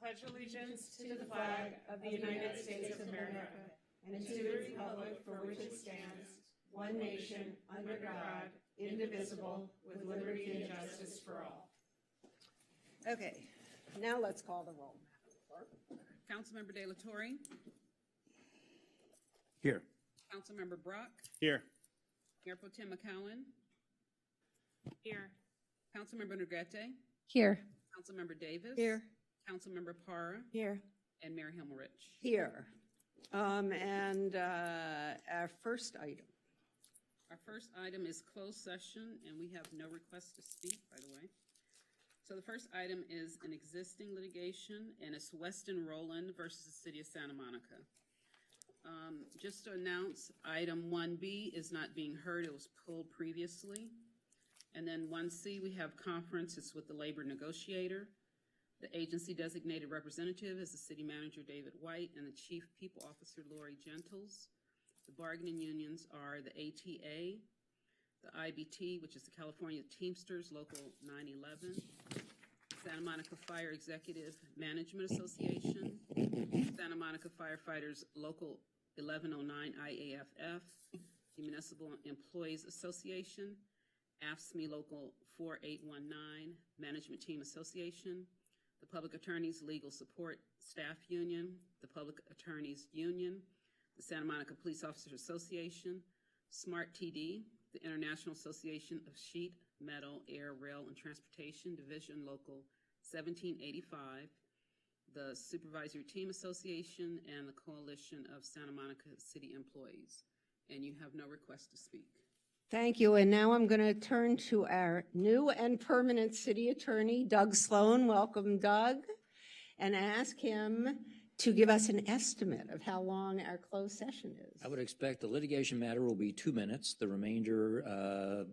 pledge allegiance to the flag of the United States of America and to the republic for which it stands, one nation, under God, indivisible, with liberty and justice for all. Okay, now let's call the roll. Councilmember De La Torre. Here. Councilmember Brock. Here. Mayor Pro Tem McCowan. Here. Councilmember Regatta. Here. Councilmember Davis. Here. Councilmember Parra. Here. And Mayor Himmelrich. Here. Our first item. Our first item is closed session, and we have no request to speak, by the way. So the first item is an existing litigation, and it's Weston Rowland versus the City of Santa Monica. Just to announce, item 1B is not being heard. It was pulled previously. And then 1C, we have conferences with the labor negotiator. The agency designated representative is the city manager, David White, and the chief people officer, Lori Gentles. The bargaining unions are the ATA, the IBT, which is the California Teamsters Local 911, Santa Monica Fire Executive Management Association, Santa Monica Firefighters Local 1109 IAFF, the Municipal Employees Association, AFSCME Local 4819 Management Team Association, the Public Attorneys Legal Support Staff Union, the Public Attorneys Union, the Santa Monica Police Officers Association, SMART TD, the International Association of Sheet, Metal, Air, Rail, and Transportation, Division Local 1785, the Supervisory Team Association, and the Coalition of Santa Monica City Employees. And you have no request to speak. Thank you. And now I'm going to turn to our new and permanent city attorney, Doug Sloan. Welcome, Doug. And ask him to give us an estimate of how long our closed session is. I would expect the litigation matter will be 2 minutes. The remainder,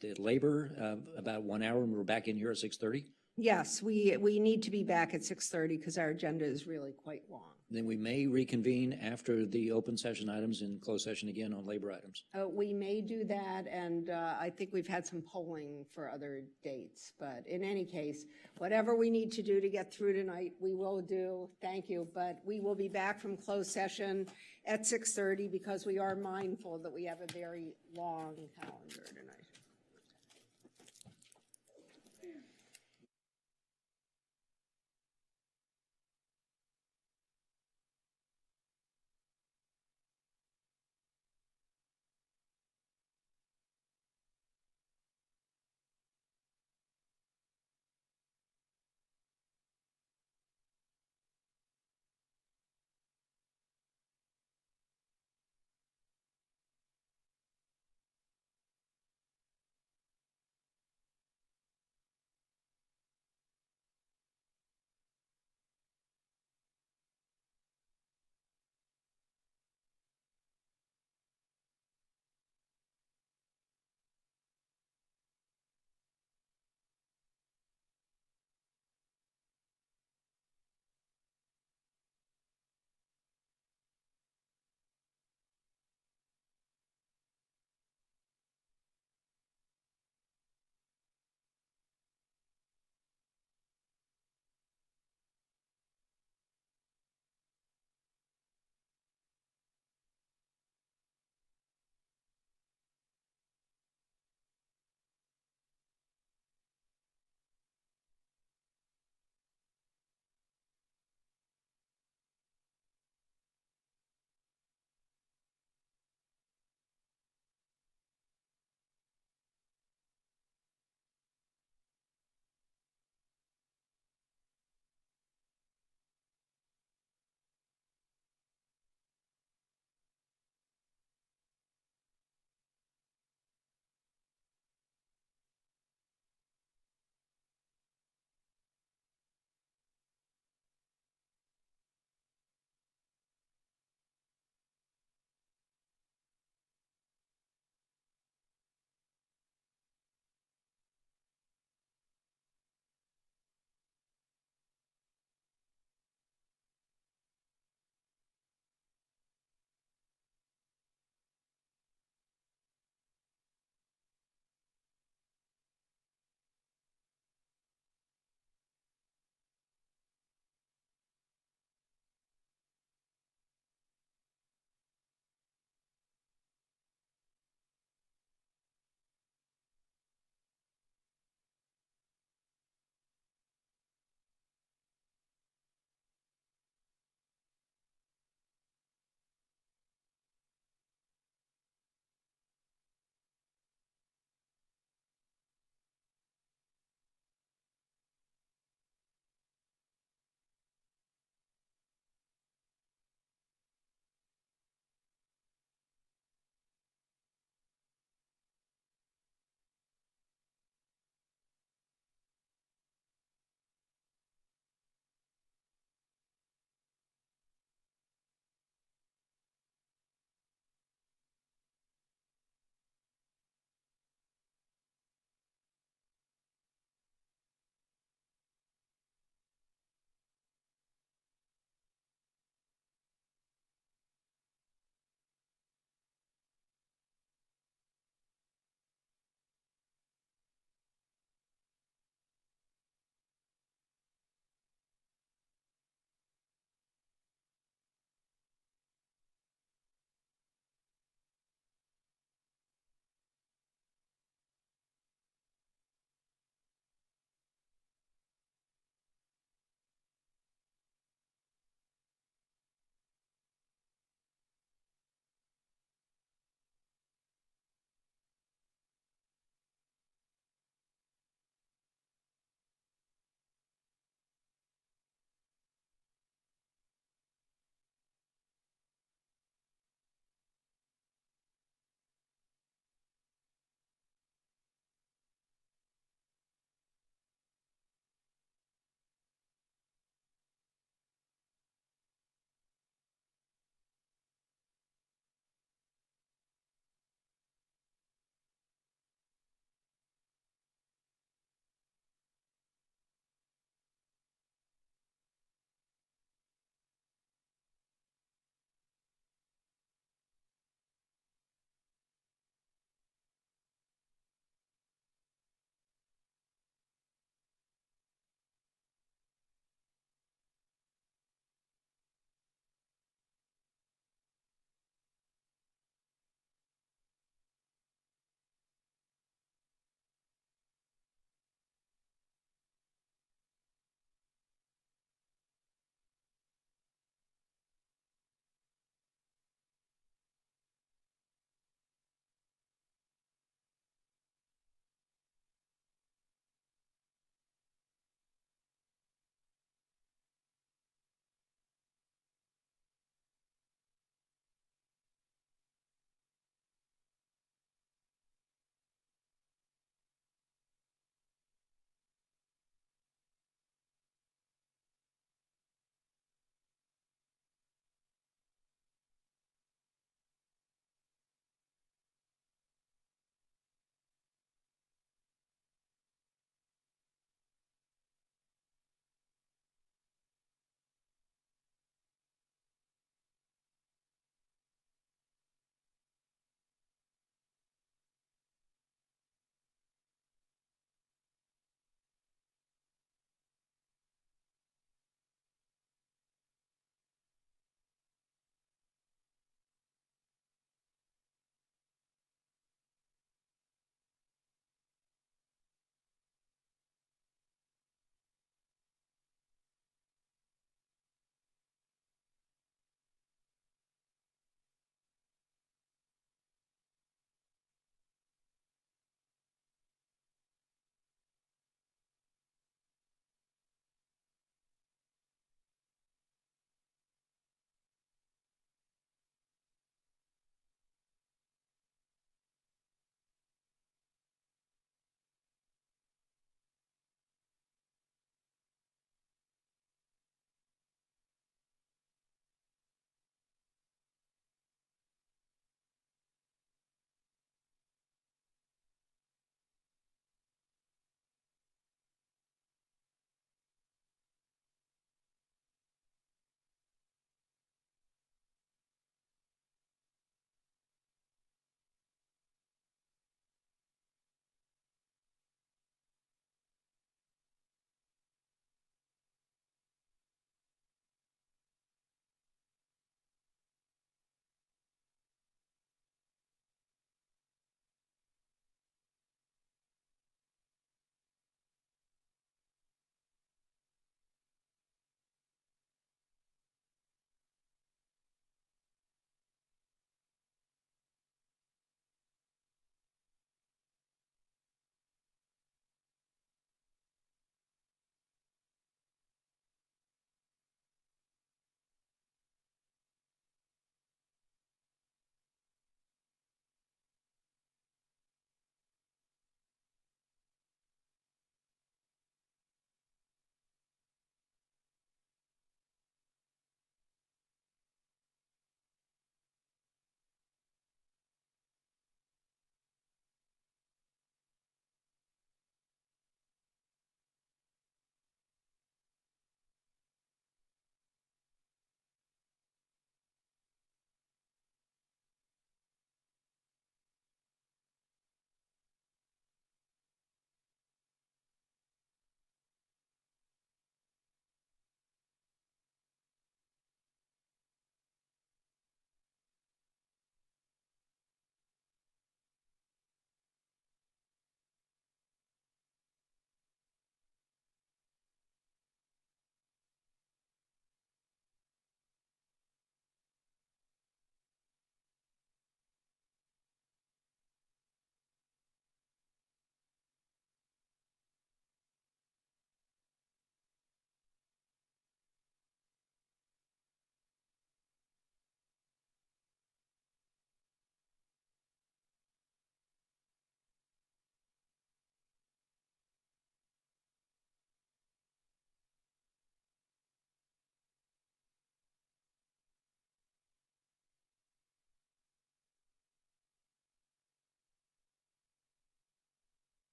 the labor, about 1 hour, and we're back in here at 6:30. Yes, we need to be back at 6:30 because our agenda is really quite long. Then we may reconvene after the open session items and closed session again on labor items. We may do that, and I think we've had some polling for other dates. But in any case, whatever we need to do to get through tonight, we will do. Thank you. But we will be back from closed session at 6:30 because we are mindful that we have a very long calendar tonight.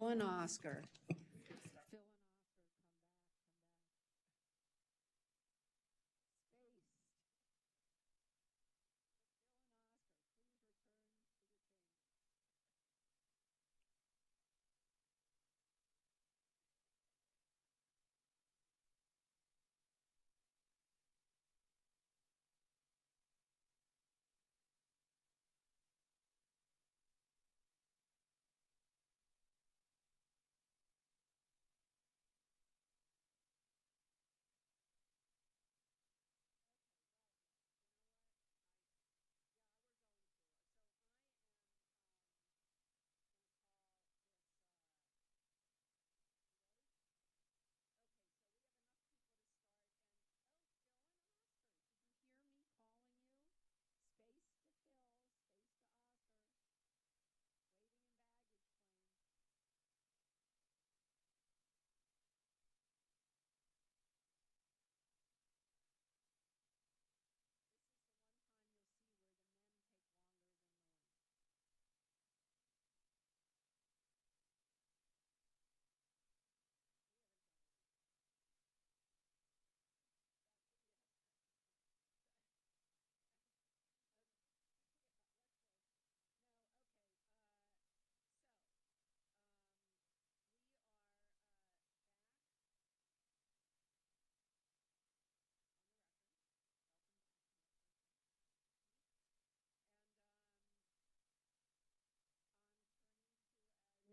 Phil and Oscar.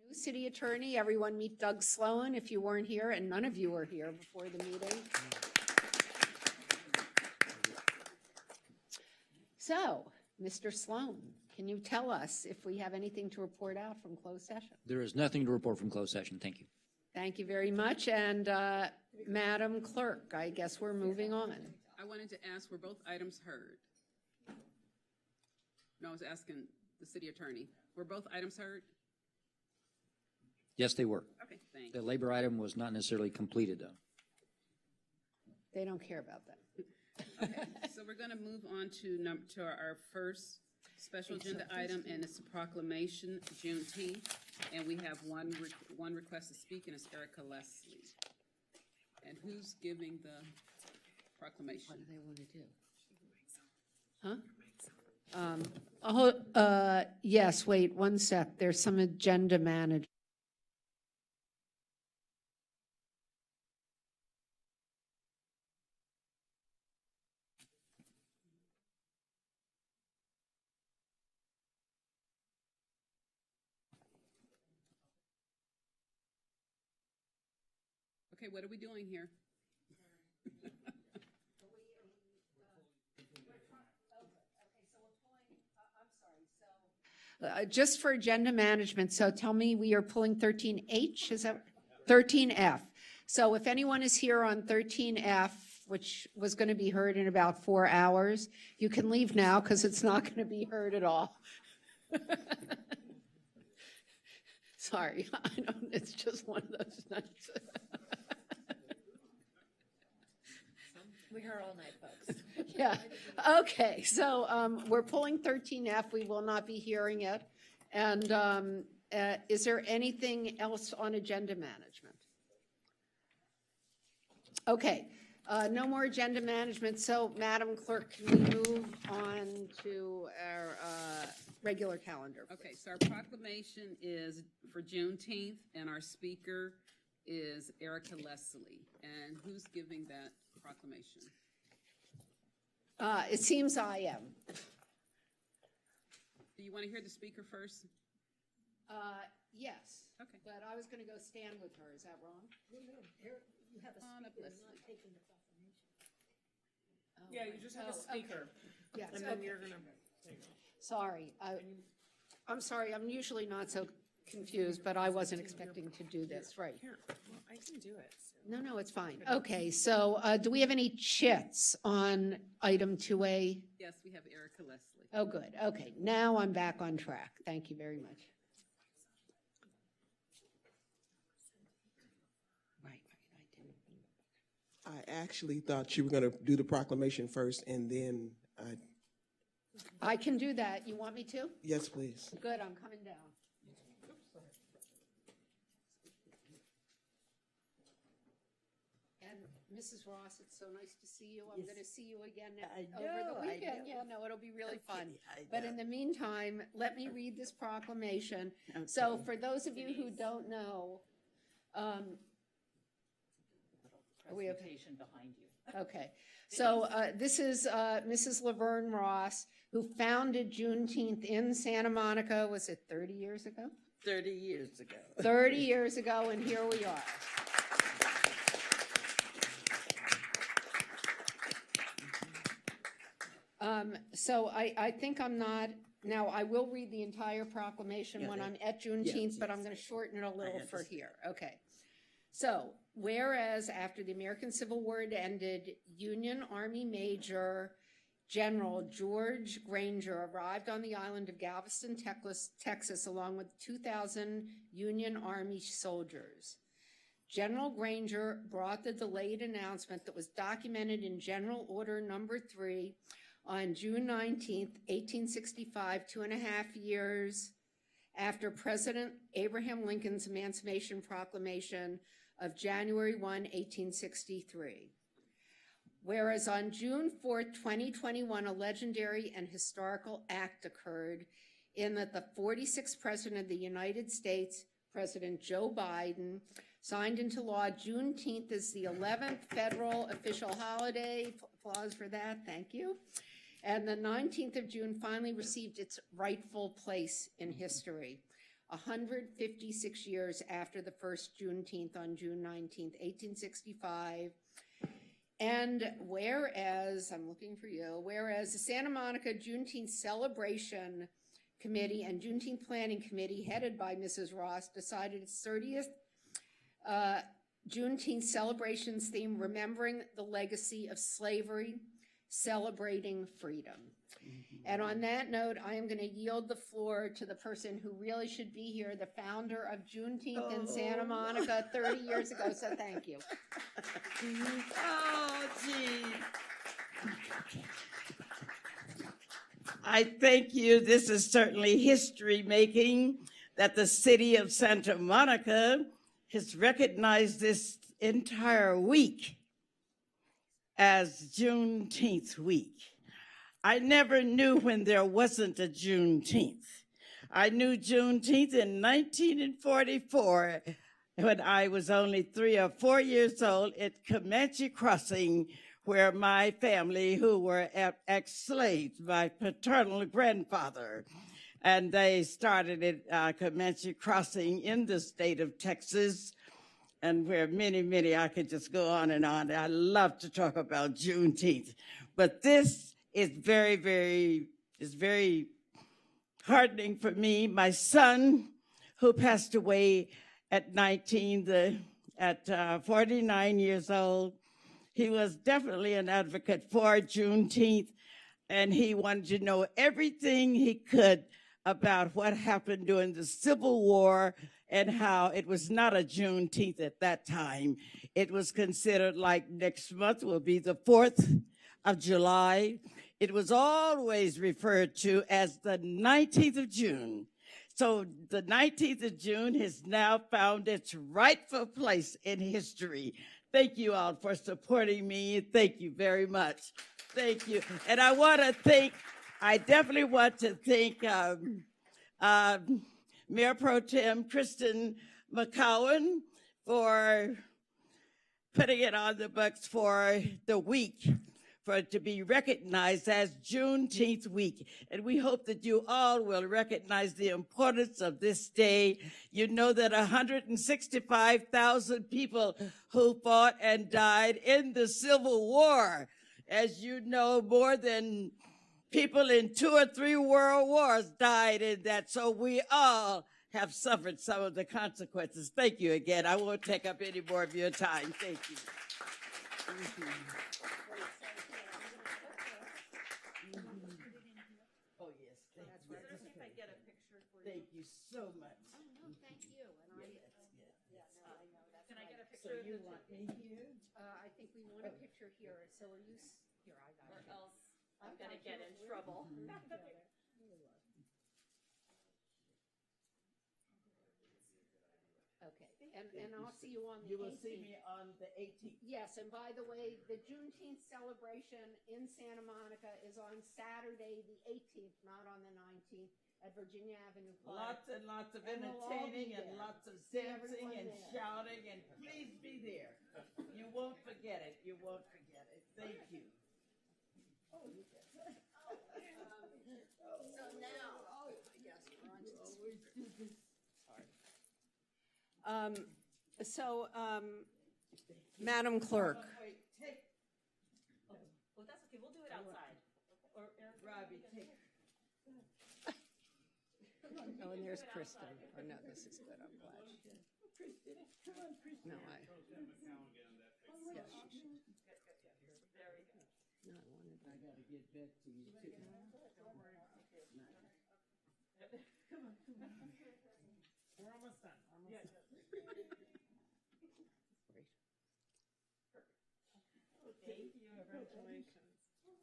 New city attorney, everyone meet Doug Sloan if you weren't here, and none of you were here before the meeting. So, Mr. Sloan, can you tell us if we have anything to report out from closed session? There is nothing to report from closed session. Thank you. Thank you very much. And Madam Clerk, I guess we're moving on. I wanted to ask, were both items heard? No, I was asking the city attorney. Were both items heard? Yes, they were. Okay, thanks. The labor item was not necessarily completed, though. They don't care about that. Okay, so we're going to move on to our first special agenda item, and it's the Proclamation Juneteenth. And we have one request to speak, and it's Erica Leslie. And who's giving the proclamation? What do they want to do? Huh? Yes, wait, one sec. There's some agenda management. Okay, what are we doing here? Just for agenda management, so tell me we are pulling 13H, is that 13F? So if anyone is here on 13F, which was going to be heard in about 4 hours, you can leave now because it's not going to be heard at all. Sorry, it's just one of those nights. We're here all night, folks. Yeah, okay, so we're pulling 13F, we will not be hearing it. And is there anything else on agenda management? Okay, no more agenda management, so Madam Clerk, can we move on to our regular calendar? Please? Okay, so our proclamation is for Juneteenth, and our speaker is Erica Leslie. And who's giving that proclamation? It seems I am. Do you want to hear the speaker first? Yes. Okay. But I was going to go stand with her, is that wrong? No, you have a Come on up, speaker, you're Leslie. not taking the proclamation. Yeah, you just have a speaker, Yes, and then okay. you're gonna. Sorry, I'm sorry, I'm usually not so confused, but I wasn't expecting to do this, right? Here, well, I can do it. No, it's fine. Okay, so do we have any chits on item 2A? Yes, we have Erica Leslie. Oh, good, okay, now I'm back on track. Thank you very much. Right, I didn't. I actually thought you were going to do the proclamation first, and then I can do that. You want me to? yes, please. Good, I'm coming down. Mrs. Ross, it's so nice to see you. I'm Yes. going to see you again I over know, the I weekend. know. Yeah, no, it'll be really fun. I But know. in the meantime, let me read this proclamation. So Okay. for those of you who don't know, are we okay? Presentation behind you. Okay, so this is Mrs. Laverne Ross, who founded Juneteenth in Santa Monica, was it 30 years ago? 30 years ago. 30 years ago, and here we are. So I think I'm not, now I will read the entire proclamation when I'm at Juneteenth, but I'm going to shorten it a little for understand. here. Okay. So, whereas after the American Civil War ended, Union Army Major General George Granger arrived on the island of Galveston, Texas, along with 2,000 Union Army soldiers. General Granger brought the delayed announcement that was documented in General Order Number 3 on June 19th, 1865, 2.5 years after President Abraham Lincoln's Emancipation Proclamation of January 1, 1863. Whereas on June 4, 2021, a legendary and historical act occurred in that the 46th President of the United States, President Joe Biden, signed into law Juneteenth as the 11th federal official holiday. Applause for that, thank you. And the 19th of June finally received its rightful place in history, 156 years after the first Juneteenth on June 19th, 1865. And whereas, I'm looking for you, whereas the Santa Monica Juneteenth Celebration Committee and Juneteenth Planning Committee, headed by Mrs. Ross, decided its 30th Juneteenth celebrations theme, remembering the legacy of slavery, celebrating freedom. And on that note, I am going to yield the floor to the person who really should be here, the founder of Juneteenth in Santa Monica 30 years ago, so thank you. Oh, gee. I thank you. This is certainly history making that the city of Santa Monica has recognized this entire week as Juneteenth week. I never knew when there wasn't a Juneteenth. I knew Juneteenth in 1944 when I was only 3 or 4 years old at Comanche Crossing, where my family, who were ex-slaves, my paternal grandfather, and they started at Comanche Crossing in the state of Texas, and where many, I could just go on and on. I love to talk about Juneteenth, but this is very heartening for me. My son, who passed away at 49 years old, he was definitely an advocate for Juneteenth, and he wanted to know everything he could about what happened during the Civil War and how it was not a Juneteenth at that time. It was considered like next month will be the 4th of July. It was always referred to as the 19th of June. So the 19th of June has now found its rightful place in history. Thank you all for supporting me. Thank you very much. Thank you. And I definitely want to thank Mayor Pro Tem Kristen McCowan for putting it on the books for the week, for it to be recognized as Juneteenth week. And we hope that you all will recognize the importance of this day. You know that 165,000 people who fought and died in the Civil War. As you know, more than people in 2 or 3 world wars died in that. So we all have suffered some of the consequences. Thank you again. I won't take up any more of your time. Thank you. Oh, yes. Thank you so much. Oh, no, thank you. And I know that's Can I get a right. picture? So you want me here? I think we want a picture here. So are you, here, I got Or you. else I'm gonna get in trouble. Okay. and I'll see you on the 18th. You will see me on the 18th. Yes, and by the way, the Juneteenth celebration in Santa Monica is on Saturday, the 18th, not on the 19th, at Virginia Avenue Park. Lots and lots of And we'll all be entertaining and there. lots of See dancing everyone and there. shouting, and please be there. You won't forget it. You won't forget it. Thank you. Oh, you can. So now, yes, we're on to this. Always do this. Madam Clerk, Wait, take, Well, that's okay, we'll do it outside. Or Eric, Robbie, take. oh, and there's Kristen. Oh, no, this is good, I'm glad. Kristen, come on, Kristen. No, I, yes, you should. very good. No, I wanted I gotta get back to you too. We're almost done. great. Thank you. Congratulations.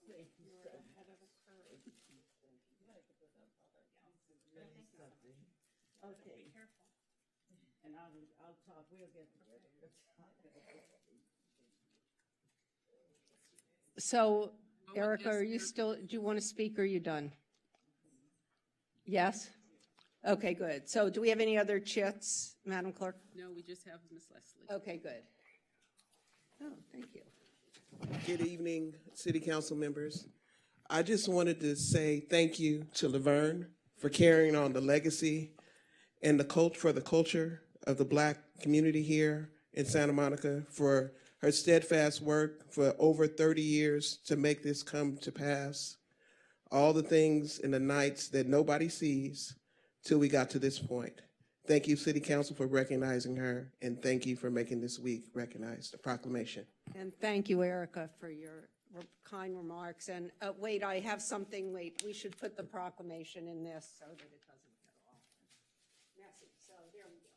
Thank you. You're ahead of the curve. Okay. Be careful. And I'll talk, we'll get together. We'll talk. So, Oh, Erica, yes, are you Erica. still, do you want to speak or are you done? Yes? Okay, good. So do we have any other chits, Madam Clerk? No, we just have Ms. Leslie. Okay, good. Oh, thank you. Good evening, City Council members. I just wanted to say thank you to Laverne for carrying on the legacy and the culture of the Black community here in Santa Monica, for her steadfast work for over 30 years to make this come to pass. All the things and the nights that nobody sees till we got to this point. Thank you, City Council, for recognizing her, and thank you for making this week recognize the proclamation. And thank you, Erica, for your kind remarks. And wait, I have something, wait, we should put the proclamation in this so that it doesn't get all messy. So there we go.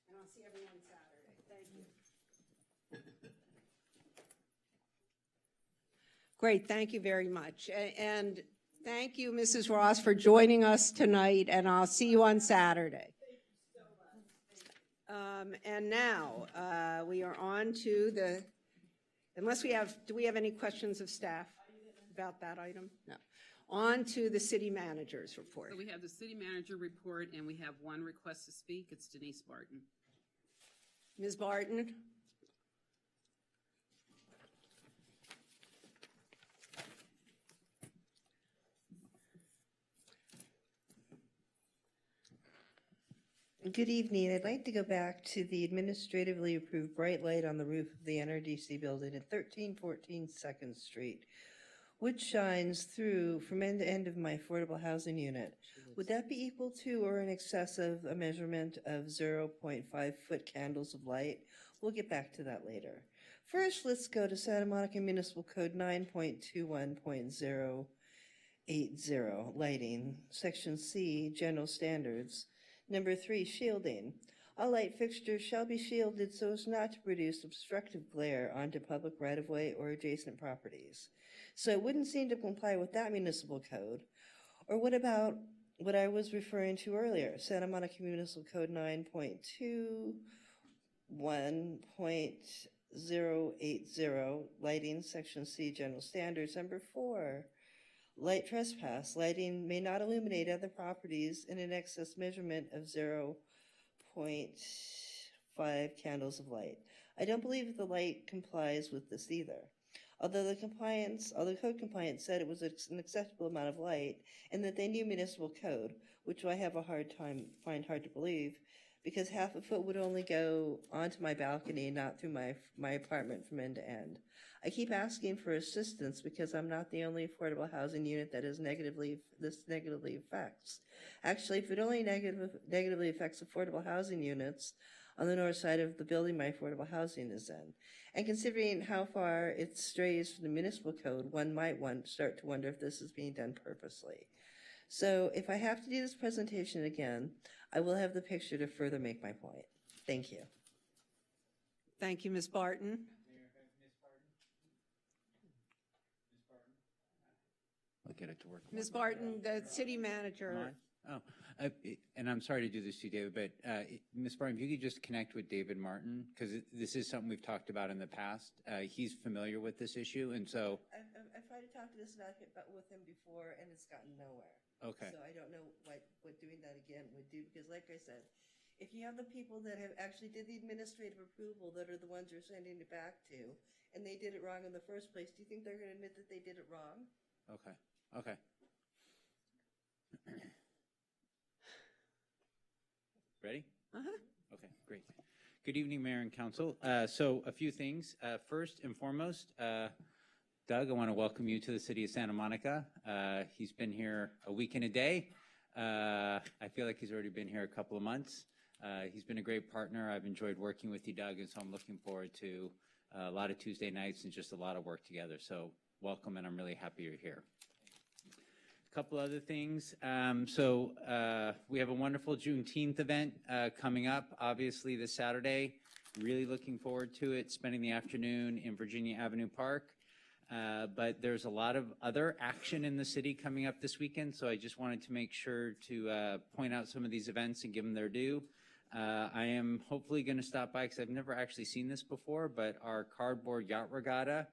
And I'll see everyone Saturday. Thank you. Great, thank you very much. And thank you, Mrs. Ross, for joining us tonight, and I'll see you on Saturday. And now, we are on to the, unless we have, do we have any questions of staff about that item? No. On to the city manager's report. So we have the city manager report, and we have one request to speak. It's Denise Barton. Ms. Barton? Good evening. I'd like to go back to the administratively approved bright light on the roof of the NRDC building at 1314 2nd Street, which shines through from end to end of my affordable housing unit. Would that be equal to or in excess of a measurement of 0.5 foot candles of light? We'll get back to that later. First, let's go to Santa Monica Municipal Code 9.21.080, lighting, Section C, General Standards. Number 3, shielding. All light fixtures shall be shielded so as not to produce obstructive glare onto public right-of-way or adjacent properties. So it wouldn't seem to comply with that municipal code. Or what about what I was referring to earlier, Santa Monica Municipal Code 9.21.080, lighting, Section C, General Standards. Number 4, light trespass. Lighting may not illuminate other properties in an excess measurement of 0.5 candles of light. I don't believe the light complies with this either. Although code compliance said it was an acceptable amount of light and that they knew municipal code, which I have a find hard to believe, because half a foot would only go onto my balcony, not through my apartment from end to end. I keep asking for assistance because I'm not the only affordable housing unit that this negatively affects. Actually, if it only negatively affects affordable housing units on the north side of the building my affordable housing is in, and considering how far it strays from the municipal code, one might start to wonder if this is being done purposely. So if I have to do this presentation again, I will have the picture to further make my point. Thank you. Thank you, Ms. Barton. I'll get it to work. Ms. Barton, the city manager Oh, and I'm sorry to do this to you, David, but Ms. Barton, if you could just connect with David Martin, because this is something we've talked about in the past. He's familiar with this issue, and so. I've tried to talk to this with him before, and it's gotten nowhere. Okay. So I don't know what doing that again would do, because like I said, if you have the people that have actually did the administrative approval that are the ones you're sending it back to, and they did it wrong in the first place, do you think they're going to admit that they did it wrong? Okay. Okay. Ready? Uh-huh. Okay, great. Good evening, Mayor and Council. So a few things. First and foremost, Doug, I want to welcome you to the city of Santa Monica. He's been here a week and a day. I feel like he's already been here a couple of months. He's been a great partner. I've enjoyed working with you, Doug, and so I'm looking forward to a lot of Tuesday nights and just a lot of work together. So welcome, and I'm really happy you're here. Couple other things. We have a wonderful Juneteenth event coming up, obviously, this Saturday. Really looking forward to it, spending the afternoon in Virginia Avenue Park. But there's a lot of other action in the city coming up this weekend, so I just wanted to make sure to point out some of these events and give them their due. I am hopefully going to stop by, because I've never actually seen this before, but our cardboard yacht regatta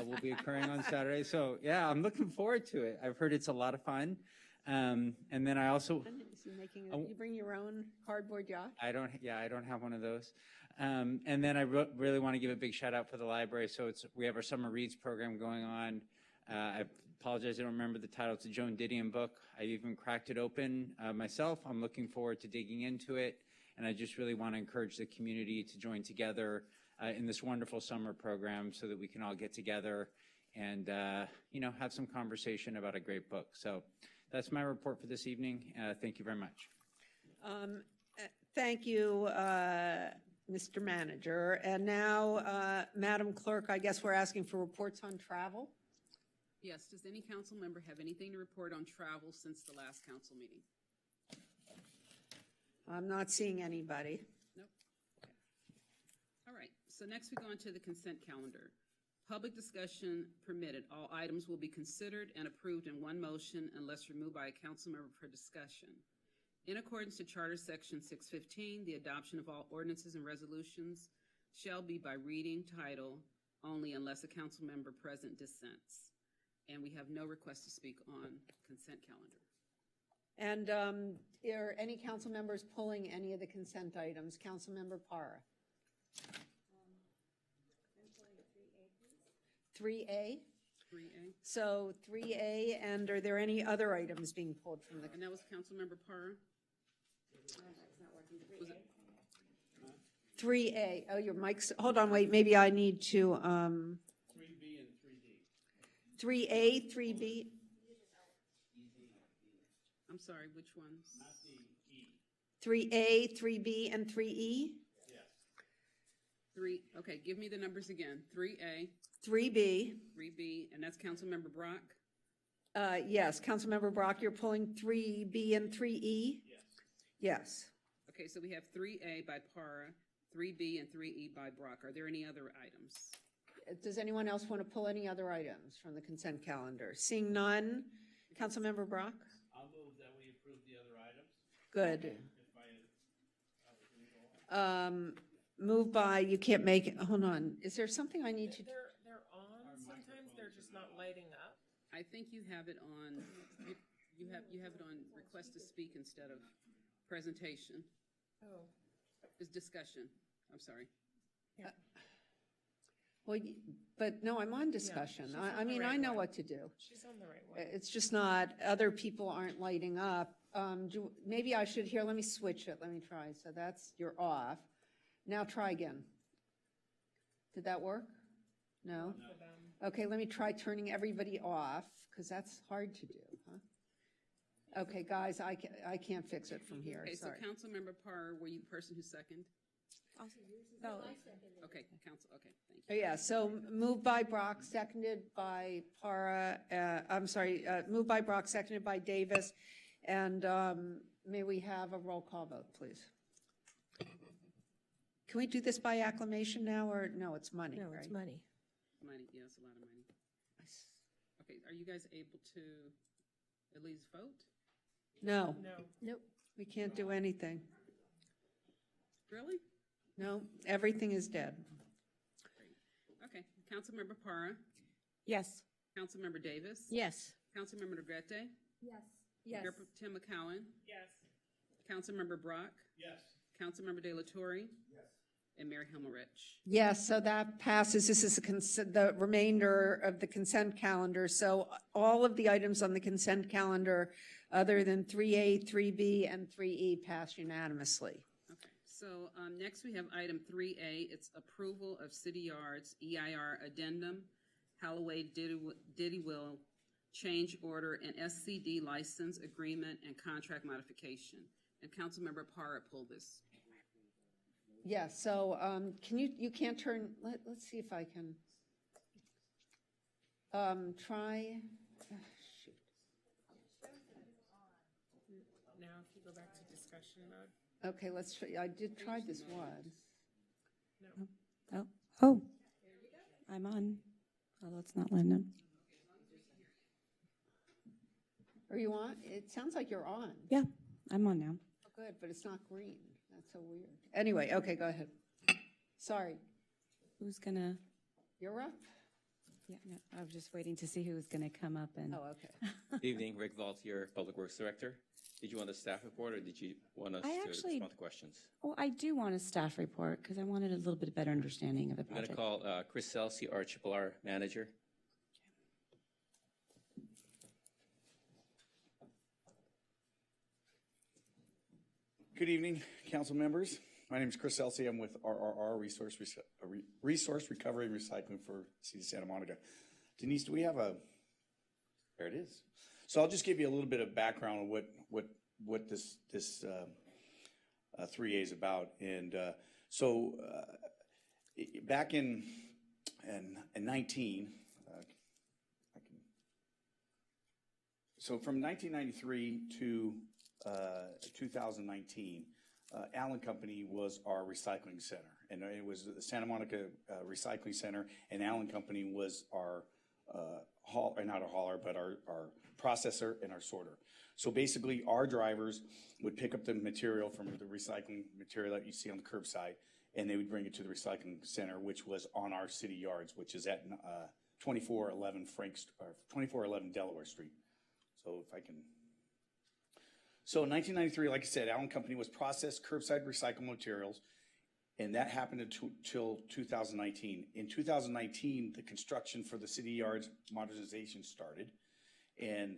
will be occurring on Saturday. So yeah, I'm looking forward to it. I've heard it's a lot of fun. And then I also... You bring your own cardboard yacht? I don't have one of those. And then I really want to give a big shout out for the library. So we have our Summer Reads program going on. I apologize, I don't remember the title. It's a Joan Didion book. I even cracked it open myself. I'm looking forward to digging into it. And I just really want to encourage the community to join together in this wonderful summer program so that we can all get together and, have some conversation about a great book. So that's my report for this evening. Thank you very much. Thank you, Mr. Manager. And now, Madam Clerk, I guess we're asking for reports on travel. Yes, does any council member have anything to report on travel since the last council meeting? I'm not seeing anybody. Nope. Okay. All right, so next we go on to the consent calendar. Public discussion permitted. All items will be considered and approved in one motion unless removed by a council member for discussion. In accordance to Charter Section 615, the adoption of all ordinances and resolutions shall be by reading title only unless a council member present dissents. And we have no request to speak on consent calendar. And are any council members pulling any of the consent items? Councilmember Parra. 3A? 3A. So 3A, and are there any other items being pulled from the? And that was Councilmember Parra? 3A. Oh, your mic's, hold on, wait, maybe I need to, 3B and 3D. 3A, 3B. I'm sorry, which ones? Not the E. 3A, 3B, and 3E? Yes. Okay, give me the numbers again. 3A, 3B. 3B, and that's Councilmember Brock? Yes, Councilmember Brock, you're pulling 3B and 3E? Yes. Yes. Okay, so we have 3A by Parra, 3B and 3E by Brock. Are there any other items? Does anyone else want to pull any other items from the consent calendar? Seeing none, Councilmember Brock? I'll move that we approve the other items. Good. Moved by, you can't make it, hold on. Is there something I need to? They're on, sometimes they're just not lighting up. I think you have it on, you have it on request to speak instead of presentation. Oh. It's discussion. I'm sorry. Well, but no, I'm on discussion. she's I on the mean, right I know one. what to do. She's on the right one. It's just not, other people aren't lighting up. Maybe I should let me switch it. Let me try. So you're off. Now try again. Did that work? No? Okay, let me try turning everybody off, because that's hard to do, huh? Okay, guys, I can't fix it from here, Okay, sorry. so Councilmember Parr, were you the person who seconded? No. Okay, okay, thank you. Yeah, so moved by Brock, seconded by Parra, moved by Brock, seconded by Davis, and may we have a roll call vote, please? Can we do this by acclamation now, or no, it's money, No, right? it's money. Money, yes, a lot of money. Okay, are you guys able to at least vote? No, No. nope, we can't do anything. Really? No, everything is dead. Okay. Councilmember Para, Yes. Councilmember Davis. Yes. Councilmember Regatta. Yes. Mayor Pro Tem McCowen. Yes. Councilmember Brock. Yes. Councilmember De La Torre. Yes. And Mayor Himmerich. Yes, so that passes. This is the remainder of the consent calendar. So all of the items on the consent calendar, other than 3A, 3B, and 3E, pass unanimously. Okay, so next we have item 3A. It's approval of City Yards EIR addendum, Halloway Diddywill change order, and SCD license agreement and contract modification. And Councilmember Parra pulled this. Yeah, so you can't turn, let's see if I can try, shoot. Now if you go back to discussion mode. Okay, let's try, I did try this once. Oh, I'm on, although it's not letting him. Are you on? It sounds like you're on. Yeah, I'm on now. Oh, good, but it's not green. That's so weird. Anyway, okay, go ahead. Sorry. Who's gonna, You're up? yeah, no, I was just waiting to see who was gonna come up and. Oh, okay. Good evening, Rick Valtier, Public Works Director. Did you want a staff report, or did you want us I to actually- respond to questions? Oh, I do want a staff report because I wanted a little bit better understanding of the I'm going to project. call Chris Celsi, our RRR manager. Good evening, council members. My name is Chris Celsi. I'm with RRR, Resource Recovery and Recycling for City of Santa Monica. Denise, do we have a, there it is. So I'll just give you a little bit of background on what this 3A is about. And so back in 19, so from 1993 to 2019, Allen Company was our recycling center, and it was the Santa Monica Recycling Center, and Allen Company was our not a hauler, but our processor and our sorter. So basically, our drivers would pick up the material from the recycling material that you see on the curbside, and they would bring it to the recycling center, which was on our city yards, which is at 2411 Delaware Street. So if I can. So in 1993, like I said, Allen Company was processed curbside recycled materials, and that happened until 2019. In 2019, the construction for the city yards modernization started, and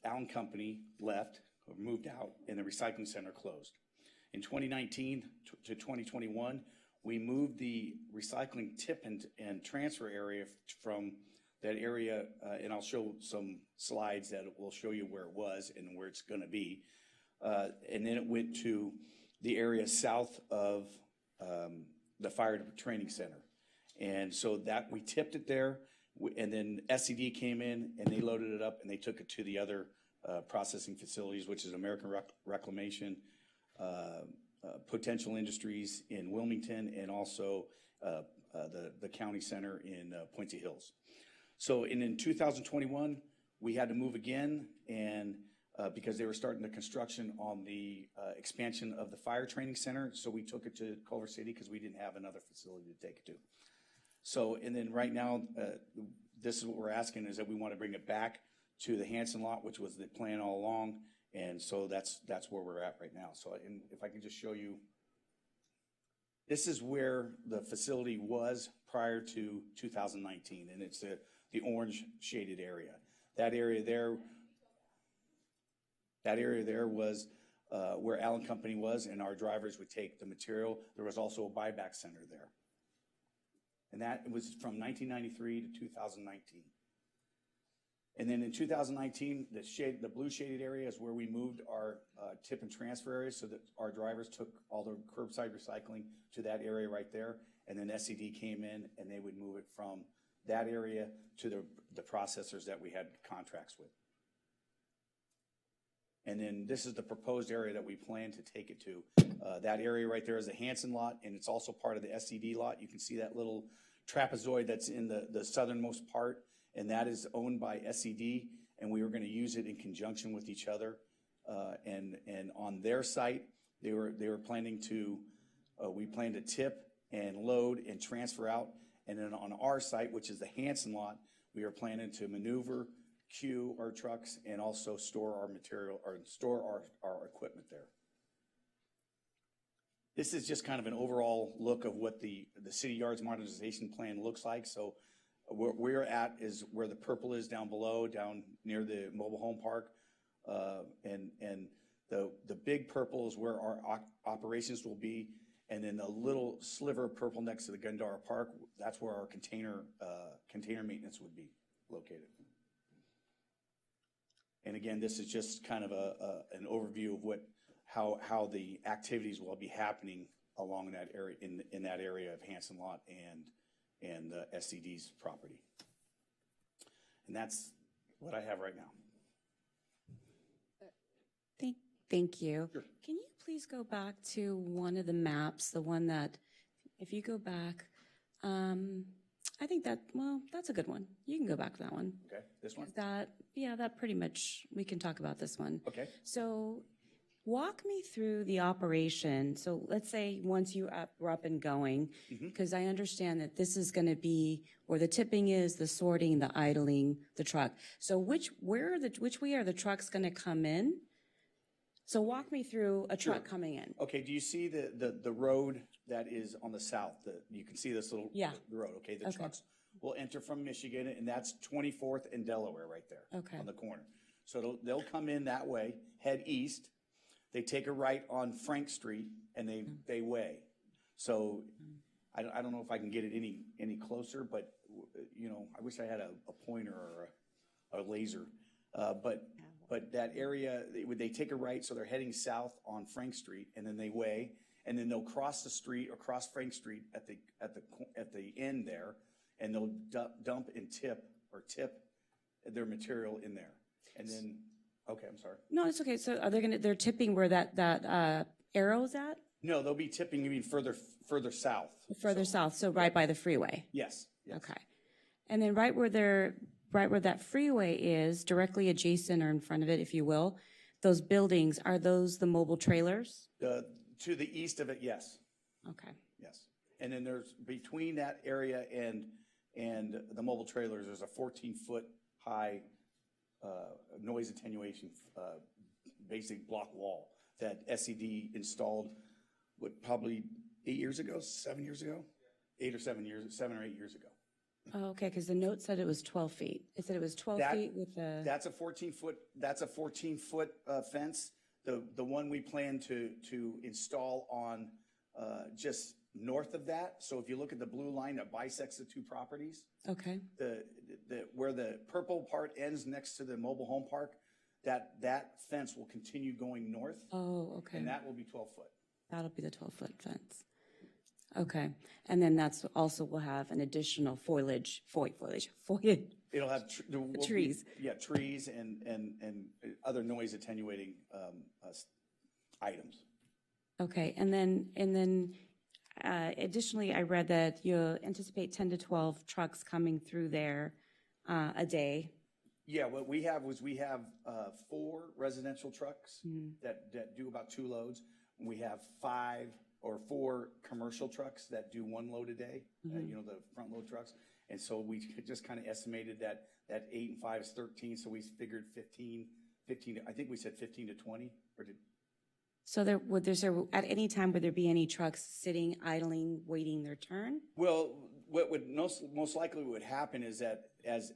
Allen Company left or moved out, and the recycling center closed. In 2019 to 2021, we moved the recycling tip and transfer area from that area, and I'll show some slides that will show you where it was and where it's going to be. And then it went to the area south of the fire training center. And so that we tipped it there, and then SCD came in and they loaded it up and they took it to the other processing facilities, which is American Reclamation, Potential Industries in Wilmington, and also the county center in Puente Hills. So in 2021, we had to move again, and because they were starting the construction on the expansion of the fire training center, so we took it to Culver City because we didn't have another facility to take it to. So, and then right now, this is what we're asking, is that we want to bring it back to the Hanson lot, which was the plan all along, and so that's where we're at right now. So, and if I can just show you, this is where the facility was prior to 2019, and it's the orange shaded area. That area there was where Allen Company was, and our drivers would take the material. There was also a buyback center there. And that was from 1993 to 2019. And then in 2019, the blue shaded area is where we moved our tip and transfer area, so that our drivers took all the curbside recycling to that area right there. And then SCD came in and they would move it from that area to the processors that we had contracts with. And then this is the proposed area that we plan to take it to. That area right there is the Hanson lot, and it's also part of the SCD lot. You can see that little trapezoid that's in the southernmost part, and that is owned by SCD, and we were going to use it in conjunction with each other. And on their site, they were planning to, we plan to tip and load and transfer out. And then on our site, which is the Hanson lot, we are planning to maneuver, queue our trucks, and also store our material, or store our equipment there. This is just kind of an overall look of what the city yards modernization plan looks like. So where we're at is where the purple is down below, down near the mobile home park. And the big purple is where our operations will be. And then the little sliver of purple next to the Gundara Park, that's where our container maintenance would be located. And again, this is just kind of an overview of how the activities will be happening along that area, in that area of Hanson Lot and SCD's property. And that's what I have right now. Thank you. Sure. Can you please go back to one of the maps, the one that, if you go back, I think that's a good one. You can go back to that one. Okay, this one? That pretty much, we can talk about this one. Okay. So walk me through the operation. So let's say once you are up and going, because I understand that this is going to be where the tipping is, the sorting, the idling, the truck. So which way are the trucks going to come in? So walk me through a truck coming in. Okay, do you see the road that is on the south? You can see this little road, okay? The trucks will enter from Michigan, and that's 24th and Delaware right there on the corner. So they'll come in that way, head east. They take a right on Frank Street, and they weigh. So I don't know if I can get it any closer, but, I wish I had a pointer or a laser. But that area, they take a right, so they're heading south on Frank Street, and then they weigh, and then they'll cross the street or cross Frank Street at the end there, and they'll dump and tip their material in there, and then. Okay, I'm sorry. No, it's okay. So are they're tipping where that arrow's at? No, they'll be tipping. You mean further south? Further south, so right by the freeway. Yes. Okay, and then right where that freeway is, directly adjacent or in front of it, if you will, those buildings, are those the mobile trailers? To the east of it, yes. Okay. Yes, and then there's between that area and the mobile trailers, there's a 14-foot high noise attenuation, basic block wall that SED installed, probably 7 years ago? 8 or 8 years ago. Oh, okay, because the note said it was 12 feet. It said it was 12 feet with the. That's a 14-foot. That's a 14-foot fence. The one we plan to install on just north of that. So if you look at the blue line that bisects the two properties. Okay. Where the purple part ends next to the mobile home park, that fence will continue going north. Oh, okay. And that will be 12 foot. That'll be the 12-foot fence. Okay, and then that's also will have an additional foliage. It'll have trees. Trees and other noise attenuating items. Okay, and then additionally, I read that you anticipate 10 to 12 trucks coming through there a day. Yeah, what we have 4 residential trucks that do about 2 loads. We have 5 or 4 commercial trucks that do 1 load a day, the front load trucks. And so we just kind of estimated that 8 and 5 is 13, so we figured 15, I think we said 15 to 20, or did? So at any time, would there be any trucks sitting, idling, waiting their turn? Well, what would most likely would happen is that as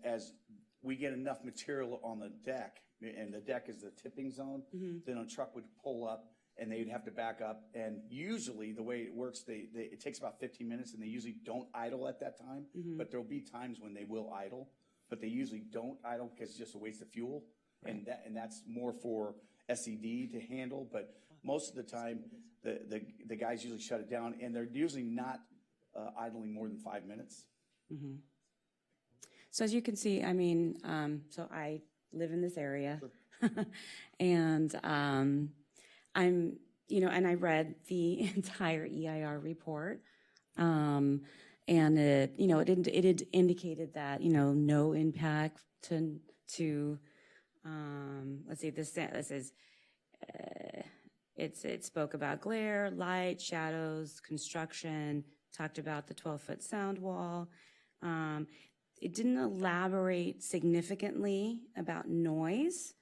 we get enough material on the deck, and the deck is the tipping zone, then a truck would pull up, and they'd have to back up. And usually the way it works, it takes about 15 minutes, and they usually don't idle at that time. But there'll be times when they will idle, but they usually don't idle because it's just a waste of fuel. Right. And that's more for SED to handle. But most of the time, the guys usually shut it down, and they're usually not idling more than 5 minutes. So as you can see, I mean, so I live in this area, and I'm, and I read the entire EIR report, and it, it indicated that, no impact to let's see, this says it spoke about glare, light, shadows, construction, talked about the 12-foot sound wall. It didn't elaborate significantly about noise.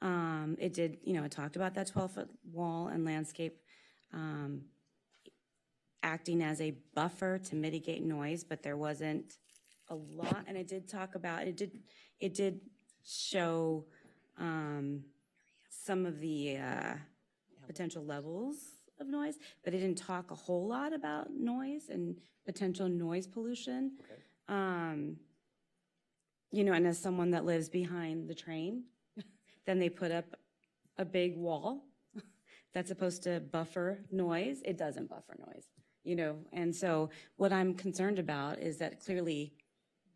It did, it talked about that 12-foot wall and landscape acting as a buffer to mitigate noise, but there wasn't a lot. And it did talk about, it did show some of the potential levels of noise, but it didn't talk a whole lot about noise and potential noise pollution. Okay. And as someone that lives behind the train, then they put up a big wall that's supposed to buffer noise. It doesn't buffer noise, and so what I'm concerned about is that clearly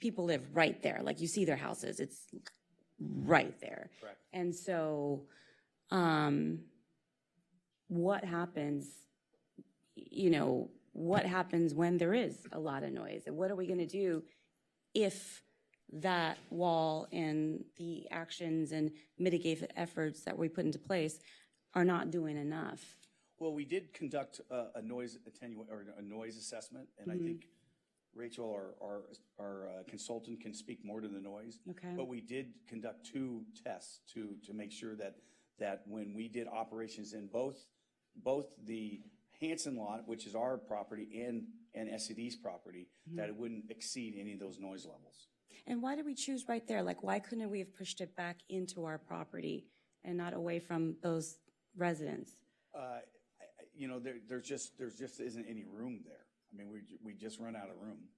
people live right there. Like, you see their houses, it's right there. Correct. And so what happens, what happens when there is a lot of noise? And what are we going to do if that wall and the actions and mitigation efforts that we put into place are not doing enough? Well, we did conduct a noise a noise assessment, and I think Rachel, our consultant, can speak more to the noise. Okay. But we did conduct 2 tests to make sure that when we did operations in both the Hanson lot, which is our property, and SED's property, that it wouldn't exceed any of those noise levels. And why did we choose right there? Like, why couldn't we have pushed it back into our property and not away from those residents? There just isn't any room there. I mean, we just run out of room.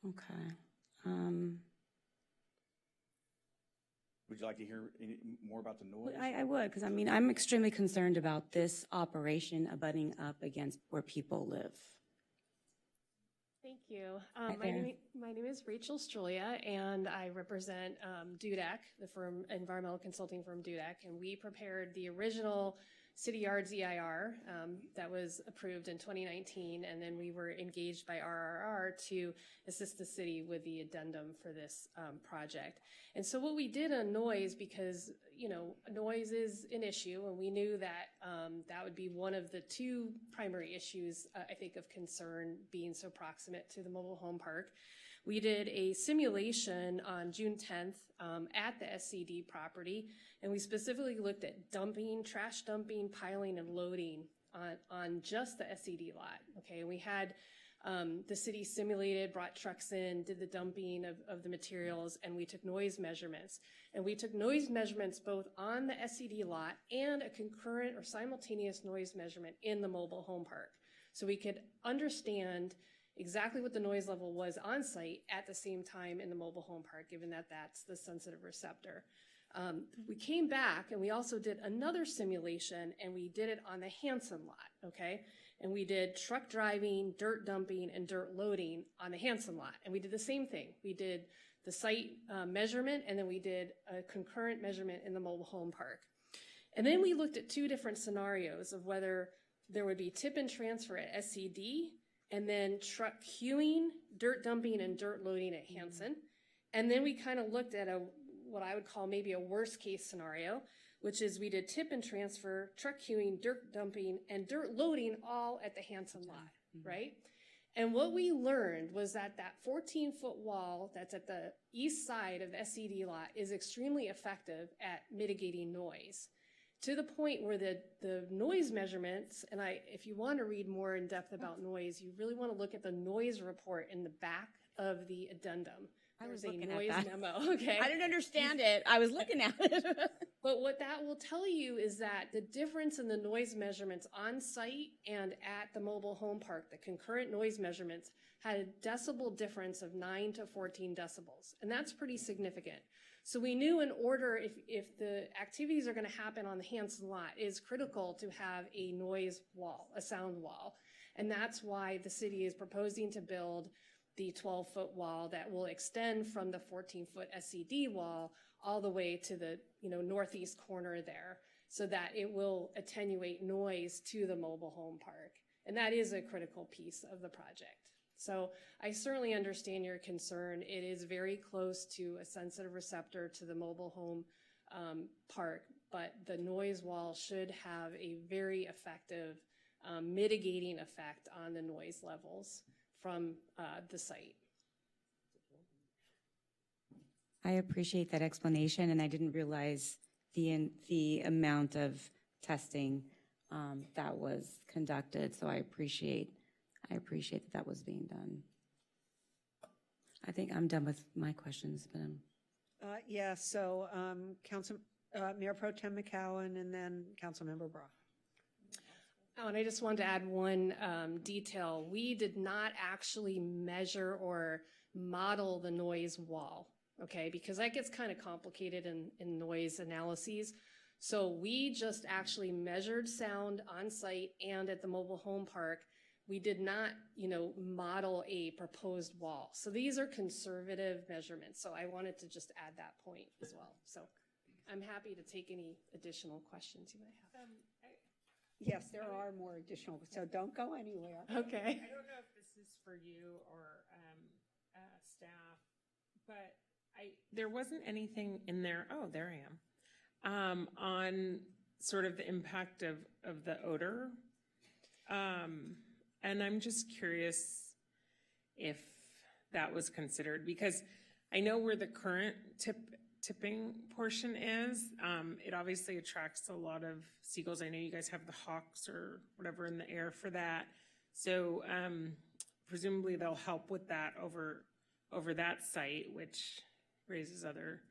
Okay. Would you like to hear any more about the noise? I would, because I'm extremely concerned about this operation abutting up against where people live. Thank you. Hi My there. name is Rachel Strulia, and I represent Dudek, the environmental consulting firm Dudek, and we prepared the original City Yards EIR that was approved in 2019, and then we were engaged by RRR to assist the city with the addendum for this project. And so what we did on noise, because noise is an issue, and we knew that that would be one of the 2 primary issues, I think, of concern, being so proximate to the mobile home park. We did a simulation on June 10th at the SCD property, and we specifically looked at dumping, trash dumping, piling, and loading on just the SCD lot. Okay, and we had the city simulated, brought trucks in, did the dumping of the materials, and we took noise measurements. And we took noise measurements both on the SCD lot and a concurrent or simultaneous noise measurement in the mobile home park. So we could understand exactly what the noise level was on site at the same time in the mobile home park, given that that's the sensitive receptor. We came back and we also did another simulation, and we did it on the Hanson lot, okay? And we did truck driving, dirt dumping, and dirt loading on the Hanson lot. And we did the same thing. We did the site measurement, and then we did a concurrent measurement in the mobile home park. And then we looked at 2 different scenarios of whether there would be tip and transfer at SCD, and then truck queuing, dirt dumping, and dirt loading at Hanson. And then we kind of looked at what I would call maybe a worst case scenario, which is we did tip and transfer, truck queuing, dirt dumping, and dirt loading all at the Hanson lot, right? And what we learned was that 14-foot wall that's at the east side of the SCD lot is extremely effective at mitigating noise, to the point where the noise measurements, and if you want to read more in depth about noise, you really want to look at the noise report in the back of the addendum. I was There's a looking noise at that. memo, okay? I didn't understand it. I was looking at it. But what that will tell you is that the difference in the noise measurements on site and at the mobile home park, the concurrent noise measurements, had a decibel difference of 9 to 14 decibels. And that's pretty significant. So we knew in order, if the activities are going to happen on the Hanson lot, it is critical to have a noise wall, a sound wall. And that's why the city is proposing to build the 12-foot wall that will extend from the 14-foot SCD wall all the way to the northeast corner there, so that it will attenuate noise to the mobile home park. And that is a critical piece of the project. So I certainly understand your concern. It is very close to a sensitive receptor to the mobile home park, but the noise wall should have a very effective mitigating effect on the noise levels from the site. I appreciate that explanation, and I didn't realize the amount of testing that was conducted. So I appreciate that was being done. I think I'm done with my questions, but Yeah, so Mayor Pro Tem McCowan and then Councilmember Brock. Oh, and I just wanted to add one detail. We did not actually measure or model the noise wall, okay? Because that gets kind of complicated in noise analyses. So we just actually measured sound on site and at the mobile home park. We did not, model a proposed wall. So these are conservative measurements. So I wanted to just add that point as well. So I'm happy to take any additional questions you might have. Yes, there are more additional, so don't go anywhere. Okay. I don't know if this is for you or staff, but there wasn't anything in there. Oh, there I am. On sort of the impact of the odor. And I'm just curious if that was considered, because I know where the current tipping portion is. It obviously attracts a lot of seagulls. I know you guys have the hawks or whatever in the air for that. So presumably they'll help with that over that site, which raises other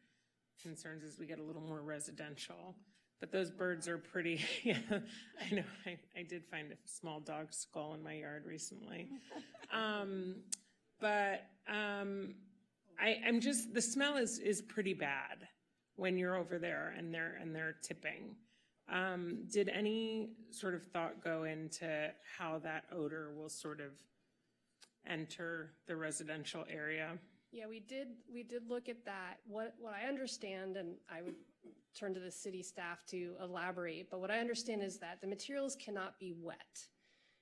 concerns as we get a little more residential. But those birds are pretty, yeah, I know, I did find a small dog skull in my yard recently. I'm just, the smell is pretty bad when you're over there and they're tipping. Did any sort of thought go into how that odor will sort of enter the residential area? Yeah, we did look at that. What I understand, and I would turn to the city staff to elaborate, but what I understand is that the materials cannot be wet.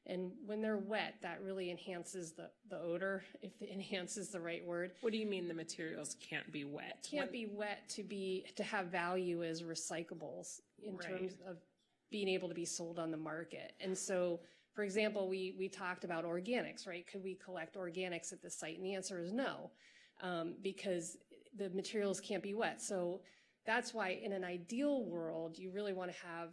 And when they're wet, that really enhances the odor, if it enhances the right word. What do you mean the materials can't be wet? Can't be wet to have value as recyclables in terms of being able to be sold on the market. And so, for example, we talked about organics, right? Could we collect organics at the site? And the answer is no, because the materials can't be wet. So that's why in an ideal world, you really want to have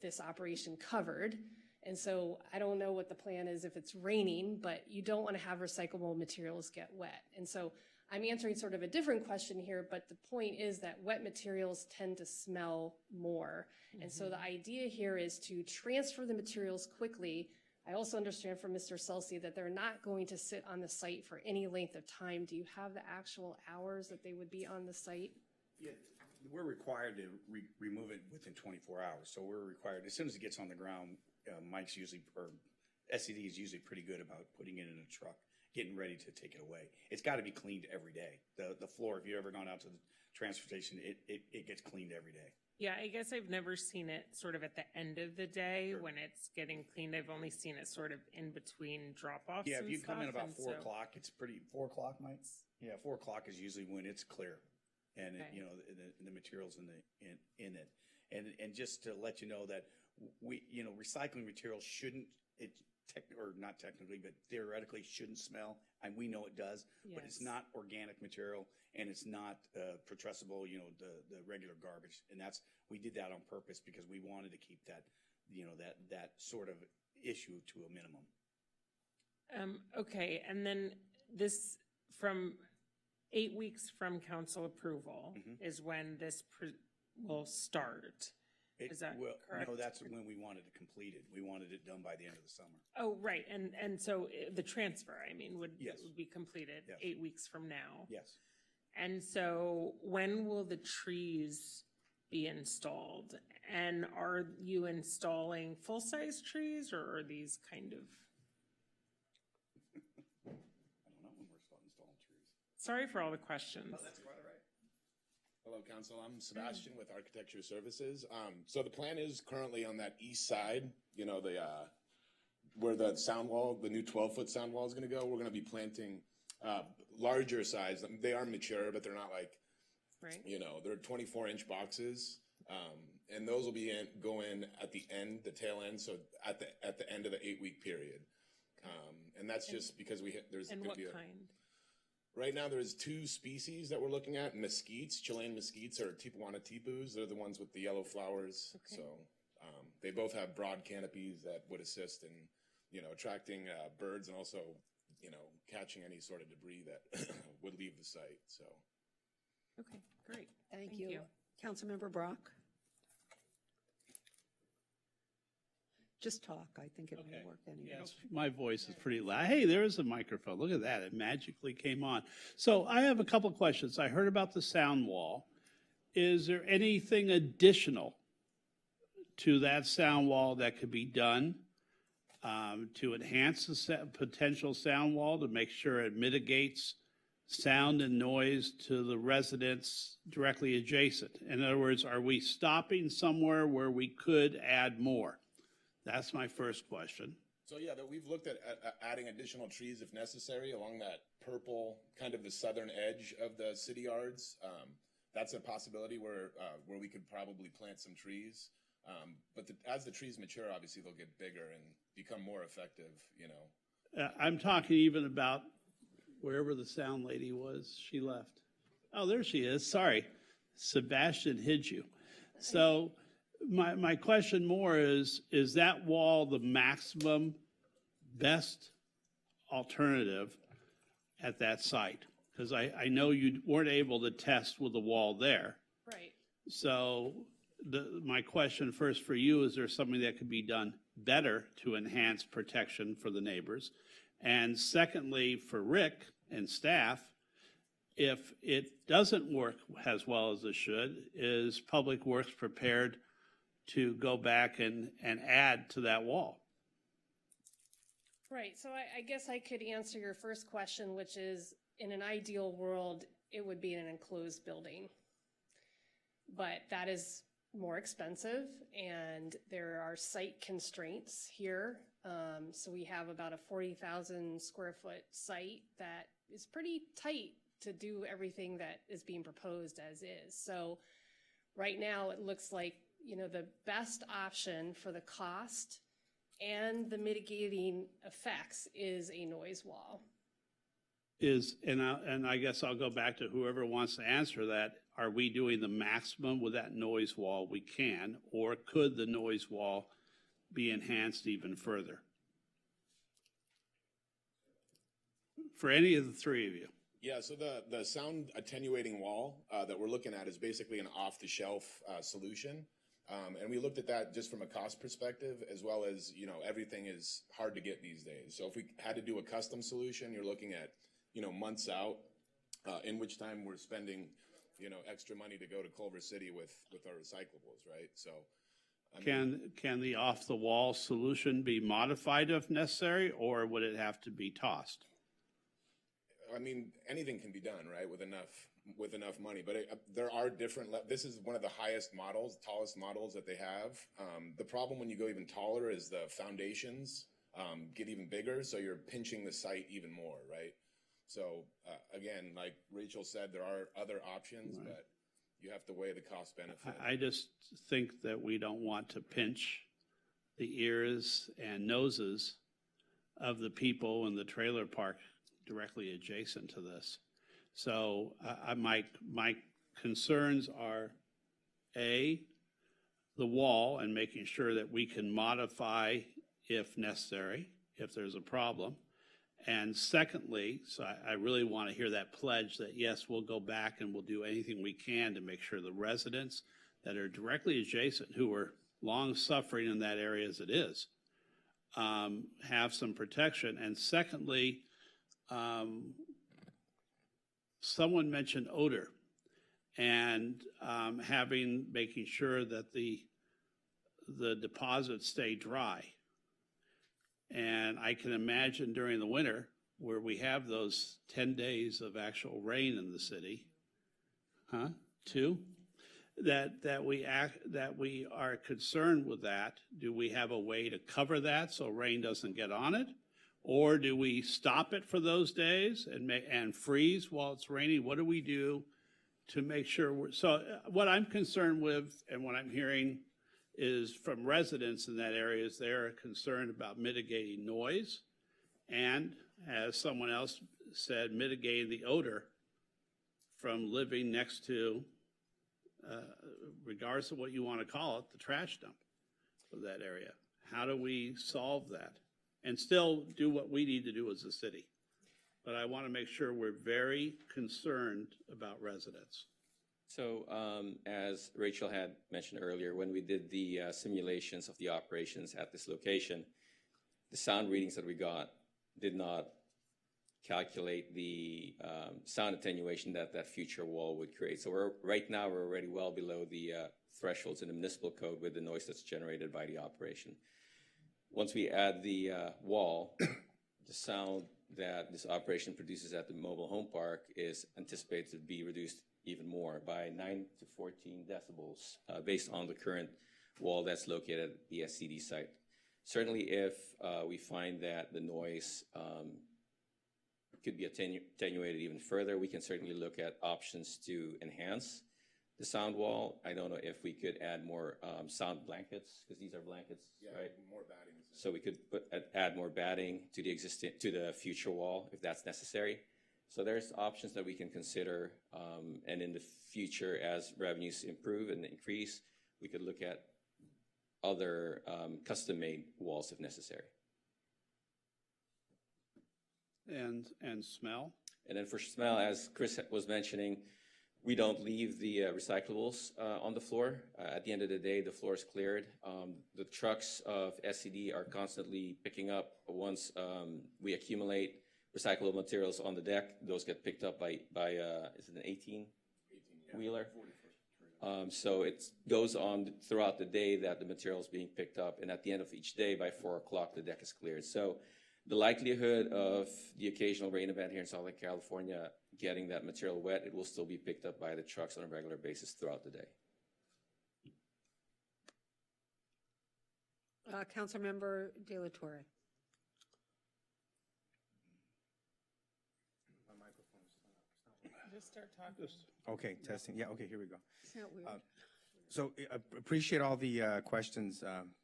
this operation covered. And so I don't know what the plan is if it's raining, but you don't want to have recyclable materials get wet. And so I'm answering sort of a different question here, but the point is that wet materials tend to smell more. Mm-hmm. And so the idea here is to transfer the materials quickly. I also understand from Mr. Celsi that they're not going to sit on the site for any length of time. Do you have the actual hours that they would be on the site? Yeah, we're required to remove it within 24 hours. So we're required, as soon as it gets on the ground, Mike's usually, or SCD is usually pretty good about putting it in a truck, getting ready to take it away. It's got to be cleaned every day. The floor, if you've ever gone out to the transfer station, it gets cleaned every day. Yeah, I guess I've never seen it sort of at the end of the day when it's getting cleaned. I've only seen it sort of in between drop-offs. Yeah, if you come in about 4 o'clock, it's pretty, 4 o'clock, Mike? Yeah, 4 o'clock is usually when it's clear. And, okay. The materials in it. And just to let you know that recycling materials shouldn't, or not technically, but theoretically shouldn't smell. And we know it does, yes. But it's not organic material and it's not putrescible, the regular garbage. And we did that on purpose because we wanted to keep that, that sort of issue to a minimum. Okay. And then this from 8 weeks from council approval is when this will start. Is that correct? No, that's when we wanted to complete it. We wanted it done by the end of the summer. Oh, right. And so the transfer, would be completed 8 weeks from now. Yes. And so when will the trees be installed? And are you installing full-size trees or are these kind of? I don't know when we're installing trees. Sorry for all the questions. Oh, that's quite all right. Hello, Council. I'm Sebastian with Architecture Services. So the plan is currently on that east side, where the sound wall, the new 12-foot sound wall is going to go, we're going to be planting larger size. They are mature, but they're not like, they're 24-inch boxes. And those will be go in at the end, the tail end, so at the end of the 8-week period. And that's just because there's And what kind? Right now, there's 2 species that we're looking at: mesquites, Chilean mesquites, or tipuana tipus. They're the ones with the yellow flowers. Okay. So they both have broad canopies that would assist in, attracting birds and also, catching any sort of debris that would leave the site. So. Okay, great. Thank you. Councilmember Brock? Just talk. I think it may work anyway. Yes, my voice is pretty loud. Hey, there is a microphone. Look at that. It magically came on. So I have a couple of questions. I heard about the sound wall. Is there anything additional to that sound wall that could be done to enhance the potential sound wall to make sure it mitigates sound and noise to the residents directly adjacent? In other words, are we stopping somewhere where we could add more? That's my first question. So yeah, we've looked at adding additional trees if necessary along that purple, kind of the southern edge of the city yards. That's a possibility where we could probably plant some trees. But as the trees mature, obviously they'll get bigger and become more effective, I'm talking even about wherever the sound lady was. She left. Oh, there she is. Sorry. Sebastian hid you. So my question more is that wall the maximum best alternative at that site? Because I know you weren't able to test with the wall there. Right. So my question first for you, is there something that could be done better to enhance protection for the neighbors? And secondly, for Rick and staff, if it doesn't work as well as it should, is Public Works prepared to go back and add to that wall? Right, so I guess I could answer your first question, which is, in an ideal world, it would be in an enclosed building. But that is more expensive, and there are site constraints here. So we have about a 40,000 square foot site that is pretty tight to do everything that is being proposed as is. So right now, it looks like the best option for the cost and the mitigating effects is a noise wall. And I guess I'll go back to whoever wants to answer that. Are we doing the maximum with that noise wall we can, or could the noise wall be enhanced even further? For any of the three of you. Yeah, so the sound attenuating wall that we're looking at is basically an off-the-shelf solution. And we looked at that just from a cost perspective, as well as, everything is hard to get these days. So if we had to do a custom solution, you're looking at, months out, in which time we're spending, extra money to go to Culver City with our recyclables, right? So. Can the off-the-wall solution be modified if necessary, or would it have to be tossed? I mean, anything can be done, right, with enough money. But there are different. This is one of the highest models, tallest models that they have. The problem when you go even taller is the foundations get even bigger, so you're pinching the site even more, right? So again, like Rachel said, there are other options, right, but you have to weigh the cost benefit. I just think that we don't want to pinch the ears and noses of the people in the trailer park directly adjacent to this. So my concerns are, A, the wall and making sure that we can modify if necessary, if there's a problem. And secondly, so I really want to hear that pledge that, yes, we'll go back and we'll do anything we can to make sure the residents that are directly adjacent, who are long suffering in that area as it is, have some protection. And secondly, someone mentioned odor and making sure that the deposits stay dry. And I can imagine during the winter where we have those 10 days of actual rain in the city, 2, that we are concerned with that. Do we have a way to cover that so rain doesn't get on it? Or do we stop it for those days and freeze while it's raining? What do we do to make sure what I'm concerned with and what I'm hearing is from residents in that area is they're concerned about mitigating noise and, as someone else said, mitigating the odor from living next to, regardless of what you want to call it, the trash dump of that area. How do we solve that and still do what we need to do as a city? But I want to make sure we're very concerned about residents. So as Rachel had mentioned earlier, when we did the simulations of the operations at this location, the sound readings that we got did not calculate the sound attenuation that future wall would create. So right now we're already well below the thresholds in the municipal code with the noise that's generated by the operation. Once we add the wall, the sound that this operation produces at the mobile home park is anticipated to be reduced even more by 9 to 14 decibels based on the current wall that's located at the SCD site. Certainly if we find that the noise could be attenuated even further, we can certainly look at options to enhance the sound wall. I don't know if we could add more sound blankets, because these are blankets, right? More batting. So we could add more batting to the future wall if that's necessary. So there's options that we can consider, and in the future, as revenues improve and increase, we could look at other custom-made walls if necessary. And smell? And then for smell, as Chris was mentioning, we don't leave the recyclables on the floor. At the end of the day, the floor is cleared. The trucks of SCD are constantly picking up. Once we accumulate recyclable materials on the deck, those get picked up by is it an 18-wheeler? So it goes on throughout the day that the material is being picked up, and at the end of each day, by 4 o'clock, the deck is cleared. So the likelihood of the occasional rain event here in Southern California getting that material wet, it will still be picked up by the trucks on a regular basis throughout the day. Councilmember De La Torre. Just start talking. Okay, testing. Yeah, okay, here we go. Isn't that weird? So I appreciate all the questions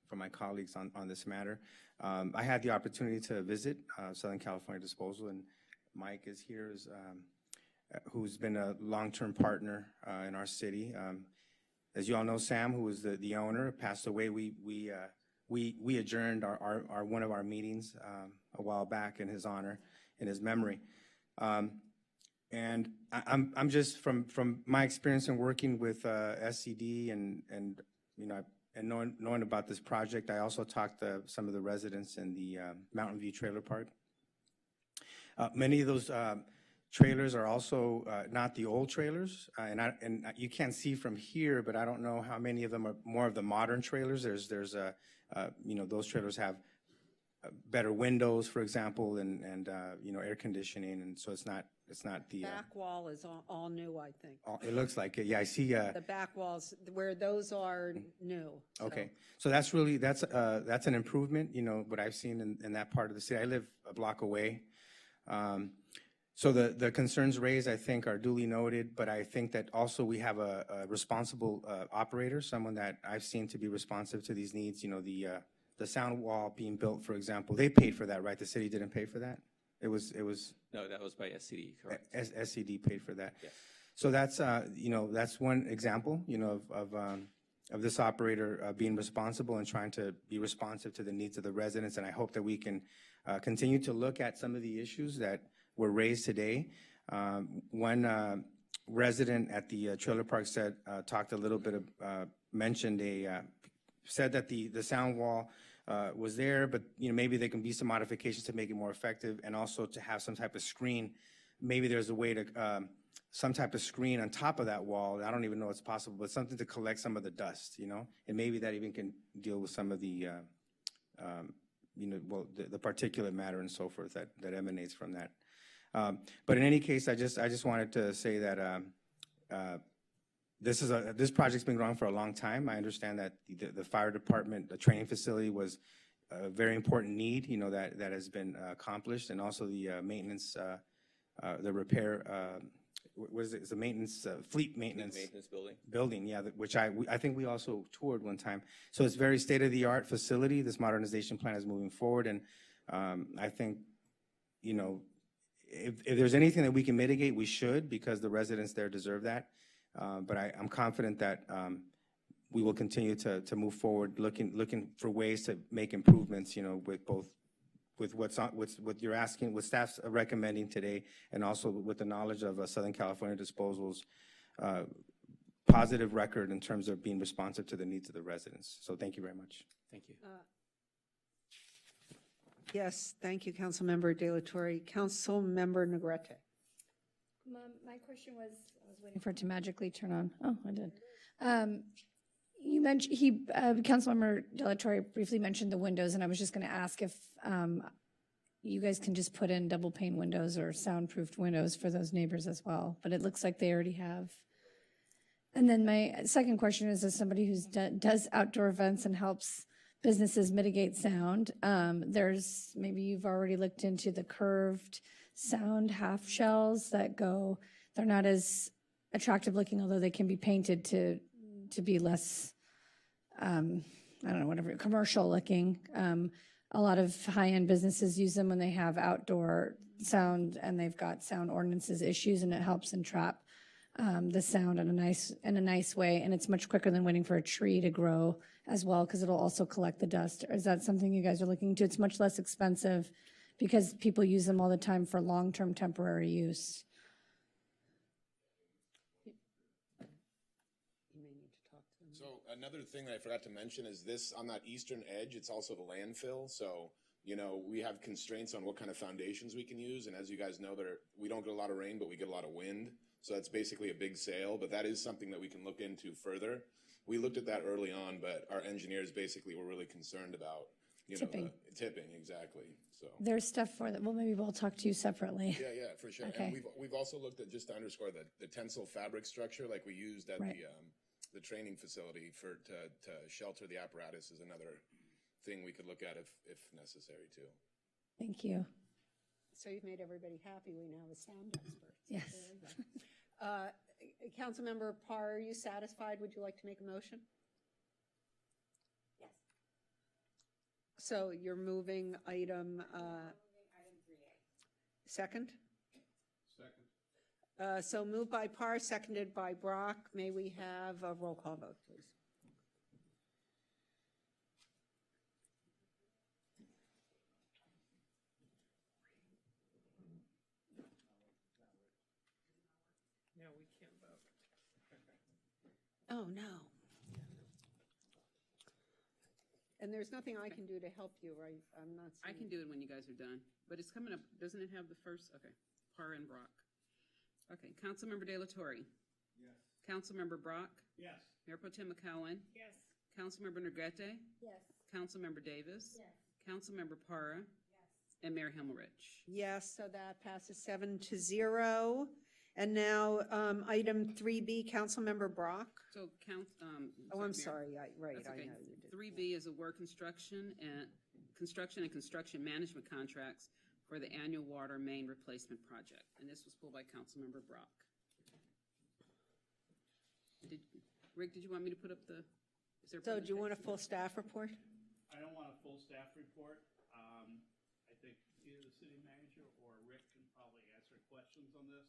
from my colleagues on this matter. I had the opportunity to visit Southern California Disposal, and Mike is here, who's been a long-term partner in our city. As you all know, Sam, who was the owner, passed away. We adjourned our one of our meetings a while back in his honor, in his memory. And I'm just from my experience in working with SCD and you know, and knowing about this project, I also talked to some of the residents in the Mountain View Trailer Park. Many of those trailers are also not the old trailers, and you can't see from here, but I don't know how many of them are more of the modern trailers. There's you know, those trailers have better windows, for example, and you know, air conditioning, and so it's not the back wall is all new, I think. It looks like it. Yeah, I see. The back walls where those are new. So. Okay, so that's an improvement. You know, what I've seen in that part of the city. I live a block away. So the concerns raised, I think, are duly noted, but I think that also we have a responsible operator, someone that I've seen to be responsive to these needs. You know, the sound wall being built, for example, they paid for that, right? The city didn't pay for that? It was. No, that was by SCD, correct? SCD paid for that. Yes. So that's, you know, that's one example, you know, of this operator being responsible and trying to be responsive to the needs of the residents. And I hope that we can continue to look at some of the issues that were raised today. One resident at the trailer park talked a little bit of, said that the sound wall was there, but you know, maybe there can be some modifications to make it more effective, and also to have some type of screen. Maybe there's a way to some type of screen on top of that wall. I don't even know it's possible, but something to collect some of the dust, you know, and maybe that even can deal with some of the you know, well, the particulate matter and so forth that emanates from that. But in any case, I just wanted to say that this project's been going on for a long time. I understand that the fire department, the training facility was a very important need, that has been accomplished, and also the maintenance, the repair, what is it? It's the maintenance, fleet maintenance. Maintenance building. Building, yeah, which I think we also toured one time. So it's very state-of-the-art facility. This modernization plan is moving forward, and I think, if there's anything that we can mitigate, we should, because the residents there deserve that. But I'm confident that we will continue to move forward, looking for ways to make improvements, with what you're asking, what staff's recommending today, and also with the knowledge of Southern California Disposal's positive record in terms of being responsive to the needs of the residents. So thank you very much. Thank you. Yes, thank you, Councilmember De La Torre. Councilmember Negrete. My question was, I was waiting for it to magically turn on. Oh, I did. You mentioned, Councilmember De La Torre briefly mentioned the windows, and I was just going to ask if you guys can just put in double pane windows or soundproofed windows for those neighbors as well, but it looks like they already have. And then my second question is, as somebody who does outdoor events and helps businesses mitigate sound, maybe you've already looked into the curved sound half shells that go, they're not as attractive looking, although they can be painted to be less, I don't know, whatever, commercial looking. A lot of high-end businesses use them when they have outdoor sound and they've got sound ordinances issues, and it helps entrap the sound in a nice way, and it's much quicker than waiting for a tree to grow as well, because it'll also collect the dust. Is that something you guys are looking into? It's much less expensive because people use them all the time for long-term temporary use. So another thing that I forgot to mention is this, on that eastern edge, it's also the landfill. So, we have constraints on what kind of foundations we can use. And as you guys know, we don't get a lot of rain, but we get a lot of wind. So that's basically a big sail, but that is something that we can look into further. We looked at that early on, but our engineers basically were really concerned about, tipping, exactly. So there's stuff for that. Well, maybe we'll talk to you separately. Yeah, for sure. Okay. And we've also looked at, just to underscore, the tensile fabric structure like we used at the training facility to shelter the apparatus is another thing we could look at if necessary too. Thank you. So you've made everybody happy. We now have a sound expert. Yes. Councilmember Parr, are you satisfied? Would you like to make a motion? Yes. So you're moving item 3A. second? Second. So moved by Parr, seconded by Brock. May we have a roll call vote, please? No, we can't vote. Oh, no. And there's nothing I can do to help you, right? I'm not I can do it when you guys are done, but it's coming up, doesn't it have the first? Okay, Parr and Brock. Okay, Councilmember De La Torre. Yes. Councilmember Brock. Yes. Mayor Pro Tem McCowen. Yes. Councilmember Negrete. Yes. Councilmember Davis. Yes. Councilmember Parra. Yes. And Mayor Himmelrich. Yes, so that passes 7-0. And now, item 3B, Councilmember Brock. So Oh, I'm Mayor. sorry, right, That's I okay. know you did. 3B is award construction and construction management contracts for the annual water main replacement project. And this was pulled by Councilmember Brock. Rick, did you want me to put up is there a So do you want a presentation? full staff report? I don't want a full staff report. I think either the city manager or Rick can probably answer questions on this.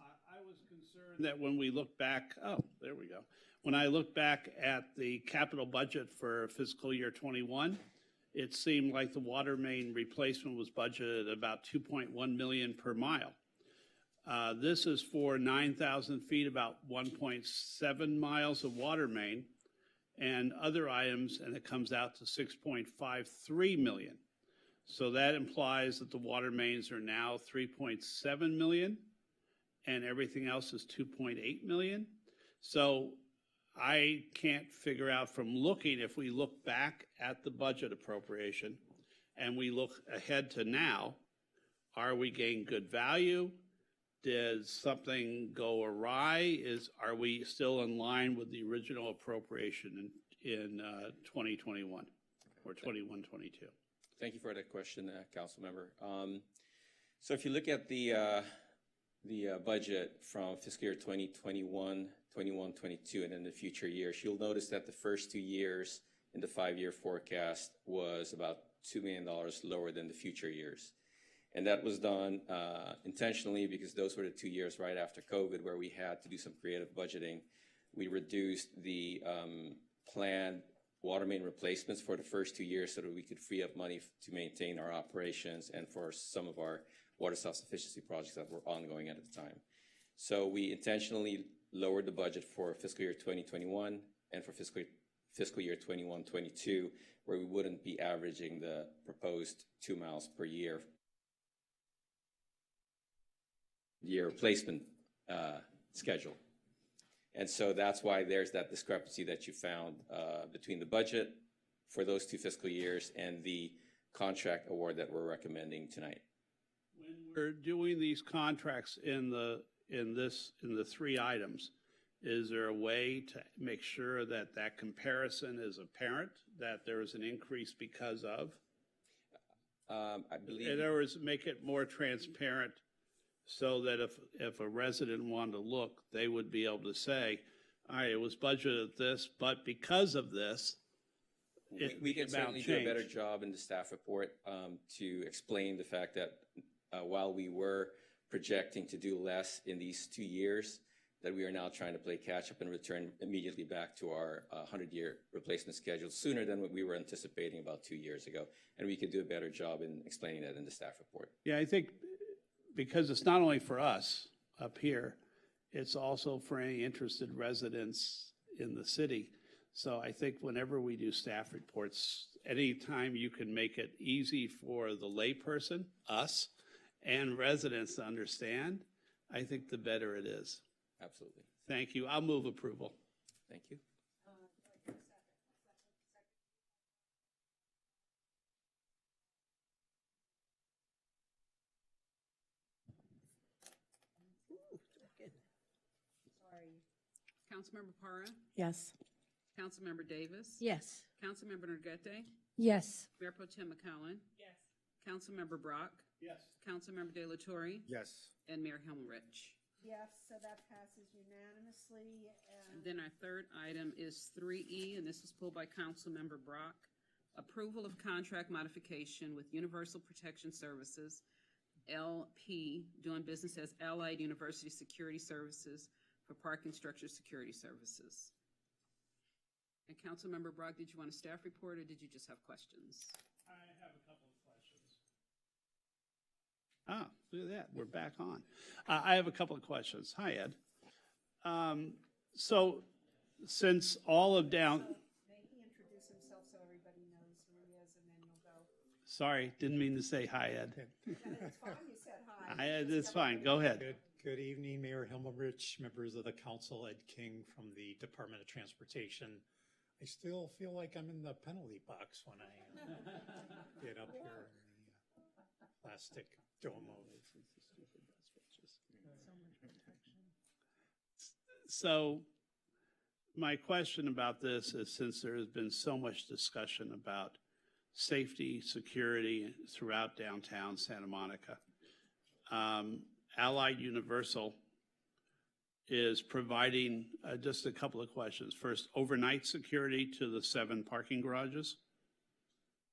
I was concerned that when we look back, there we go. When I look back at the capital budget for fiscal year 21, it seemed like the water main replacement was budgeted at about $2.1 million per mile. This is for 9,000 feet, about 1.7 miles of water main, and other items, and it comes out to 6.53 million. So that implies that the water mains are now 3.7 million, and everything else is 2.8 million. So I can't figure out from looking, if we look back at the budget appropriation and we look ahead to now, are we getting good value? Did something go awry? Are we still in line with the original appropriation in 2021 or 21, 22? Thank you for that question, Council Member. So if you look at the budget from fiscal year 2021, 21, 22, and in the future years, you'll notice that the first 2 years in the 5-year forecast was about $2 million lower than the future years. And that was done intentionally because those were the 2 years right after COVID where we had to do some creative budgeting. We reduced the planned water main replacements for the first 2 years so that we could free up money to maintain our operations and for some of our water self-sufficiency projects that were ongoing at the time. So we intentionally lowered the budget for fiscal year 2021 and for fiscal year 21-22, where we wouldn't be averaging the proposed 2 miles per year replacement schedule. And so that's why there's that discrepancy that you found between the budget for those 2 fiscal years and the contract award that we're recommending tonight. When we're doing these contracts in the 3 items, is there a way to make sure that that comparison is apparent, that there is an increase because of? I believe. In other words, make it more transparent so that if a resident wanted to look, they would be able to say, all right, it was budgeted this, but because of this, we can certainly do a better job in the staff report to explain the fact that while we were projecting to do less in these 2 years, that we are now trying to play catch up and return immediately back to our 100-year replacement schedule sooner than what we were anticipating about 2 years ago. And we could do a better job in explaining that in the staff report. Yeah, I think because it's not only for us up here, it's also for any interested residents in the city. So I think whenever we do staff reports, anytime you can make it easy for the layperson, us, and residents to understand, I think the better it is. Absolutely. Thank you. I'll move approval. Thank you. Councilmember Parra? Yes. Councilmember Davis? Yes. Councilmember Regatta? Yes. Mayor Pro Tem McCollum? Yes. Councilmember Brock? Yes. Councilmember De La Torre? Yes. And Mayor Himmelrich. Yes, so that passes unanimously. And then our third item is 3E, and this was pulled by Councilmember Brock. Approval of contract modification with Universal Protection Services, LP, doing business as Allied University Security Services for parking structure security services. And Councilmember Brock, did you want a staff report or did you just have questions? I have a couple of questions. Ah, look at that. We're back on. I have a couple of questions. Hi, Ed. So since all of down... May he introduce himself so everybody knows who he is, and then you'll go. Sorry, didn't mean to say hi, Ed. It's fine, you said hi. It's fine. Go ahead. Good evening, Mayor Himmelrich, members of the council, Ed King from the Department of Transportation. I still feel like I'm in the penalty box when I get up here in the plastic dome. So my question about this is, since there has been so much discussion about safety, security throughout downtown Santa Monica, Allied Universal is providing just a couple of questions. First, overnight security to the 7 parking garages?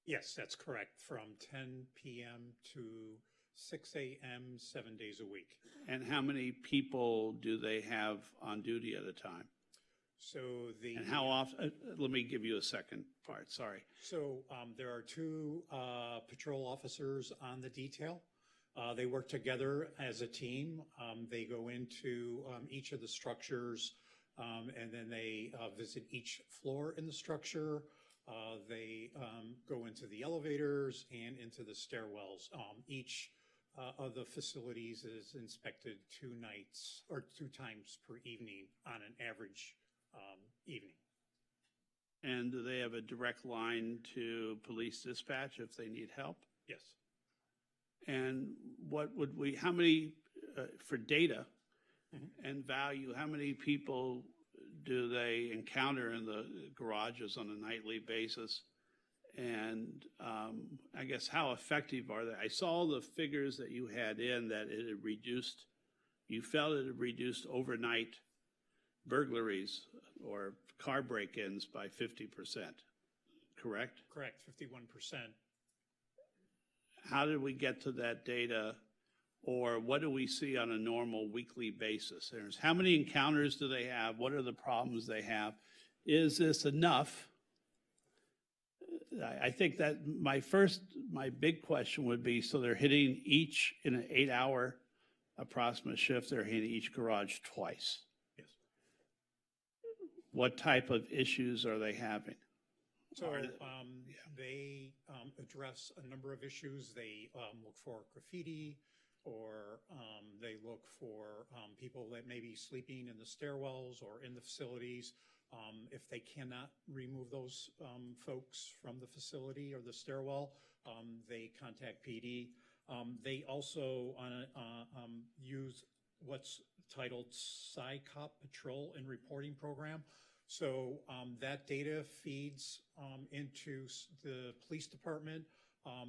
Yes, that's correct. From 10 p.m. to 6 a.m., 7 days a week. And how many people do they have on duty at a time? So the... And how often, let me give you a second part, sorry. So there are 2 patrol officers on the detail. They work together as a team. They go into each of the structures and then they visit each floor in the structure. They go into the elevators and into the stairwells. Each of the facilities is inspected 2 nights or 2 times per evening on an average evening. And do they have a direct line to police dispatch if they need help? Yes. And what would how many for data and value, how many people do they encounter in the garages on a nightly basis? And I guess how effective are they? I saw the figures that you had in that it had reduced, you felt it had reduced overnight burglaries or car break-ins by 50%, correct? Correct, 51%. How did we get to that data, or what do we see on a normal weekly basis? How many encounters do they have? What are the problems they have? Is this enough? I think that my big question would be, so they're hitting each in an 8-hour approximate shift, they're hitting each garage twice. Yes. What type of issues are they having? So they address a number of issues. They look for graffiti, or they look for people that may be sleeping in the stairwells or in the facilities. If they cannot remove those folks from the facility or the stairwell, they contact PD. They also use what's titled PsyCop Patrol and Reporting Program. So that data feeds into the police department.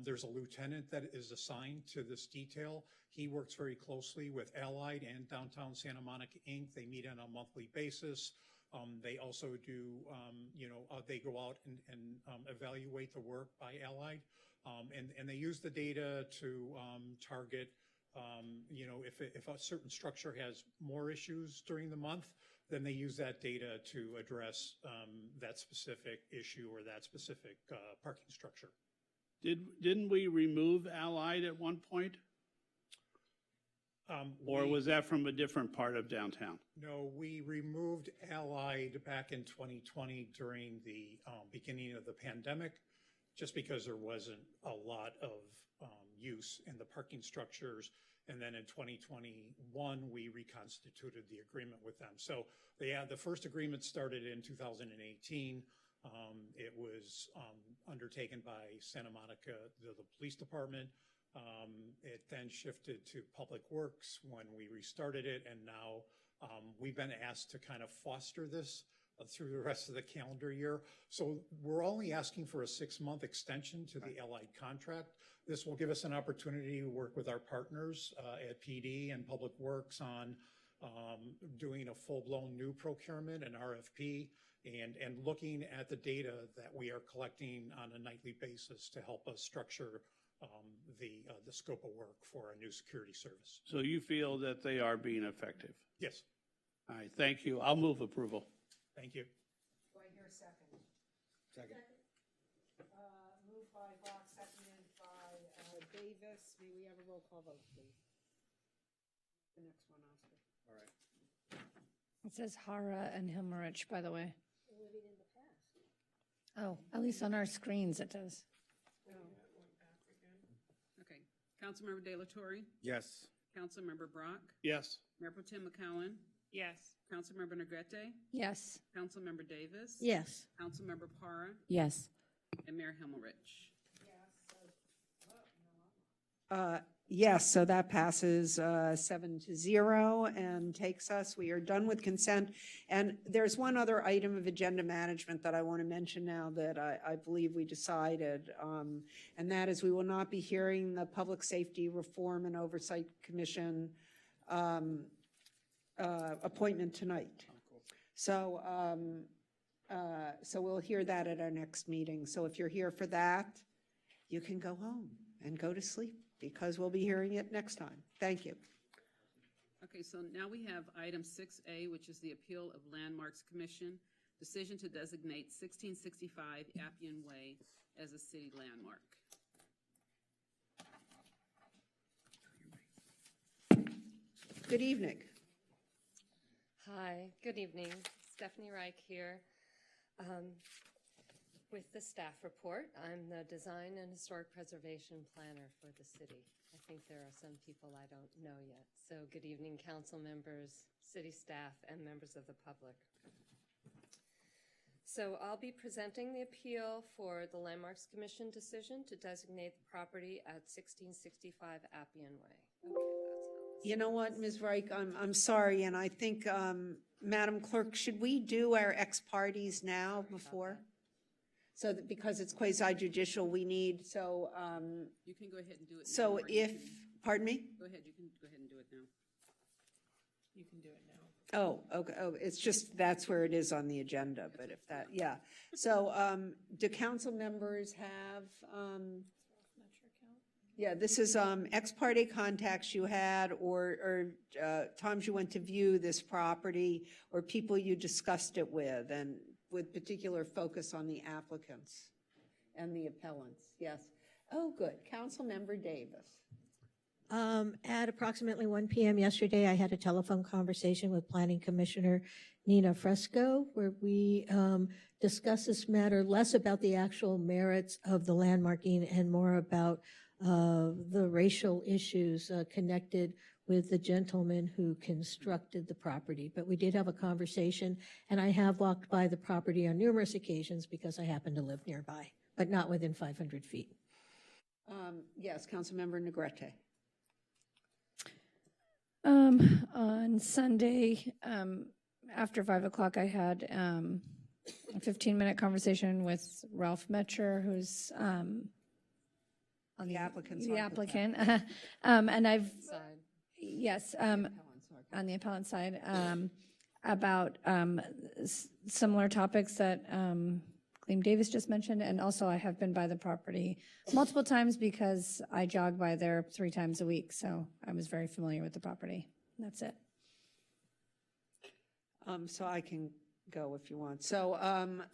There's a lieutenant that is assigned to this detail. He works very closely with Allied and Downtown Santa Monica, Inc. They meet on a monthly basis. They also do, they go out and evaluate the work by Allied. And they use the data to target, if a certain structure has more issues during the month, then they use that data to address that specific issue or that specific parking structure. Didn't we remove Allied at one point? Or was that from a different part of downtown? No, we removed Allied back in 2020 during the beginning of the pandemic, just because there wasn't a lot of use in the parking structures. And then in 2021, we reconstituted the agreement with them. So the first agreement started in 2018. It was undertaken by Santa Monica, the police department. It then shifted to Public Works when we restarted it, and now we've been asked to kind of foster this through the rest of the calendar year. So we're only asking for a 6-month extension to the Allied contract. This will give us an opportunity to work with our partners at PD and Public Works on doing a full-blown new procurement and RFP, and looking at the data that we are collecting on a nightly basis to help us structure the scope of work for a new security service. So you feel that they are being effective? Yes. All right, thank you. I'll move approval. Thank you. Do I hear a second? Second. Moved by Brock, seconded by Davis. May we have a roll call vote, please? The next one, Oscar. All right. It says Hara and Himmerich, by the way. Living in the past. Oh, at least on our screens it does. Okay. Councilmember De La Torre? Yes. Councilmember Brock? Yes. Mayor Pro Tem McCowen? Yes. Councilmember Negrete? Yes. Councilmember Davis? Yes. Councilmember Para? Yes. And Mayor Himmelrich? Yes, so that passes 7-0 and takes us, we are done with consent. And there's one other item of agenda management that I want to mention now that I believe we decided, and that is we will not be hearing the Public Safety Reform and Oversight Commission appointment tonight. So, so we'll hear that at our next meeting. So if you're here for that, you can go home and go to sleep, because we'll be hearing it next time. Thank you. Okay, so now we have item 6A, which is the Appeal of Landmarks Commission, decision to designate 1665 Appian Way as a city landmark. Good evening. Hi, good evening. Stephanie Reich here with the staff report. I'm the Design and Historic Preservation Planner for the city. I think there are some people I don't know yet. So good evening, council members, city staff, and members of the public. So I'll be presenting the appeal for the Landmarks Commission decision to designate the property at 1665 Appian Way. Okay, that's how. You know what, Ms. Reich, I'm sorry, and I think, Madam Clerk, should we do our ex partes now before? So that, because it's quasi judicial, we need, so, You can go ahead and do it now. so or you if, can- pardon me? Go ahead, you can go ahead and do it now. You can do it now. Oh, okay, oh, it's just, that's where it is on the agenda, but if that, yeah. So, do council members have, yeah, this is, ex parte contacts you had, or times you went to view this property, or people you discussed it with, and with particular focus on the applicants and the appellants, yes. Oh, good, Councilmember Davis. At approximately 1 p.m. yesterday, I had a telephone conversation with Planning Commissioner Nina Fresco, where we discussed this matter less about the actual merits of the landmarking and more about the racial issues connected with the gentleman who constructed the property. But we did have a conversation, and I have walked by the property on numerous occasions because I happen to live nearby, but not within 500 feet. Yes, Councilmember Negrete. On Sunday, after 5 o'clock, I had a 15-minute conversation with Ralph Metcher, who's on the applicant's the architect. applicant, and I've Side. yes, on the appellant side, about similar topics that Clem Davis just mentioned, and also I have been by the property multiple times because I jog by there 3 times a week, so I was very familiar with the property. That's it. So I can go if you want. So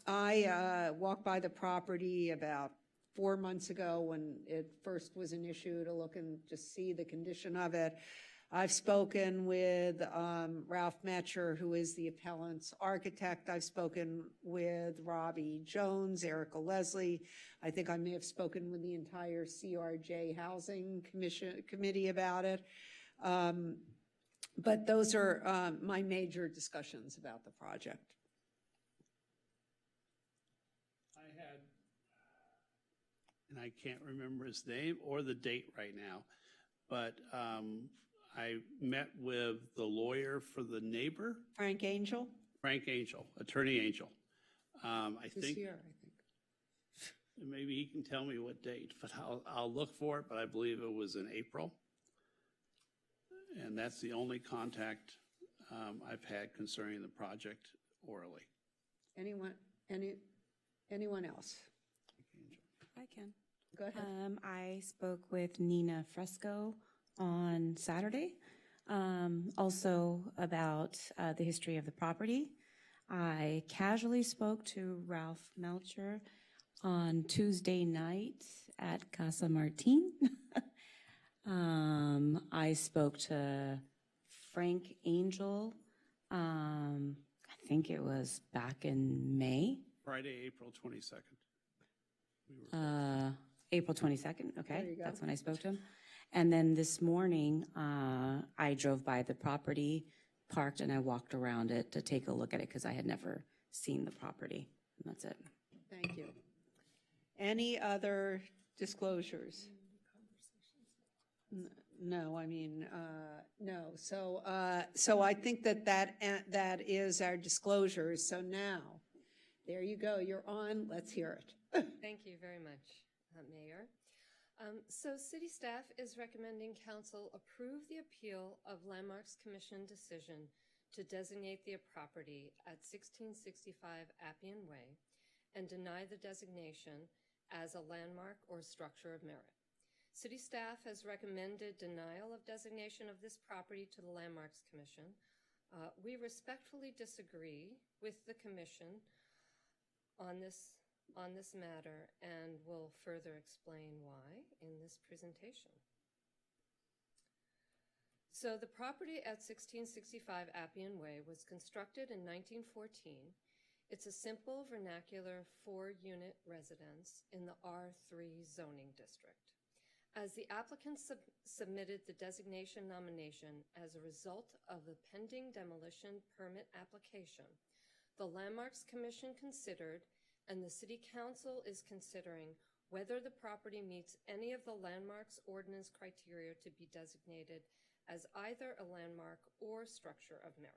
I walked by the property about 4 months ago when it first was an issue to look and just see the condition of it. I've spoken with Ralph Metcher, who is the appellant's architect. I've spoken with Robbie Jones, Erica Leslie. I think I may have spoken with the entire CRJ Housing Committee about it. But those are my major discussions about the project. I had, and I can't remember his name or the date right now, but I met with the lawyer for the neighbor. Frank Angel? Frank Angel, Attorney Angel. I Who's think here, I think. maybe he can tell me what date, but I'll look for it, but I believe it was in April. And that's the only contact I've had concerning the project orally. Anyone else? I can. Go ahead. I spoke with Nina Fresco on Saturday, also about the history of the property. I casually spoke to Ralph Melcher on Tuesday night at Casa Martin. I spoke to Frank Angel, I think it was back in May. Friday, April 22nd. April 22nd, There okay, you go. that's when I spoke to him. And then this morning, I drove by the property, parked, and I walked around it to take a look at it because I had never seen the property. And that's it. Thank you. Any other disclosures? No, I mean, no. So I think that is our disclosures. So now, there you go. You're on. Let's hear it. Thank you very much, Mayor. So city staff is recommending council approve the appeal of Landmarks Commission decision to designate the property at 1665 Appian Way and deny the designation as a landmark or structure of merit. City staff has recommended denial of designation of this property to the Landmarks Commission. We respectfully disagree with the commission on this matter and will further explain why in this presentation. So the property at 1665 Appian Way was constructed in 1914. It's a simple vernacular 4-unit residence in the R3 zoning district. As the applicant submitted the designation nomination as a result of the pending demolition permit application, the Landmarks Commission considered and the City Council is considering whether the property meets any of the landmarks ordinance criteria to be designated as either a landmark or structure of merit.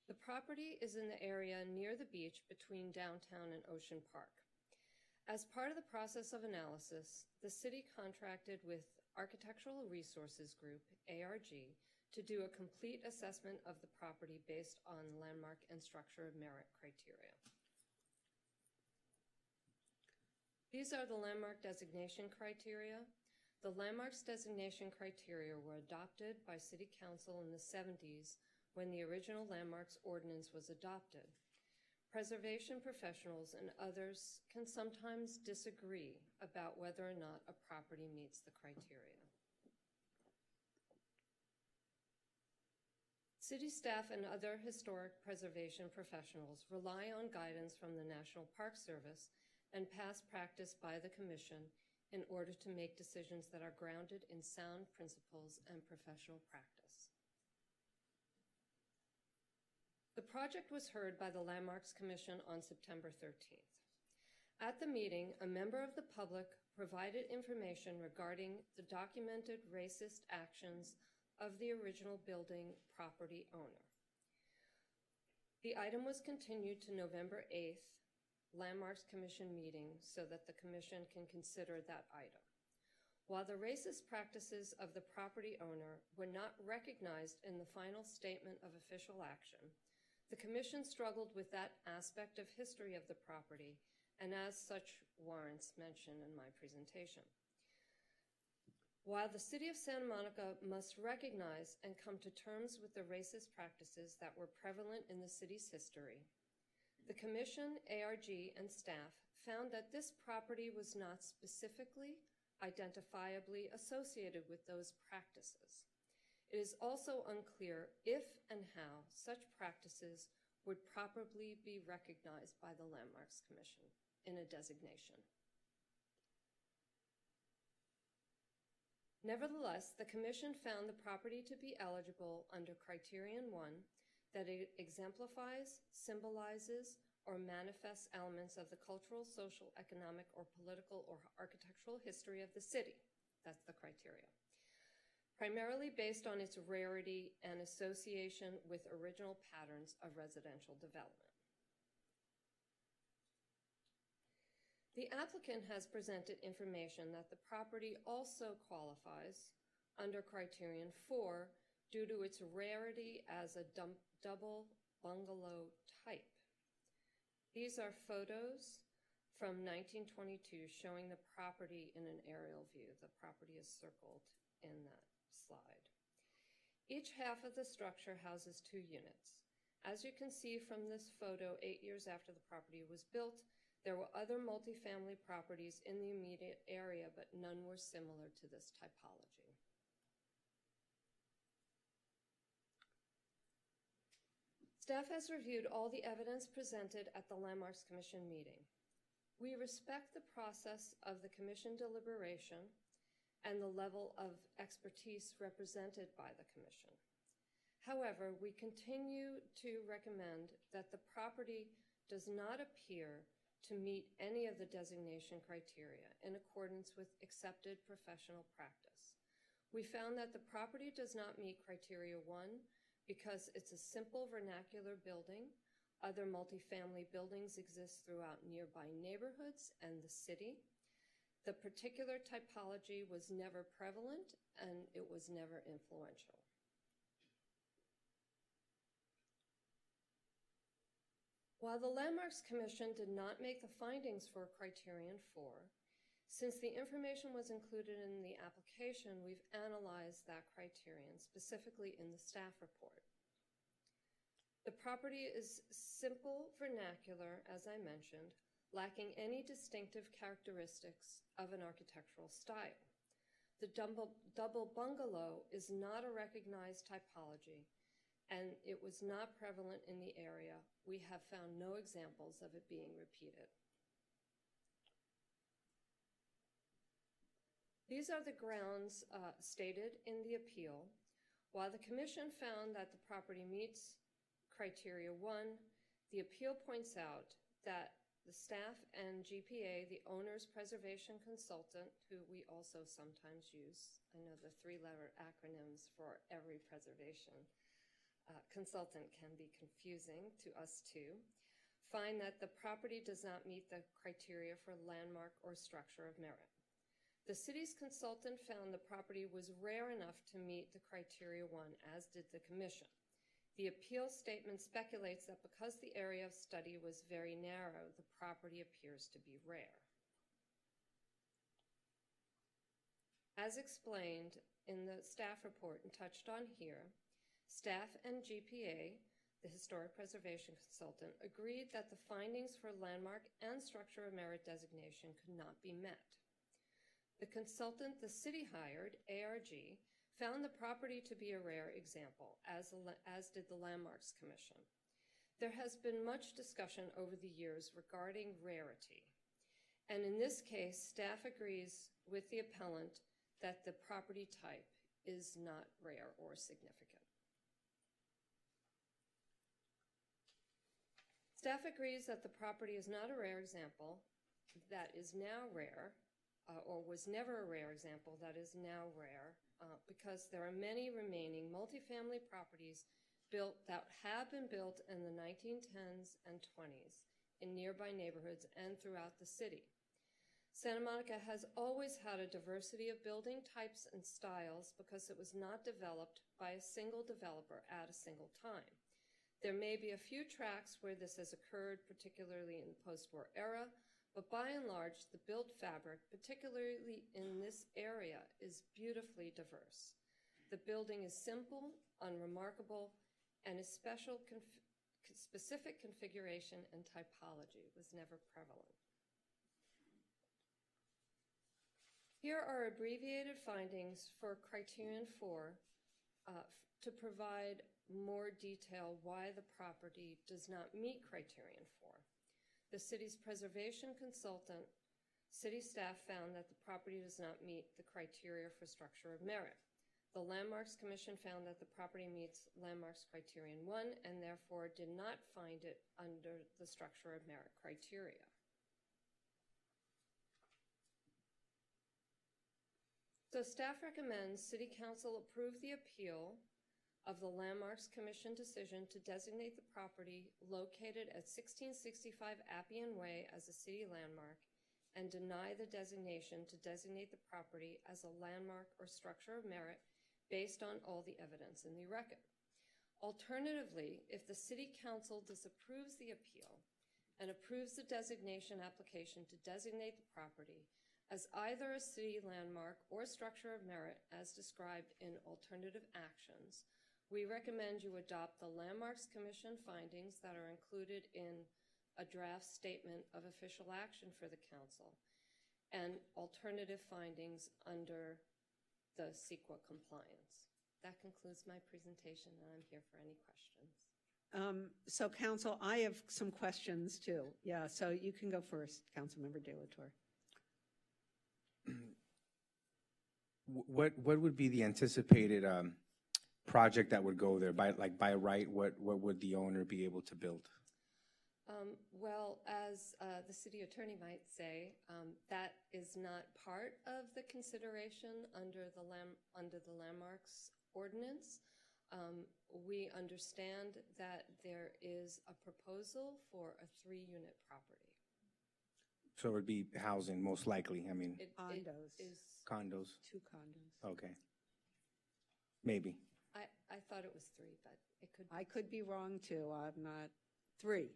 The property is in the area near the beach between downtown and Ocean Park. As part of the process of analysis, the city contracted with Architectural Resources Group, ARG, to do a complete assessment of the property based on landmark and structure of merit criteria. These are the landmark designation criteria. The landmarks designation criteria were adopted by City Council in the 70s when the original landmarks ordinance was adopted. Preservation professionals and others can sometimes disagree about whether or not a property meets the criteria. City staff and other historic preservation professionals rely on guidance from the National Park Service and past practice by the Commission in order to make decisions that are grounded in sound principles and professional practice. The project was heard by the Landmarks Commission on September 13th. At the meeting, a member of the public provided information regarding the documented racist actions of the original building property owner. The item was continued to November 8th, Landmarks Commission meeting, so that the Commission can consider that item. While the racist practices of the property owner were not recognized in the final statement of official action, the Commission struggled with that aspect of history of the property, and as such warrants mention in my presentation. While the City of Santa Monica must recognize and come to terms with the racist practices that were prevalent in the city's history, the Commission, ARG, and staff found that this property was not specifically, identifiably associated with those practices. It is also unclear if and how such practices would properly be recognized by the Landmarks Commission in a designation. Nevertheless, the Commission found the property to be eligible under Criterion 1, that it exemplifies, symbolizes, or manifests elements of the cultural, social, economic, or political, or architectural history of the city. That's the criteria. Primarily based on its rarity and association with original patterns of residential development. The applicant has presented information that the property also qualifies under Criterion 4 due to its rarity as a double bungalow type. These are photos from 1922 showing the property in an aerial view. The property is circled in that slide. Each half of the structure houses 2 units. As you can see from this photo, 8 years after the property was built, there were other multifamily properties in the immediate area, but none were similar to this typology. Staff has reviewed all the evidence presented at the Landmarks Commission meeting. We respect the process of the Commission deliberation and the level of expertise represented by the Commission. However, we continue to recommend that the property does not appear to meet any of the designation criteria in accordance with accepted professional practice. We found that the property does not meet Criteria 1 because it's a simple vernacular building. Other multifamily buildings exist throughout nearby neighborhoods and the city. The particular typology was never prevalent and it was never influential. While the Landmarks Commission did not make the findings for Criterion 4, since the information was included in the application, we've analyzed that criterion, specifically in the staff report. The property is simple vernacular, as I mentioned, lacking any distinctive characteristics of an architectural style. The double bungalow is not a recognized typology, and it was not prevalent in the area. We have found no examples of it being repeated. These are the grounds stated in the appeal. While the Commission found that the property meets Criteria 1, the appeal points out that The staff and GPA, the owner's preservation consultant, who we also sometimes use, I know the three-letter acronyms for every preservation consultant can be confusing to us too, find that the property does not meet the criteria for landmark or structure of merit. The city's consultant found the property was rare enough to meet the criteria one, as did the commission. The appeal statement speculates that because the area of study was very narrow, the property appears to be rare. As explained in the staff report and touched on here, staff and GPA, the historic preservation consultant, agreed that the findings for landmark and structure of merit designation could not be met. The consultant the city hired, ARG, found the property to be a rare example, as did the Landmarks Commission. There has been much discussion over the years regarding rarity, and in this case, staff agrees with the appellant that the property type is not rare or significant. Staff agrees that the property is not a rare example that is now rare, or was never a rare example that is now rare, because there are many remaining multifamily properties that have been built in the 1910s and 20s in nearby neighborhoods and throughout the city. Santa Monica has always had a diversity of building types and styles because it was not developed by a single developer at a single time. There may be a few tracts where this has occurred, particularly in the post-war era, but by and large, the built fabric, particularly in this area, is beautifully diverse. The building is simple, unremarkable, and its specific configuration and typology was never prevalent. Here are abbreviated findings for Criterion 4 to provide more detail why the property does not meet Criterion 4. The city's preservation consultant, city staff found that the property does not meet the criteria for structure of merit. The Landmarks Commission found that the property meets Landmarks Criterion 1 and therefore did not find it under the structure of merit criteria. So staff recommends City Council approve the appeal of the Landmarks Commission decision to designate the property located at 1665 Appian Way as a city landmark and deny the designation to designate the property as a landmark or structure of merit based on all the evidence in the record. Alternatively, if the City Council disapproves the appeal and approves the designation application to designate the property as either a city landmark or structure of merit as described in alternative actions, we recommend you adopt the Landmarks Commission findings that are included in a draft statement of official action for the council and alternative findings under the CEQA compliance. That concludes my presentation, and I'm here for any questions. So council, I have some questions too. Yeah, so you can go first, Councilmember De La Torre. What would be the anticipated project that would go there? By right, what would the owner be able to build? Well, as the city attorney might say, that is not part of the consideration under the landmarks ordinance. We understand that there is a proposal for a 3-unit property. So it would be housing, most likely. I mean, Condos. Condos. 2 condos. Okay. Maybe. I thought it was 3, but it could be. I could be wrong too. I'm not 3.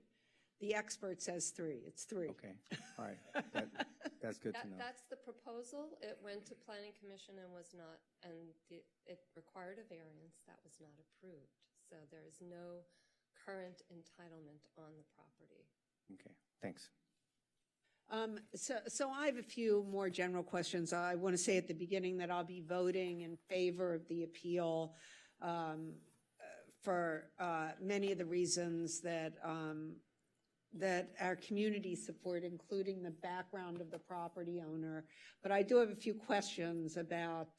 The expert says 3. It's 3. Okay. All right. That's good to know. That's the proposal. It went to Planning Commission and was not, and it required a variance that was not approved. So there is no current entitlement on the property. Okay. Thanks. So I have a few more general questions. I want to say at the beginning that I'll be voting in favor of the appeal for many of the reasons that our community support, including the background of the property owner. But I do have a few questions about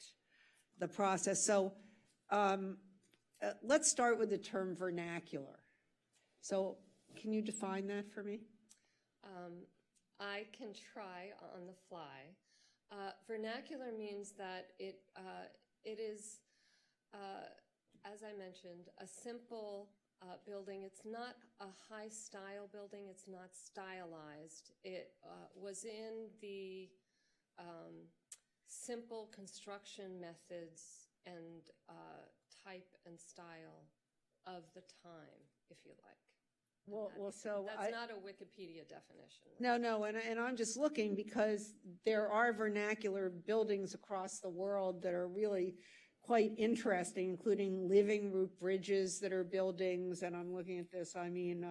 the process. So let's start with the term vernacular. So can you define that for me? I can try on the fly. Vernacular means that it is, as I mentioned, a simple building. It's not a high-style building. It's not stylized. It was in the simple construction methods and type and style of the time, if you like. Well, so That's not a Wikipedia definition. No, and I'm just looking because there are vernacular buildings across the world that are really quite interesting, including living roof bridges that are buildings, and I'm looking at this, I mean,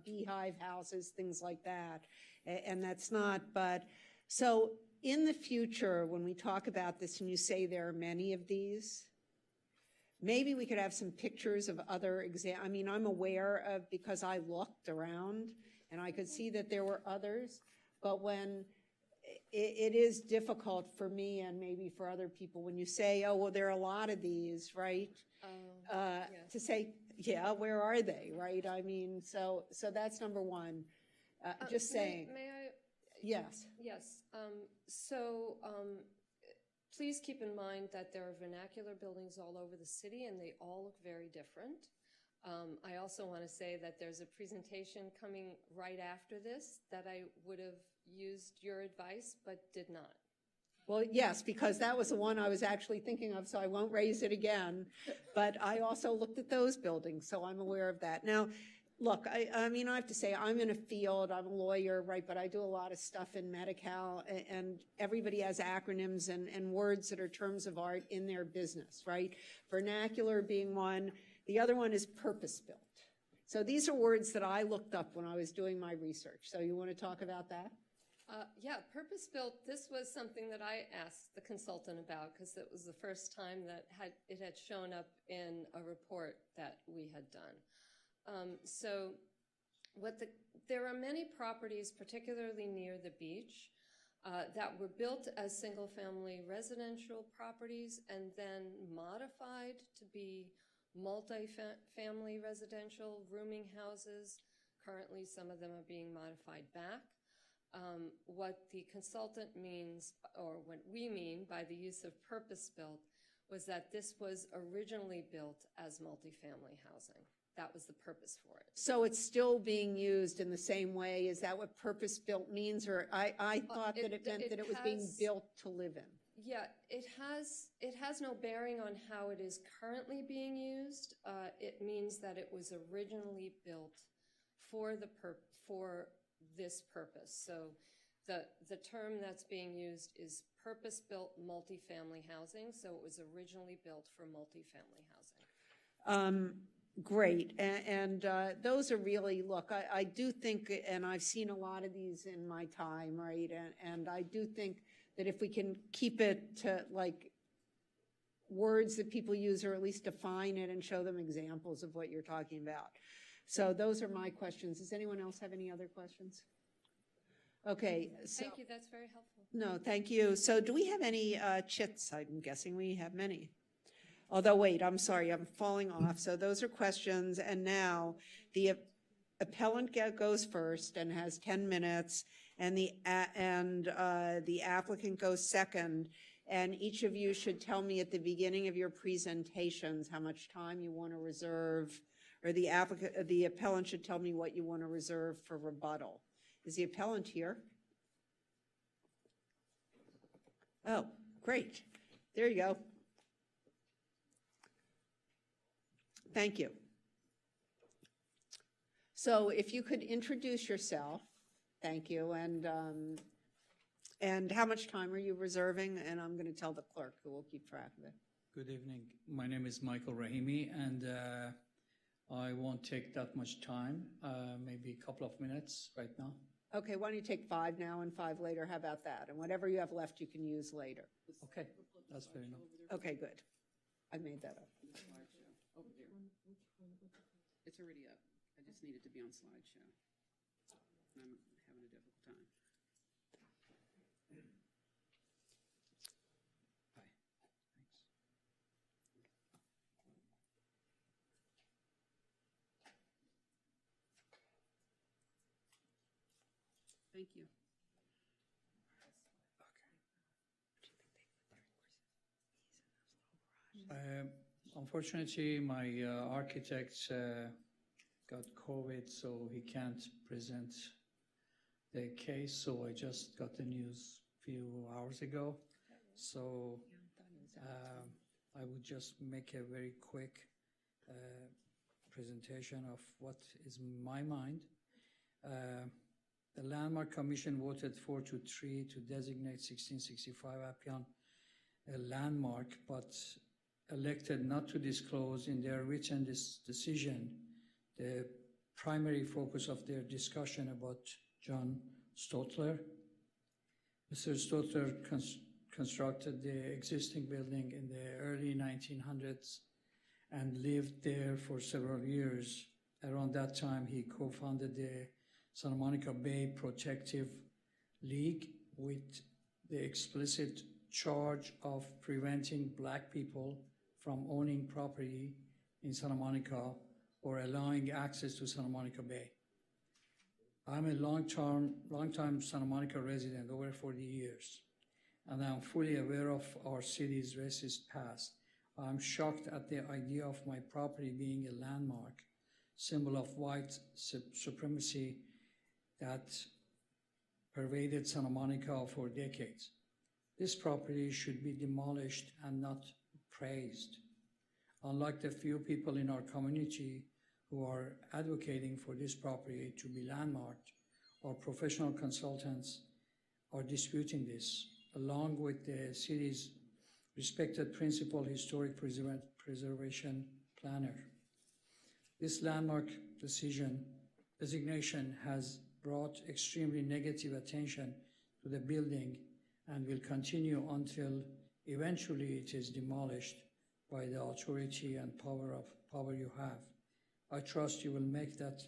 beehive houses, things like that, and that's not, but, so in the future, when we talk about this and you say there are many of these, maybe we could have some pictures of other I mean, I'm aware of, because I looked around and I could see that there were others, but when it is difficult for me and maybe for other people when you say, oh, well, there are a lot of these, right? Yes. To say, yeah, where are they, right? I mean, so that's number one. Just saying. May I? Yes. Yes. Please keep in mind that there are vernacular buildings all over the city and they all look very different. I also want to say that there's a presentation coming right after this that I would have used your advice but did not. Well, yes, because that was the one I was actually thinking of, so I won't raise it again. But I also looked at those buildings, so I'm aware of that. Now, look, I mean, I have to say, I'm in a field, I'm a lawyer, right, but I do a lot of stuff in Medi-Cal, and everybody has acronyms and words that are terms of art in their business, right? Vernacular being one. The other one is purpose-built. So these are words that I looked up when I was doing my research. So you want to talk about that? Yeah, purpose-built, this was something that I asked the consultant about because it was the first time that it had shown up in a report that we had done. There are many properties, particularly near the beach, that were built as single-family residential properties and then modified to be multi-family residential rooming houses. Currently, some of them are being modified back. What the consultant means, or what we mean by the use of purpose-built, was that this was originally built as multifamily housing. That was the purpose for it. So it's still being used in the same way? Is that what purpose-built means? Or I thought that it meant that it was being built to live in. Yeah, it has no bearing on how it is currently being used. It means that it was originally built for this purpose. So the term that's being used is purpose-built multifamily housing. So it was originally built for multifamily housing. Great, and those are really, look, I do think, and I've seen a lot of these in my time, right, and I do think that if we can keep it to, like, words that people use, or at least define it and show them examples of what you're talking about. So those are my questions. Does anyone else have any other questions? Okay. So, thank you, that's very helpful. No, thank you. So do we have any chits? I'm guessing we have many. Although, wait, I'm sorry, I'm falling off. So those are questions, and now the appellant goes first and has 10 minutes, and the applicant goes second, and each of you should tell me at the beginning of your presentations how much time you want to reserve, or the appellant should tell me what you want to reserve for rebuttal. Is the appellant here? Oh, great. There you go. Thank you. So if you could introduce yourself, thank you, and how much time are you reserving? And I'm going to tell the clerk who will keep track of it. Good evening. My name is Michael Rahimi, and I won't take that much time, maybe a couple of minutes right now. Okay, why don't you take 5 now and 5 later? How about that? And whatever you have left, you can use later. Okay, that's fair enough. Okay, good. I made that up. Over there. It's already up. I just need it to be on slideshow. I'm having a difficult time. Hi, thanks. Thank you. Unfortunately, my architect got COVID, so he can't present the case. So I just got the news a few hours ago. So I would just make a very quick presentation of what is in my mind. The Landmark Commission voted 4-3 to designate 1665 Appian a landmark, but elected not to disclose in their written decision the primary focus of their discussion about John Stotler. Mr. Stotler constructed the existing building in the early 1900s and lived there for several years. Around that time, he co-founded the Santa Monica Bay Protective League with the explicit charge of preventing Black people from owning property in Santa Monica or allowing access to Santa Monica Bay. I'm a long-time Santa Monica resident, over 40 years, and I'm fully aware of our city's racist past. I'm shocked at the idea of my property being a landmark, symbol of white supremacy that pervaded Santa Monica for decades. This property should be demolished and not praised. Unlike the few people in our community who are advocating for this property to be landmarked, our professional consultants are disputing this, along with the city's respected principal historic preservation planner. This landmark designation has brought extremely negative attention to the building and will continue until eventually it is demolished by the authority and power you have. I trust you will make that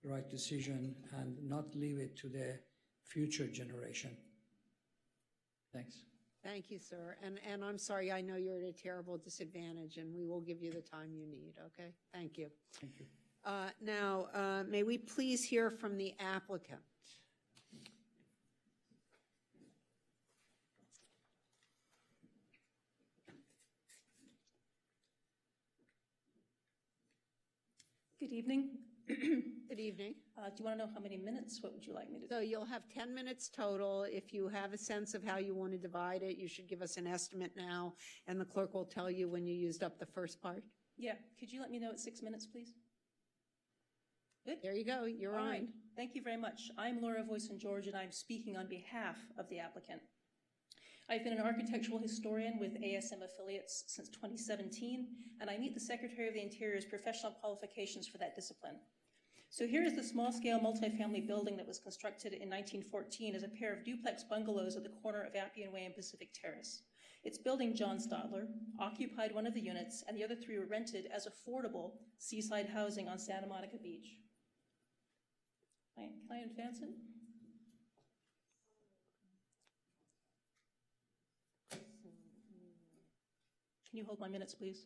right decision and not leave it to the future generation. Thanks. Thank you, sir. And I'm sorry, I know you're at a terrible disadvantage, and we will give you the time you need, okay? Thank you. Thank you. Now, may we please hear from the applicant? Good evening. Good evening. Do you want to know how many minutes? What would you like me to do? So you'll have 10 minutes total. If you have a sense of how you want to divide it, you should give us an estimate now, and the clerk will tell you when you used up the first part. Yeah, could you let me know at 6 minutes, please? Good. There you go. You're All on. right. Thank you very much. I'm Laura Voisin George, and I'm speaking on behalf of the applicant. I've been an architectural historian with ASM affiliates since 2017, and I meet the Secretary of the Interior's professional qualifications for that discipline. So here is the small-scale multifamily building that was constructed in 1914 as a pair of duplex bungalows at the corner of Appian Way and Pacific Terrace. Its building, John Stotler, occupied one of the units, and the other three were rented as affordable seaside housing on Santa Monica Beach. Can I advance it? Can you hold my minutes, please?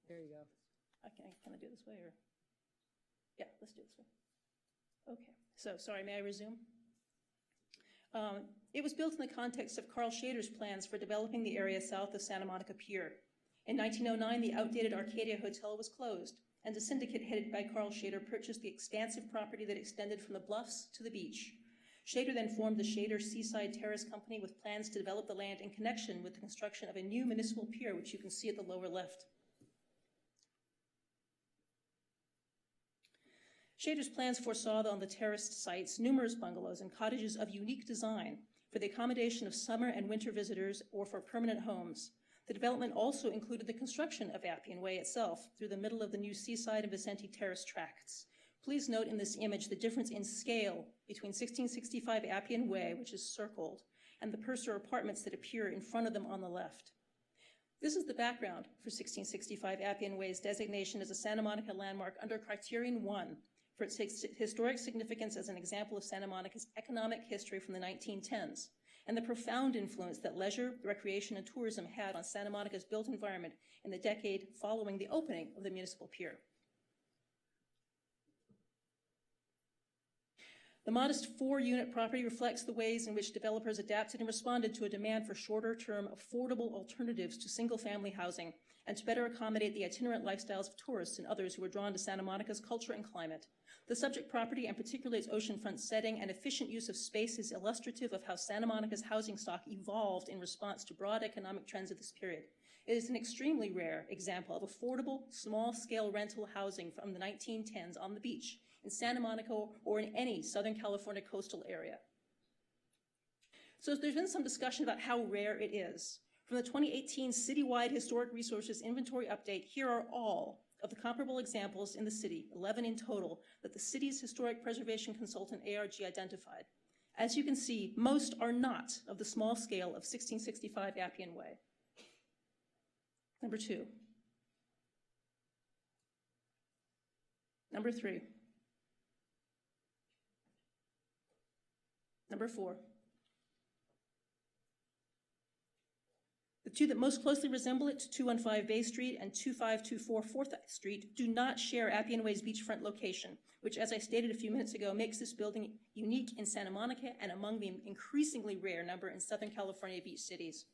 There you go. Can I do it this way, or? Yeah, let's do it this way. Okay, so sorry, may I resume? It was built in the context of Carl Shader's plans for developing the area south of Santa Monica Pier. In 1909, the outdated Arcadia Hotel was closed, and a syndicate headed by Carl Shader purchased the expansive property that extended from the bluffs to the beach. Shader then formed the Shader Seaside Terrace Company with plans to develop the land in connection with the construction of a new municipal pier, which you can see at the lower left. Shader's plans foresaw on the terraced sites numerous bungalows and cottages of unique design for the accommodation of summer and winter visitors or for permanent homes. The development also included the construction of Appian Way itself through the middle of the new Seaside and Vicente Terrace tracts. Please note in this image the difference in scale between 1665 Appian Way, which is circled, and the Purser apartments that appear in front of them on the left. This is the background for 1665 Appian Way's designation as a Santa Monica landmark under Criterion 1 for its historic significance as an example of Santa Monica's economic history from the 1910s, and the profound influence that leisure, recreation, and tourism had on Santa Monica's built environment in the decade following the opening of the Municipal Pier. The modest 4-unit property reflects the ways in which developers adapted and responded to a demand for shorter-term, affordable alternatives to single-family housing and to better accommodate the itinerant lifestyles of tourists and others who were drawn to Santa Monica's culture and climate. The subject property, and particularly its oceanfront setting and efficient use of space, is illustrative of how Santa Monica's housing stock evolved in response to broad economic trends of this period. It is an extremely rare example of affordable, small-scale rental housing from the 1910s on the beach, in Santa Monica or in any Southern California coastal area. So there's been some discussion about how rare it is. From the 2018 Citywide Historic Resources Inventory Update, here are all of the comparable examples in the city, 11 in total, that the city's historic preservation consultant ARG identified. As you can see, most are not of the small scale of 1665 Appian Way. Number 2. Number 3. Number 4. The two that most closely resemble it, 215 Bay Street and 2524 4th Street, do not share Appian Way's beachfront location, which, as I stated a few minutes ago, makes this building unique in Santa Monica and among the increasingly rare number in Southern California beach cities.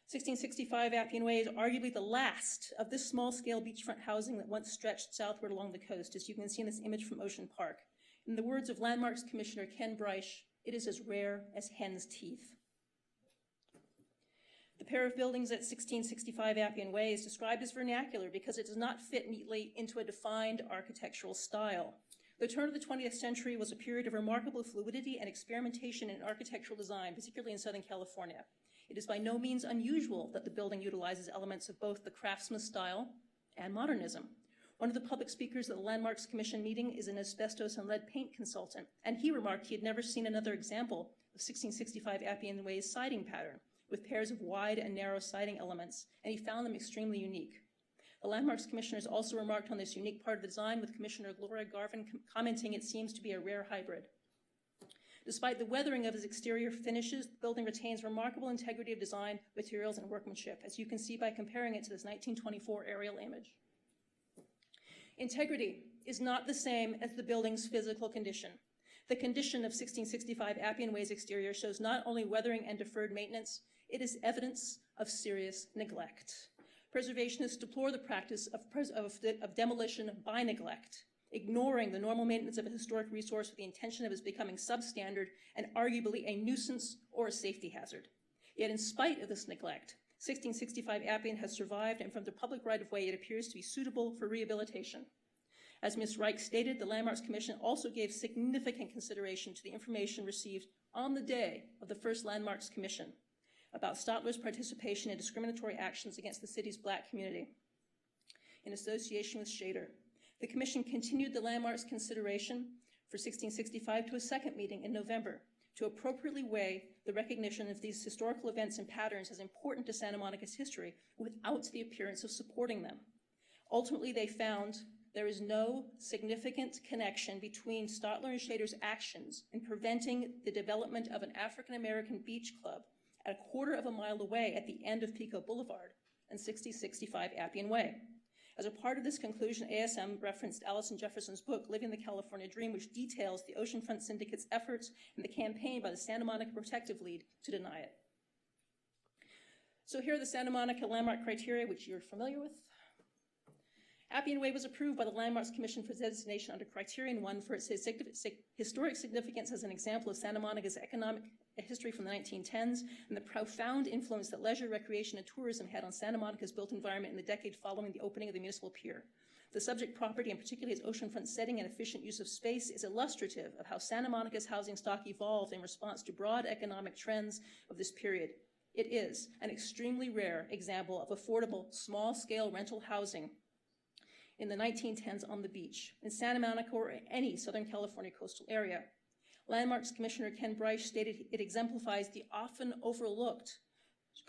1665 Appian Way is arguably the last of this small-scale beachfront housing that once stretched southward along the coast, as you can see in this image from Ocean Park. In the words of Landmarks Commissioner Ken Bryce, it is as rare as hen's teeth. The pair of buildings at 1665 Appian Way is described as vernacular because it does not fit neatly into a defined architectural style. The turn of the 20th century was a period of remarkable fluidity and experimentation in architectural design, particularly in Southern California. It is by no means unusual that the building utilizes elements of both the craftsman style and modernism. One of the public speakers at the Landmarks Commission meeting is an asbestos and lead paint consultant, and he remarked he had never seen another example of 1665 Appian Way's siding pattern, with pairs of wide and narrow siding elements, and he found them extremely unique. The Landmarks Commissioners also remarked on this unique part of the design, with Commissioner Gloria Garvin commenting it seems to be a rare hybrid. Despite the weathering of its exterior finishes, the building retains remarkable integrity of design, materials, and workmanship, as you can see by comparing it to this 1924 aerial image. Integrity is not the same as the building's physical condition. The condition of 1665 Appian Way's exterior shows not only weathering and deferred maintenance, it is evidence of serious neglect. Preservationists deplore the practice of demolition by neglect, ignoring the normal maintenance of a historic resource with the intention of its becoming substandard and arguably a nuisance or a safety hazard. Yet in spite of this neglect, 1665 Appian has survived, and from the public right-of-way, it appears to be suitable for rehabilitation. As Ms. Reich stated, the Landmarks Commission also gave significant consideration to the information received on the day of the first Landmarks Commission about Stotler's participation in discriminatory actions against the city's Black community. In association with Shader, the Commission continued the Landmarks consideration for 1665 to a second meeting in November to appropriately weigh the recognition of these historical events and patterns as important to Santa Monica's history without the appearance of supporting them. Ultimately, they found there is no significant connection between Stotler and Shader's actions in preventing the development of an African-American beach club at a quarter of a mile away at the end of Pico Boulevard and 6065 Appian Way. As a part of this conclusion, ASM referenced Allison Jefferson's book, Living the California Dream, which details the Oceanfront Syndicate's efforts and the campaign by the Santa Monica Protective League to deny it. So here are the Santa Monica landmark criteria, which you're familiar with. Appian Way was approved by the Landmarks Commission for designation under Criterion 1 for its historic significance as an example of Santa Monica's economic history from the 1910s and the profound influence that leisure, recreation, and tourism had on Santa Monica's built environment in the decade following the opening of the Municipal Pier. The subject property, and particularly its oceanfront setting and efficient use of space, is illustrative of how Santa Monica's housing stock evolved in response to broad economic trends of this period. It is an extremely rare example of affordable, small-scale rental housing in the 1910s on the beach, in Santa Monica or any Southern California coastal area. Landmarks Commissioner Ken Bryce stated it exemplifies the often overlooked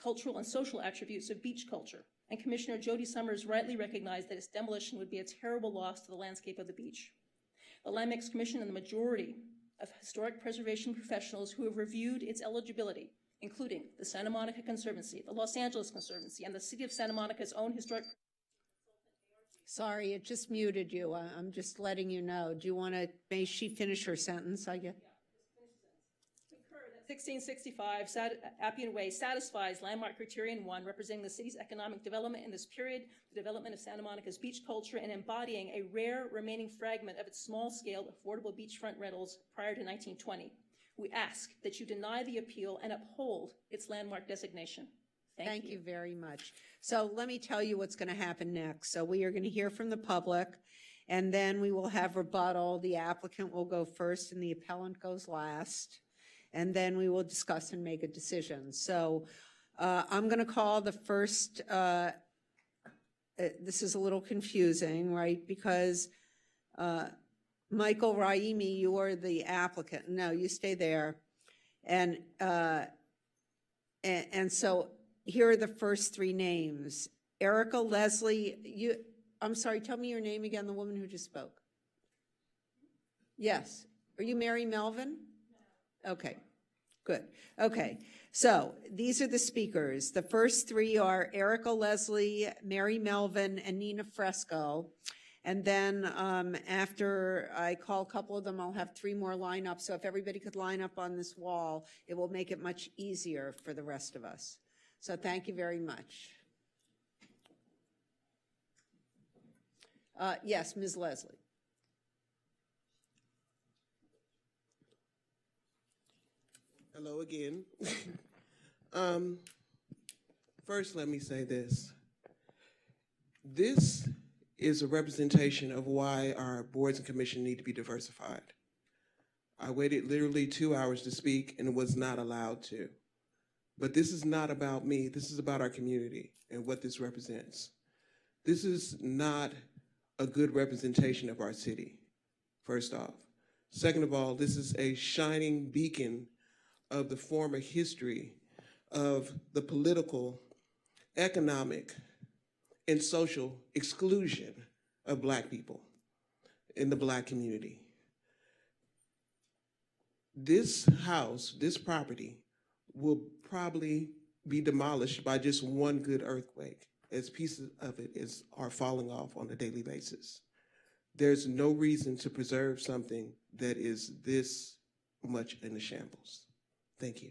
cultural and social attributes of beach culture, and Commissioner Jody Summers rightly recognized that its demolition would be a terrible loss to the landscape of the beach. The Landmarks Commission and the majority of historic preservation professionals who have reviewed its eligibility, including the Santa Monica Conservancy, the Los Angeles Conservancy, and the City of Santa Monica's own historic. Sorry, it just muted you. I'm just letting you know. Do you want to, may she finish her sentence, I guess? 1665 Appian Way satisfies landmark criterion 1, representing the city's economic development in this period, the development of Santa Monica's beach culture, and embodying a rare remaining fragment of its small-scale affordable beachfront rentals prior to 1920. We ask that you deny the appeal and uphold its landmark designation. Thank you very much. So let me tell you what's going to happen next. So we are going to hear from the public, and then we will have rebuttal. The applicant will go first, and the appellant goes last. And then we will discuss and make a decision. So I'm going to call the first, this is a little confusing, right? Because Michael Raimi, you are the applicant. No, you stay there. And so here are the first three names. Erica Leslie, I'm sorry, tell me your name again, the woman who just spoke. Yes. Are you Mary Melvin? Okay, good. Okay, so these are the speakers. The first three are Erica Leslie, Mary Melvin, and Nina Fresco. And then after I call a couple of them, I'll have three more lineups. So if everybody could line up on this wall, it will make it much easier for the rest of us. So thank you very much. Yes, Ms. Leslie. Hello again. First, let me say this. This is a representation of why our boards and commission need to be diversified. I waited literally 2 hours to speak and was not allowed to. But this is not about me. This is about our community and what this represents. This is not a good representation of our city, first off. Second of all, this is a shining beacon of the former history of the political, economic, and social exclusion of Black people in the Black community. This house, this property, will probably be demolished by just one good earthquake, as pieces of it are falling off on a daily basis. There's no reason to preserve something that is this much in a shambles. Thank you.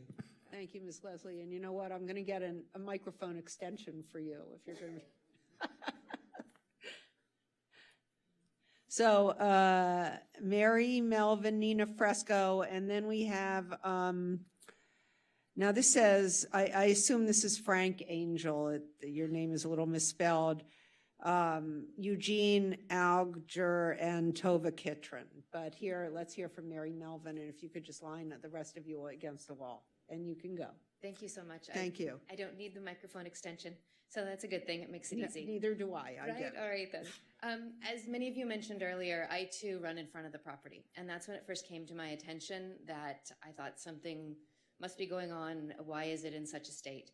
Thank you, Ms. Leslie. And you know what? I'm going to get a microphone extension for you if you're going to. So Mary, Melvin, Nina Fresco, and then we have, now this says, I assume this is Frank Angel. Your name is a little misspelled. Eugene Alger and Tova Kitron. But here, let's hear from Mary Melvin, and if you could just line the rest of you against the wall, and you can go. Thank you so much. Thank you. I don't need the microphone extension, so that's a good thing. It makes it easy. Neither do I. Right? Get it. All right, then. As many of you mentioned earlier, I too run in front of the property, and that's when it first came to my attention that I thought something must be going on. Why is it in such a state?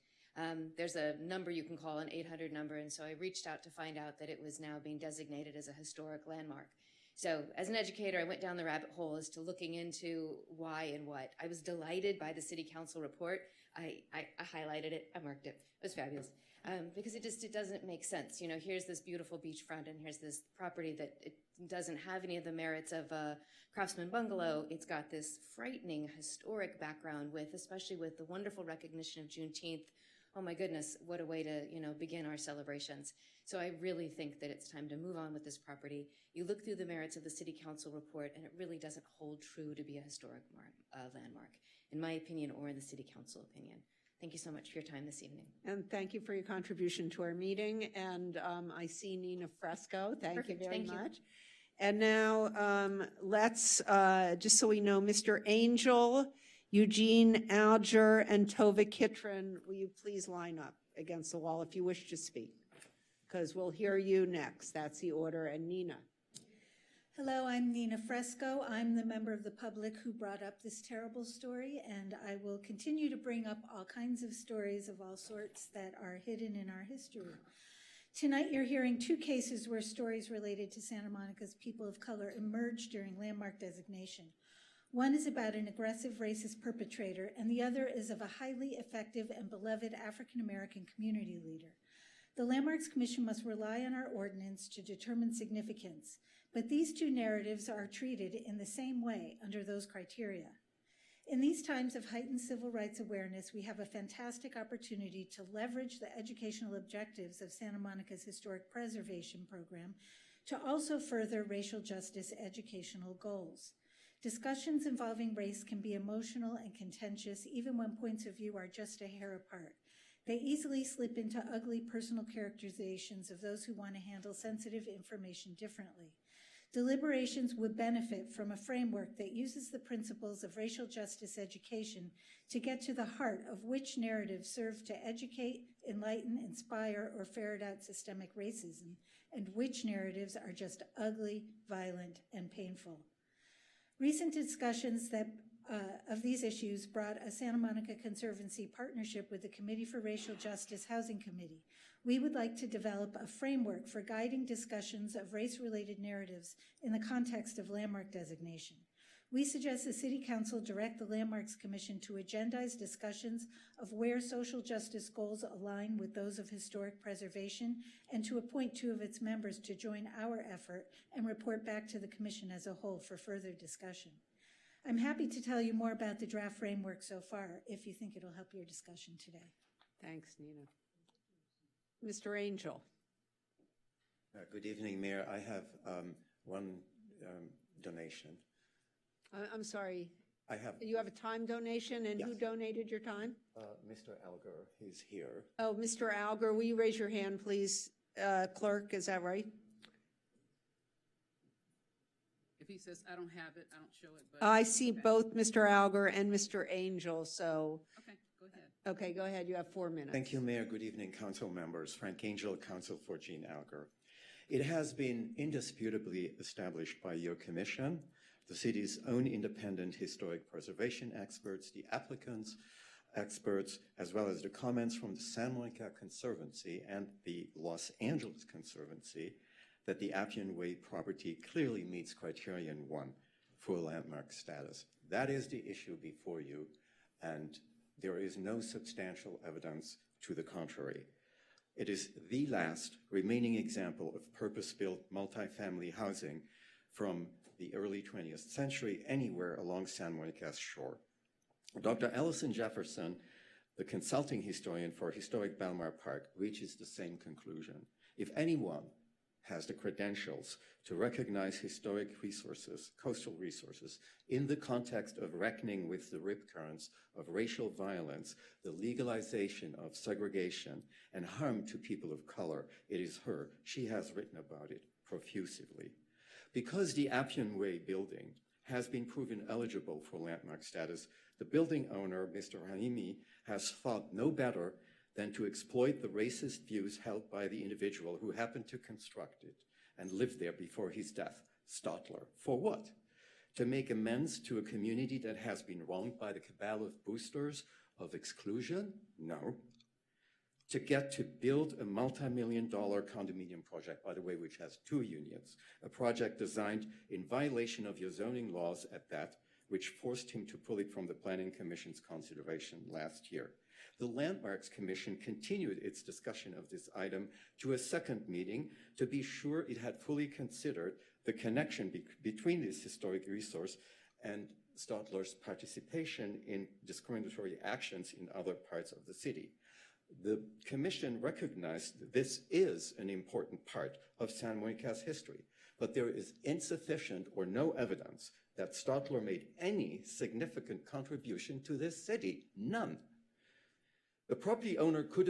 There's a number you can call, an 800 number, and so I reached out to find out that it was now being designated as a historic landmark. So as an educator, I went down the rabbit hole as to looking into why and what. I was delighted by the city council report. I highlighted it, I marked it. It was fabulous. Because it doesn't make sense. You know, here's this beautiful beachfront and here's this property that it doesn't have any of the merits of a craftsman bungalow. It's got this frightening historic background especially with the wonderful recognition of Juneteenth. Oh my goodness, what a way to, begin our celebrations. So I really think that it's time to move on with this property. You look through the merits of the city council report and it really doesn't hold true to be a historic landmark, in my opinion, or in the city council opinion. Thank you so much for your time this evening. And thank you for your contribution to our meeting. And I see Nina Fresco. Thank you very much. And now let's, just so we know, Mr. Angel, Eugene Alger, and Tova Kitron, will you please line up against the wall if you wish to speak? Because we'll hear you next. That's the order. And Nina. Hello, I'm Nina Fresco. I'm the member of the public who brought up this terrible story, and I will continue to bring up all kinds of stories of all sorts that are hidden in our history. Tonight you're hearing two cases where stories related to Santa Monica's people of color emerged during landmark designation. One is about an aggressive racist perpetrator, and the other is of a highly effective and beloved African-American community leader. The Landmarks Commission must rely on our ordinance to determine significance, but these two narratives are treated in the same way under those criteria. In these times of heightened civil rights awareness, we have a fantastic opportunity to leverage the educational objectives of Santa Monica's Historic Preservation Program to also further racial justice educational goals. Discussions involving race can be emotional and contentious even when points of view are just a hair apart. They easily slip into ugly personal characterizations of those who want to handle sensitive information differently. Deliberations would benefit from a framework that uses the principles of racial justice education to get to the heart of which narratives serve to educate, enlighten, inspire, or ferret out systemic racism, and which narratives are just ugly, violent, and painful. Recent discussions of these issues brought a Santa Monica Conservancy partnership with the Committee for Racial Justice Housing Committee. We would like to develop a framework for guiding discussions of race-related narratives in the context of landmark designation. We suggest the City Council direct the Landmarks Commission to agendize discussions of where social justice goals align with those of historic preservation and to appoint 2 of its members to join our effort and report back to the Commission as a whole for further discussion. I'm happy to tell you more about the draft framework so far if you think it'll help your discussion today. Thanks, Nina. Mr. Angel. Good evening, Mayor. I have one donation. I'm sorry. I have. You have a time donation, and who donated your time? Mr. Alger, he's here. Oh, Mr. Alger, will you raise your hand, please? Clerk, is that right? If he says, I don't have it, I don't show it, but. I see both Mr. Alger and Mr. Angel, so. Okay, go ahead. Okay, go ahead. You have 4 minutes. Thank you, Mayor. Good evening, council members. Frank Angel, counsel for Jean Alger. It has been indisputably established by your commission, the city's own independent historic preservation experts, the applicants' experts, as well as the comments from the Santa Monica Conservancy and the Los Angeles Conservancy, that the Appian Way property clearly meets criterion 1 for landmark status. That is the issue before you, and there is no substantial evidence to the contrary. It is the last remaining example of purpose-built multifamily housing from the early 20th century anywhere along San Monica's shore. Dr. Ellison Jefferson, the consulting historian for Historic Belmar Park, reaches the same conclusion. If anyone has the credentials to recognize historic resources, coastal resources, in the context of reckoning with the rip currents of racial violence, the legalization of segregation, and harm to people of color, it is her. She has written about it profusively. Because the Appian Way building has been proven eligible for landmark status, the building owner, Mr. Rahimi, has thought no better than to exploit the racist views held by the individual who happened to construct it and lived there before his death, Stotler. For what? To make amends to a community that has been wronged by the cabal of boosters of exclusion? No. To get to build a multi-million-dollar condominium project, by the way, which has 2 unions, a project designed in violation of your zoning laws at that, which forced him to pull it from the Planning Commission's consideration last year. The Landmarks Commission continued its discussion of this item to a second meeting to be sure it had fully considered the connection between this historic resource and Stotler's participation in discriminatory actions in other parts of the city. The Commission recognized that this is an important part of Santa Monica's history, but there is insufficient or no evidence that Stotler made any significant contribution to this city, none. The property owner could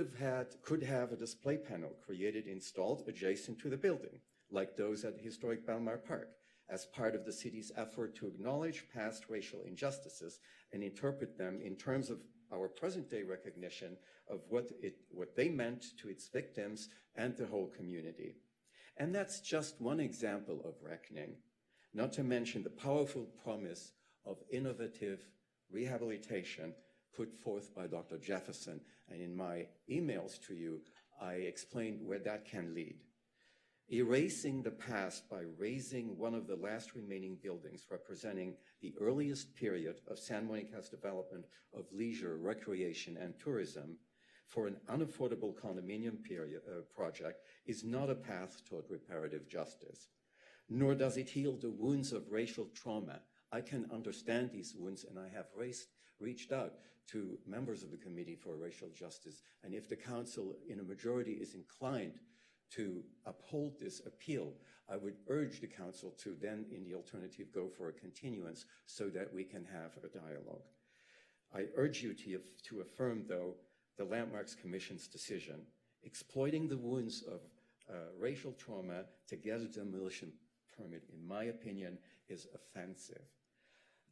have a display panel installed adjacent to the building, like those at historic Belmar Park, as part of the city's effort to acknowledge past racial injustices and interpret them in terms of our present-day recognition of what they meant to its victims and the whole community. And that's just one example of reckoning, not to mention the powerful promise of innovative rehabilitation put forth by Dr. Jefferson. And in my emails to you, I explained where that can lead. Erasing the past by razing one of the last remaining buildings representing the earliest period of San Monica's development of leisure, recreation, and tourism for an unaffordable condominium project is not a path toward reparative justice, nor does it heal the wounds of racial trauma. I can understand these wounds, and I have reached out to members of the Committee for Racial Justice, and if the council in a majority is inclined to uphold this appeal, I would urge the council to then, in the alternative, go for a continuance so that we can have a dialogue. I urge you to affirm, though, the Landmarks Commission's decision. Exploiting the wounds of racial trauma to get a demolition permit, in my opinion, is offensive.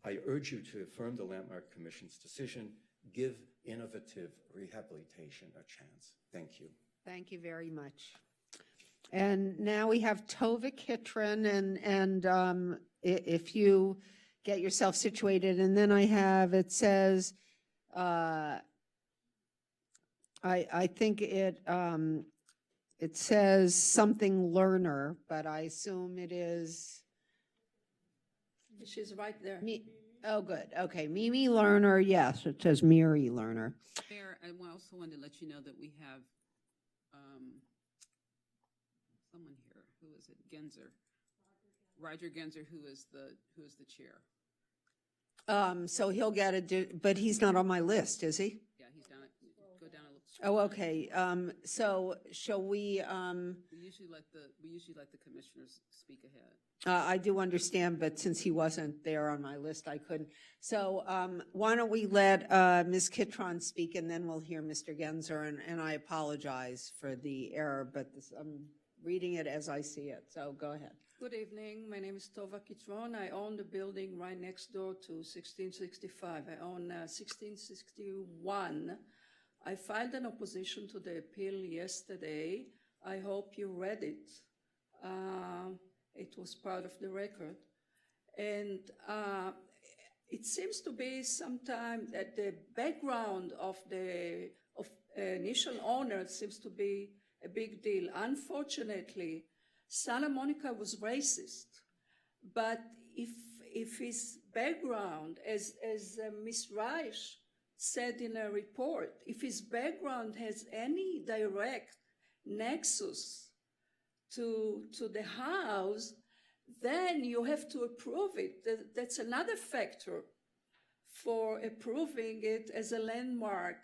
I urge you to affirm the Landmark Commission's decision. Give innovative rehabilitation a chance. Thank you. Thank you very much. And now we have Tova Kitron, and if you get yourself situated, and then I have, it says, I think it says something learner, but I assume it is. She's right there. Oh, good. Okay, Mimi Lerner. Yes, it says Miri Lerner. Mayor, I also wanted to let you know that we have someone here. Who is it? Genzer. Roger Genzer, who is the chair. So he'll get but he's not on my list, is he? Yeah, he's down. Go down a little. Oh, okay. So shall we? We usually let the commissioners speak ahead. I do understand, but since he wasn't there on my list, I couldn't. So why don't we let Ms. Kitron speak, and then we'll hear Mr. Genzer, and I apologize for the error, but I'm reading it as I see it, so go ahead. Good evening. My name is Tova Kitron. I own the building right next door to 1665. I own 1661. I filed an opposition to the appeal yesterday. I hope you read it. It was part of the record. And it seems to be sometime that the background of the initial owner seems to be a big deal. Unfortunately, Santa Monica was racist, but if his background, as Ms. Reich said in her report, if his background has any direct nexus to the house, then you have to approve it. That's another factor for approving it as a landmark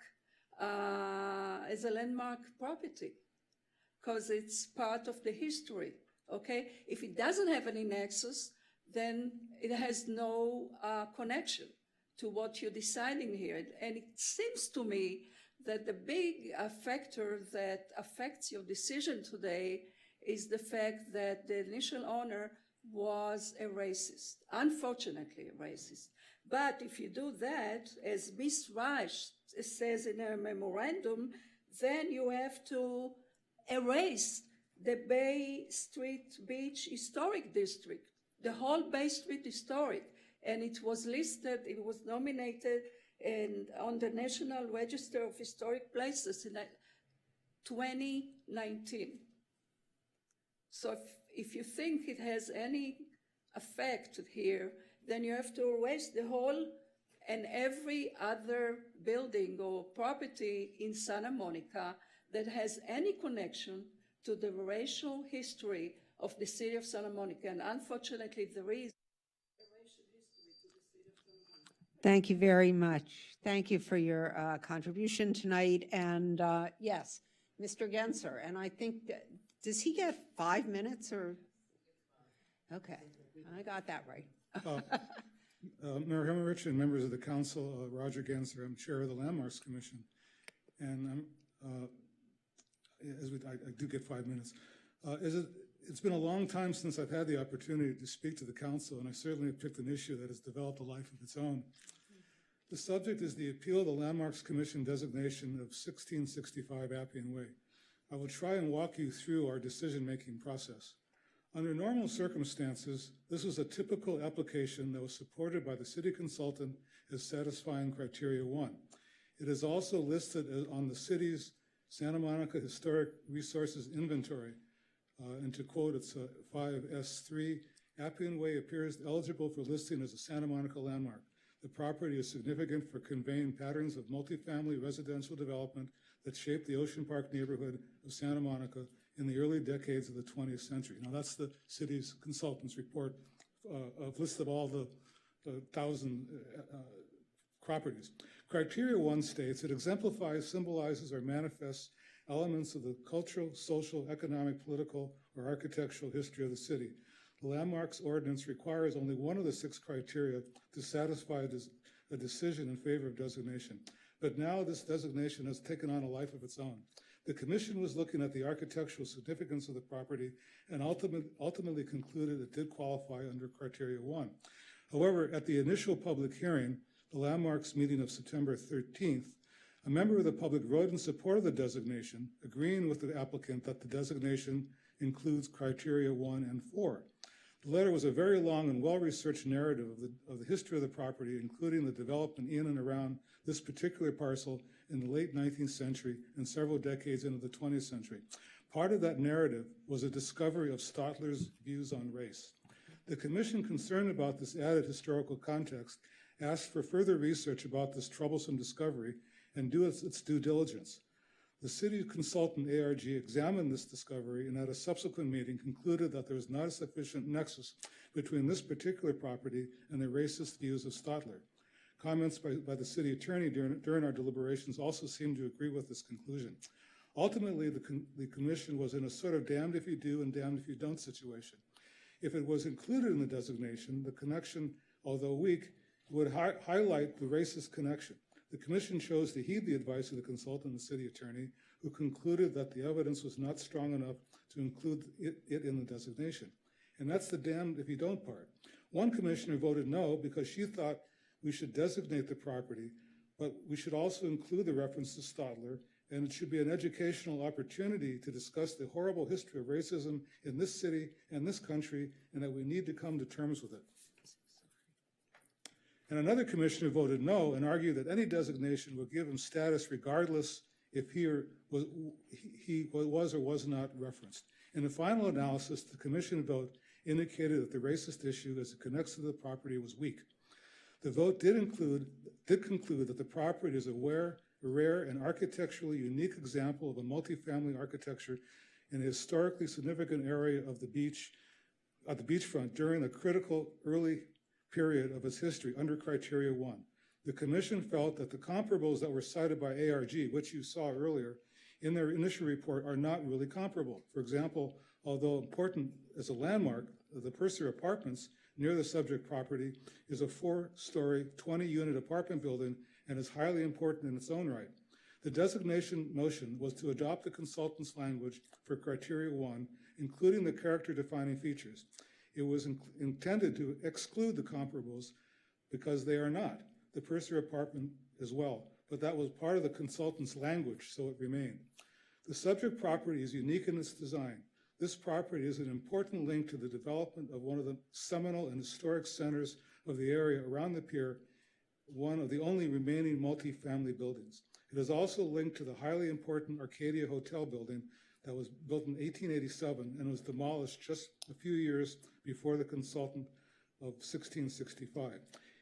property, because it's part of the history, okay? If it doesn't have any nexus, then it has no connection to what you're deciding here. And it seems to me that the big factor that affects your decision today is the fact that the initial owner was a racist, unfortunately a racist. But if you do that, as Ms. Reich says in her memorandum, then you have to erase the Bay Street Beach Historic District, the whole Bay Street Historic. And it was listed, it was nominated on the National Register of Historic Places in 2019. So if you think it has any effect here, then you have to erase the whole and every other building or property in Santa Monica that has any connection to the racial history of the city of Santa Monica. And unfortunately, there is a racial history to the city of Santa Monica. Thank you very much. Thank you for your contribution tonight. And yes, Mr. Genser, and I think, does he get 5 minutes or? Okay, I got that right. Mayor Hemmerich and members of the council, Roger Genser, I'm chair of the Landmarks Commission. And I do get 5 minutes. It's been a long time since I've had the opportunity to speak to the council, and I certainly have picked an issue that has developed a life of its own. The subject is the appeal of the Landmarks Commission designation of 1665 Appian Way. I will try and walk you through our decision-making process. Under normal circumstances, this was a typical application that was supported by the city consultant as satisfying criteria 1. It is also listed on the city's Santa Monica Historic Resources Inventory And to quote, it's 5S3, Appian Way appears eligible for listing as a Santa Monica landmark. The property is significant for conveying patterns of multifamily residential development that shaped the Ocean Park neighborhood of Santa Monica in the early decades of the 20th century. Now, that's the city's consultant's report of list of all the 1,000 properties. Criteria 1 states it exemplifies, symbolizes, or manifests elements of the cultural, social, economic, political, or architectural history of the city. The Landmarks Ordinance requires only one of the 6 criteria to satisfy a decision in favor of designation. But now this designation has taken on a life of its own. The Commission was looking at the architectural significance of the property and ultimately concluded it did qualify under criteria 1. However, at the initial public hearing, the Landmarks meeting of September 13th, a member of the public wrote in support of the designation, agreeing with the applicant that the designation includes criteria 1 and 4. The letter was a very long and well-researched narrative of the history of the property, including the development in and around this particular parcel in the late 19th century and several decades into the 20th century. Part of that narrative was a discovery of Stotler's views on race. The Commission, concerned about this added historical context, asked for further research about this troublesome discovery and do its due diligence. The city consultant ARG examined this discovery and at a subsequent meeting concluded that there was not a sufficient nexus between this particular property and the racist views of Stotler. Comments by the city attorney during our deliberations also seemed to agree with this conclusion. Ultimately, the Commission was in a sort of damned if you do and damned if you don't situation. If it was included in the designation, the connection, although weak, would highlight the racist connection. The Commission chose to heed the advice of the consultant and the city attorney, who concluded that the evidence was not strong enough to include it in the designation. And that's the damned if you don't part. One commissioner voted no because she thought we should designate the property, but we should also include the reference to Stotler, and it should be an educational opportunity to discuss the horrible history of racism in this city and this country, and that we need to come to terms with it. And another commissioner voted no and argued that any designation would give him status regardless if he was or was not referenced. In the final analysis, the commission vote indicated that the racist issue as it connects to the property was weak. The vote did conclude that the property is a rare and architecturally unique example of a multifamily architecture in a historically significant area of the beachfront during a critical early period of its history under criteria 1. The commission felt that the comparables that were cited by ARG, which you saw earlier, in their initial report are not really comparable. For example, although important as a landmark, the Purser Apartments near the subject property is a 4-story, 20-unit apartment building and is highly important in its own right. The designation motion was to adopt the consultant's language for criteria 1, including the character-defining features. It was intended to exclude the comparables because they are not. The Purser Apartment as well, but that was part of the consultant's language, so it remained. The subject property is unique in its design. This property is an important link to the development of one of the seminal and historic centers of the area around the pier, one of the only remaining multifamily buildings. It is also linked to the highly important Arcadia Hotel building that was built in 1887 and was demolished just a few years before the consultant of 1665.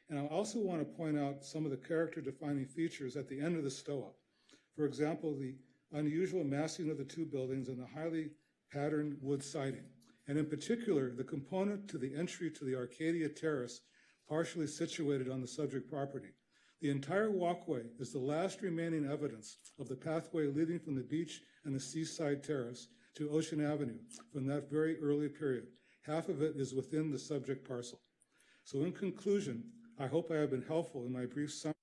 And I also want to point out some of the character-defining features at the end of the stoa. For example, the unusual massing of the two buildings and the highly patterned wood siding. And in particular, the component to the entry to the Arcadia Terrace, partially situated on the subject property. The entire walkway is the last remaining evidence of the pathway leading from the beach and the seaside terrace to Ocean Avenue from that very early period. Half of it is within the subject parcel. So in conclusion, I hope I have been helpful in my brief summary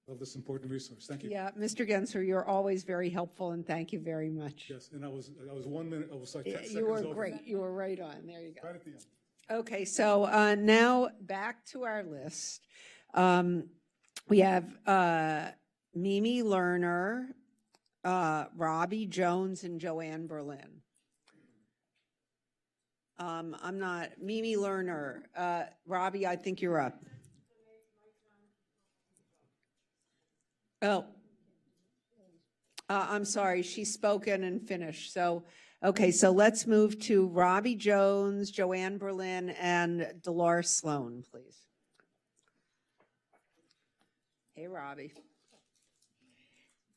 of this important resource. Thank you. Yeah, Mr. Genser, you're always very helpful, and thank you very much. Yes, and I was 1 minute, I was like 10 seconds You were over. great. You were right on. There you go. Right at the end. Okay, so now back to our list. We have Mimi Lerner, Robbie Jones, and Joanne Berlin. I'm not, Mimi Lerner. Robbie, I think you're up. Oh, I'm sorry, she's spoken and finished. So, okay, so let's move to Robbie Jones, Joanne Berlin, and Dolores Sloan, please. Hey, Robbie.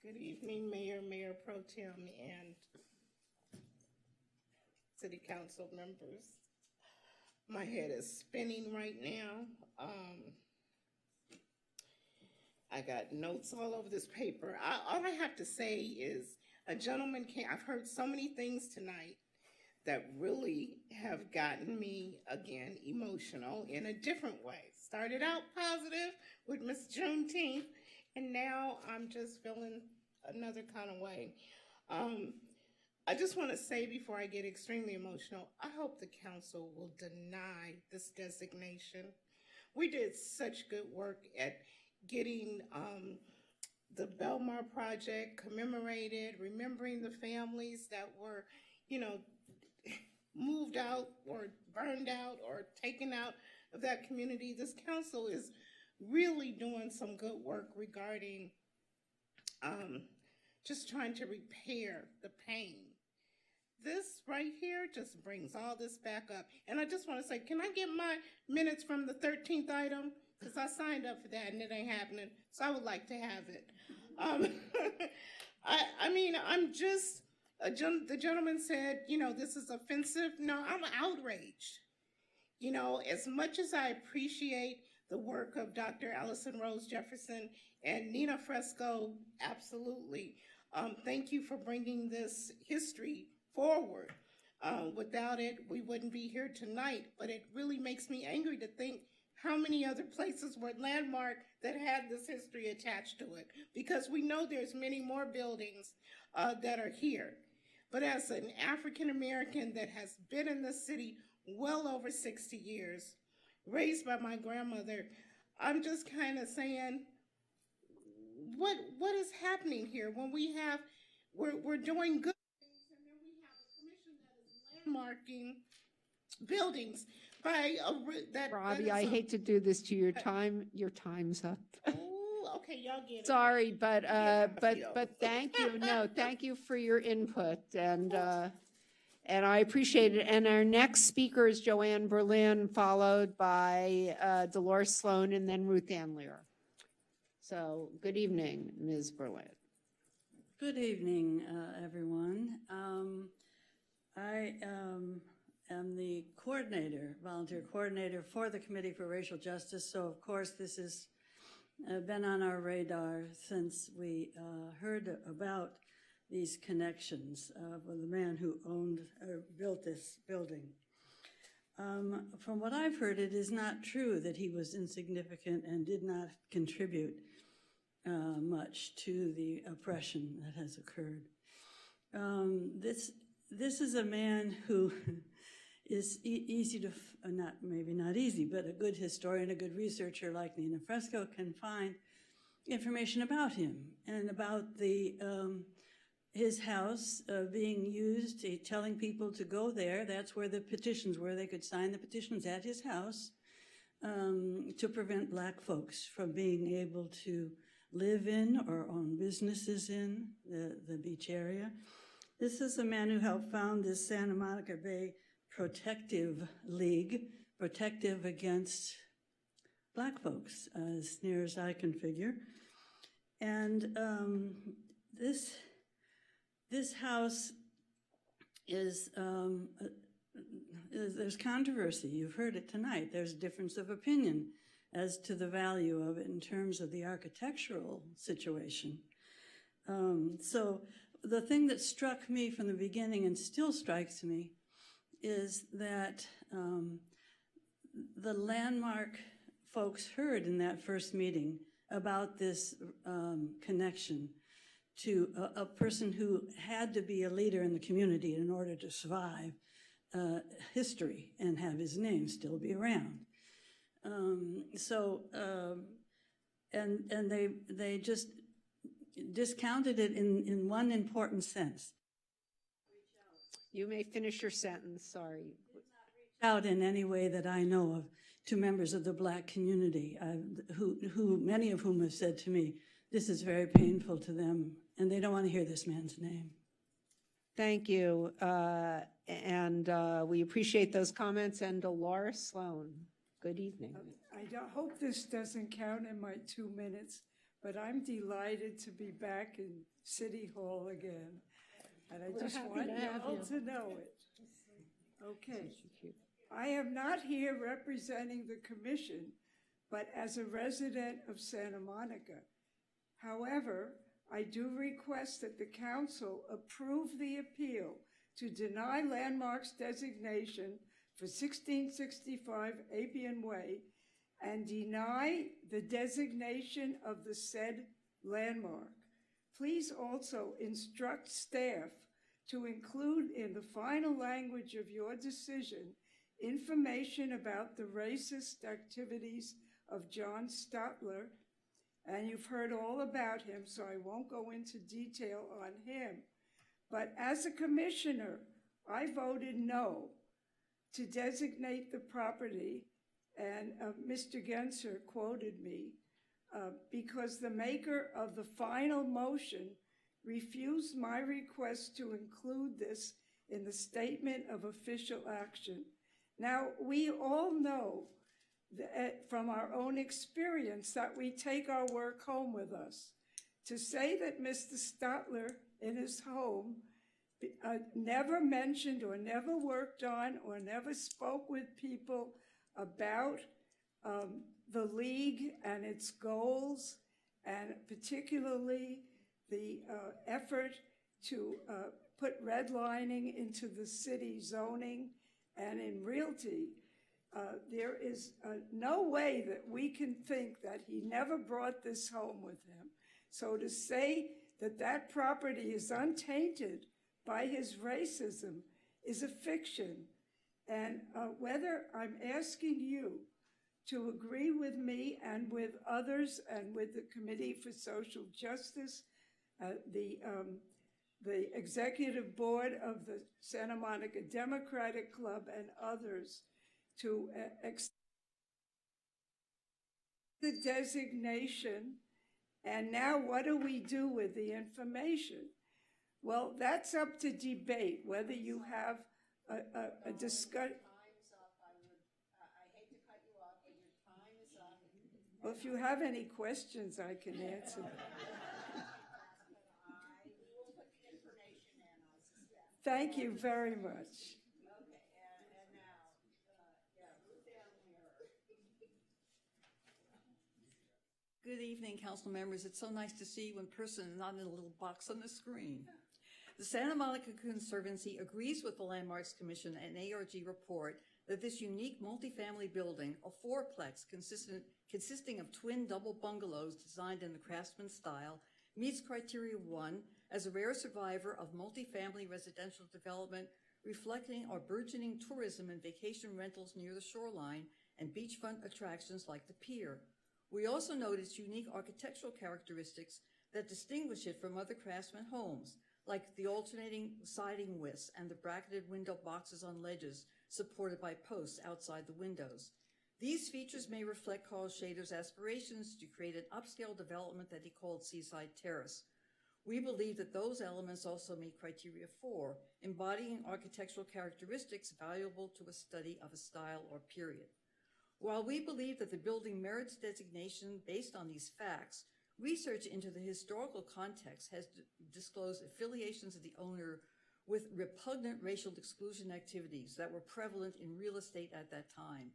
Good evening, Mayor, Mayor Pro Tem, and City Council members. My head is spinning right now. I got notes all over this paper. All I have to say is a gentleman came, I've heard so many things tonight that really have gotten me, again, emotional in a different way. Started out positive with Miss Juneteenth, and now I'm just feeling another kind of way. I just want to say before I get extremely emotional, I hope the council will deny this designation. We did such good work at getting the Belmar project commemorated, remembering the families that were, you know, moved out or burned out or taken out of that community. This council is really doing some good work regarding just trying to repair the pain. This right here just brings all this back up. And I just want to say, can I get my minutes from the 13th item? Because I signed up for that and it ain't happening. So I would like to have it. I mean, I'm just, the gentleman said, you know, this is offensive. No, I'm outraged. You know, as much as I appreciate the work of Dr. Allison Rose Jefferson and Nina Fresco, absolutely. Thank you for bringing this history forward. Without it, we wouldn't be here tonight, but it really makes me angry to think how many other places were landmarked that had this history attached to it, because we know there's many more buildings that are here. But as an African American that has been in this city well over 60 years, raised by my grandmother, I'm just kind of saying, what is happening here when we have, we're doing good things and then we have a commission that is landmarking buildings by that. Robbie, I hate to do this to your time. Your time's up. Oh, okay, y'all get it. Sorry, but thank you. No, thank you for your input, and I appreciate it. And our next speaker is Joanne Berlin, followed by Dolores Sloan, and then Ruth Ann Lear. So, good evening, Ms. Berlin. Good evening, everyone. I am the coordinator, volunteer coordinator for the Committee for Racial Justice. So, of course, this has been on our radar since we heard about these connections with the man who owned or built this building. From what I've heard, it is not true that he was insignificant and did not contribute much to the oppression that has occurred. This is a man who is easy to, maybe not easy, but a good historian, a good researcher like Nina Fresco can find information about him and about his house being used, telling people to go there. That's where the petitions were. They could sign the petitions at his house to prevent Black folks from being able to live in or own businesses in the beach area. This is a man who helped found this Santa Monica Bay Protective League, protective against Black folks, as near as I can figure. And this house is, there's controversy. You've heard it tonight. There's a difference of opinion as to the value of it in terms of the architectural situation. So the thing that struck me from the beginning and still strikes me is that the landmark folks heard in that first meeting about this connection to a person who had to be a leader in the community in order to survive history and have his name still be around. And they just discounted it in one important sense. You may finish your sentence, sorry. Out in any way that I know of to members of the Black community, who many of whom have said to me this is very painful to them, and they don't want to hear this man's name. Thank you. And we appreciate those comments. And Laura Sloan, good evening. I hope this doesn't count in my 2 minutes, but I'm delighted to be back in City Hall again. And I just want you all to know it. Okay. I am not here representing the commission, but as a resident of Santa Monica. However, I do request that the council approve the appeal to deny Landmarks designation for 1665 Appian Way and deny the designation of the said landmark. Please also instruct staff to include in the final language of your decision information about the racist activities of John Stotler, and you've heard all about him, so I won't go into detail on him. But as a commissioner, I voted no to designate the property, and Mr. Genser quoted me, because the maker of the final motion refused my request to include this in the statement of official action. Now, we all know from our own experience that we take our work home with us. To say that Mr. Stotler in his home never mentioned or never worked on or never spoke with people about the league and its goals, and particularly the effort to put redlining into the city zoning and in realty, there is no way that we can think that he never brought this home with him. So to say that that property is untainted by his racism is a fiction. And whether I'm asking you to agree with me and with others and with the Committee for Social Justice, the executive board of the Santa Monica Democratic Club and others to accept the designation. And now what do we do with the information? Well, that's up to debate, whether you have a discussion. Well, if you have any questions, I can answer them. Thank you very much. Good evening, council members. It's so nice to see you in person and not in a little box on the screen. The Santa Monica Conservancy agrees with the Landmarks Commission and ARG report that this unique multifamily building, a fourplex consisting of twin double bungalows designed in the Craftsman style, meets criteria 1 as a rare survivor of multifamily residential development reflecting our burgeoning tourism and vacation rentals near the shoreline and beachfront attractions like the pier. We also note its unique architectural characteristics that distinguish it from other Craftsman homes, like the alternating siding widths and the bracketed window boxes on ledges supported by posts outside the windows. These features may reflect Carl Shader's aspirations to create an upscale development that he called Seaside Terrace. We believe that those elements also meet criteria 4, embodying architectural characteristics valuable to a study of a style or period. While we believe that the building merits designation based on these facts, research into the historical context has disclosed affiliations of the owner with repugnant racial exclusion activities that were prevalent in real estate at that time.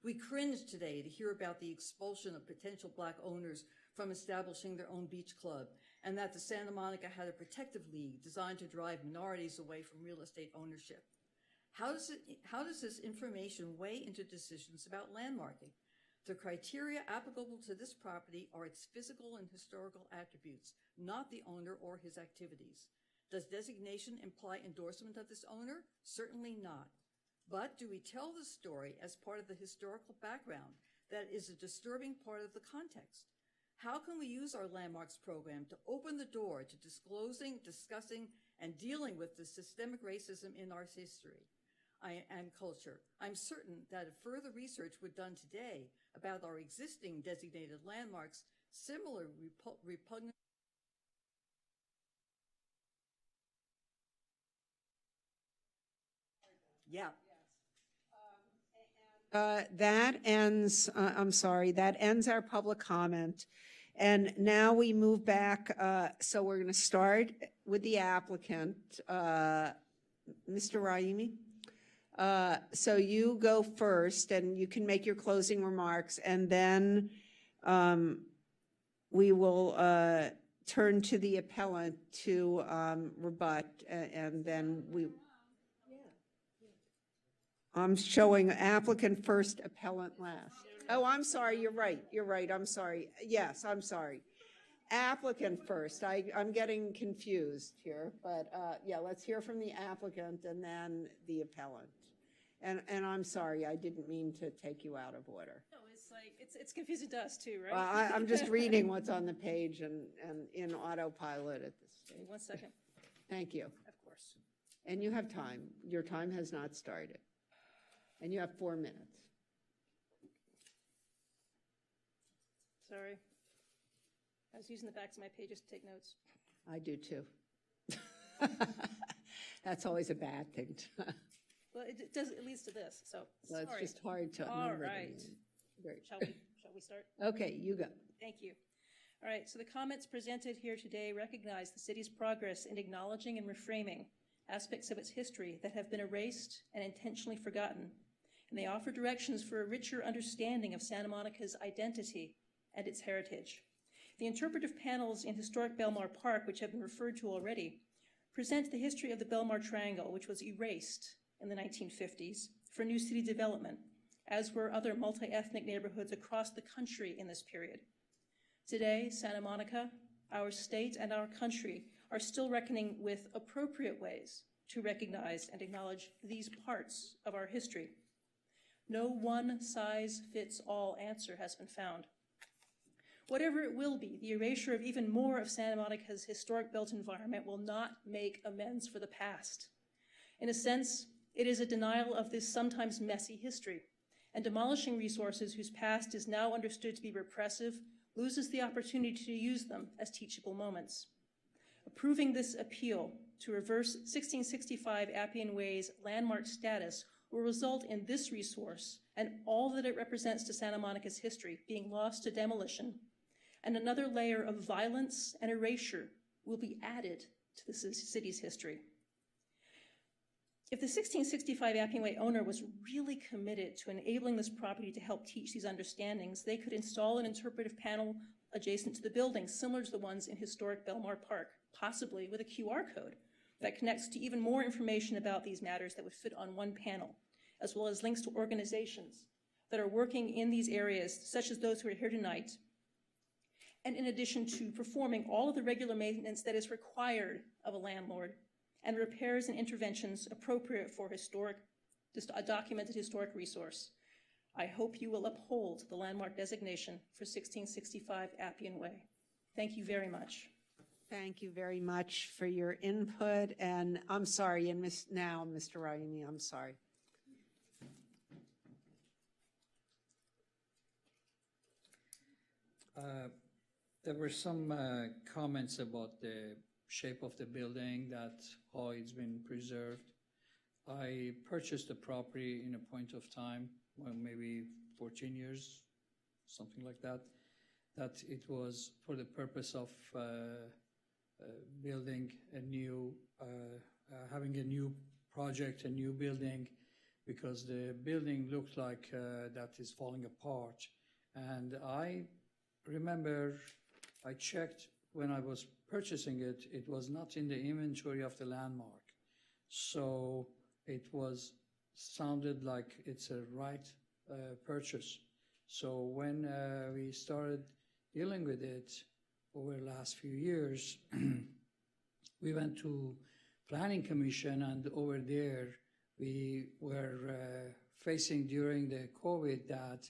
We cringe today to hear about the expulsion of potential Black owners from establishing their own beach club, and that the Santa Monica had a protective league designed to drive minorities away from real estate ownership. How does this information weigh into decisions about landmarking? The criteria applicable to this property are its physical and historical attributes, not the owner or his activities. Does designation imply endorsement of this owner? Certainly not. But do we tell the story as part of the historical background that is a disturbing part of the context? How can we use our landmarks program to open the door to disclosing, discussing, and dealing with the systemic racism in our history and culture? I'm certain that if further research were done today about our existing designated landmarks, similar repugnant. Yeah. That ends, that ends our public comment. And now we move back, so we're going to start with the applicant, Mr. Raimi. So you go first, and you can make your closing remarks, and then we will turn to the appellant to rebut, and then we... I'm showing applicant first, appellant last. Oh, I'm sorry, you're right, I'm sorry. Yes, I'm sorry. Applicant first, I'm getting confused here, but yeah, let's hear from the applicant and then the appellant. And I'm sorry, I didn't mean to take you out of order. No, it's like, it's confusing to us too, right? I'm just reading what's on the page and in autopilot at this stage. 1 second. Thank you. Of course. And you have time. Your time has not started. And you have 4 minutes. Sorry. I was using the backs of my pages to take notes. I do too. That's always a bad thing. Well, it leads to this, so Well, sorry. it's just hard to All remember. right. Great. Shall we start? Okay, you go. Thank you. All right, so the comments presented here today recognize the city's progress in acknowledging and reframing aspects of its history that have been erased and intentionally forgotten. And they offer directions for a richer understanding of Santa Monica's identity and its heritage. The interpretive panels in historic Belmar Park, which have been referred to already, present the history of the Belmar Triangle, which was erased in the 1950s for new city development, as were other multi-ethnic neighborhoods across the country in this period. Today, Santa Monica, our state, and our country are still reckoning with appropriate ways to recognize and acknowledge these parts of our history. No one-size-fits-all answer has been found. Whatever it will be, the erasure of even more of Santa Monica's historic built environment will not make amends for the past. In a sense, it is a denial of this sometimes messy history, and demolishing resources whose past is now understood to be repressive loses the opportunity to use them as teachable moments. Approving this appeal to reverse 1665 Appian Way's landmark status will result in this resource and all that it represents to Santa Monica's history being lost to demolition, and another layer of violence and erasure will be added to the city's history. If the 1665 Appian Way owner was really committed to enabling this property to help teach these understandings, they could install an interpretive panel adjacent to the building, similar to the ones in historic Belmar Park, possibly with a QR code that connects to even more information about these matters that would fit on one panel, as well as links to organizations that are working in these areas, such as those who are here tonight, and in addition to performing all of the regular maintenance that is required of a landlord, and repairs and interventions appropriate for a documented historic resource. I hope you will uphold the landmark designation for 1665 Appian Way. Thank you very much. Thank you very much for your input, and I'm sorry, and now, Mr. Raimi, I'm sorry. There were some comments about the shape of the building, that how it's been preserved. I purchased the property in a point of time, well, maybe 14 years, something like that, that it was for the purpose of building a new, having a new project, a new building, because the building looked like that is falling apart. And I remember I checked when I was purchasing it, it was not in the inventory of the landmark. So it sounded like it's a right purchase. So when we started dealing with it over the last few years, we went to Planning Commission, and over there we were facing during the COVID that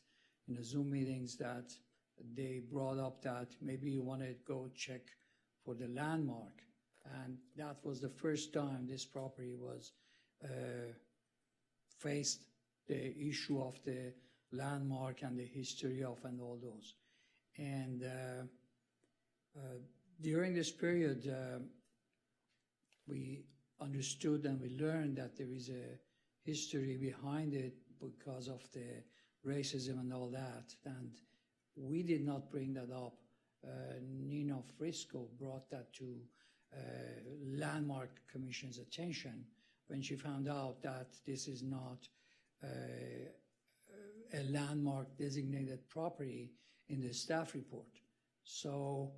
in the Zoom meetings that they brought up that maybe you want to go check for the landmark. And that was the first time this property was faced the issue of the landmark and the history of and all those. And during this period, we understood and we learned that there is a history behind it because of the racism and all that. And we did not bring that up. Nina Frisco brought that to Landmark Commission's attention when she found out that this is not a landmark designated property in the staff report. So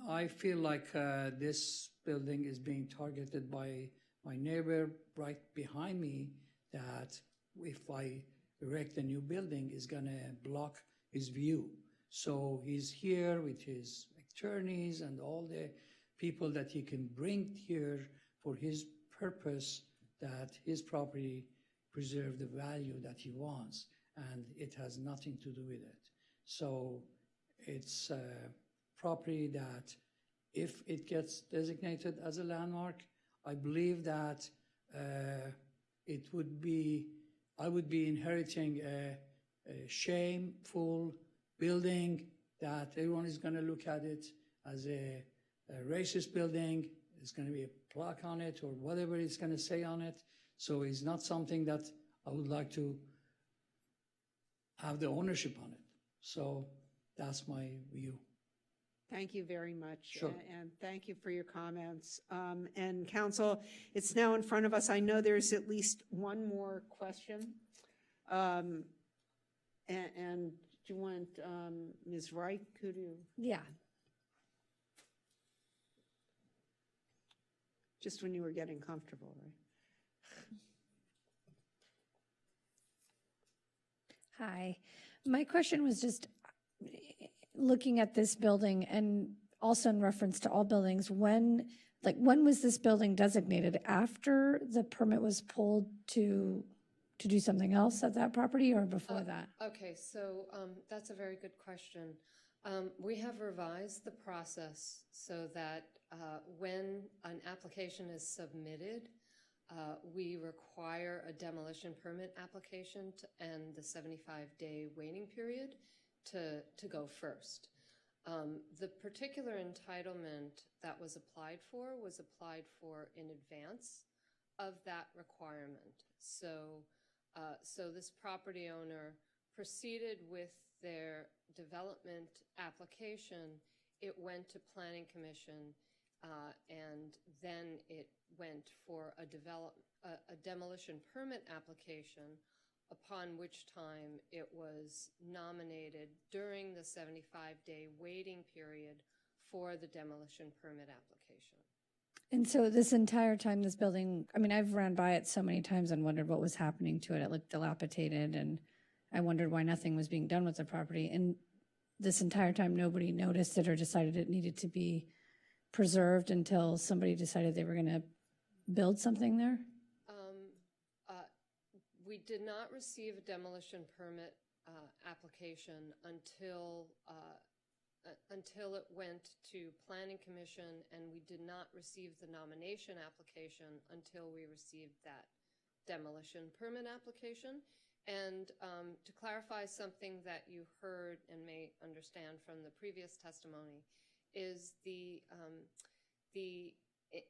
I feel like this building is being targeted by my neighbor right behind me, that if I erect a new building, is going to block his view. So he's here with his attorneys and all the people that he can bring here for his purpose, that his property preserve the value that he wants, and it has nothing to do with it. So it's a property that if it gets designated as a landmark, I believe that it would be, I would be inheriting a shameful building that everyone is going to look at it as a racist building. There's going to be a plaque on it or whatever it's going to say on it. So it's not something that I would like to have the ownership on it. So that's my view. Thank you very much. Sure. And thank you for your comments. And council, it's now in front of us. I know there's at least one more question. And do you want Ms. Wright? Could you? Yeah. Just when you were getting comfortable, right? Hi. My question was just looking at this building and also in reference to all buildings, when was this building designated? After the permit was pulled to do something else at that property or before that? Okay, so that's a very good question. We have revised the process so that when an application is submitted, we require a demolition permit application and the 75-day waiting period to go first. The particular entitlement that was applied for in advance of that requirement. So this property owner proceeded with their development application. It went to Planning Commission, and then it went for a demolition permit application, upon which time it was nominated during the 75-day waiting period for the demolition permit application. And so this entire time, this building, I mean, I've ran by it so many times and wondered what was happening to it. It looked dilapidated, and I wondered why nothing was being done with the property. And this entire time, nobody noticed it or decided it needed to be preserved until somebody decided they were going to build something there? We did not receive a demolition permit application until it went to Planning Commission, and we did not receive the nomination application until we received that demolition permit application. And to clarify something that you heard and may understand from the previous testimony is the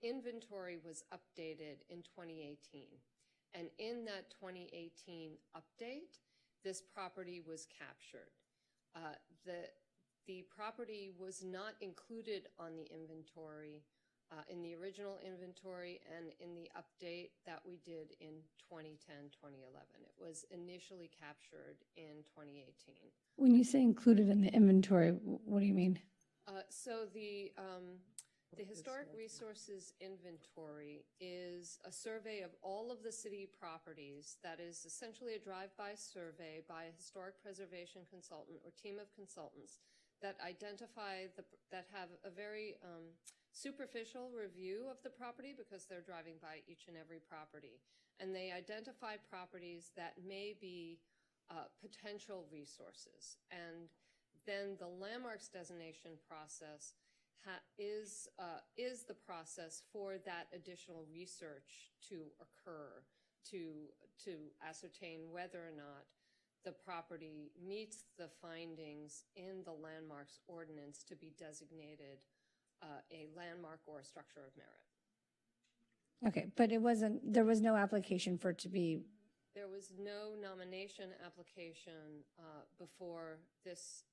inventory was updated in 2018. And in that 2018 update, this property was captured. The property was not included on the inventory, in the original inventory and in the update that we did in 2010, 2011. It was initially captured in 2018. When you say included in the inventory, what do you mean? So the Historic Resources Inventory is a survey of all of the city properties that is essentially a drive-by survey by a historic preservation consultant or team of consultants that identify, that have a very superficial review of the property because they're driving by each and every property. And they identify properties that may be potential resources. And then the landmarks designation process is the process for that additional research to occur to ascertain whether or not the property meets the findings in the landmarks ordinance to be designated a landmark or a structure of merit. Okay, but there was no application for it to be, There was no nomination application before this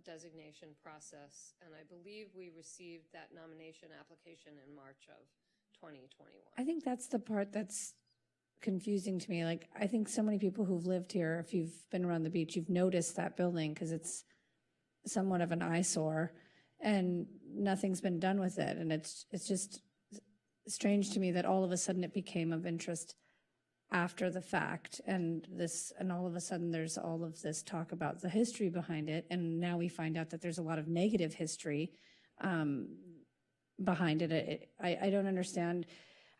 designation process, and I believe we received that nomination application in March of 2021. I think that's the part that's confusing to me. Like, I think so many people who've lived here, if you've been around the beach, you've noticed that building because it's somewhat of an eyesore and nothing's been done with it. And it's just strange to me that all of a sudden it became of interest after the fact, and all of a sudden there's all of this talk about the history behind it, and now we find out that there's a lot of negative history behind it. I don't understand.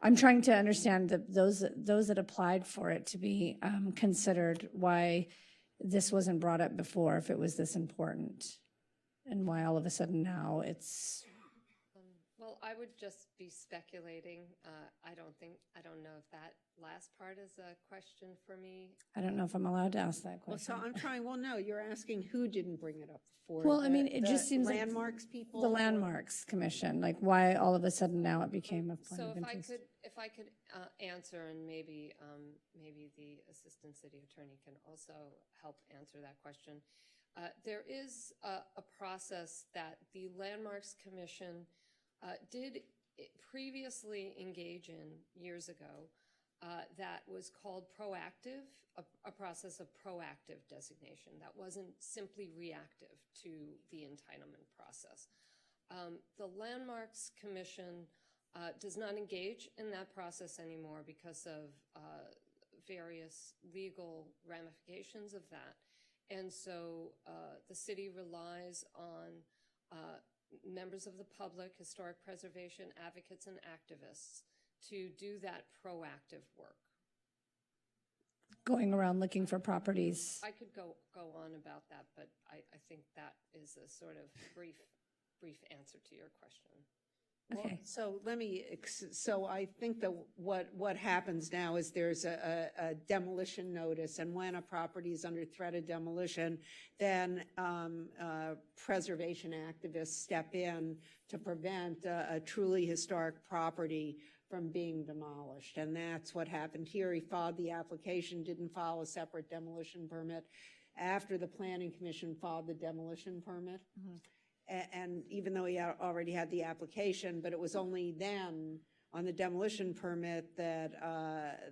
I'm trying to understand those that applied for it to be considered, why this wasn't brought up before if it was this important, and why all of a sudden now it's. Well, I would just be speculating. I don't know if that last part is a question for me. I don't know if I'm allowed to ask that Well, question. so I'm trying, well, no, you're asking who didn't bring it up before. Well, I mean, it just seems like landmarks people. the Landmarks Commission, like why all of a sudden now it became a point So of interest. if I could answer, and maybe the Assistant City Attorney can also help answer that question. There is a process that the Landmarks Commission did previously engage in years ago that was called proactive, a process of proactive designation that wasn't simply reactive to the entitlement process. The Landmarks Commission does not engage in that process anymore because of various legal ramifications of that. And so the city relies on members of the public, historic preservation advocates, and activists to do that proactive work. Going around looking for properties. I could go on about that, but I think that is a sort of brief answer to your question. Okay. So I think that what happens now is there's a demolition notice, and when a property is under threat of demolition, then preservation activists step in to prevent a truly historic property from being demolished. And that's what happened here. He filed the application, didn't file a separate demolition permit. After the Planning Commission filed the demolition permit, and even though he already had the application, but it was only then on the demolition permit that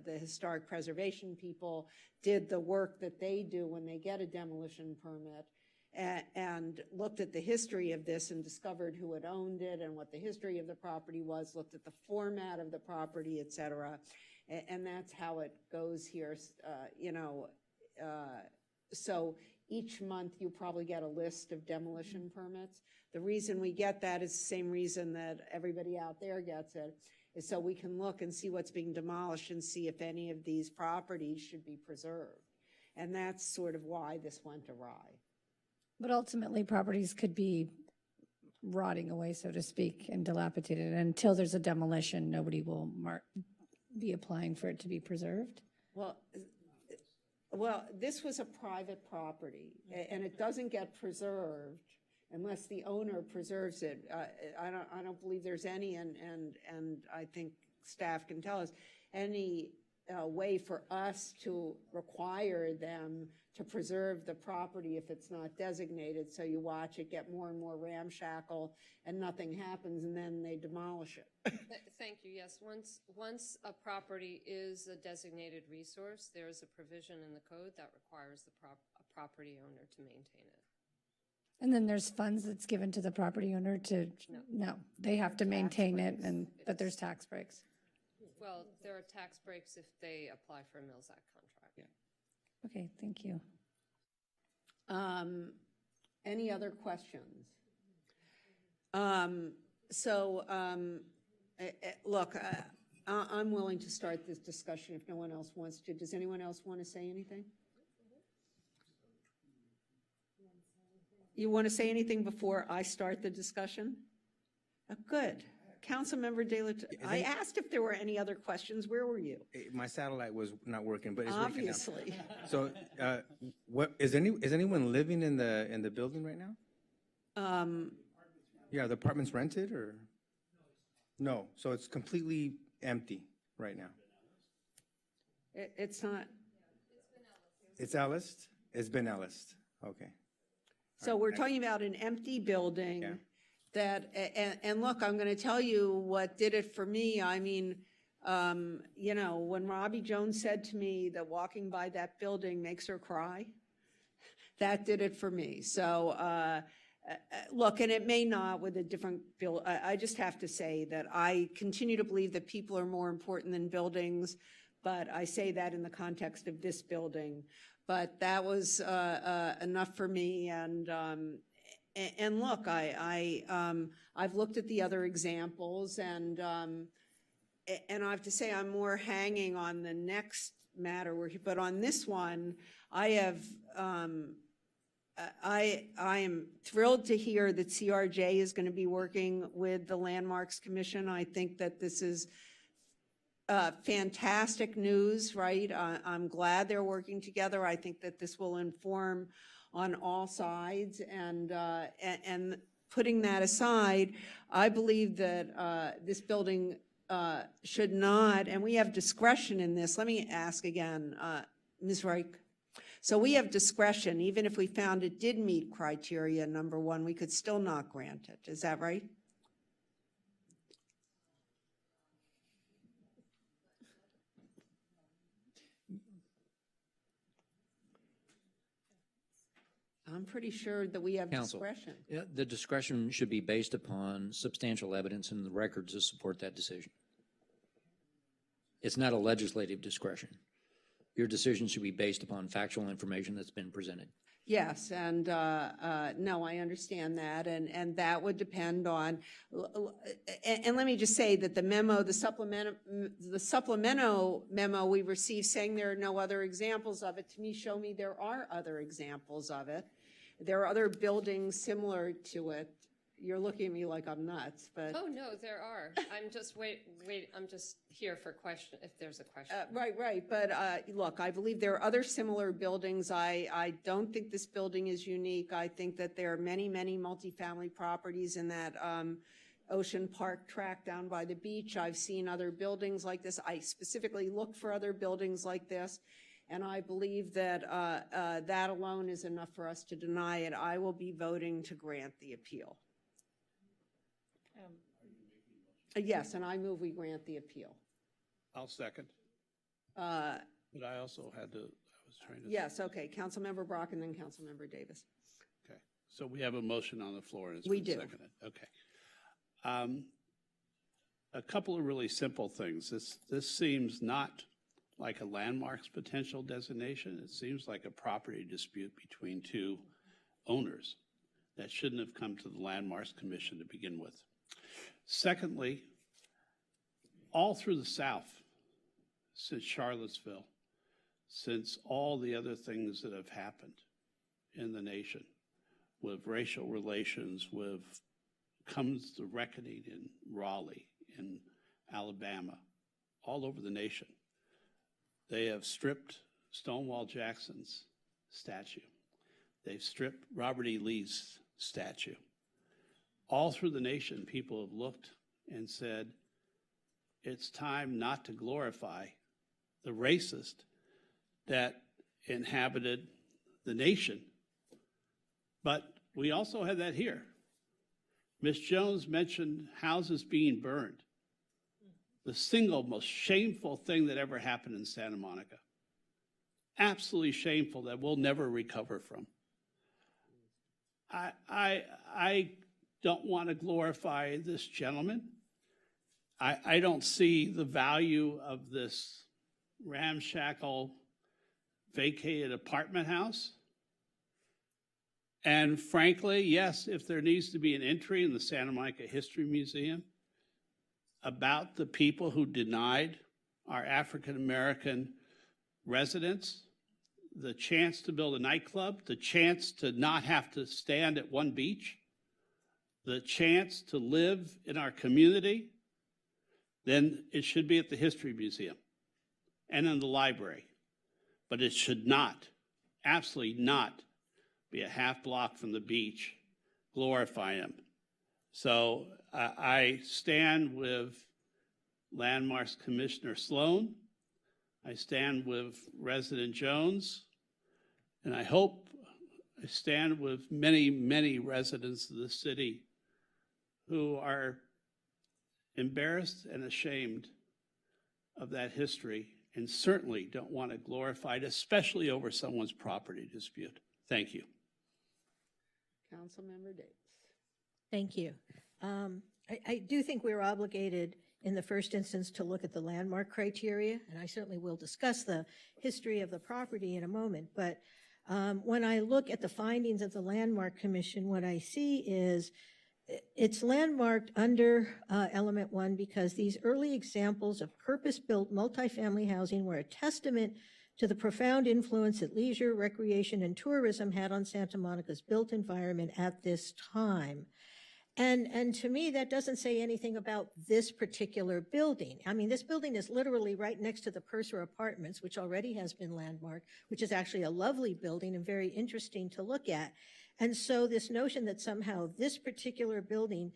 the historic preservation people did the work that they do when they get a demolition permit, and looked at the history of this and discovered who had owned it and what the history of the property was, looked at the format of the property, et cetera. And that's how it goes here, so each month you probably get a list of demolition permits. The reason we get that is the same reason that everybody out there gets it, is so we can look and see what's being demolished and see if any of these properties should be preserved. And that's sort of why this went awry. But ultimately, properties could be rotting away, so to speak, and dilapidated. And until there's a demolition, nobody will be applying for it to be preserved. Well, this was a private property, and it doesn't get preserved unless the owner preserves it. I don't believe there's any, and I think staff can tell us, any way for us to require them to preserve the property if it's not designated. So you watch it get more and more ramshackle and nothing happens, and then they demolish it. Thank you. Yes, once a property is a designated resource, there is a provision in the code that requires the property owner to maintain it. And then there's funds that's given to the property owner to, no, they have to maintain it, but there's tax breaks. Well, there are tax breaks if they apply for a Mills Act contract. Yeah. Okay, thank you. Any other questions? Look, I'm willing to start this discussion if no one else wants to. Does anyone else want to say anything? You want to say anything before I start the discussion? Good. Councilmember De La, I asked if there were any other questions. Where were you? My satellite was not working, but it's working now. Obviously. So, what is anyone living in the building right now? Yeah, the apartment's rented or? No, so it's completely empty right now. It's not. It's Ellis? It's been Ellis, okay. So we're talking about an empty building that, and look, I'm going to tell you what did it for me. I mean, you know, when Robbie Jones said to me that walking by that building makes her cry, that did it for me. So, look, and it may not with a different bill. I just have to say that I continue to believe that people are more important than buildings, but I say that in the context of this building. But that was enough for me. And look, I've looked at the other examples, and I have to say I'm more hanging on the next matter. But on this one, I have. I am thrilled to hear that CRJ is going to be working with the Landmarks Commission. I think that this is fantastic news, right? I'm glad they're working together. I think that this will inform on all sides. And putting that aside, I believe that this building should not, and we have discretion in this. Let me ask again, Ms. Reich. So we have discretion, even if we found it did meet criteria number one, we could still not grant it. Is that right? I'm pretty sure that we have discretion. Yeah, the discretion should be based upon substantial evidence in the records to support that decision. It's not a legislative discretion. Your decision should be based upon factual information that's been presented. Yes, and no, I understand that, and that would depend on, and let me just say that the memo, the supplemental memo we received saying there are no other examples of it, to me show me there are other examples of it. There are other buildings similar to it. You're looking at me like I'm nuts, but. Oh, no, there are. I'm just, I'm just here for question, if there's a question. Right. But look, I believe there are other similar buildings. I don't think this building is unique. I think that there are many, many multifamily properties in that Ocean Park tract down by the beach. I've seen other buildings like this. I specifically look for other buildings like this. And I believe that that alone is enough for us to deny it. I will be voting to grant the appeal. Yes, and I move we grant the appeal. I'll second. But I also had to, I was trying to. Yes, okay. Councilmember Brock and then Councilmember Davis. Okay. So we have a motion on the floor. And it's we been do. Seconded. Okay. A couple of really simple things. This seems not like a landmarks potential designation. It seems like a property dispute between two owners that shouldn't have come to the Landmarks Commission to begin with. Secondly, all through the South, since Charlottesville, since all the other things that have happened in the nation with racial relations, with comes the reckoning in Raleigh, in Alabama, all over the nation, they have stripped Stonewall Jackson's statue. They've stripped Robert E. Lee's statue. All through the nation, people have looked and said, it's time not to glorify the racist that inhabited the nation. But we also have that here. Ms. Jones mentioned houses being burned. The single most shameful thing that ever happened in Santa Monica. Absolutely shameful that we'll never recover from. I don't want to glorify this gentleman. I don't see the value of this ramshackle vacated apartment house. And frankly, yes, if there needs to be an entry in the Santa Monica History Museum about the people who denied our African-American residents the chance to build a nightclub, the chance to not have to stand at one beach, the chance to live in our community, then it should be at the History Museum and in the library. But it should not, absolutely not, be a half block from the beach, glorify them. So I stand with Landmarks Commissioner Sloan. I stand with Resident Jones. And I hope I stand with many, many residents of the city who are embarrassed and ashamed of that history and certainly don't want to glorify it, especially over someone's property dispute. Thank you. Councilmember Davis. Thank you. I do think we're obligated in the first instance to look at the landmark criteria, and I certainly will discuss the history of the property in a moment. But when I look at the findings of the Landmark Commission, what I see is it's landmarked under element 1 because these early examples of purpose-built multifamily housing were a testament to the profound influence that leisure, recreation, and tourism had on Santa Monica's built environment at this time. And to me, that doesn't say anything about this particular building. I mean, this building is literally right next to the Purser Apartments, which already has been landmarked, which is actually a lovely building and very interesting to look at. And so this notion that somehow this particular building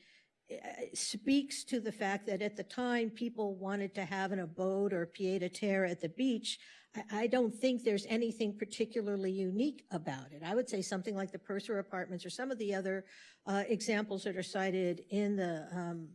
speaks to the fact that at the time people wanted to have an abode or pied-à-terre at the beach, I don't think there's anything particularly unique about it. I would say something like the Purser Apartments or some of the other examples that are cited in the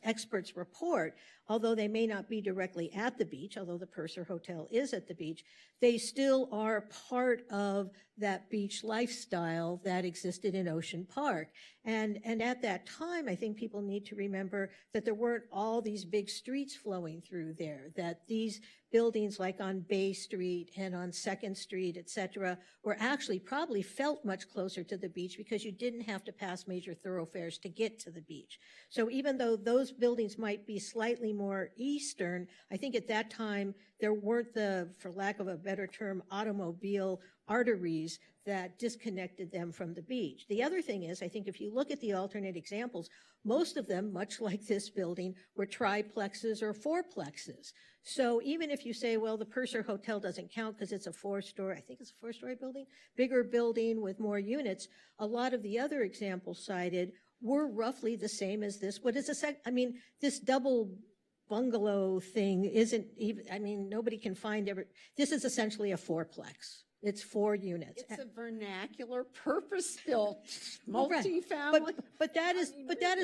experts' report, although they may not be directly at the beach, although the Purser Hotel is at the beach, they still are part of that beach lifestyle that existed in Ocean Park. And at that time, I think people need to remember that there weren't all these big streets flowing through there, that these buildings like on Bay Street and on 2nd Street, et cetera, were actually probably felt much closer to the beach because you didn't have to pass major thoroughfares to get to the beach. So even though those buildings might be slightly more eastern, I think at that time there weren't the, for lack of a better term, automobile arteries that disconnected them from the beach. The other thing is, I think if you look at the alternate examples, most of them, much like this building, were triplexes or fourplexes. So even if you say, well, the Purser Hotel doesn't count because it's a four-story, I think it's a four-story building, bigger building with more units, a lot of the other examples cited were roughly the same as this. What is this double bungalow thing isn't even, nobody can find this is essentially a fourplex. It's 4 units. It's a vernacular, purpose-built, multifamily. Right. But that is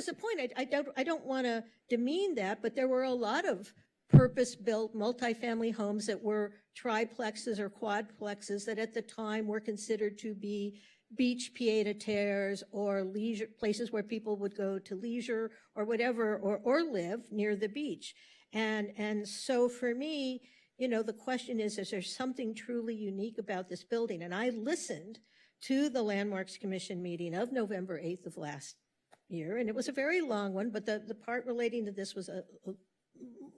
the point. I don't want to demean that, but there were a lot of purpose-built multifamily homes that were triplexes or quadplexes that at the time were considered to be beach pied-à-terres or leisure places where people would go to leisure or whatever or live near the beach. And so for me, the question is there something truly unique about this building? And I listened to the Landmarks Commission meeting of November 8th of last year, and it was a very long one, but the part relating to this was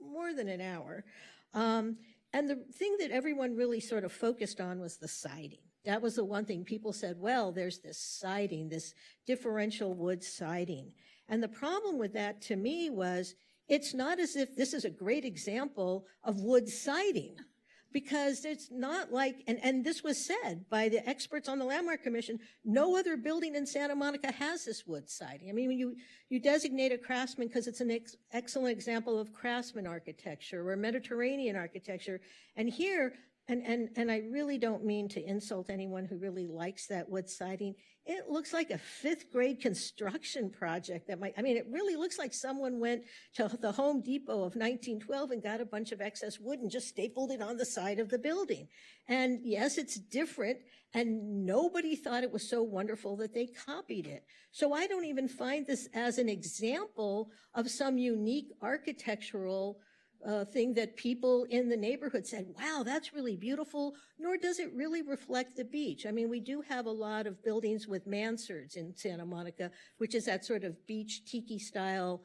more than an hour. And the thing that everyone really sort of focused on was the siding. That was the one thing people said, well, there's this siding, this differential wood siding. And the problem with that to me was it's not as if this is a great example of wood siding, because it's not like, and this was said by the experts on the Landmark Commission, no other building in Santa Monica has this wood siding. When you designate a craftsman because it's an excellent example of craftsman architecture or Mediterranean architecture, and here, and I really don't mean to insult anyone who really likes that wood siding. It looks like a 5th grade construction project it really looks like someone went to the Home Depot of 1912 and got a bunch of excess wood and just stapled it on the side of the building. And yes, it's different, and nobody thought it was so wonderful that they copied it. So I don't even find this as an example of some unique architectural thing that people in the neighborhood said, wow, that's really beautiful, nor does it really reflect the beach. We do have a lot of buildings with mansards in Santa Monica, which is that sort of beach tiki style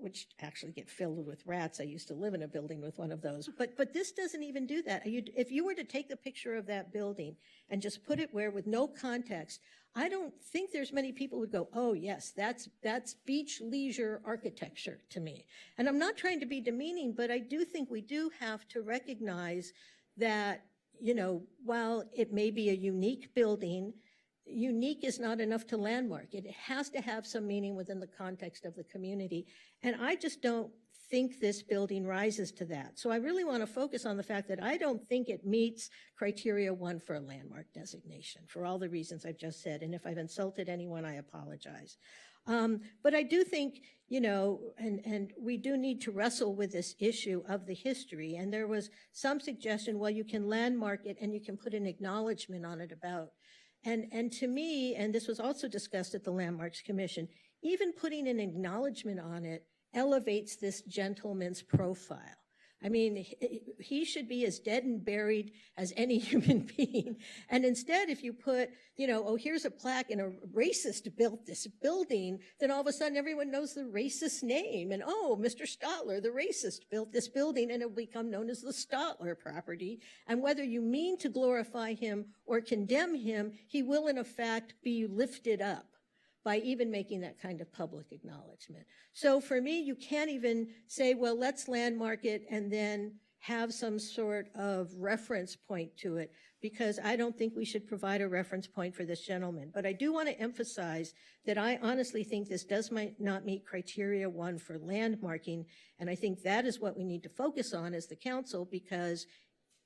which actually get filled with rats. I used to live in a building with one of those. But this doesn't even do that. If you were to take the picture of that building and just put it where with no context, I don't think there's many people who would go, oh, yes, that's beach leisure architecture to me. And I'm not trying to be demeaning, but I do think we do have to recognize that, you know, while it may be a unique building, unique is not enough to landmark. It has to have some meaning within the context of the community. And I just don't think this building rises to that. So I really want to focus on the fact that I don't think it meets criteria 1 for a landmark designation for all the reasons I've just said. And if I've insulted anyone, I apologize. But I do think, you know, and we do need to wrestle with this issue of the history. And there was some suggestion, well, you can landmark it and you can put an acknowledgement on it about. And to me, and this was also discussed at the Landmarks Commission, even putting an acknowledgement on it elevates this gentleman's profile. I mean, he should be as dead and buried as any human being. And instead, if you put, you know, oh, here's a plaque and a racist built this building, then all of a sudden everyone knows the racist name. And, oh, Mr. Stotler, the racist, built this building, and it'll become known as the Stotler property. And whether you mean to glorify him or condemn him, he will, in effect, be lifted up by even making that kind of public acknowledgement. So for me, you can't even say, well, let's landmark it and then have some sort of reference point to it, because I don't think we should provide a reference point for this gentleman. But I do want to emphasize that I honestly think this might not meet criteria 1 for landmarking, and I think that is what we need to focus on as the council, because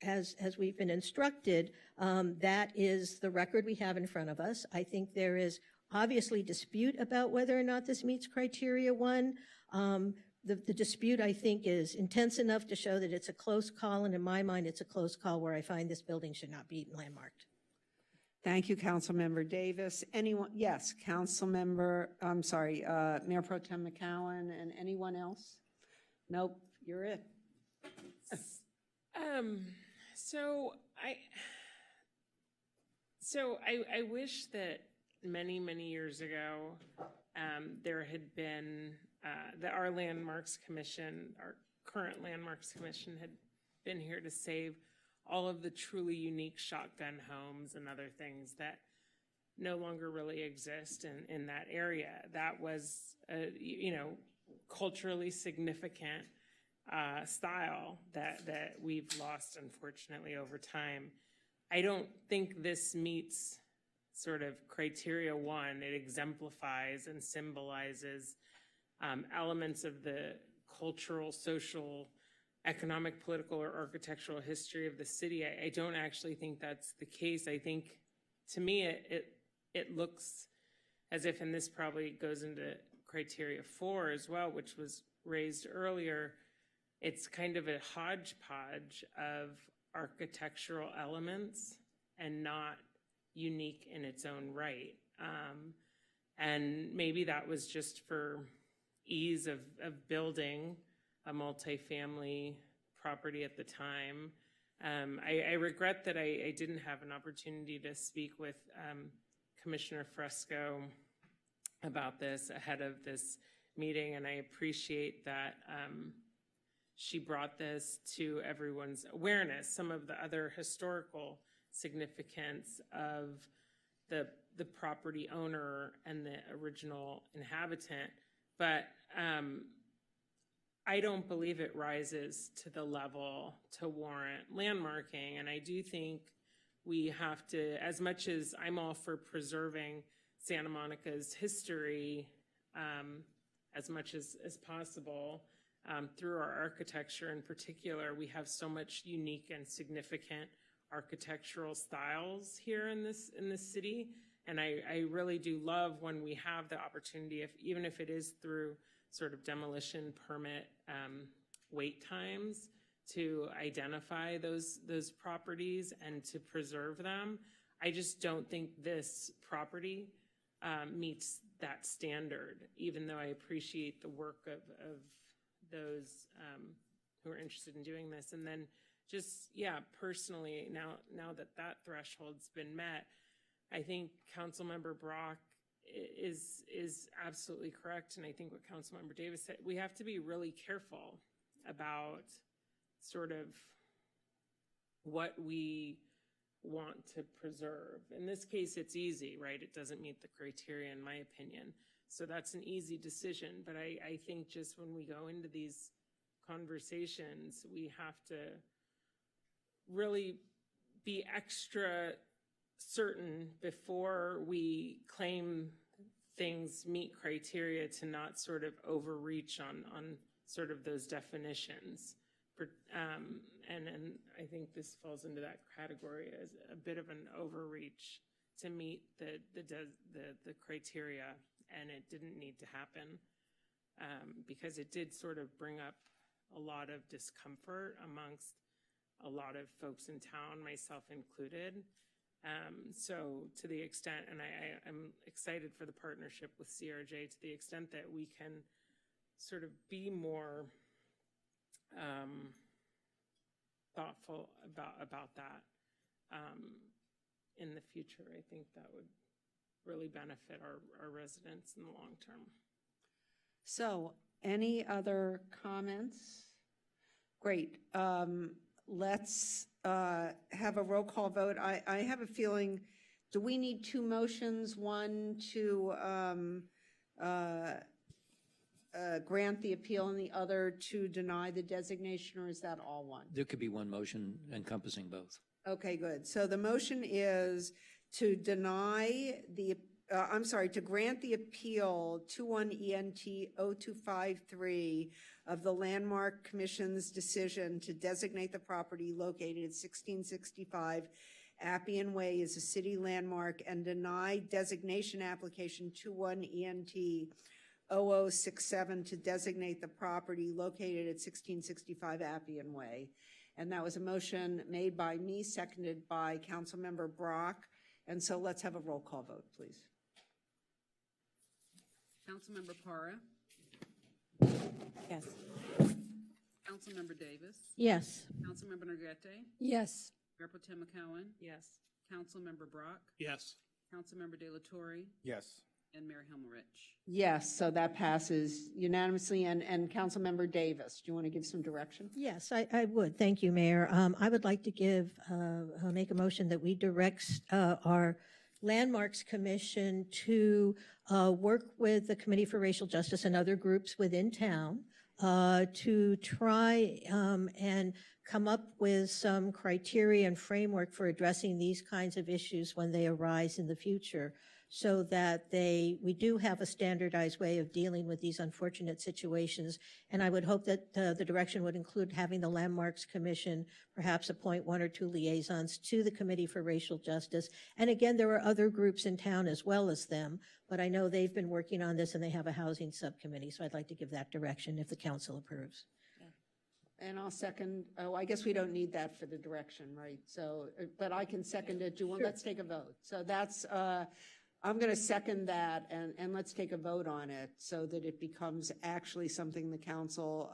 as we've been instructed, that is the record we have in front of us. I think there is obviously dispute about whether or not this meets criteria 1. The dispute, I think, is intense enough to show that it's a close call, and in my mind, it's a close call where I find this building should not be landmarked. Thank you, Councilmember Davis. Anyone? Yes, Councilmember, I'm sorry, Mayor Pro Tem McCowan, and anyone else? Nope, you're it. I wish that many years ago, there had been, that our Landmarks Commission, our current Landmarks Commission, had been here to save all of the truly unique shotgun homes and other things that no longer really exist in that area. That was, you know, culturally significant style that we've lost, unfortunately, over time. I don't think this meets sort of criteria 1. It exemplifies and symbolizes elements of the cultural, social, economic, political, or architectural history of the city. I don't actually think that's the case. I think, to me, it looks as if, and this probably goes into criteria 4 as well, which was raised earlier, it's kind of a hodgepodge of architectural elements and not unique in its own right. And maybe that was just for ease of building a multifamily property at the time. I regret that I didn't have an opportunity to speak with Commissioner Fresco about this ahead of this meeting, and I appreciate that she brought this to everyone's awareness, some of the other historical significance of the property owner and the original inhabitant. But I don't believe it rises to the level to warrant landmarking. And I do think we have to, as much as I'm all for preserving Santa Monica's history as much as possible, through our architecture in particular, we have so much unique and significant architectural styles here in this city. And I really do love when we have the opportunity, even if it is through sort of demolition permit wait times, to identify those properties and to preserve them. I just don't think this property meets that standard, even though I appreciate the work of those who are interested in doing this. And then just, yeah, personally, now that threshold's been met, I think Councilmember Brock is absolutely correct. And I think what Councilmember Davis said, we have to be really careful about sort of what we want to preserve. In this case, it's easy, right? It doesn't meet the criteria, in my opinion. So that's an easy decision. But I think just when we go into these conversations, we have to really be extra certain before we claim things meet criteria to not sort of overreach on sort of those definitions. And I think this falls into that category as a bit of an overreach to meet the criteria, and it didn't need to happen because it did sort of bring up a lot of discomfort amongst a lot of folks in town, myself included. So to the extent, and I'm excited for the partnership with CRJ, to the extent that we can sort of be more thoughtful about that in the future, I think that would really benefit our residents in the long term. So, any other comments? Great. Let's have a roll call vote. I have a feeling, do we need two motions? One to grant the appeal and the other to deny the designation, or is that all one? There could be one motion encompassing both. Okay, good. So the motion is to deny the, to grant the appeal 21ENT0253 of the Landmark Commission's decision to designate the property located at 1665 Appian Way as a city landmark and deny designation application 21ENT0067 to designate the property located at 1665 Appian Way. And that was a motion made by me, seconded by Councilmember Brock. And so let's have a roll call vote, please. Councilmember Para? Yes. Councilmember Davis? Yes. Councilmember Regatta? Yes. Mayor Pro Tem McCowen? Yes. Councilmember Brock? Yes. Councilmember De La Torre? Yes. And Mayor Himmerich? Yes, so that passes unanimously. And Councilmember Davis, do you want to give some direction? Yes, I would. Thank you, Mayor. I would like to make a motion that we direct our Landmarks Commission to work with the Committee for Racial Justice and other groups within town to try and come up with some criteria and framework for addressing these kinds of issues when they arise in the future, so that we do have a standardized way of dealing with these unfortunate situations. And I would hope that the direction would include having the Landmarks Commission perhaps appoint one or two liaisons to the Committee for Racial Justice. And again, there are other groups in town as well as them, but I know they've been working on this and they have a housing subcommittee, so I'd like to give that direction if the council approves. And I'll second, I guess we don't need that for the direction, right? So, but I can second it. Let's take a vote. So that's, I'm going to second that, and let's take a vote on it so that it becomes actually something the council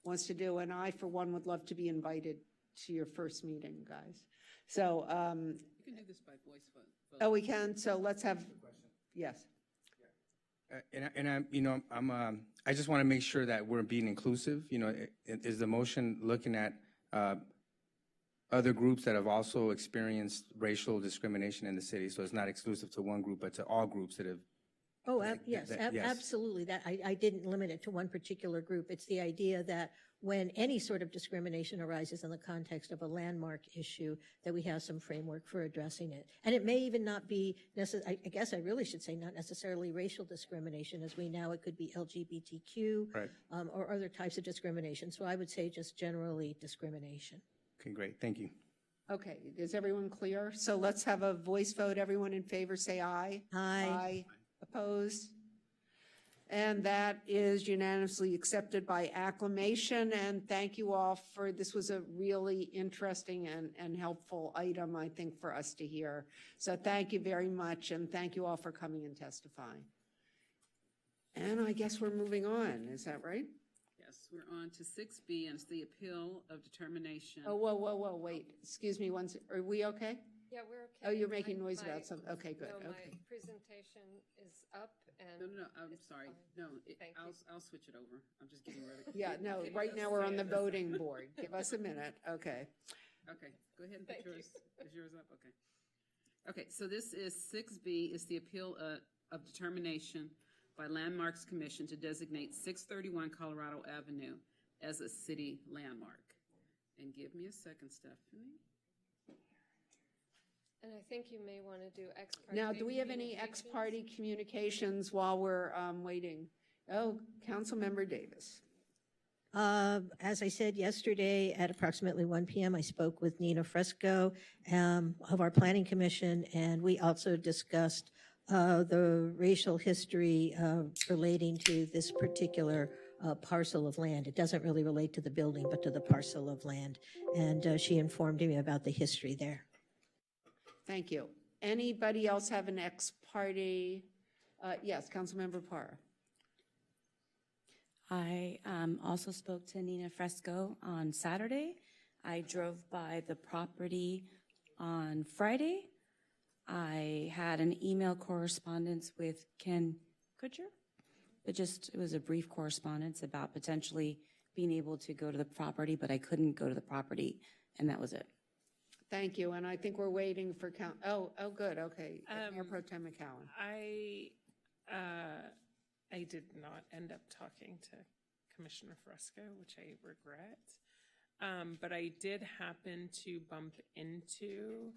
wants to do. And I, for one, would love to be invited to your first meeting, guys. So, you can do this by voice vote. Oh, we can? So let's have, yes. I just want to make sure that we're being inclusive. Is the motion looking at other groups that have also experienced racial discrimination in the city? So it's not exclusive to one group, but to all groups that have. Oh, yes, absolutely. That I didn't limit it to one particular group. It's the idea that when any sort of discrimination arises in the context of a landmark issue, that we have some framework for addressing it. And it may even not be I guess I really should say not necessarily racial discrimination, as we know it could be LGBTQ, right, or other types of discrimination. So I would say just generally discrimination. Okay, great. Thank you. Okay, is everyone clear? So let's have a voice vote. Everyone in favor say aye. Aye. Aye. Opposed? And that is unanimously accepted by acclamation. And thank you all this was a really interesting and helpful item, I think, for us to hear. So thank you very much, and thank you all for coming and testifying. And I guess we're moving on, is that right? Yes, we're on to 6B, and it's the appeal of determination. Oh, whoa, wait. Excuse me, are we okay? Yeah, we're okay. Oh, you're making noise about something. Okay, good. No, Okay. my presentation is up and. No, I'm sorry. No, Thank you. I'll switch it over. I'm just getting ready. Yeah, no, right now we're on the voting board. Give us a minute. Okay. Okay, go ahead and put yours. Is yours up? Okay. Okay, so this is 6B, is the appeal of determination by Landmarks Commission to designate 631 Colorado Avenue as a city landmark. And give me a second, Stephanie. And I think you may want to do ex parte. Now, do we have any ex parte communications while we're waiting? Oh, Councilmember Davis. As I said yesterday at approximately 1 p.m., I spoke with Nina Fresco of our Planning Commission, and we also discussed the racial history relating to this particular parcel of land. It doesn't really relate to the building, but to the parcel of land. And she informed me about the history there. Thank you. Anybody else have an ex parte? Yes, Councilmember Parra. I also spoke to Nina Fresco on Saturday. I drove by the property on Friday. I had an email correspondence with Ken Kutcher. It was a brief correspondence about potentially being able to go to the property, but I couldn't go to the property, and that was it. Thank you, and I think we're waiting for oh, good, okay. Mayor Pro Tem McCowan. I did not end up talking to Commissioner Fresco, which I regret. But I did happen to bump into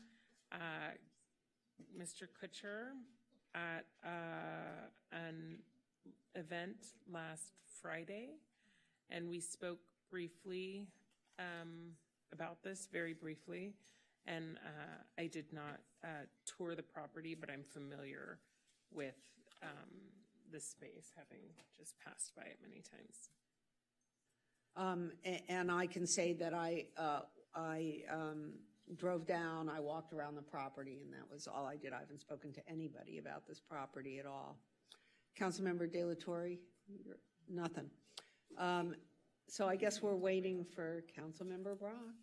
Mr. Kutcher at an event last Friday, and we spoke briefly about this, very briefly. And I did not tour the property, but I'm familiar with the space, having just passed by it many times. And I can say that I drove down, I walked around the property, and that was all I did. I haven't spoken to anybody about this property at all. Councilmember De La Torre? Nothing. So I guess we're waiting for Councilmember Brock.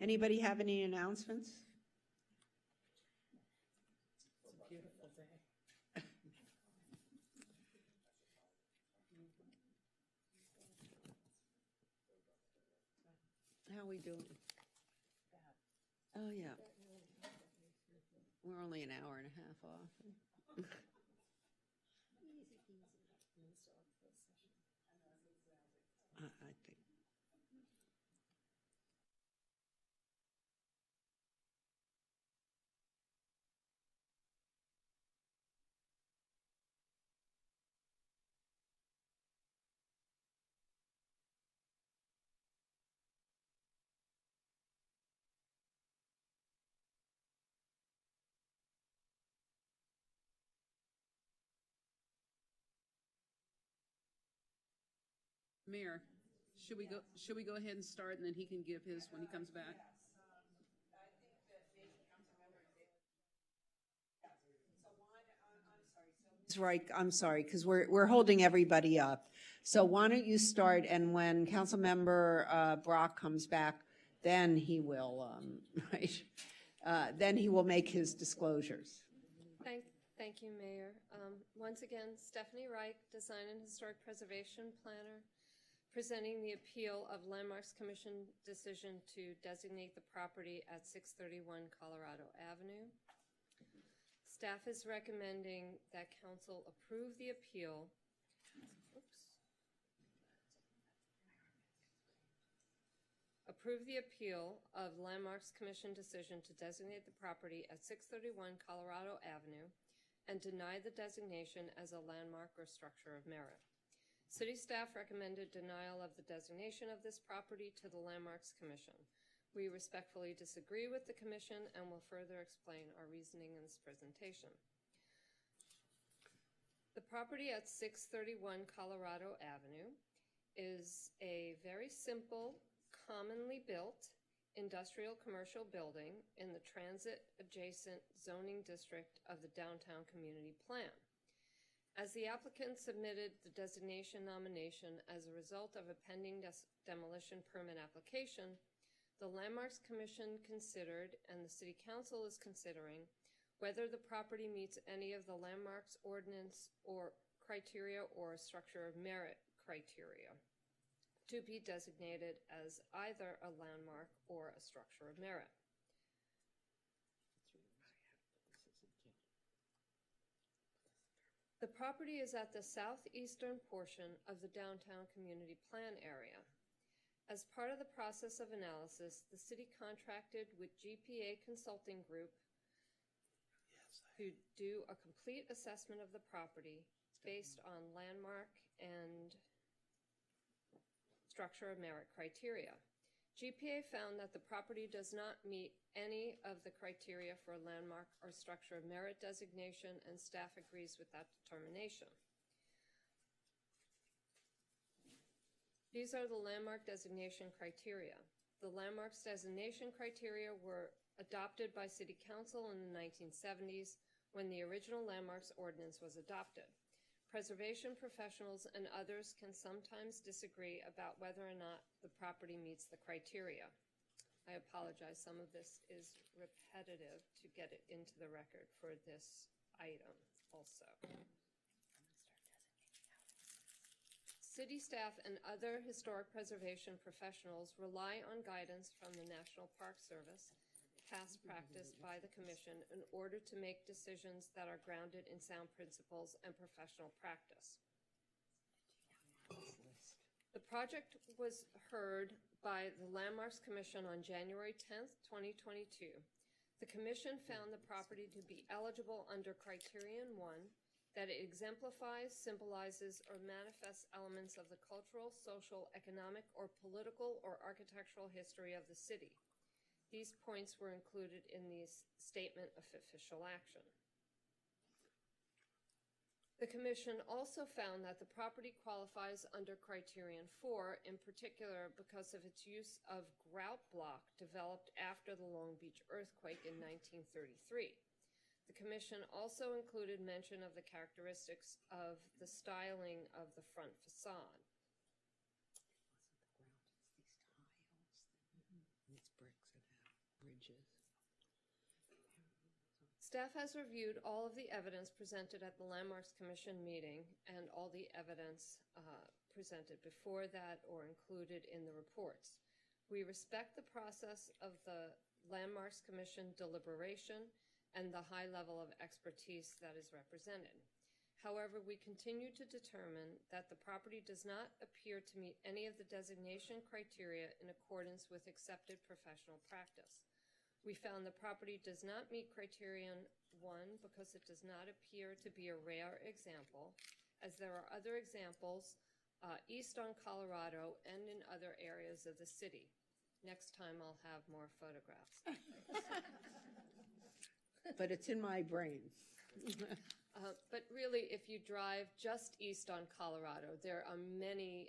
Anybody have any announcements? It's a beautiful day. How are we doing? Oh, yeah. We're only an hour and a half off. I think. Mayor, should we go ahead and start, and then he can give his when he comes back? Right, I'm sorry, because we're holding everybody up. So why don't you start, and when Councilmember Brock comes back, then he will, then he will make his disclosures. Thank you, Mayor. Once again, Stephanie Reich, Design and Historic Preservation Planner, presenting the appeal of Landmarks Commission decision to designate the property at 631 Colorado Avenue. Staff is recommending that council approve the appeal. Approve the appeal of Landmarks Commission decision to designate the property at 631 Colorado Avenue and deny the designation as a landmark or structure of merit. City staff recommended denial of the designation of this property to the Landmarks Commission. We respectfully disagree with the commission and will further explain our reasoning in this presentation. The property at 631 Colorado Avenue is a very simple, commonly built industrial commercial building in the transit adjacent zoning district of the downtown community plan. As the applicant submitted the designation nomination as a result of a pending demolition permit application, the Landmarks Commission considered, and the City Council is considering, whether the property meets any of the landmarks ordinance or criteria or structure of merit criteria to be designated as either a landmark or a structure of merit. The property is at the southeastern portion of the downtown community plan area. As part of the process of analysis, the city contracted with GPA Consulting Group to do a complete assessment of the property based on landmark and structure of merit criteria. GPA found that the property does not meet any of the criteria for a landmark or structure of merit designation, and staff agrees with that determination. These are the landmark designation criteria. The landmarks designation criteria were adopted by City Council in the 1970s when the original landmarks ordinance was adopted. Preservation professionals and others can sometimes disagree about whether or not the property meets the criteria. I apologize, some of this is repetitive to get it into the record for this item also. City staff and other historic preservation professionals rely on guidance from the National Park Service, past practice by the Commission, in order to make decisions that are grounded in sound principles and professional practice. The project was heard by the Landmarks Commission on January 10th, 2022. The Commission found the property to be eligible under Criterion 1, that it exemplifies, symbolizes, or manifests elements of the cultural, social, economic, or political or architectural history of the city. These points were included in the Statement of Official Action. The Commission also found that the property qualifies under Criterion 4, in particular because of its use of grout block developed after the Long Beach earthquake in 1933. The Commission also included mention of the characteristics of the styling of the front facade. Staff has reviewed all of the evidence presented at the Landmarks Commission meeting and all the evidence presented before that or included in the reports. We respect the process of the Landmarks Commission deliberation and the high level of expertise that is represented. However, we continue to determine that the property does not appear to meet any of the designation criteria in accordance with accepted professional practice. We found the property does not meet Criterion 1 because it does not appear to be a rare example, as there are other examples east on Colorado and in other areas of the city. Next time I'll have more photographs. But it's in my brain. But really, if you drive just east on Colorado, there are many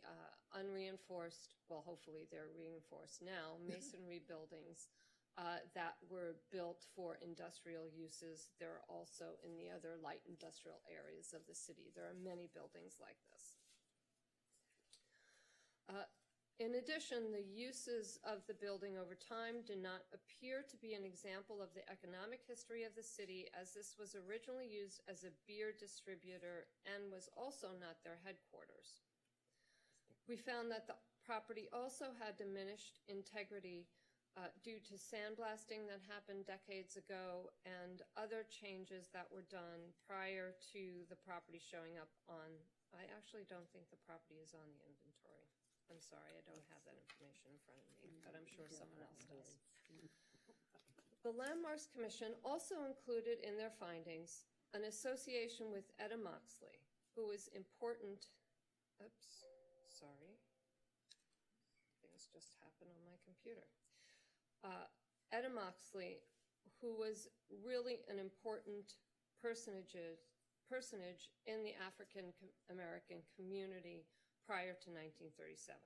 unreinforced, well, hopefully they're reinforced now, masonry buildings that were built for industrial uses. There are also in the other light industrial areas of the city. There are many buildings like this. In addition, the uses of the building over time do not appear to be an example of the economic history of the city, as this was originally used as a beer distributor and was also not their headquarters. We found that the property also had diminished integrity due to sandblasting that happened decades ago and other changes that were done prior to the property showing up on, I actually don't think the property is on the inventory. I'm sorry, I don't have that information in front of me, but I'm sure someone else does. The Landmarks Commission also included in their findings an association with Etta Moxley, who was important, things just happened on my computer. Etta Moxley, who was really an important personage in the African American community prior to 1937.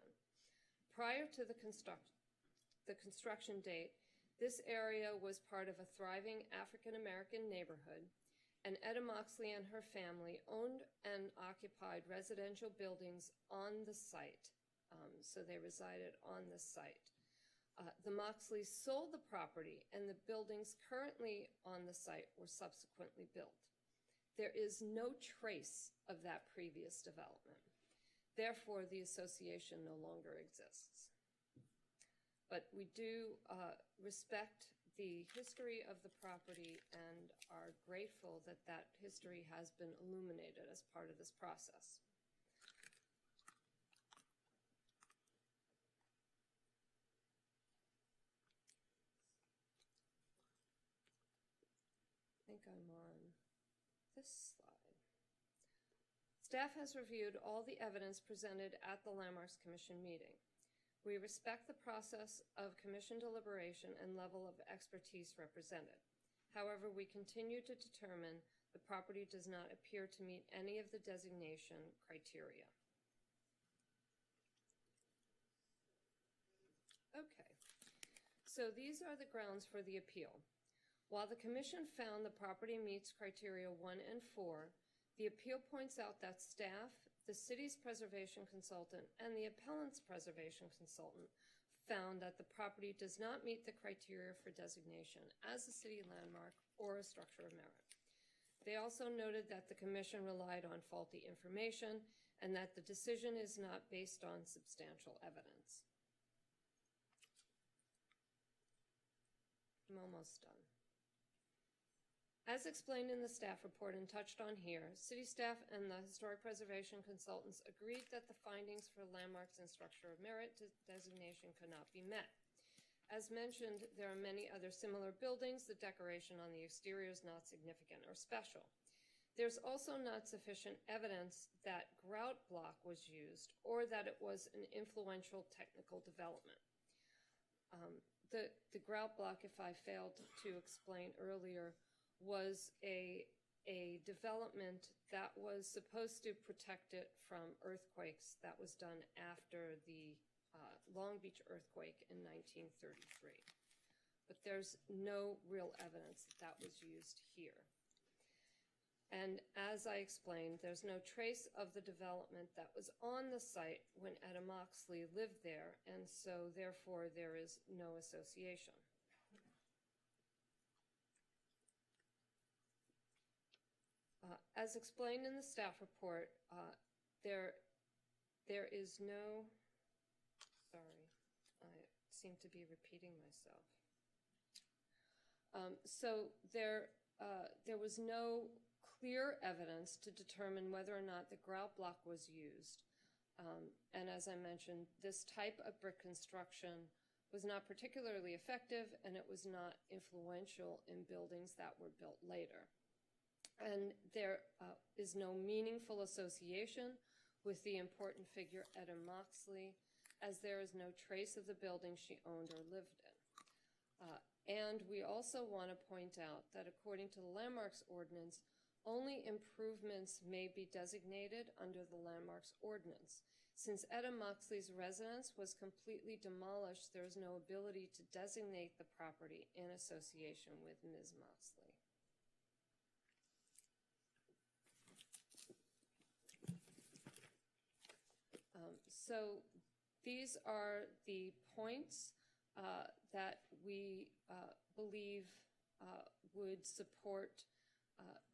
Prior to the construction date, this area was part of a thriving African American neighborhood, and Etta Moxley and her family owned and occupied residential buildings on the site. So they resided on the site. The Moxleys sold the property, and the buildings currently on the site were subsequently built. There is no trace of that previous development. Therefore, the association no longer exists. But we do respect the history of the property and are grateful that that history has been illuminated as part of this process. I think I'm on this slide. Staff has reviewed all the evidence presented at the Landmarks Commission meeting. We respect the process of commission deliberation and level of expertise represented. However, we continue to determine the property does not appear to meet any of the designation criteria. Okay, so these are the grounds for the appeal. While the commission found the property meets criteria 1 and 4, the appeal points out that staff, the city's preservation consultant, and the appellant's preservation consultant found that the property does not meet the criteria for designation as a city landmark or a structure of merit. They also noted that the commission relied on faulty information and that the decision is not based on substantial evidence. I'm almost done. As explained in the staff report and touched on here, city staff and the historic preservation consultants agreed that the findings for landmarks and structure of merit designation could not be met. As mentioned, there are many other similar buildings. The decoration on the exterior is not significant or special. There's also not sufficient evidence that grout block was used or that it was an influential technical development. The grout block, if I failed to explain earlier, was a development that was supposed to protect it from earthquakes that was done after the Long Beach earthquake in 1933. But there's no real evidence that that was used here. And as I explained, there's no trace of the development that was on the site when Etta Moxley lived there, and so therefore there is no association. As explained in the staff report, there is no, sorry, I seem to be repeating myself. So there was no clear evidence to determine whether or not the grout block was used. And as I mentioned, this type of brick construction was not particularly effective, and it was not influential in buildings that were built later. And there is no meaningful association with the important figure Etta Moxley, as there is no trace of the building she owned or lived in. And we also want to point out that according to the Landmarks Ordinance, only improvements may be designated under the Landmarks Ordinance. Since Etta Moxley's residence was completely demolished, there is no ability to designate the property in association with Ms. Moxley. So these are the points that we believe would support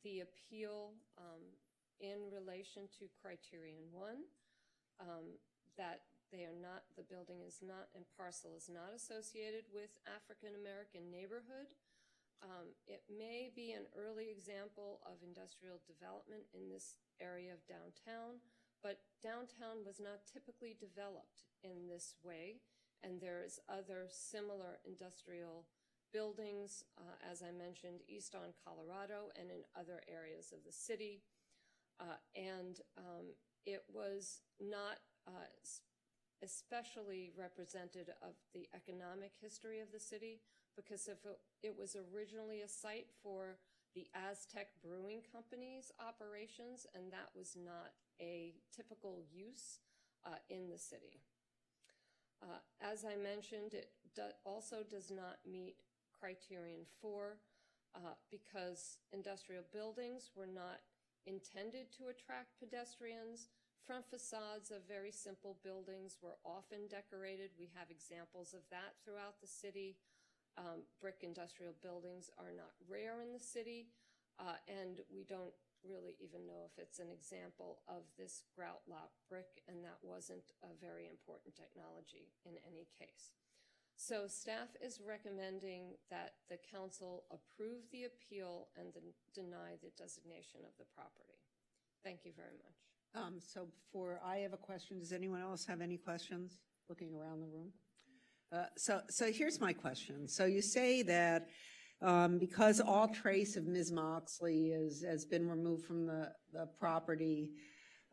the appeal in relation to criterion 1, that they are not, the building is not and parcel is not associated with African American neighborhood. It may be an early example of industrial development in this area of downtown, but downtown was not typically developed in this way, and there is other similar industrial buildings, as I mentioned, east on Colorado and in other areas of the city. And it was not especially representative of the economic history of the city, because if it was originally a site for the Aztec Brewing Company's operations, and that was not a typical use in the city. As I mentioned, it also does not meet criterion 4, because industrial buildings were not intended to attract pedestrians. Front facades of very simple buildings were often decorated. We have examples of that throughout the city. Brick industrial buildings are not rare in the city, and we don't really even know if it's an example of this grout lop brick, and that wasn't a very important technology in any case. So staff is recommending that the council approve the appeal and deny the designation of the property. Thank you very much. I have a question. Does anyone else have any questions? Looking around the room. So here's my question. So you say that because all trace of Ms. Moxley has been removed from the property,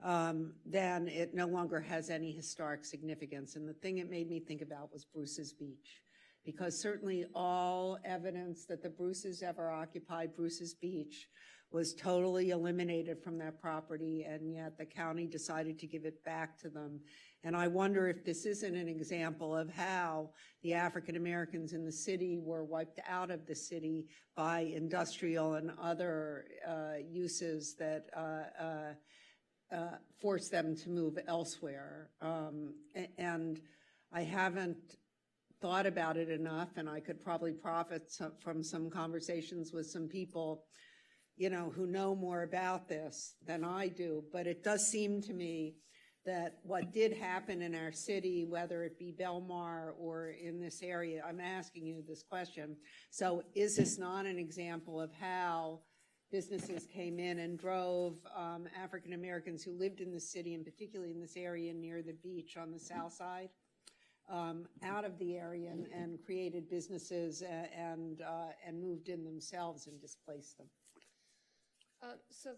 then it no longer has any historic significance. And the thing it made me think about was Bruce's Beach, because certainly all evidence that the Bruces ever occupied Bruce's Beach was totally eliminated from that property, and yet the county decided to give it back to them. And I wonder if this isn't an example of how the African Americans in the city were wiped out of the city by industrial and other uses that forced them to move elsewhere. And I haven't thought about it enough, and I could probably profit from some conversations with some people who know more about this than I do. But it does seem to me that what did happen in our city, whether it be Belmar or in this area, I'm asking you this question. So is this not an example of how businesses came in and drove African Americans who lived in the city, and particularly in this area near the beach on the south side, out of the area and created businesses and moved in themselves and displaced them? So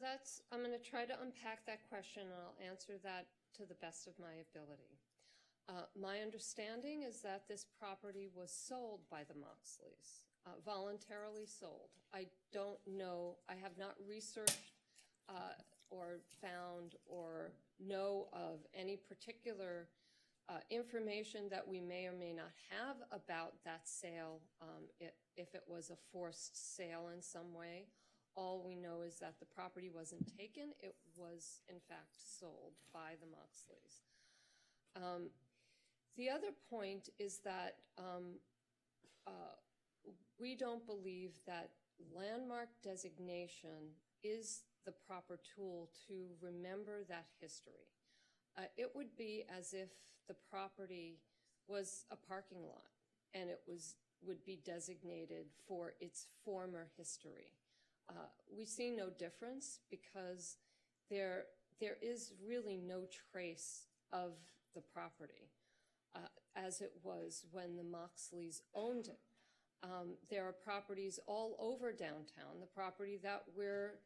I'm going to try to unpack that question, and I'll answer that to the best of my ability. My understanding is that this property was sold by the Moxleys, voluntarily sold. I don't know, I have not researched or found or know of any particular information that we may or may not have about that sale, if it was a forced sale in some way. All we know is that the property wasn't taken. It was, in fact, sold by the Moxleys. The other point is that we don't believe that landmark designation is the proper tool to remember that history. It would be as if the property was a parking lot and it would be designated for its former history. We see no difference because there is really no trace of the property as it was when the Moxleys owned it. There are properties all over downtown. The property that we're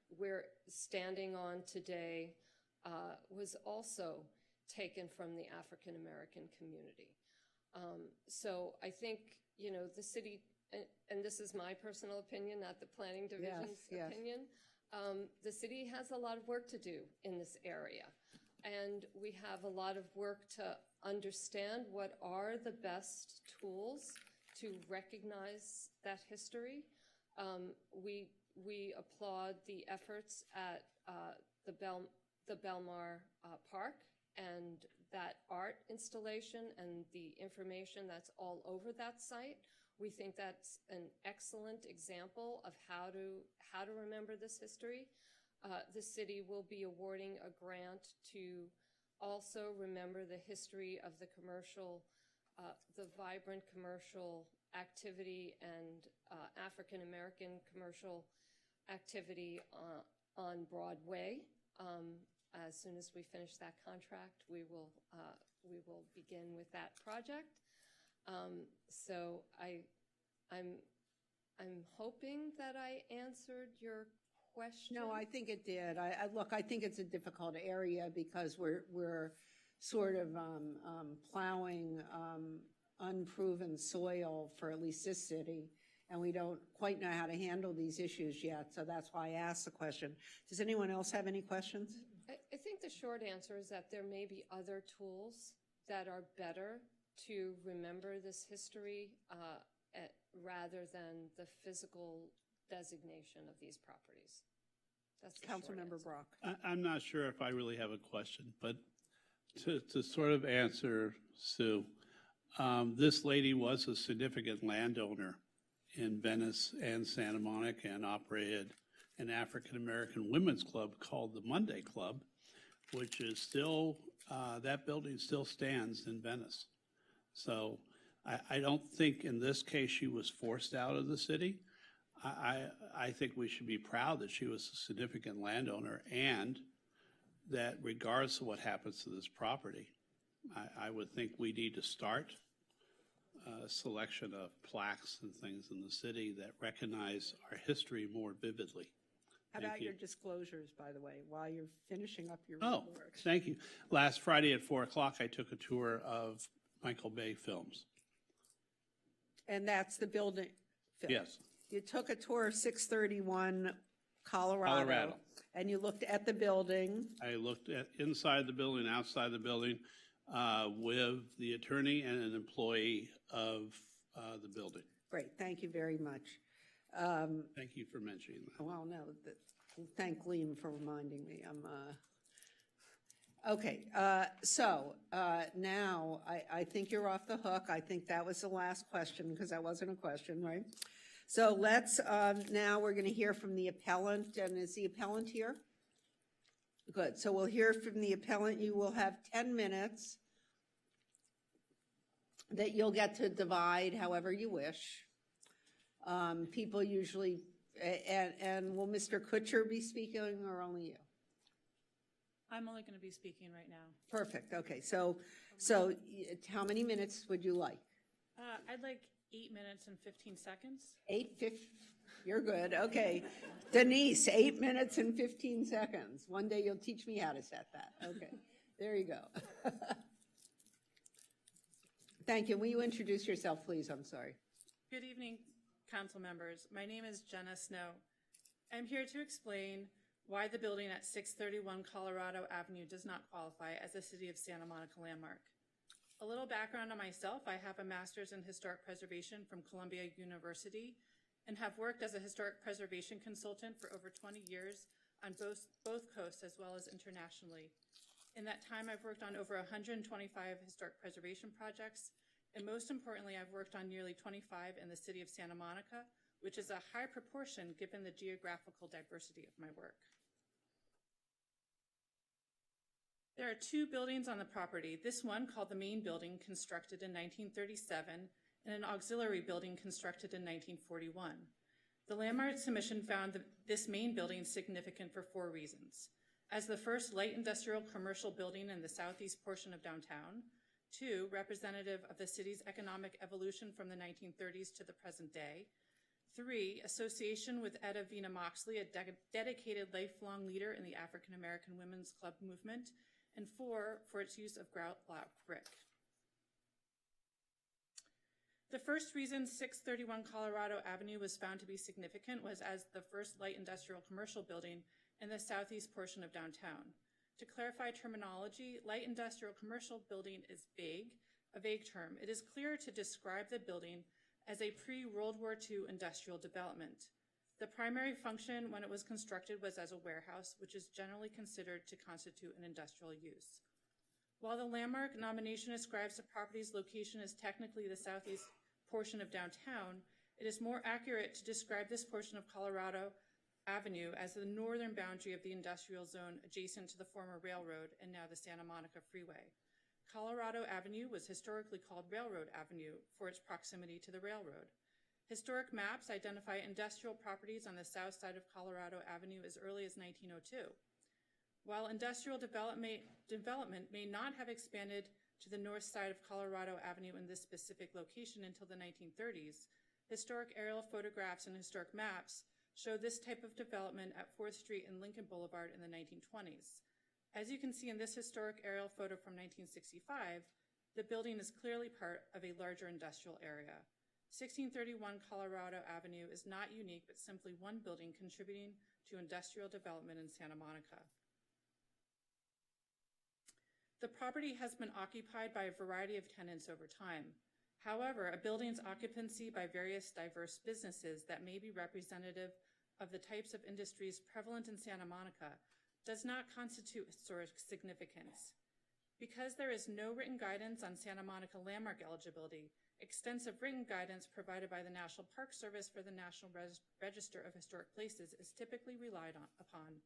standing on today was also taken from the African American community. So I think, the city, and this is my personal opinion, not the planning division's opinion, the city has a lot of work to do in this area. And we have a lot of work to understand what are the best tools to recognize that history. We applaud the efforts at the Belmar Park and that art installation and the information that's all over that site. We think that's an excellent example of how to remember this history. The city will be awarding a grant to also remember the history of the vibrant commercial activity and African American commercial activity on Broadway. As soon as we finish that contract, we will begin with that project. So I'm hoping that I answered your question. No, I think it did. I think it's a difficult area because we're sort of plowing unproven soil for at least this city, and we don't quite know how to handle these issues yet. So that's why I asked the question. Does anyone else have any questions? I think the short answer is that there may be other tools that are better to remember this history rather than the physical designation of these properties? That's the short Councilmember answer. Brock. I'm not sure if I really have a question, but to sort of answer Sue, this lady was a significant landowner in Venice and Santa Monica and operated an African-American women's club called the Monday Club, which is still, that building still stands in Venice. So I don't think in this case she was forced out of the city. I think we should be proud that she was a significant landowner and that regardless of what happens to this property, I would think we need to start a selection of plaques and things in the city that recognize our history more vividly. How Thank about you. your disclosures, by the way, while you're finishing up your Oh, report? thank you. Last Friday at 4 o'clock, I took a tour of Michael Bay Films. And that's the building. Phil. Yes. You took a tour of 631 Colorado. Colorado. And you looked at the building. I looked at inside the building, outside the building, with the attorney and an employee of the building. Great, thank you very much. Thank you for mentioning that. Well, no, thank Liam for reminding me. Okay, so now I think you're off the hook. I think that was the last question because that wasn't a question, right? So let's, now we're going to hear from the appellant. And is the appellant here? Good, so we'll hear from the appellant. You will have 10 minutes that you'll get to divide however you wish. People usually, and will Mr. Kutcher be speaking or only you? I'm only going to be speaking right now. Perfect, okay, so how many minutes would you like? I'd like 8 minutes and 15 seconds. 8:50, you're good, okay. Denise, 8 minutes and 15 seconds. One day you'll teach me how to set that, okay. There you go. Thank you. Will you introduce yourself, please? I'm sorry. Good evening, council members. My name is Jenna Snow. I'm here to explain why the building at 631 Colorado Avenue does not qualify as a City of Santa Monica landmark. A little background on myself. I have a master's in historic preservation from Columbia University and have worked as a historic preservation consultant for over 20 years on both coasts as well as internationally. In that time, I've worked on over 125 historic preservation projects, and most importantly, I've worked on nearly 25 in the city of Santa Monica, which is a high proportion given the geographical diversity of my work. There are two buildings on the property, this one called the main building, constructed in 1937, and an auxiliary building constructed in 1941. The Landmarks Commission found this main building significant for 4 reasons. As the first light industrial commercial building in the southeast portion of downtown. 2, representative of the city's economic evolution from the 1930s to the present day. 3, association with Etta Vina Moxley, a dedicated lifelong leader in the African American Women's Club movement. And 4, for its use of grout block brick. The first reason 631 Colorado Avenue was found to be significant was as the first light industrial commercial building in the southeast portion of downtown. To clarify terminology, light industrial commercial building is a vague term. It is clear to describe the building as a pre-World War II industrial development. The primary function when it was constructed was as a warehouse, which is generally considered to constitute an industrial use. While the landmark nomination ascribes the property's location as technically the southeast portion of downtown, it is more accurate to describe this portion of Colorado Avenue as the northern boundary of the industrial zone adjacent to the former railroad and now the Santa Monica Freeway. Colorado Avenue was historically called Railroad Avenue for its proximity to the railroad. Historic maps identify industrial properties on the south side of Colorado Avenue as early as 1902. While industrial development may not have expanded to the north side of Colorado Avenue in this specific location until the 1930s, historic aerial photographs and historic maps show this type of development at 4th Street and Lincoln Boulevard in the 1920s. As you can see in this historic aerial photo from 1965, the building is clearly part of a larger industrial area. 1631 Colorado Avenue is not unique, but simply one building contributing to industrial development in Santa Monica. The property has been occupied by a variety of tenants over time. However, a building's occupancy by various diverse businesses that may be representative of the types of industries prevalent in Santa Monica does not constitute historic significance. Because there is no written guidance on Santa Monica landmark eligibility, extensive written guidance provided by the National Park Service for the National Register of Historic Places is typically relied upon.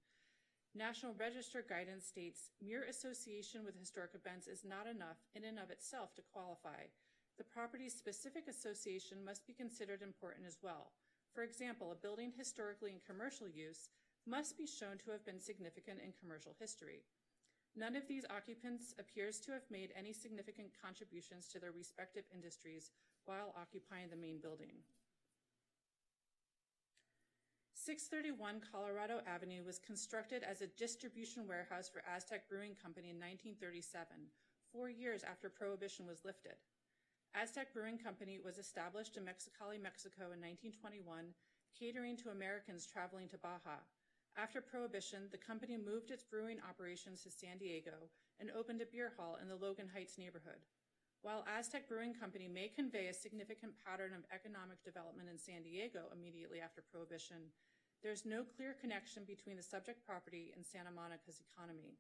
National Register guidance states, mere association with historic events is not enough in and of itself to qualify. The property's specific association must be considered important as well. For example, a building historically in commercial use must be shown to have been significant in commercial history. None of these occupants appears to have made any significant contributions to their respective industries while occupying the main building. 631 Colorado Avenue was constructed as a distribution warehouse for Aztec Brewing Company in 1937, 4 years after Prohibition was lifted. Aztec Brewing Company was established in Mexicali, Mexico in 1921, catering to Americans traveling to Baja. After Prohibition, the company moved its brewing operations to San Diego and opened a beer hall in the Logan Heights neighborhood. While Aztec Brewing Company may convey a significant pattern of economic development in San Diego immediately after Prohibition, there's no clear connection between the subject property and Santa Monica's economy.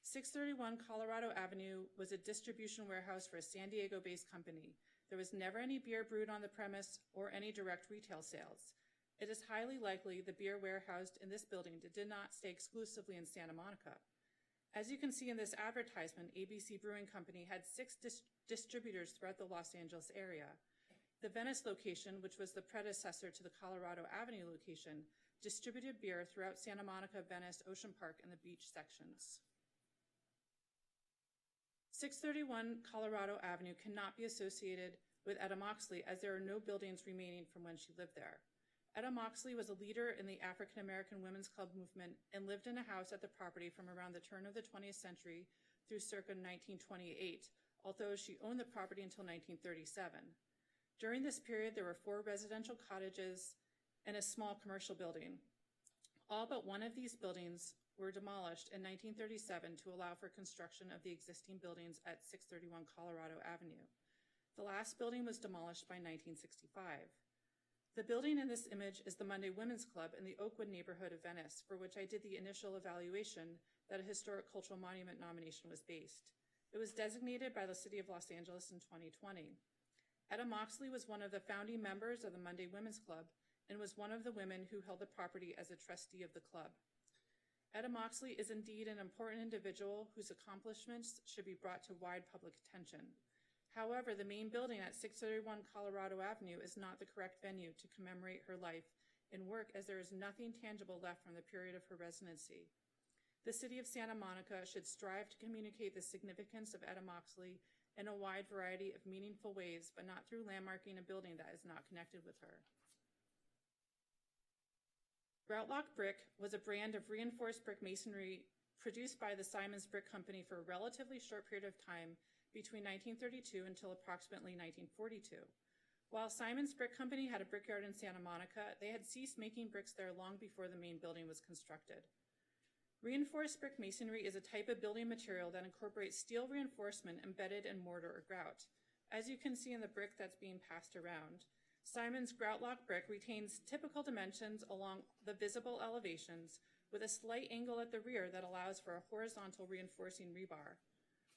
631 Colorado Avenue was a distribution warehouse for a San Diego-based company. There was never any beer brewed on the premise or any direct retail sales. It is highly likely the beer warehoused in this building did not stay exclusively in Santa Monica. As you can see in this advertisement, ABC Brewing Company had 6 distributors throughout the Los Angeles area. The Venice location, which was the predecessor to the Colorado Avenue location, distributed beer throughout Santa Monica, Venice, Ocean Park, and the beach sections. 631 Colorado Avenue cannot be associated with Etta Moxley as there are no buildings remaining from when she lived there. Etta Moxley was a leader in the African American Women's Club movement and lived in a house at the property from around the turn of the 20th century through circa 1928, although she owned the property until 1937. During this period, there were 4 residential cottages and a small commercial building. All but one of these buildings were demolished in 1937 to allow for construction of the existing buildings at 631 Colorado Avenue. The last building was demolished by 1965. The building in this image is the Monday Women's Club in the Oakwood neighborhood of Venice, for which I did the initial evaluation that a historic cultural monument nomination was based. It was designated by the City of Los Angeles in 2020. Etta Moxley was one of the founding members of the Monday Women's Club and was one of the women who held the property as a trustee of the club. Etta Moxley is indeed an important individual whose accomplishments should be brought to wide public attention. However, the main building at 631 Colorado Avenue is not the correct venue to commemorate her life and work, as there is nothing tangible left from the period of her residency. The City of Santa Monica should strive to communicate the significance of Etta Moxley in a wide variety of meaningful ways, but not through landmarking a building that is not connected with her. Groutlock Brick was a brand of reinforced brick masonry produced by the Simons Brick Company for a relatively short period of time between 1932 until approximately 1942. While Simons Brick Company had a brickyard in Santa Monica, they had ceased making bricks there long before the main building was constructed. Reinforced brick masonry is a type of building material that incorporates steel reinforcement embedded in mortar or grout. As you can see in the brick that's being passed around, Simons Groutlock Brick retains typical dimensions along the visible elevations with a slight angle at the rear that allows for a horizontal reinforcing rebar.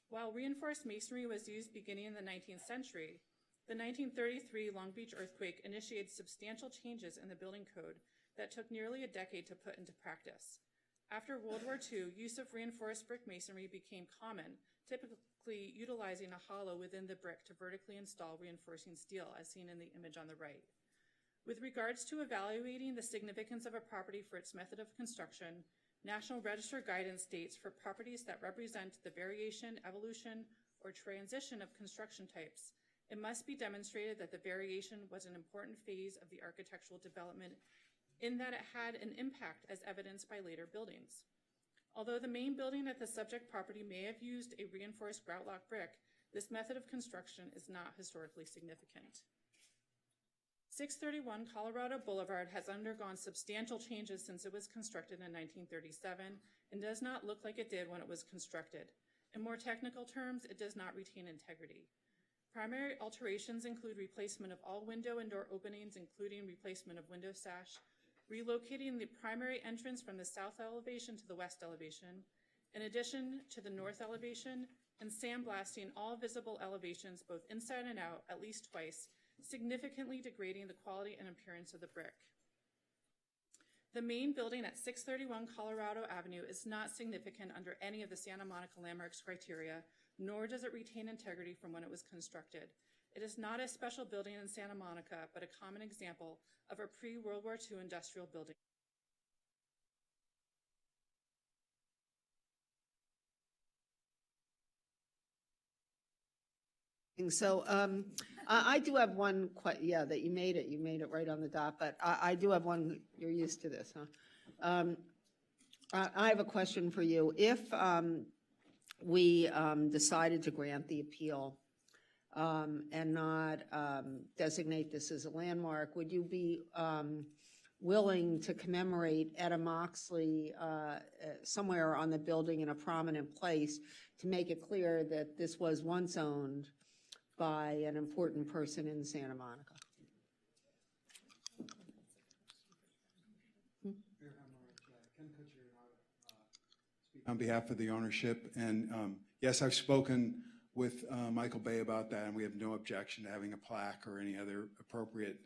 While reinforced masonry was used beginning in the 19th century, the 1933 Long Beach earthquake initiated substantial changes in the building code that took nearly a decade to put into practice. After World War II, use of reinforced brick masonry became common, typically utilizing a hollow within the brick to vertically install reinforcing steel, as seen in the image on the right. With regards to evaluating the significance of a property for its method of construction, National Register guidance states for properties that represent the variation, evolution, or transition of construction types, it must be demonstrated that the variation was an important phase of the architectural development in that it had an impact as evidenced by later buildings. Although the main building at the subject property may have used a reinforced groutlock brick, this method of construction is not historically significant. 631 Colorado Boulevard has undergone substantial changes since it was constructed in 1937 and does not look like it did when it was constructed. In more technical terms, it does not retain integrity. Primary alterations include replacement of all window and door openings, including replacement of window sash, relocating the primary entrance from the south elevation to the west elevation, in addition to the north elevation, and sandblasting all visible elevations both inside and out at least twice, significantly degrading the quality and appearance of the brick. The main building at 631 Colorado Avenue is not significant under any of the Santa Monica landmarks criteria, nor does it retain integrity from when it was constructed. It is not a special building in Santa Monica, but a common example of a pre-World War II industrial building. So I do have one, that you made it right on the dot, but I do have one, you're used to this, huh? I have a question for you. If we decided to grant the appeal and not designate this as a landmark, would you be willing to commemorate Etta Moxley somewhere on the building in a prominent place to make it clear that this was once owned by an important person in Santa Monica? On behalf of the ownership, and yes, I've spoken with Michael Bay about that, and we have no objection to having a plaque or any other appropriate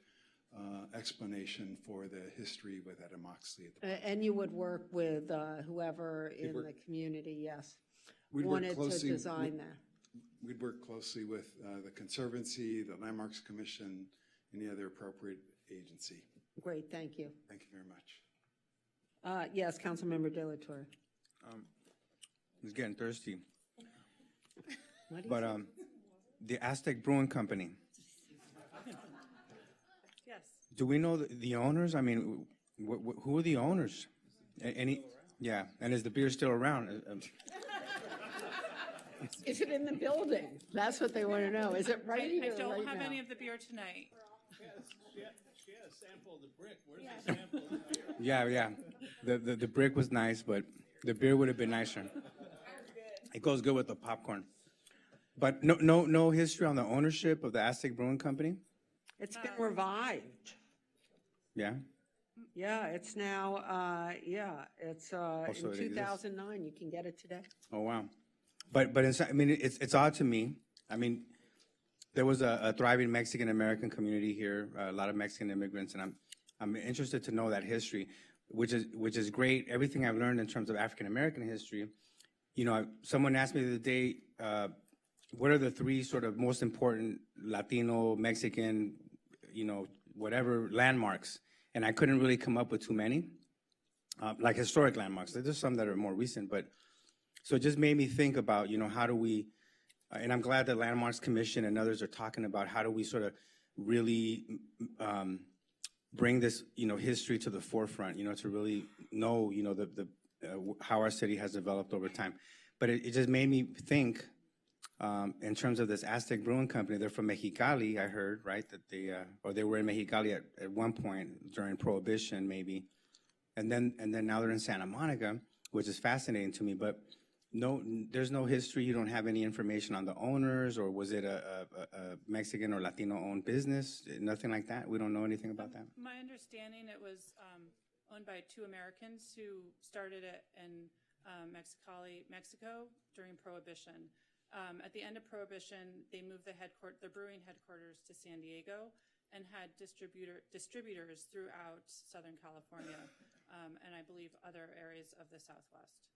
explanation for the history with Etta Moxley. And you would work with whoever in the community, yes, wanted to design that. We'd work closely with the Conservancy, the Landmarks Commission, any other appropriate agency. Great, thank you. Thank you very much. Yes, Councilmember De La Torre. I was getting thirsty. What do you But say? the Aztec Brewing Company, Yes. do we know the owners? I mean, who are the owners? Any? Yeah, and is the beer still around? Is it in the building? That's what they want to know. Is it right here, I don't right have now? any of the beer tonight. She had a sample of the brick. Where's the sample of the beer? Yeah. The brick was nice, but the beer would have been nicer. It goes good with the popcorn. But no history on the ownership of the Aztec Brewing Company? It's been revived. Yeah? Yeah, it's now, it's so in it 2009. You can get it today. Oh, wow. But I mean, it's odd to me. I mean, there was a thriving Mexican-American community here, a lot of Mexican immigrants, and I'm interested to know that history, which is great. Everything I've learned in terms of African-American history, you know, someone asked me the other day, what are the three sort of most important Latino, Mexican, you know, whatever landmarks? And I couldn't really come up with too many, like historic landmarks. There's some that are more recent, but so it just made me think about, you know, how do we, and I'm glad the Landmarks Commission and others are talking about how do we sort of really bring this, you know, history to the forefront, you know, to really know, you know, how our city has developed over time. But it just made me think in terms of this Aztec Brewing Company. They're from Mexicali, I heard, right? That they were in Mexicali at one point during Prohibition, maybe, and then now they're in Santa Monica, which is fascinating to me. But no, there's no history. You don't have any information on the owners, or was it a Mexican or Latino-owned business? Nothing like that. We don't know anything about that. My understanding, it was owned by two Americans who started it in Mexicali, Mexico during Prohibition. At the end of Prohibition, they moved their brewing headquarters to San Diego and had distributors throughout Southern California and I believe other areas of the Southwest.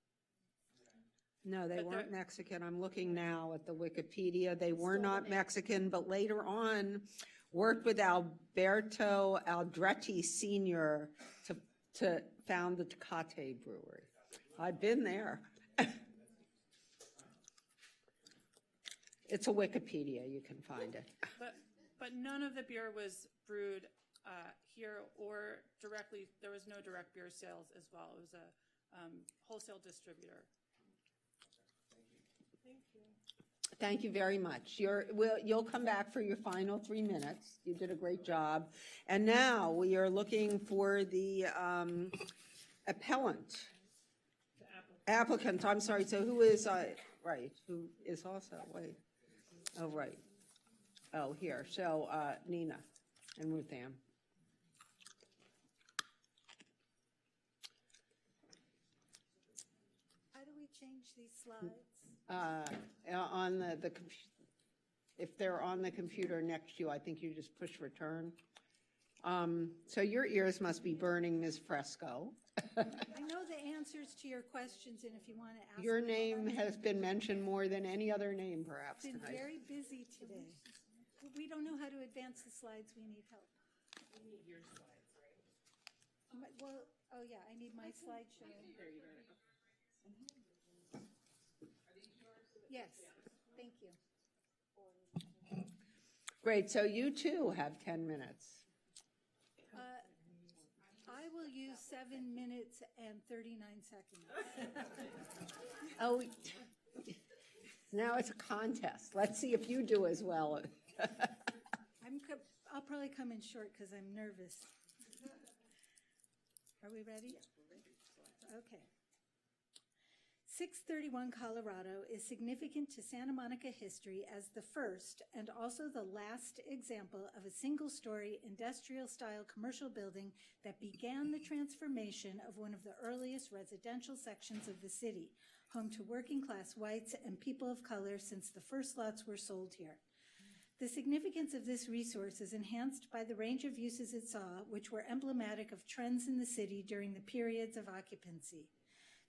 No, they weren't Mexican. I'm looking now at the Wikipedia. They were not Mexican, but later on worked with Alberto Aldretti Sr. to found the Tecate Brewery. I've been there. It's a Wikipedia. You can find it. But none of the beer was brewed here or directly. There was no direct beer sales as well. It was a wholesale distributor. Thank you very much. You'll come back for your final 3 minutes. You did a great job. And now we are looking for the applicant. I'm sorry. So who is, right, who is also, wait. Oh, right. Oh, here. So Nina and Ruth Ann. How do we change these slides? On the if they're on the computer next to you, I think you just push return. So your ears must be burning, Ms. Fresco. I know the answers to your questions, and if you want to ask. Your name has been mentioned more than any other name, perhaps, Been tonight. very busy today. We don't know how to advance the slides. We need help. We need your slides, right? Well, oh yeah, I need my slideshow. There you go. Yes, thank you. Great, so you too have 10 minutes. I will use 7 minutes and 39 seconds. Oh, now it's a contest. Let's see if you do as well. I'll probably come in short because I'm nervous. Are we ready? Okay. 631 Colorado is significant to Santa Monica history as the first and also the last example of a single-story industrial-style commercial building that began the transformation of one of the earliest residential sections of the city, home to working-class whites and people of color since the first lots were sold here. The significance of this resource is enhanced by the range of uses it saw, which were emblematic of trends in the city during the periods of occupancy.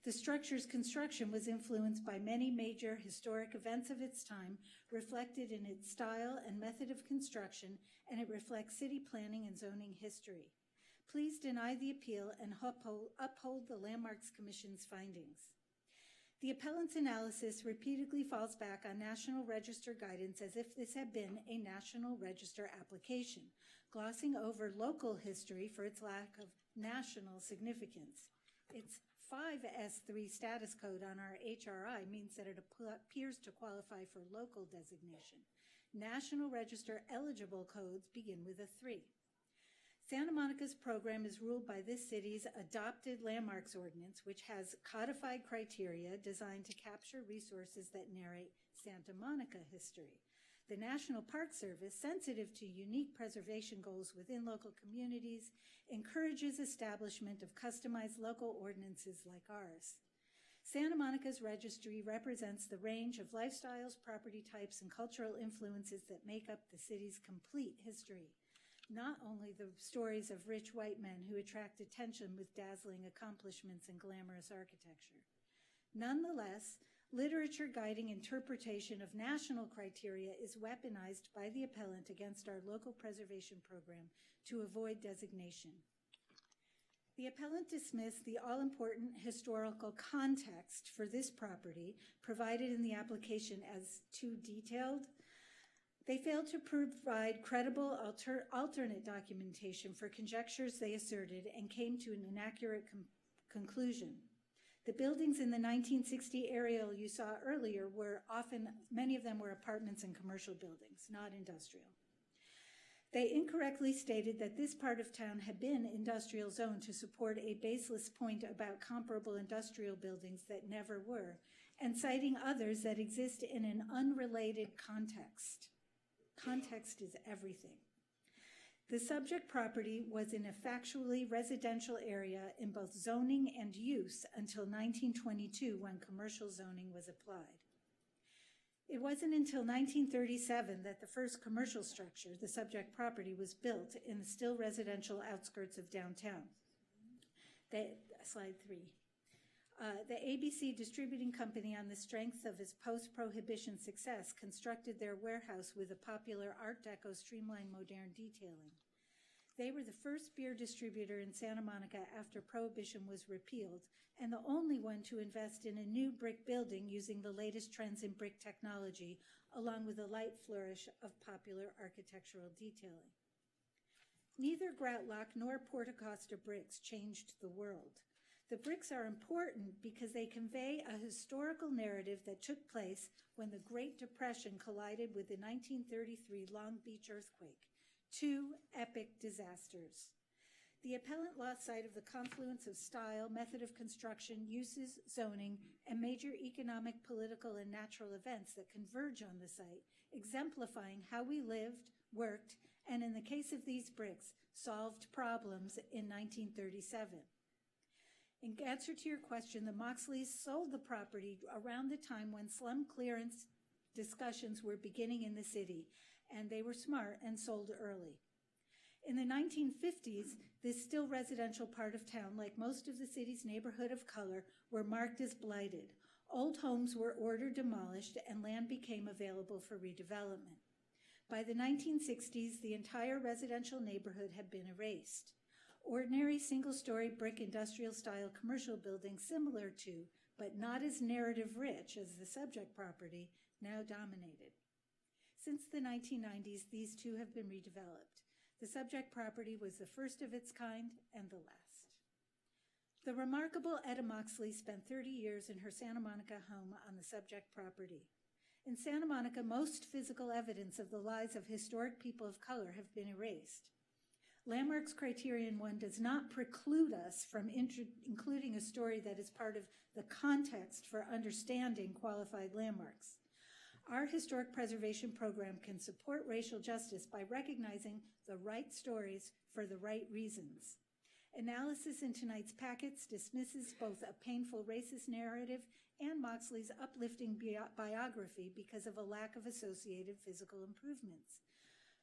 The structure's construction was influenced by many major historic events of its time, reflected in its style and method of construction, and it reflects city planning and zoning history. Please deny the appeal and uphold the Landmarks Commission's findings. The appellant's analysis repeatedly falls back on National Register guidance as if this had been a National Register application, glossing over local history for its lack of national significance. Its 5S3 status code on our HRI means that it appears to qualify for local designation. National Register eligible codes begin with a 3. Santa Monica's program is ruled by this city's adopted landmarks ordinance, which has codified criteria designed to capture resources that narrate Santa Monica history. The National Park Service, sensitive to unique preservation goals within local communities, encourages establishment of customized local ordinances like ours. Santa Monica's registry represents the range of lifestyles, property types, and cultural influences that make up the city's complete history. Not only the stories of rich white men who attract attention with dazzling accomplishments and glamorous architecture. Nonetheless, literature guiding interpretation of national criteria is weaponized by the appellant against our local preservation program to avoid designation. The appellant dismissed the all-important historical context for this property provided in the application as too detailed. They failed to provide credible alternate documentation for conjectures they asserted and came to an inaccurate conclusion. The buildings in the 1960 aerial you saw earlier were many of them were apartments and commercial buildings, not industrial. They incorrectly stated that this part of town had been industrial zone to support a baseless point about comparable industrial buildings that never were, and citing others that exist in an unrelated context. Context is everything. The subject property was in a factually residential area in both zoning and use until 1922 when commercial zoning was applied. It wasn't until 1937 that the first commercial structure, the subject property, was built in the still residential outskirts of downtown. Slide 3. The ABC Distributing Company, on the strength of its post-prohibition success, constructed their warehouse with a popular Art Deco streamlined modern detailing. They were the first beer distributor in Santa Monica after Prohibition was repealed, and the only one to invest in a new brick building using the latest trends in brick technology, along with a light flourish of popular architectural detailing. Neither Groutlock nor Portacosta bricks changed the world. The bricks are important because they convey a historical narrative that took place when the Great Depression collided with the 1933 Long Beach earthquake, two epic disasters. The appellant lost sight of the confluence of style, method of construction, uses, zoning, and major economic, political, and natural events that converge on the site, exemplifying how we lived, worked, and in the case of these bricks, solved problems in 1937. In answer to your question, the Moxleys sold the property around the time when slum clearance discussions were beginning in the city, and they were smart and sold early. In the 1950s, this still residential part of town, like most of the city's neighborhood of color, were marked as blighted. Old homes were ordered demolished and land became available for redevelopment. By the 1960s, the entire residential neighborhood had been erased. Ordinary single-story brick industrial-style commercial buildings similar to, but not as narrative-rich as the subject property, now dominated. Since the 1990s, these two have been redeveloped. The subject property was the first of its kind and the last. The remarkable Etta Moxley spent 30 years in her Santa Monica home on the subject property. In Santa Monica, most physical evidence of the lives of historic people of color have been erased. Landmarks Criterion 1 does not preclude us from including a story that is part of the context for understanding qualified landmarks. Our historic preservation program can support racial justice by recognizing the right stories for the right reasons. Analysis in tonight's packets dismisses both a painful racist narrative and Moxley's uplifting biography because of a lack of associated physical improvements.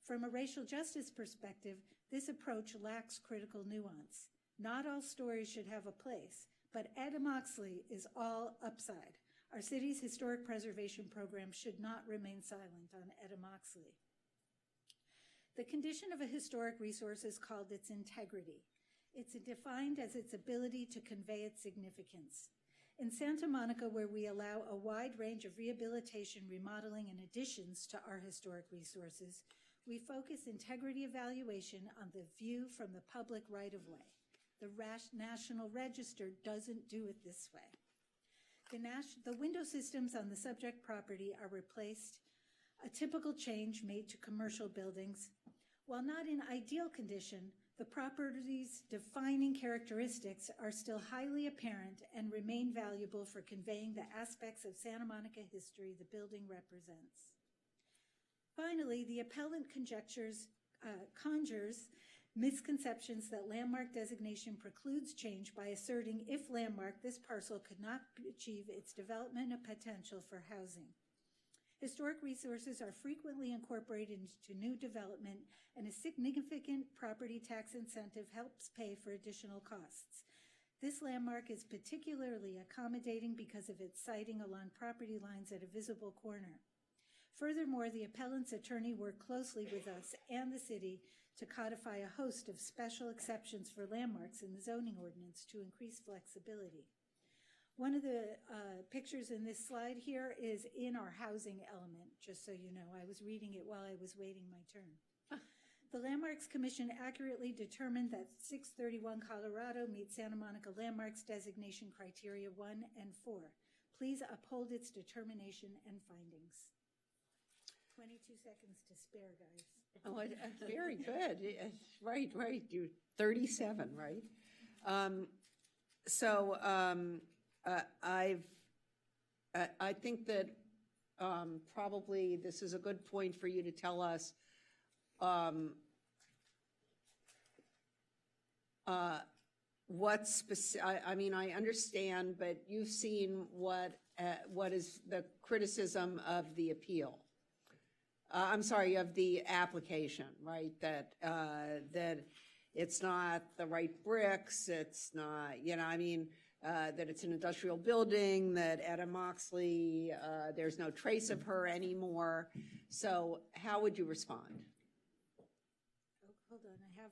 From a racial justice perspective, this approach lacks critical nuance. Not all stories should have a place, but Etta Moxley is all upside. Our city's historic preservation program should not remain silent on Etta Moxley. The condition of a historic resource is called its integrity. It's defined as its ability to convey its significance. In Santa Monica, where we allow a wide range of rehabilitation, remodeling, and additions to our historic resources, we focus integrity evaluation on the view from the public right-of-way. The National Register doesn't do it this way. The window systems on the subject property are replaced, a typical change made to commercial buildings. While not in ideal condition, the property's defining characteristics are still highly apparent and remain valuable for conveying the aspects of Santa Monica history the building represents. Finally, the appellant conjures misconceptions that landmark designation precludes change by asserting if landmark, this parcel could not achieve its development potential for housing. Historic resources are frequently incorporated into new development, and a significant property tax incentive helps pay for additional costs. This landmark is particularly accommodating because of its siting along property lines at a visible corner. Furthermore, the appellant's attorney worked closely with us and the city to codify a host of special exceptions for landmarks in the zoning ordinance to increase flexibility. One of the pictures in this slide here is in our housing element, just so you know. I was reading it while I was waiting my turn. The Landmarks Commission accurately determined that 631 Colorado meets Santa Monica Landmarks Designation Criteria 1 and 4. Please uphold its determination and findings. 22 seconds to spare, guys. Oh, very good. Right. You're 37, right? I think that probably this is a good point for you to tell us what specific. I mean, I understand, but you've seen what is the criticism of the appeal. I'm sorry, of the application, right? That it's not the right bricks. It's not, that it's an industrial building, that Etta Moxley, there's no trace of her anymore. So how would you respond? Oh, hold on, I have,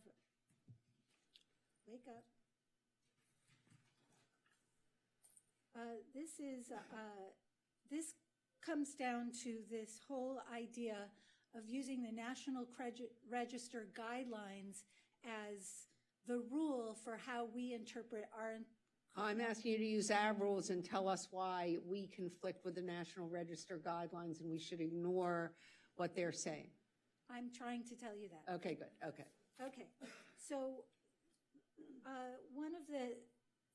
wake up. This comes down to this whole idea of using the National Register guidelines as the rule for how we interpret our. I'm asking you to use our rules and tell us why we conflict with the National Register guidelines and we should ignore what they're saying. I'm trying to tell you that. Okay, good. Okay. Okay. So One of the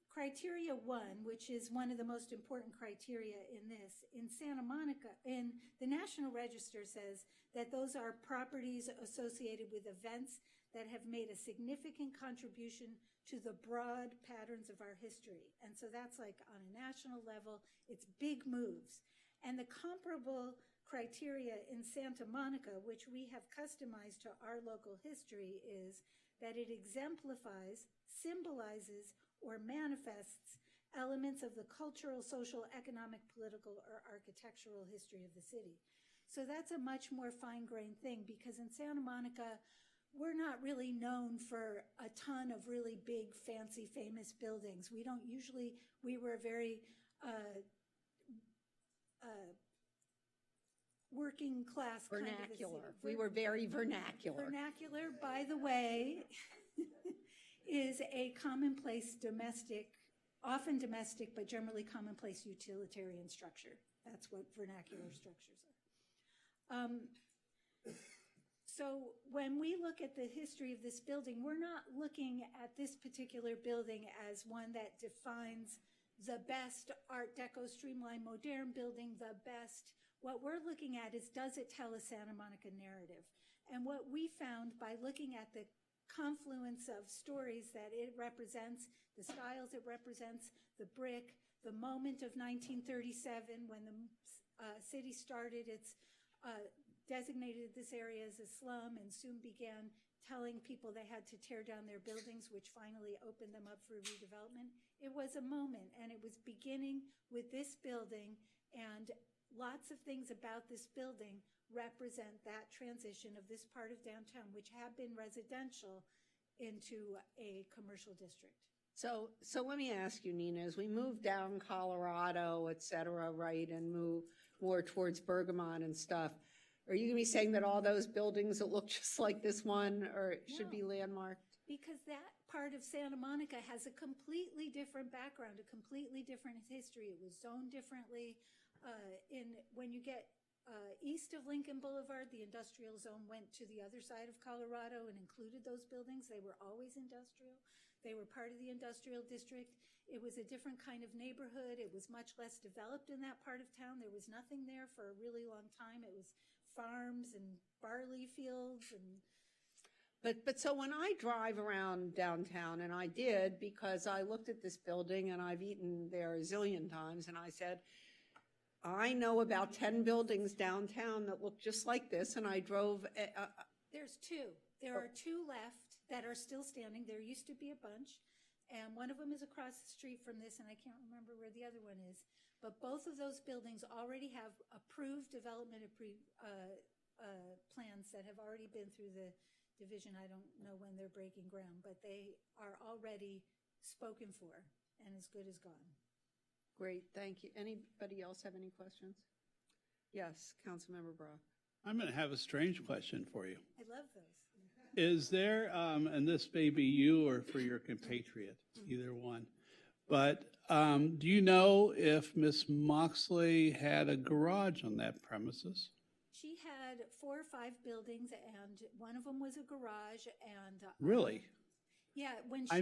criteria one, which is one of the most important criteria in this, in Santa Monica, in the National Register says that those are properties associated with events that have made a significant contribution to the broad patterns of our history. And so that's like on a national level, it's big moves. And the comparable criteria in Santa Monica, which we have customized to our local history, is that it exemplifies, symbolizes, or manifests elements of the cultural, social, economic, political, or architectural history of the city. So that's a much more fine-grained thing, because in Santa Monica, we're not really known for a ton of really big, fancy, famous buildings. We don't usually, we were very working class kind of a city. Vernacular. We were very vernacular. Vernacular, by the way, is a commonplace domestic, often domestic, but generally commonplace utilitarian structure. That's what vernacular structures are. So when we look at the history of this building, we're not looking at this particular building as one that defines the best Art Deco streamlined modern building, the best. What we're looking at is, does it tell a Santa Monica narrative? And what we found by looking at the confluence of stories that it represents, the styles it represents, the brick, the moment of 1937 when the city started its designated this area as a slum and soon began telling people they had to tear down their buildings, which finally opened them up for redevelopment. It was a moment, and it was beginning with this building, and lots of things about this building represent that transition of this part of downtown, which had been residential, into a commercial district. So let me ask you, Nina, as we move down Colorado, et cetera, right, and move more towards Bergamot and stuff, are you going to be saying that all those buildings that look just like this one should be landmarked? Because that part of Santa Monica has a completely different background, a completely different history. It was zoned differently. When you get east of Lincoln Boulevard, the industrial zone went to the other side of Colorado and included those buildings. They were always industrial. They were part of the industrial district. It was a different kind of neighborhood. It was much less developed in that part of town. There was nothing there for a really long time. It was farms and barley fields and. But so when I drive around downtown, and I did because I looked at this building and I've eaten there a zillion times, and I said, I know about 10 buildings downtown that look just like this, and I drove. There's two. There are two left that are still standing. There used to be a bunch, and one of them is across the street from this, and I can't remember where the other one is. But both of those buildings already have approved development plans that have already been through the division. I don't know when they're breaking ground, but they are already spoken for and as good as gone. Great, thank you. Anybody else have any questions? Yes, Councilmember Brock. I'm going to have a strange question for you. I love those. Is there, and this may be you or for your compatriot, either one, but do you know if Ms. Moxley had a garage on that premises? She had 4 or 5 buildings, and one of them was a garage. And Really? Yeah, when she.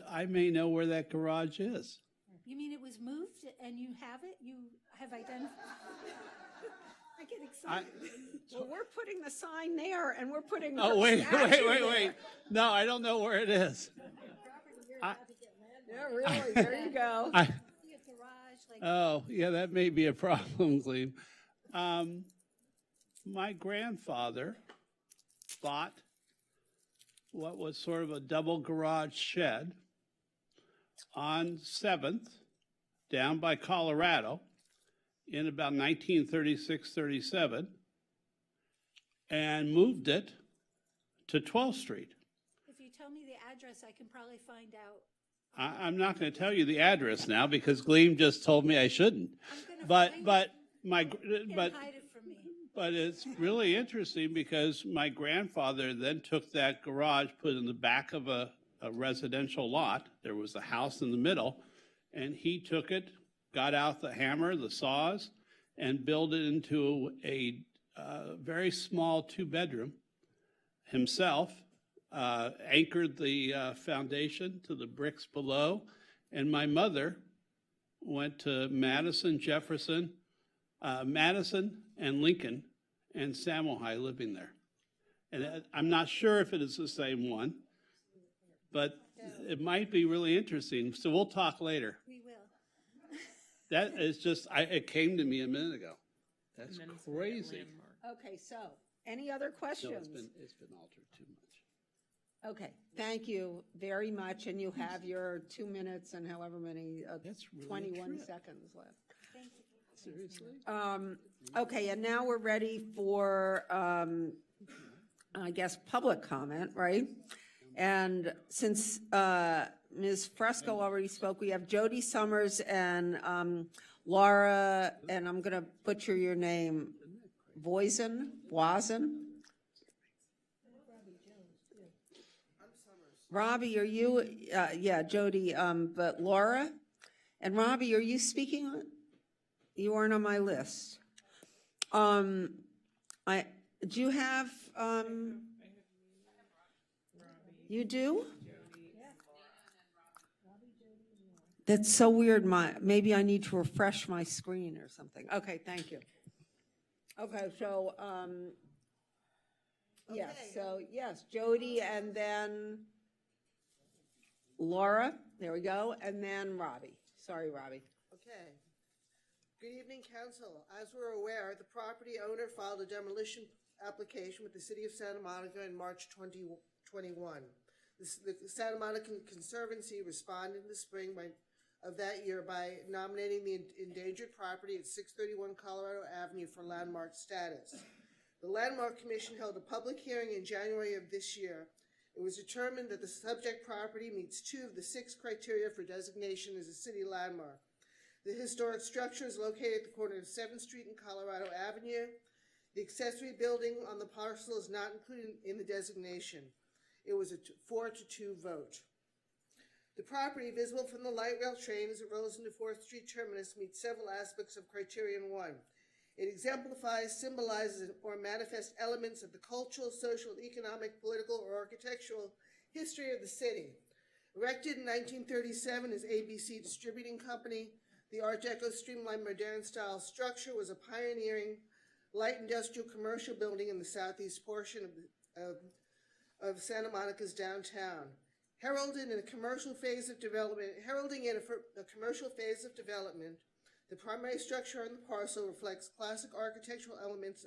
I may know where that garage is. You mean it was moved and you have it? You have identified? I get excited. Well, we're putting the sign there, and we're putting. Oh, wait. No, I don't know where it is. Yeah, really, there you go. Oh, yeah, that may be a problem, Gleam. My grandfather bought what was sort of a double garage shed on 7th down by Colorado in about 1936-37 and moved it to 12th Street. If you tell me the address, I can probably find out. I'm not going to tell you the address now because Gleam just told me I shouldn't. But it's really interesting because my grandfather then took that garage, put it in the back of a residential lot. There was a house in the middle, and he took it, got out the hammer, the saws, and built it into a very small 2-bedroom himself, anchored the foundation to the bricks below. And my mother went to Madison, Jefferson, Madison and Lincoln and Samuel living there. And I'm not sure if it is the same one, but it might be really interesting. So we'll talk later. We will. That is just, it came to me a minute ago. That's crazy. Okay, so any other questions? No, it's been altered too much. Okay, thank you very much, and you have your 2 minutes and however many, That's really 21 trip. seconds left. Thank you. Seriously? Okay, and now we're ready for, I guess, public comment, right? And since Ms. Fresco already spoke, we have Jody Summers and Laura, and I'm going to butcher your name, Voisin? Robbie, are you, yeah, Jody, but Laura? And Robbie, are you speaking on? You aren't on my list. Do you have, you do? That's so weird. Maybe I need to refresh my screen or something. Okay, thank you. Okay, so, yes, so, yes, Jody and then Laura, there we go, and then Robbie. Sorry, Robbie. Okay. Good evening, Council. As we're aware, the property owner filed a demolition application with the City of Santa Monica in March 2021. The Santa Monica Conservancy responded in the spring of that year by nominating the endangered property at 631 Colorado Avenue for landmark status. The Landmark Commission held a public hearing in January of this year. It was determined that the subject property meets 2 of the 6 criteria for designation as a city landmark. The historic structure is located at the corner of 7th Street and Colorado Avenue. The accessory building on the parcel is not included in the designation. It was a 4-2 vote. The property, visible from the light rail train as it rolls into 4th Street terminus, meets several aspects of Criterion 1. It exemplifies, symbolizes, or manifests elements of the cultural, social, economic, political, or architectural history of the city. Erected in 1937 as ABC Distributing Company, the Art Deco streamlined modern style structure was a pioneering light industrial commercial building in the southeast portion of Santa Monica's downtown. Heralding in a commercial phase of development, the primary structure on the parcel reflects classic architectural elements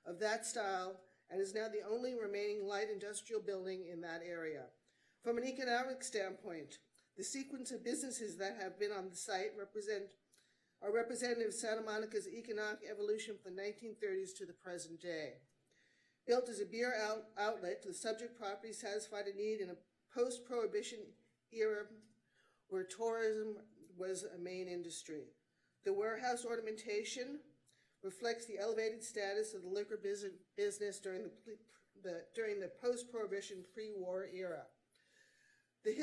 of that style and is now the only remaining light industrial building in that area. From an economic standpoint, the sequence of businesses that have been on the site are representative of Santa Monica's economic evolution from the 1930s to the present day. Built as a beer outlet, the subject property satisfied a need in a post-prohibition era where tourism was a main industry. The warehouse ornamentation reflects the elevated status of the liquor business during the post-prohibition pre-war era. The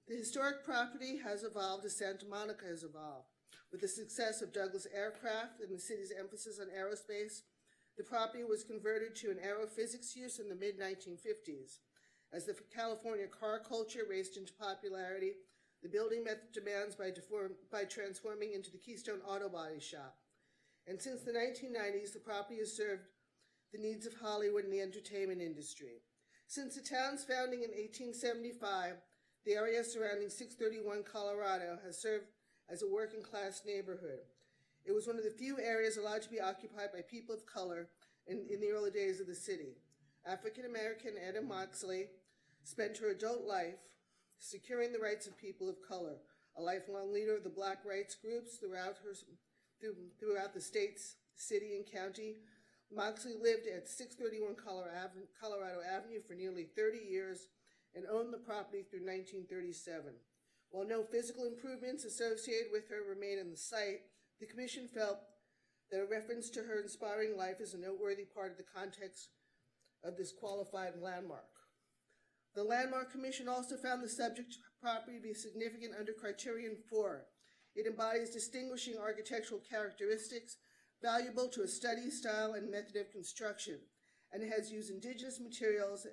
historic property has evolved as Santa Monica has evolved. With the success of Douglas Aircraft and the city's emphasis on aerospace, the property was converted to an aerophysics use in the mid-1950s. As the California car culture raced into popularity, the building met the demands by transforming into the Keystone Auto Body Shop. And since the 1990s, the property has served the needs of Hollywood and the entertainment industry. Since the town's founding in 1875, the area surrounding 631 Colorado has served as a working-class neighborhood. It was one of the few areas allowed to be occupied by people of color in the early days of the city. African-American Etta Moxley spent her adult life securing the rights of people of color. A lifelong leader of the Black rights groups throughout the state's city and county, Moxley lived at 631 Colorado Avenue for nearly 30 years and owned the property through 1937. While no physical improvements associated with her remain in the site, the Commission felt that a reference to her inspiring life is a noteworthy part of the context of this qualified landmark. The Landmark Commission also found the subject property to be significant under Criterion 4. It embodies distinguishing architectural characteristics valuable to a study, style, and method of construction, and it has used indigenous materials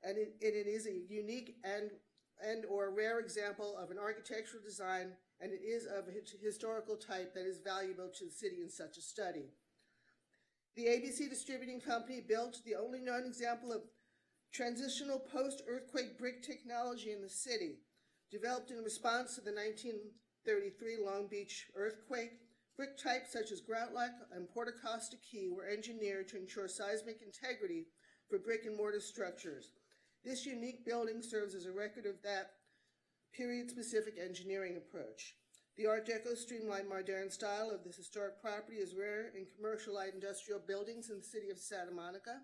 and it is a unique and or rare example of an architectural design, and it is of a historical type that is valuable to the city in such a study. The ABC Distributing Company built the only known example of transitional post-earthquake brick technology in the city. Developed in response to the 1933 Long Beach earthquake, brick types such as Groutlock and Porta Costa Key were engineered to ensure seismic integrity for brick and mortar structures. This unique building serves as a record of that period-specific engineering approach. The Art Deco streamlined modern style of this historic property is rare in commercial light industrial buildings in the city of Santa Monica.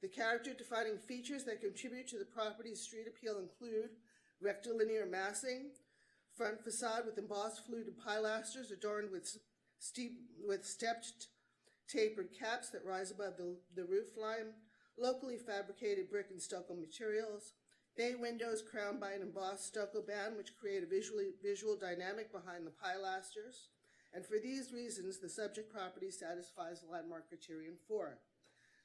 The character-defining features that contribute to the property's street appeal include rectilinear massing, front facade with embossed fluted pilasters adorned with stepped tapered caps that rise above the roof line, locally fabricated brick and stucco materials, bay windows crowned by an embossed stucco band which create a visual dynamic behind the pilasters. And for these reasons, the subject property satisfies the landmark criterion 4.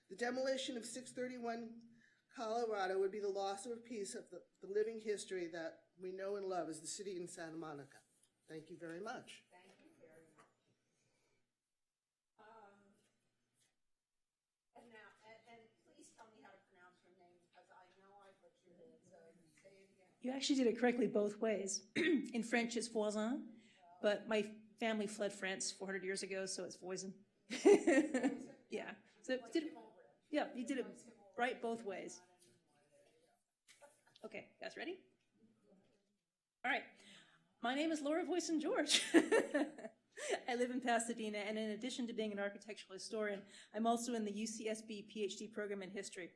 The demolition of 631 Colorado would be the loss of a piece of the living history that we know and love as the city in Santa Monica. Thank you very much. Thank you very much. And please tell me how to pronounce your name, because I know I butchered it, so say it again. You actually did it correctly both ways. In French, it's voisin, but my family fled France 400 years ago, so it's voisin. Yeah. So you did it right both ways. Okay, guys ready? All right. My name is Laura Voisin George. I live in Pasadena, and in addition to being an architectural historian, I'm also in the UCSB PhD program in history.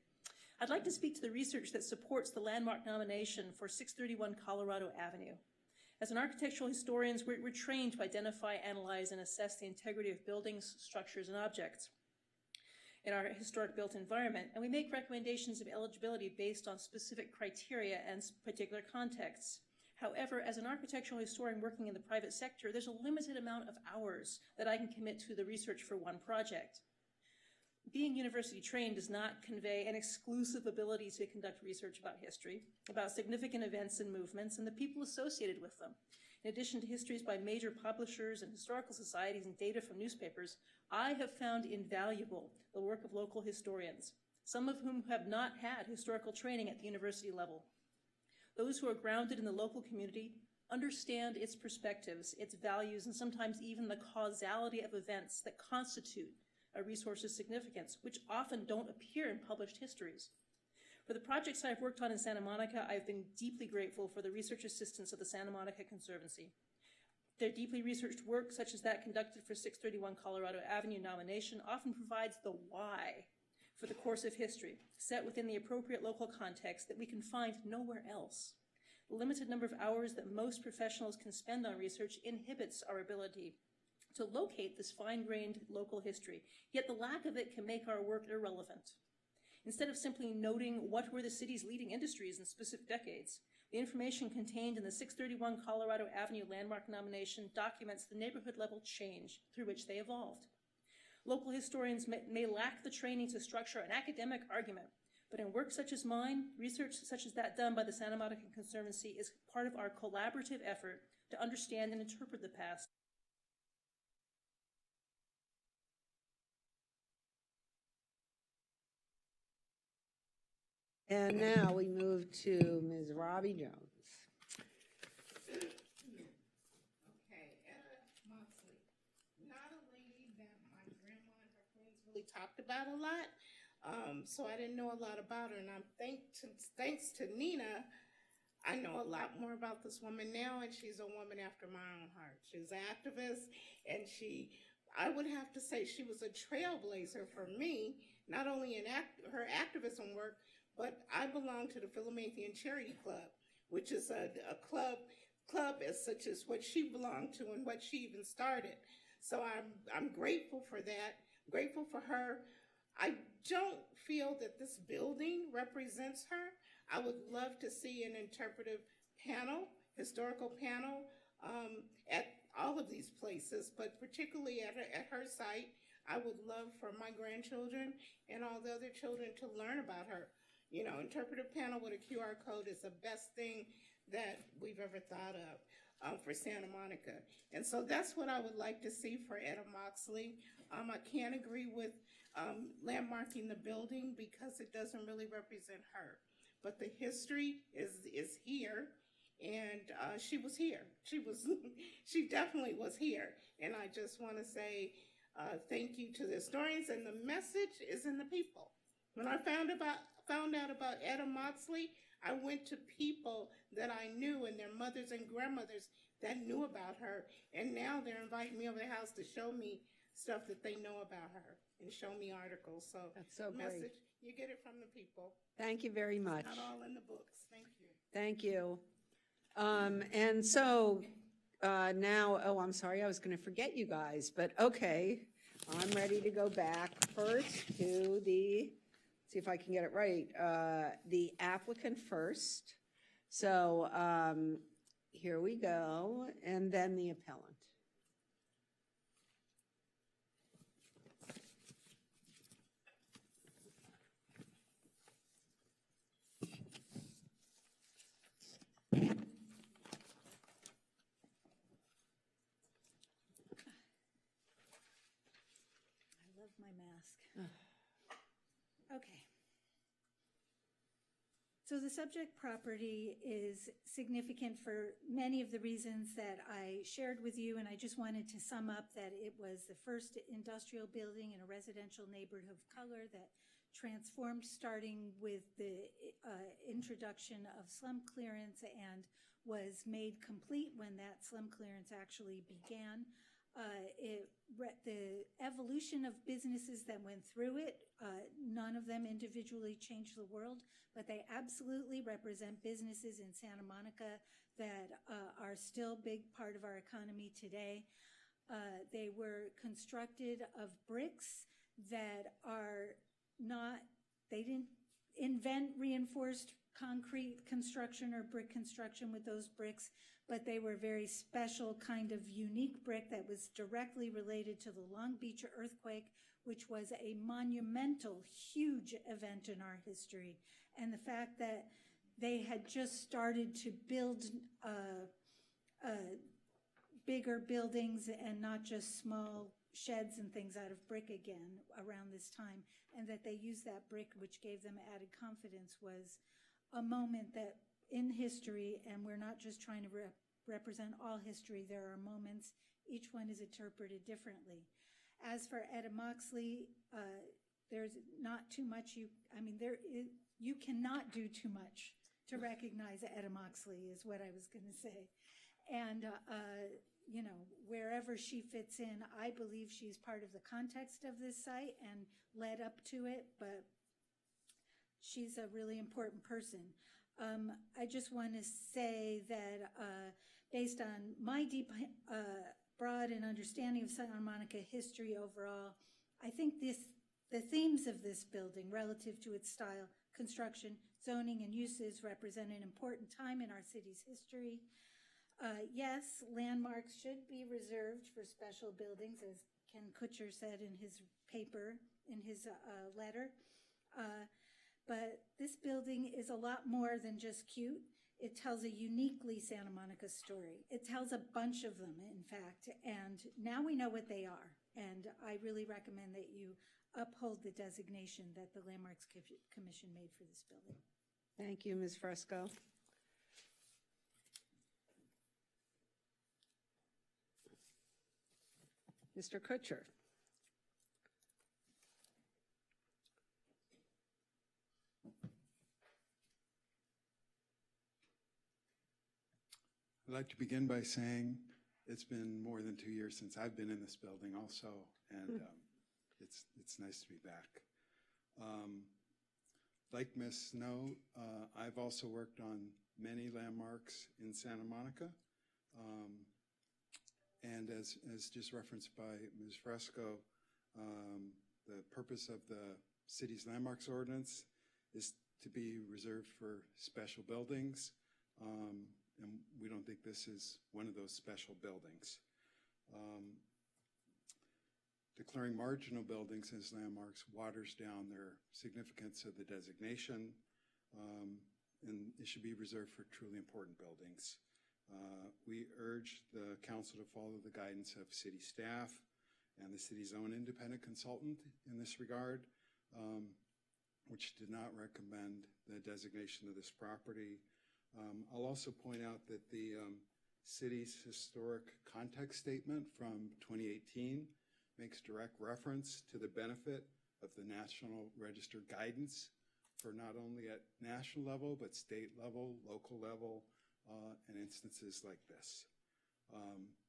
I'd like to speak to the research that supports the landmark nomination for 631 Colorado Avenue. As an architectural historians, we're trained to identify, analyze, and assess the integrity of buildings, structures, and objects in our historic built environment, and we make recommendations of eligibility based on specific criteria and particular contexts. However, as an architectural historian working in the private sector, there's a limited amount of hours that I can commit to the research for one project. Being university trained does not convey an exclusive ability to conduct research about history, about significant events and movements, and the people associated with them. In addition to histories by major publishers and historical societies and data from newspapers, I have found invaluable the work of local historians, some of whom have not had historical training at the university level. Those who are grounded in the local community understand its perspectives, its values, and sometimes even the causality of events that constitute a resource's significance, which often don't appear in published histories. For the projects I've worked on in Santa Monica, I've been deeply grateful for the research assistance of the Santa Monica Conservancy. Their deeply researched work, such as that conducted for 631 Colorado Avenue nomination, often provides the why for the course of history, set within the appropriate local context that we can find nowhere else. The limited number of hours that most professionals can spend on research inhibits our ability to locate this fine-grained local history, yet the lack of it can make our work irrelevant. Instead of simply noting what were the city's leading industries in specific decades, the information contained in the 631 Colorado Avenue landmark nomination documents the neighborhood-level change through which they evolved. Local historians may lack the training to structure an academic argument, but in work such as mine, research such as that done by the Santa Monica Conservancy is part of our collaborative effort to understand and interpret the past. And now we move to Ms. Robbie Jones. Okay, Etta Moxley, not a lady that my grandma and her friends really talked about a lot, so I didn't know a lot about her, and I'm thanks to Nina, I know a lot more about this woman now, and she's a woman after my own heart. She's an activist, and I would have to say she was a trailblazer for me, not only in her activism work, but I belong to the Philadelphian Charity Club, which is a club as such as what she belonged to and what she even started. So I'm grateful for that, grateful for her. I don't feel that this building represents her. I would love to see an interpretive panel, historical panel, at all of these places, but particularly at her site. I would love for my grandchildren and all the other children to learn about her. You know, interpretive panel with a QR code is the best thing that we've ever thought of for Santa Monica. And so that's what I would like to see for Etta Moxley. I can't agree with landmarking the building because it doesn't really represent her. But the history is here, and she was here. She definitely was here. And I just want to say thank you to the historians, and the message is in the people. When I found out about Etta Moxley, I went to people that I knew and their mothers and grandmothers that knew about her, and now they're inviting me over the house to show me stuff that they know about her and show me articles. So that's so message, great. You get it from the people. Thank you very much. It's not all in the books. Thank you. Thank you. And so now, oh, I'm sorry, I was going to forget you guys, but okay, I'm ready to go back first to the, see if I can get it right, the applicant first. So here we go, and then the appellant. My mask. Okay. So the subject property is significant for many of the reasons that I shared with you, and I just wanted to sum up that it was the first industrial building in a residential neighborhood of color that transformed, starting with the introduction of slum clearance, and was made complete when that slum clearance actually began. The evolution of businesses that went through it, none of them individually changed the world, but they absolutely represent businesses in Santa Monica that are still a big part of our economy today. They were constructed of bricks that are not, they didn't invent reinforced concrete construction or brick construction with those bricks, but they were very special kind of unique brick that was directly related to the Long Beach earthquake, which was a monumental, huge event in our history. And the fact that they had just started to build bigger buildings and not just small sheds and things out of brick again around this time, and that they used that brick, which gave them added confidence, was a moment that in history, and we're not just trying to represent all history, there are moments, each one is interpreted differently. As for Etta Moxley, there's not too much you cannot do too much to recognize Etta Moxley is what I was going to say. And, you know, wherever she fits in, I believe she's part of the context of this site and led up to it, but she's a really important person. I just want to say that based on my deep, broad and understanding of Santa Monica history overall, I think the themes of this building relative to its style, construction, zoning, and uses represent an important time in our city's history. Yes, landmarks should be reserved for special buildings, as Ken Kutcher said in his paper, in his letter. But this building is a lot more than just cute. It tells a uniquely Santa Monica story. It tells a bunch of them, in fact, and now we know what they are. And I really recommend that you uphold the designation that the Landmarks Commission made for this building. Thank you, Ms. Fresco. Mr. Kutcher. I'd like to begin by saying it's been more than 2 years since I've been in this building also, and it's nice to be back. Like Ms. Snow, I've also worked on many landmarks in Santa Monica, and as just referenced by Ms. Fresco, the purpose of the city's landmarks ordinance is to be reserved for special buildings. And we don't think this is one of those special buildings. Declaring marginal buildings as landmarks waters down their significance of the designation. and it should be reserved for truly important buildings. We urge the council to follow the guidance of city staff and the city's own independent consultant in this regard, which did not recommend the designation of this property. I'll also point out that the city's historic context statement from 2018 makes direct reference to the benefit of the National Register guidance for not only at national level, but state level, local level, and instances like this.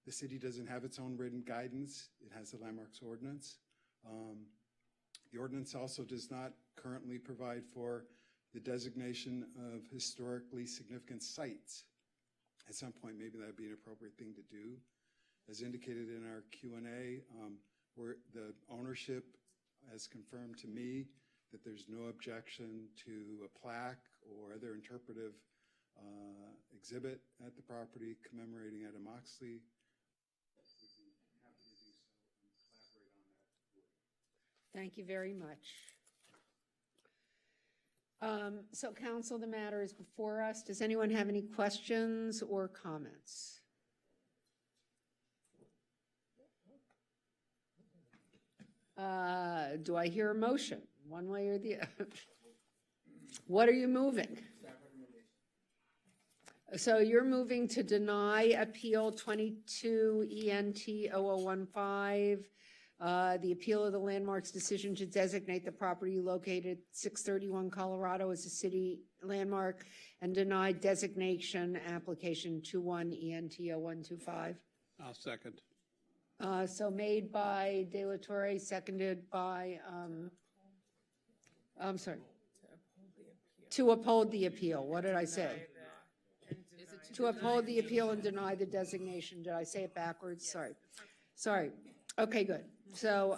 The city doesn't have its own written guidance. It has the landmarks ordinance. The ordinance also does not currently provide for the designation of historically significant sites. At some point, maybe that'd be an appropriate thing to do. As indicated in our Q&A, where the ownership has confirmed to me that there's no objection to a plaque or other interpretive exhibit at the property commemorating Etta Moxley. Thank you very much. So council, the matter is before us. Does anyone have any questions or comments? Do I hear a motion, one way or the other? What are you moving? So you're moving to deny appeal 22 ENT 0015, the appeal of the landmark's decision to designate the property located 631 Colorado as a city landmark, and deny designation application 21 ENT 0125. I'll second. So made by De La Torre, seconded by, I'm sorry. To uphold the appeal. What did I say? To uphold the appeal and deny the designation. Did I say it backwards? Sorry. Sorry. Okay, good. So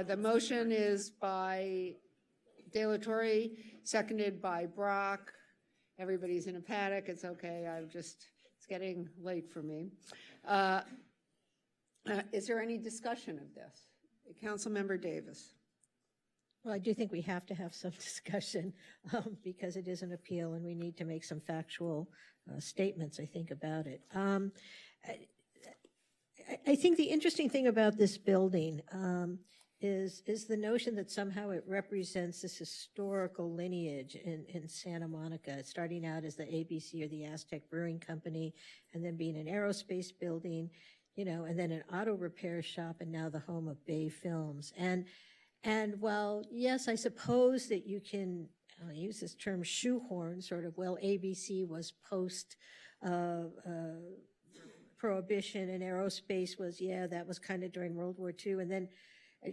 the motion is by De La Torre, seconded by Brock. Everybody's in a panic. It's okay. It's getting late for me. Is there any discussion of this? Councilmember Davis. Well, I do think we have to have some discussion because it is an appeal and we need to make some factual statements, I think, about it. I think the interesting thing about this building is the notion that somehow it represents this historical lineage in Santa Monica, starting out as the ABC or the Aztec Brewing Company, and then being an aerospace building, you know, and then an auto repair shop, and now the home of Bay Films. And while, yes, I suppose that you can use this term shoehorn, sort of, well, ABC was post Prohibition, and aerospace was, yeah, that was kind of during World War II. And then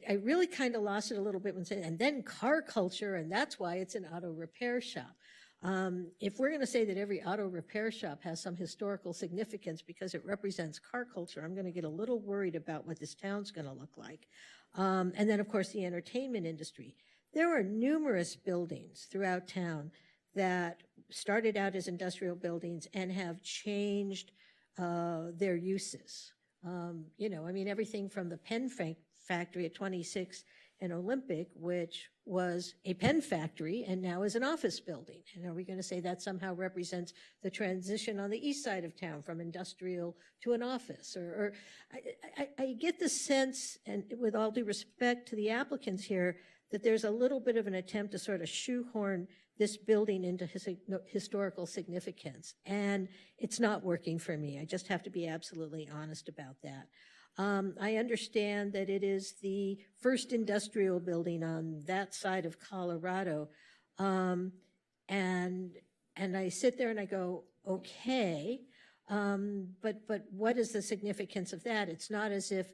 I really kind of lost it a little bit when saying, and then car culture, and that's why it's an auto repair shop. If we're going to say that every auto repair shop has some historical significance because it represents car culture, I'm going to get a little worried about what this town's going to look like. And then, of course, the entertainment industry. There are numerous buildings throughout town that started out as industrial buildings and have changed their uses. You know, I mean, everything from the pen factory at 26 and Olympic, which was a pen factory and now is an office building. And are we going to say that somehow represents the transition on the east side of town from industrial to an office? Or I get the sense, and with all due respect to the applicants here, that there's a little bit of an attempt to sort of shoehorn this building into historical significance. And it's not working for me. I just have to be absolutely honest about that. I understand that it is the first industrial building on that side of Colorado. And I sit there and I go, okay, but what is the significance of that? It's not as if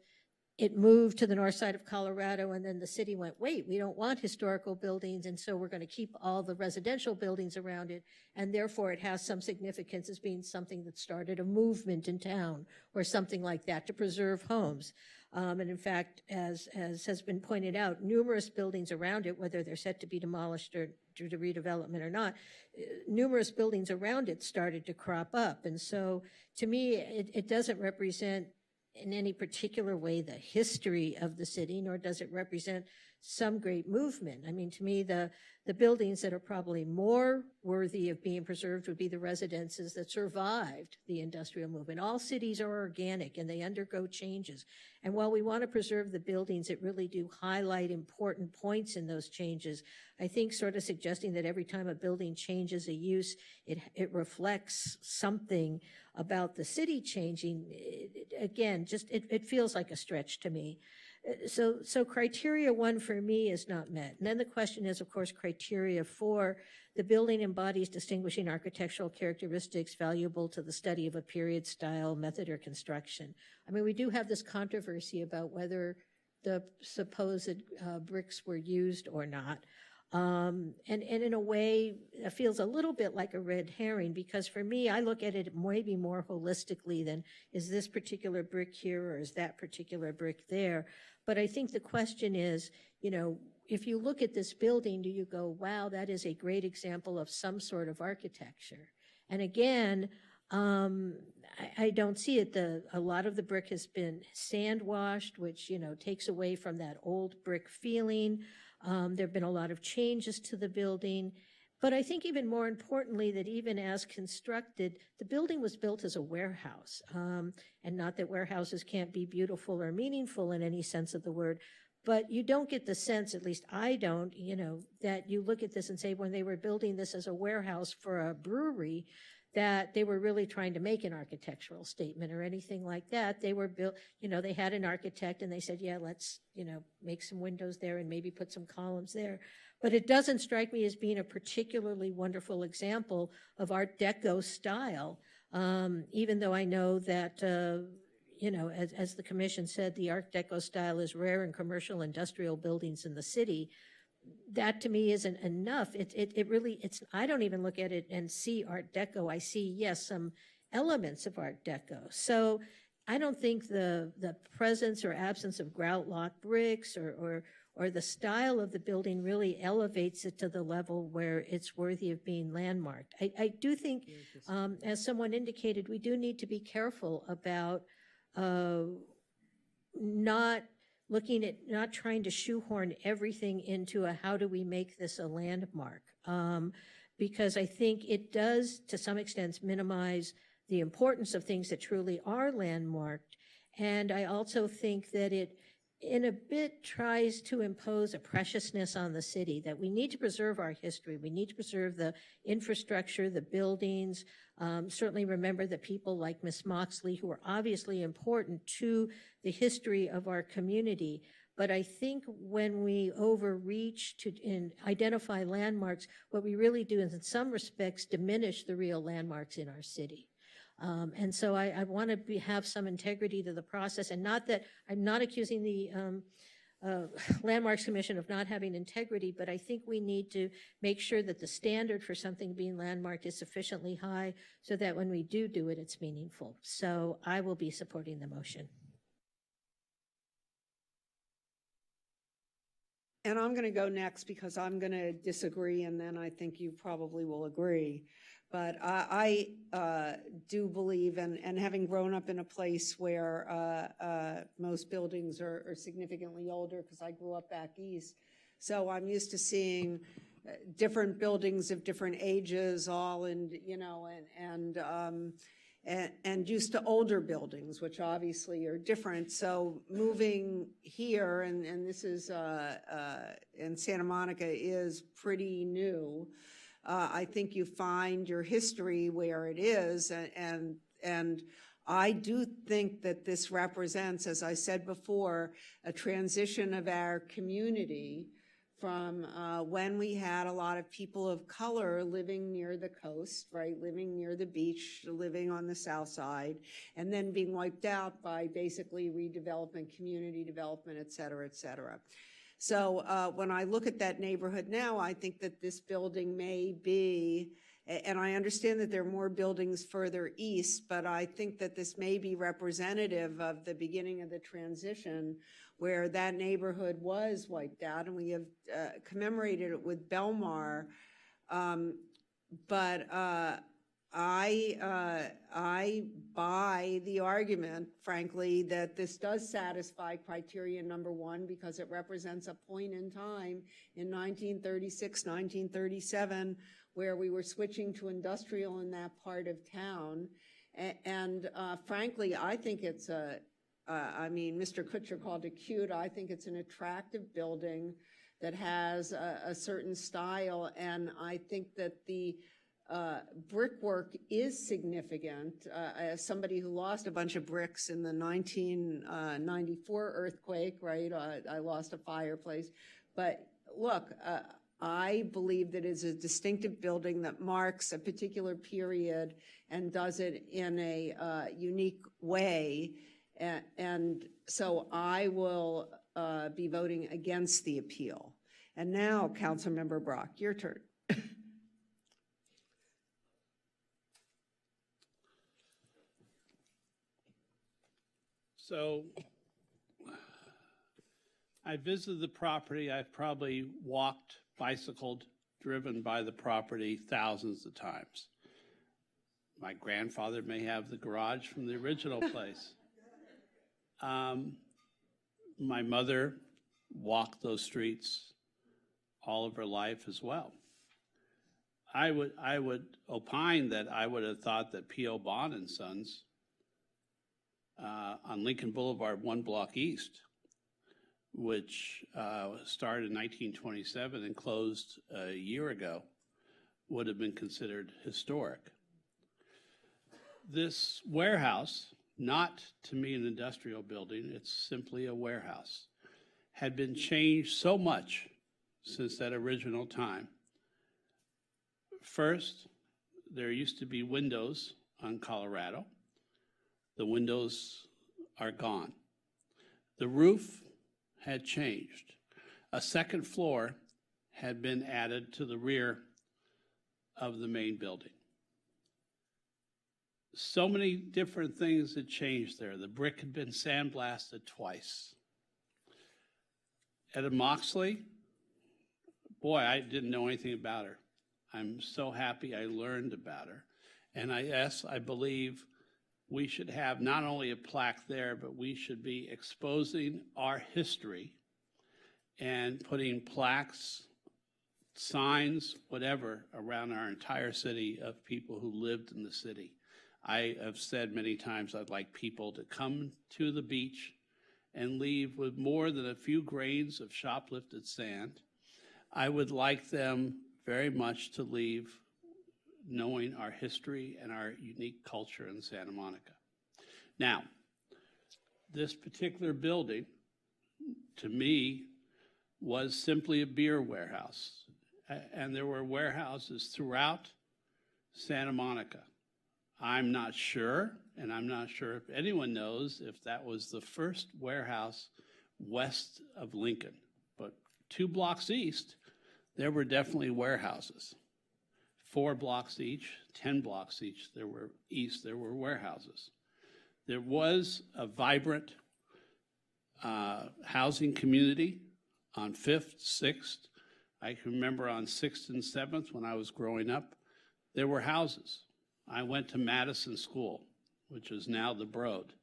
it moved to the north side of Colorado and then the city went, wait, we don't want historical buildings, and so we're going to keep all the residential buildings around it, and therefore it has some significance as being something that started a movement in town or something like that to preserve homes. And in fact, as has been pointed out, numerous buildings around it, whether they're set to be demolished or due to redevelopment or not, numerous buildings around it started to crop up. And so to me, it doesn't represent in any particular way the history of the city, nor does it represent some great movement. I mean, to me, the buildings that are probably more worthy of being preserved would be the residences that survived the industrial movement. All cities are organic and they undergo changes. And while we want to preserve the buildings that really do highlight important points in those changes, I think sort of suggesting that every time a building changes a use, it reflects something about the city changing, it feels like a stretch to me. So criteria 1 for me is not met. And then the question is, of course, criteria 4, the building embodies distinguishing architectural characteristics valuable to the study of a period, style, method, or construction. I mean, we do have this controversy about whether the supposed bricks were used or not. And in a way, it feels a little bit like a red herring, because for me, I look at it maybe more holistically than is this particular brick here or is that particular brick there. But I think the question is, you know, if you look at this building, do you go, wow, that is a great example of some sort of architecture? And again, I don't see it. A lot of the brick has been sand washed, which, you know, takes away from that old brick feeling. There have been a lot of changes to the building. But I think even more importantly, that even as constructed, the building was built as a warehouse. And not that warehouses can't be beautiful or meaningful in any sense of the word, but you don't get the sense, at least I don't, you know, that you look at this and say when they were building this as a warehouse for a brewery, that they were really trying to make an architectural statement or anything like that. They were built, you know, they had an architect and they said, yeah, let's, you know, make some windows there and maybe put some columns there. But it doesn't strike me as being a particularly wonderful example of Art Deco style, even though I know that, you know, as the commission said, the Art Deco style is rare in commercial industrial buildings in the city. That to me isn't enough. It really, I don't even look at it and see Art Deco. I see, yes, some elements of Art Deco. So I don't think the presence or absence of grout lock bricks or the style of the building really elevates it to the level where it's worthy of being landmarked. I do think, as someone indicated, we do need to be careful about not trying to shoehorn everything into a how do we make this a landmark, because I think it does to some extent minimize the importance of things that truly are landmarked. And I also think that it in a bit tries to impose a preciousness on the city, that we need to preserve our history. We need to preserve the infrastructure, the buildings, certainly remember the people like Miss Moxley, who are obviously important to the history of our community. But I think when we overreach to identify landmarks, what we really do is in some respects diminish the real landmarks in our city. And so I want to have some integrity to the process, and not that I'm not accusing the Landmarks Commission of not having integrity, but I think we need to make sure that the standard for something being landmarked is sufficiently high so that when we do it, it's meaningful. So I will be supporting the motion. And I'm going to go next because I'm going to disagree, and then I think you probably will agree. But I do believe, and having grown up in a place where most buildings are significantly older, because I grew up back east, so I'm used to seeing different buildings of different ages, all in, you know, and used to older buildings, which obviously are different. So moving here, and this is in Santa Monica, is pretty new. I think you find your history where it is, and I do think that this represents, as I said before, a transition of our community from when we had a lot of people of color living near the coast, right, living near the beach, living on the south side, and then being wiped out by basically redevelopment, community development, et cetera, et cetera. So when I look at that neighborhood now, I think that this building may be, and I understand that there are more buildings further east, but I think that this may be representative of the beginning of the transition where that neighborhood was wiped out, and we have commemorated it with Belmar. But I buy the argument, frankly, that this does satisfy criteria number one because it represents a point in time in 1936, 1937, where we were switching to industrial in that part of town. And frankly, I think it's I mean, Mr. Kutcher called it cute. I think it's an attractive building that has a certain style, and I think that the brickwork is significant. As somebody who lost a bunch of bricks in the 1994 earthquake, right? I lost a fireplace. But look, I believe that it's a distinctive building that marks a particular period and does it in a unique way. And so I will be voting against the appeal. And now, Councilmember Brock, your turn. So I visited the property. I've probably walked, bicycled, driven by the property thousands of times. My grandfather may have the garage from the original place. My mother walked those streets all of her life as well. I would opine that I would have thought that P.O. Bond and Sons on Lincoln Boulevard, 1 block east, which started in 1927 and closed a year ago, would have been considered historic. This warehouse, not to me an industrial building, it's simply a warehouse, had been changed so much since that original time. First, there used to be windows on Colorado. The windows are gone. The roof had changed. A second floor had been added to the rear of the main building. So many different things had changed there. The brick had been sandblasted twice. Etta Moxley, boy, I didn't know anything about her. I'm so happy I learned about her. And I believe we should have not only a plaque there, but we should be exposing our history and putting plaques, signs, whatever, around our entire city of people who lived in the city. I have said many times I'd like people to come to the beach and leave with more than a few grains of shoplifted sand. I would like them very much to leave knowing our history and our unique culture in Santa Monica. Now, this particular building, to me, was simply a beer warehouse. And there were warehouses throughout Santa Monica. I'm not sure, and I'm not sure if anyone knows, if that was the first warehouse west of Lincoln. But 2 blocks east, there were definitely warehouses. 4 blocks each, 10 blocks each, there were warehouses. There was a vibrant housing community on 5th, 6th. I can remember on 6th and 7th when I was growing up, there were houses. I went to Madison School, which is now the Broad.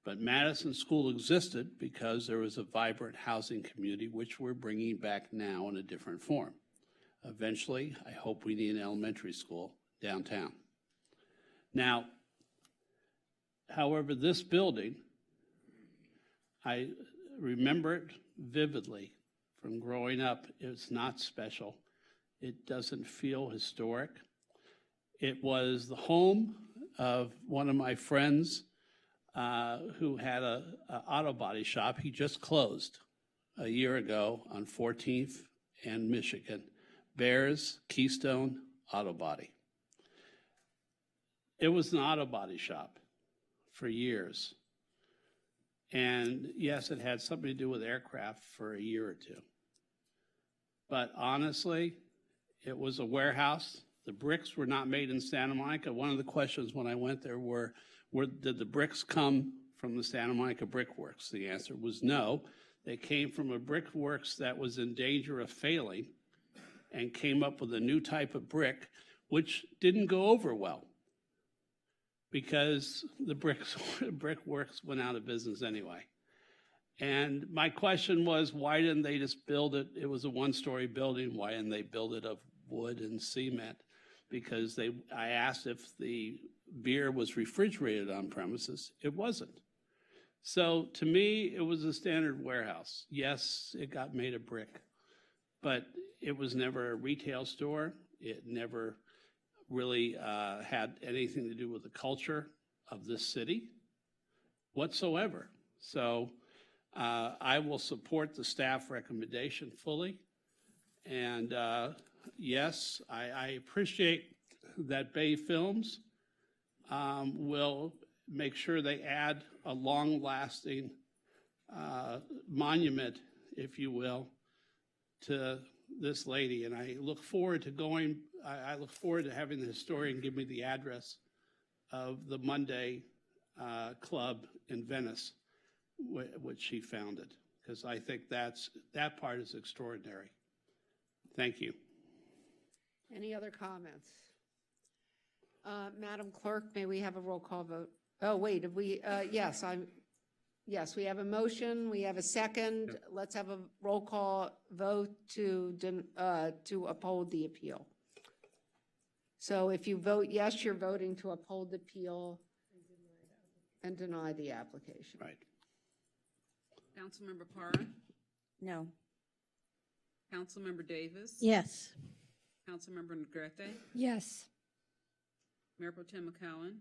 But Madison School existed because there was a vibrant housing community, which we're bringing back now in a different form. Eventually, I hope we need an elementary school downtown. Now, however, this building, I remember it vividly from growing up. It's not special. It doesn't feel historic. It was the home of one of my friends who had an auto body shop. He just closed a year ago on 14th and Michigan. Bears Keystone Auto Body. It was an auto body shop for years. And yes, it had something to do with aircraft for a year or two. But honestly, it was a warehouse. The bricks were not made in Santa Monica. One of the questions when I went there were did the bricks come from the Santa Monica Brickworks? The answer was no. They came from a brickworks that was in danger of failing and came up with a new type of brick, which didn't go over well. because the brickworks went out of business anyway. And my question was, why didn't they just build it? It was a one-story building. Why didn't they build it of wood and cement? Because I asked if the beer was refrigerated on premises. It wasn't. So to me, it was a standard warehouse. Yes, it got made of brick, but it was never a retail store. It never really had anything to do with the culture of this city whatsoever. So I will support the staff recommendation fully. And yes, I appreciate that Bay Films will make sure they add a long-lasting monument, if you will, to this lady. And I look forward to I look forward to having the historian give me the address of the Monday Club in Venice, which she founded, because I think that part is extraordinary. Thank you. Any other comments? Madam Clerk, may we have a roll call vote? Oh, wait, yes, we have a motion, we have a second. Yep. Let's have a roll call vote to uphold the appeal. So if you vote yes, you're voting to uphold the appeal and deny the application. Right. Councilmember Parra? No. Councilmember Davis? Yes. Councilmember Negrete? Yes. Mayor Pro Tem McCowan?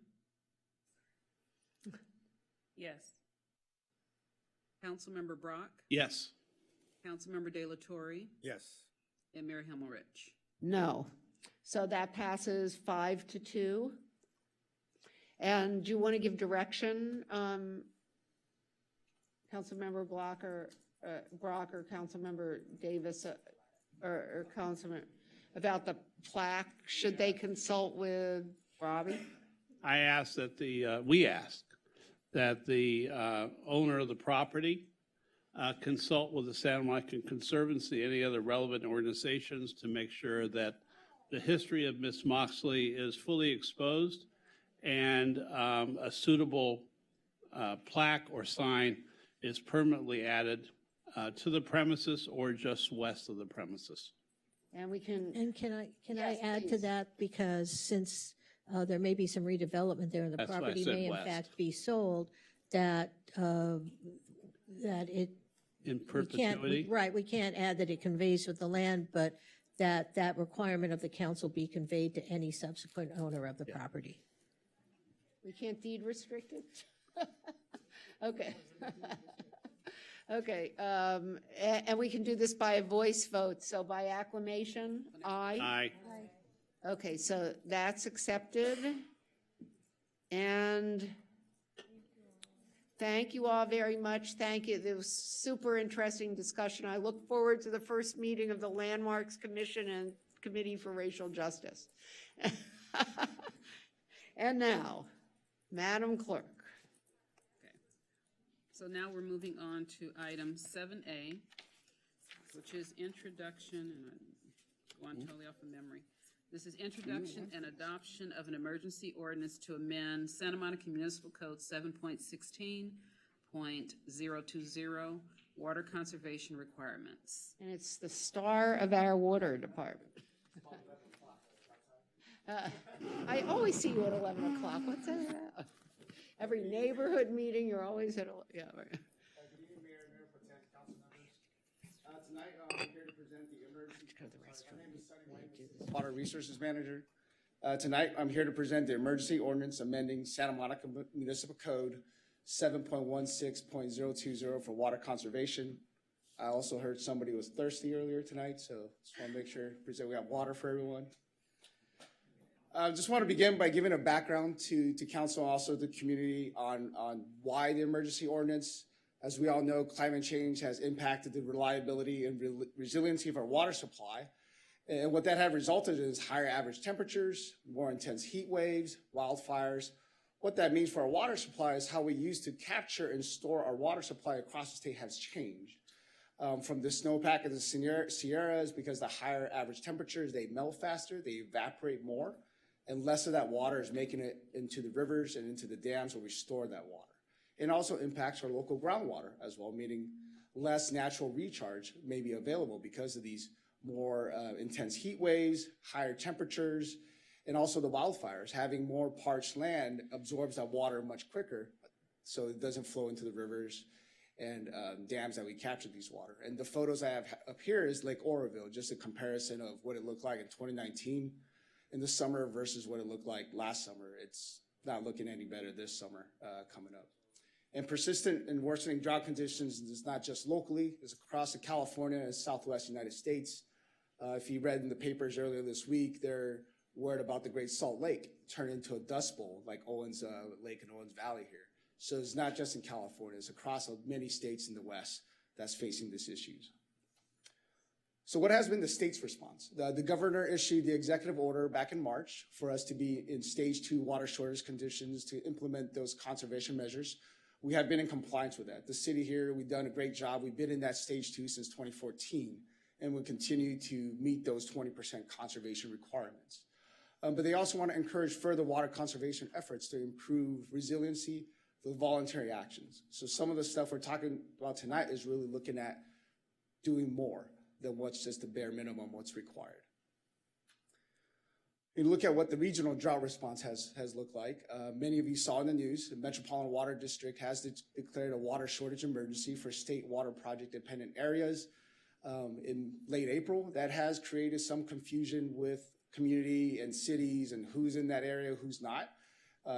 Yes. Councilmember Brock? Yes. Councilmember De La Torre? Yes. And Mayor Himmelrich? No. So that passes 5-2. And do you want to give direction, Councilmember Brock or Councilmember Davis or Councilman about the plaque? Should they consult with Robbie? I asked that we asked that the owner of the property consult with the Santa Monica Conservancy, any other relevant organizations, to make sure that the history of Miss Moxley is fully exposed and a suitable plaque or sign is permanently added to the premises or just west of the premises. And we can. And can I Yes, add to please. that, because since there may be some redevelopment there and the That's why I property said may in west. fact be sold, that it In we can't, perpetuity? we can't add that it conveys with the land, but that requirement of the council be conveyed to any subsequent owner of the property. We can't deed restrict it? Okay. Okay, and we can do this by a voice vote, so by acclamation, aye? Aye. Okay, so that's accepted. And thank you all very much. Thank you. It was super interesting discussion. I look forward to the first meeting of the Landmarks Commission and Committee for Racial Justice. And now, Madam Clerk. So now we're moving on to item 7A, which is introduction, and I'm going totally off of memory. This is introduction and adoption of an emergency ordinance to amend Santa Monica Municipal Code 7.16.020, water conservation requirements. And it's the star of our water department. I always see you at 11 o'clock. What's that about? Every neighborhood meeting, you're always at, yeah, right. Good evening, Mayor Pro Tem, council members. Tonight, I'm here to present the emergency. My name is Sonny White, Water Resources Manager. Tonight, I'm here to present the emergency ordinance amending Santa Monica Municipal Code 7.16.020 for water conservation. I also heard somebody was thirsty earlier tonight, so just want to make sure we have water for everyone. Just want to begin by giving a background to council and also the community on why the emergency ordinance. As we all know, climate change has impacted the reliability and resiliency of our water supply. And what that has resulted in is higher average temperatures, more intense heat waves, wildfires. What that means for our water supply is how we used to capture and store our water supply across the state has changed. From the snowpack of the Sierras, because the higher average temperatures, they melt faster, they evaporate more. and less of that water is making it into the rivers and into the dams where we store that water. It also impacts our local groundwater as well, meaning less natural recharge may be available because of these more intense heat waves, higher temperatures, and also the wildfires. Having more parched land absorbs that water much quicker, so it doesn't flow into the rivers and dams that we capture these water. And the photos I have up here is Lake Oroville, just a comparison of what it looked like in 2019 in the summer versus what it looked like last summer. It's not looking any better this summer coming up. And persistent and worsening drought conditions is not just locally, it's across the California and Southwest United States. If you read in the papers earlier this week, they're worried about the Great Salt Lake turning into a dust bowl like Owens Lake and Owens Valley here. So it's not just in California, it's across many states in the West that's facing these issues. So what has been the state's response? The governor issued the executive order back in March for us to be in stage 2 water shortage conditions to implement those conservation measures. We have been in compliance with that. The city here, we've done a great job. We've been in that stage 2 since 2014, and we'll continue to meet those 20% conservation requirements. But they also want to encourage further water conservation efforts to improve resiliency through voluntary actions. So some of the stuff we're talking about tonight is really looking at doing more than what's just the bare minimum, what's required. You look at what the regional drought response has looked like. Many of you saw in the news, the Metropolitan Water District has declared a water shortage emergency for state water project dependent areas in late April. That has created some confusion with community and cities and who's in that area, who's not.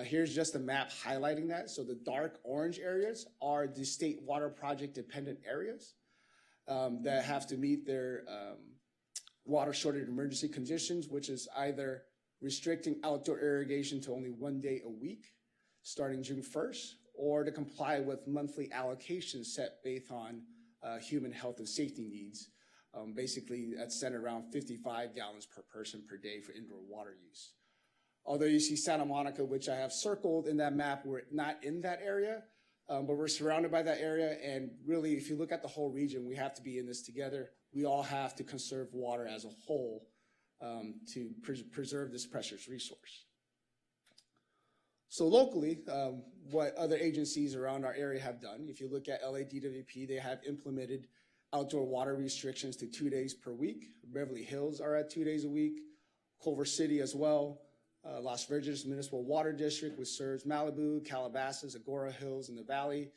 Here's just a map highlighting that. So the dark orange areas are the state water project dependent areas that have to meet their water shortage emergency conditions, which is either restricting outdoor irrigation to only 1 day a week starting June 1st, or to comply with monthly allocations set based on human health and safety needs. Basically, that's centered around 55 gallons per person per day for indoor water use. Although you see Santa Monica, which I have circled in that map, we're not in that area, but we're surrounded by that area. And really, if you look at the whole region, we have to be in this together. We all have to conserve water as a whole to preserve this precious resource. So locally, what other agencies around our area have done, if you look at LADWP, they have implemented outdoor water restrictions to 2 days per week. Beverly Hills are at 2 days a week. Culver City as well. Las Virgenes Municipal Water District, which serves Malibu, Calabasas, Agora Hills, and the Valley,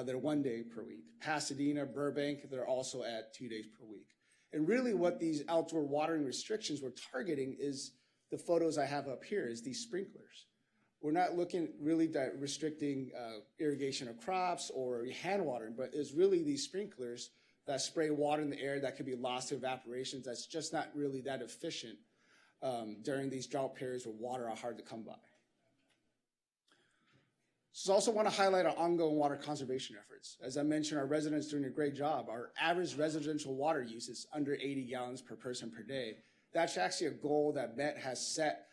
they're 1 day per week. Pasadena, Burbank, they're also at 2 days per week. And really what these outdoor watering restrictions we're targeting is the photos I have up here is these sprinklers. We're not looking really at restricting irrigation of crops or hand watering, but it's really these sprinklers that spray water in the air that could be lost to evaporation. That's just not really that efficient during these drought periods where water are hard to come by. So I also want to highlight our ongoing water conservation efforts. As I mentioned, our residents doing a great job. Our average residential water use is under 80 gallons per person per day. That's actually a goal that Met has set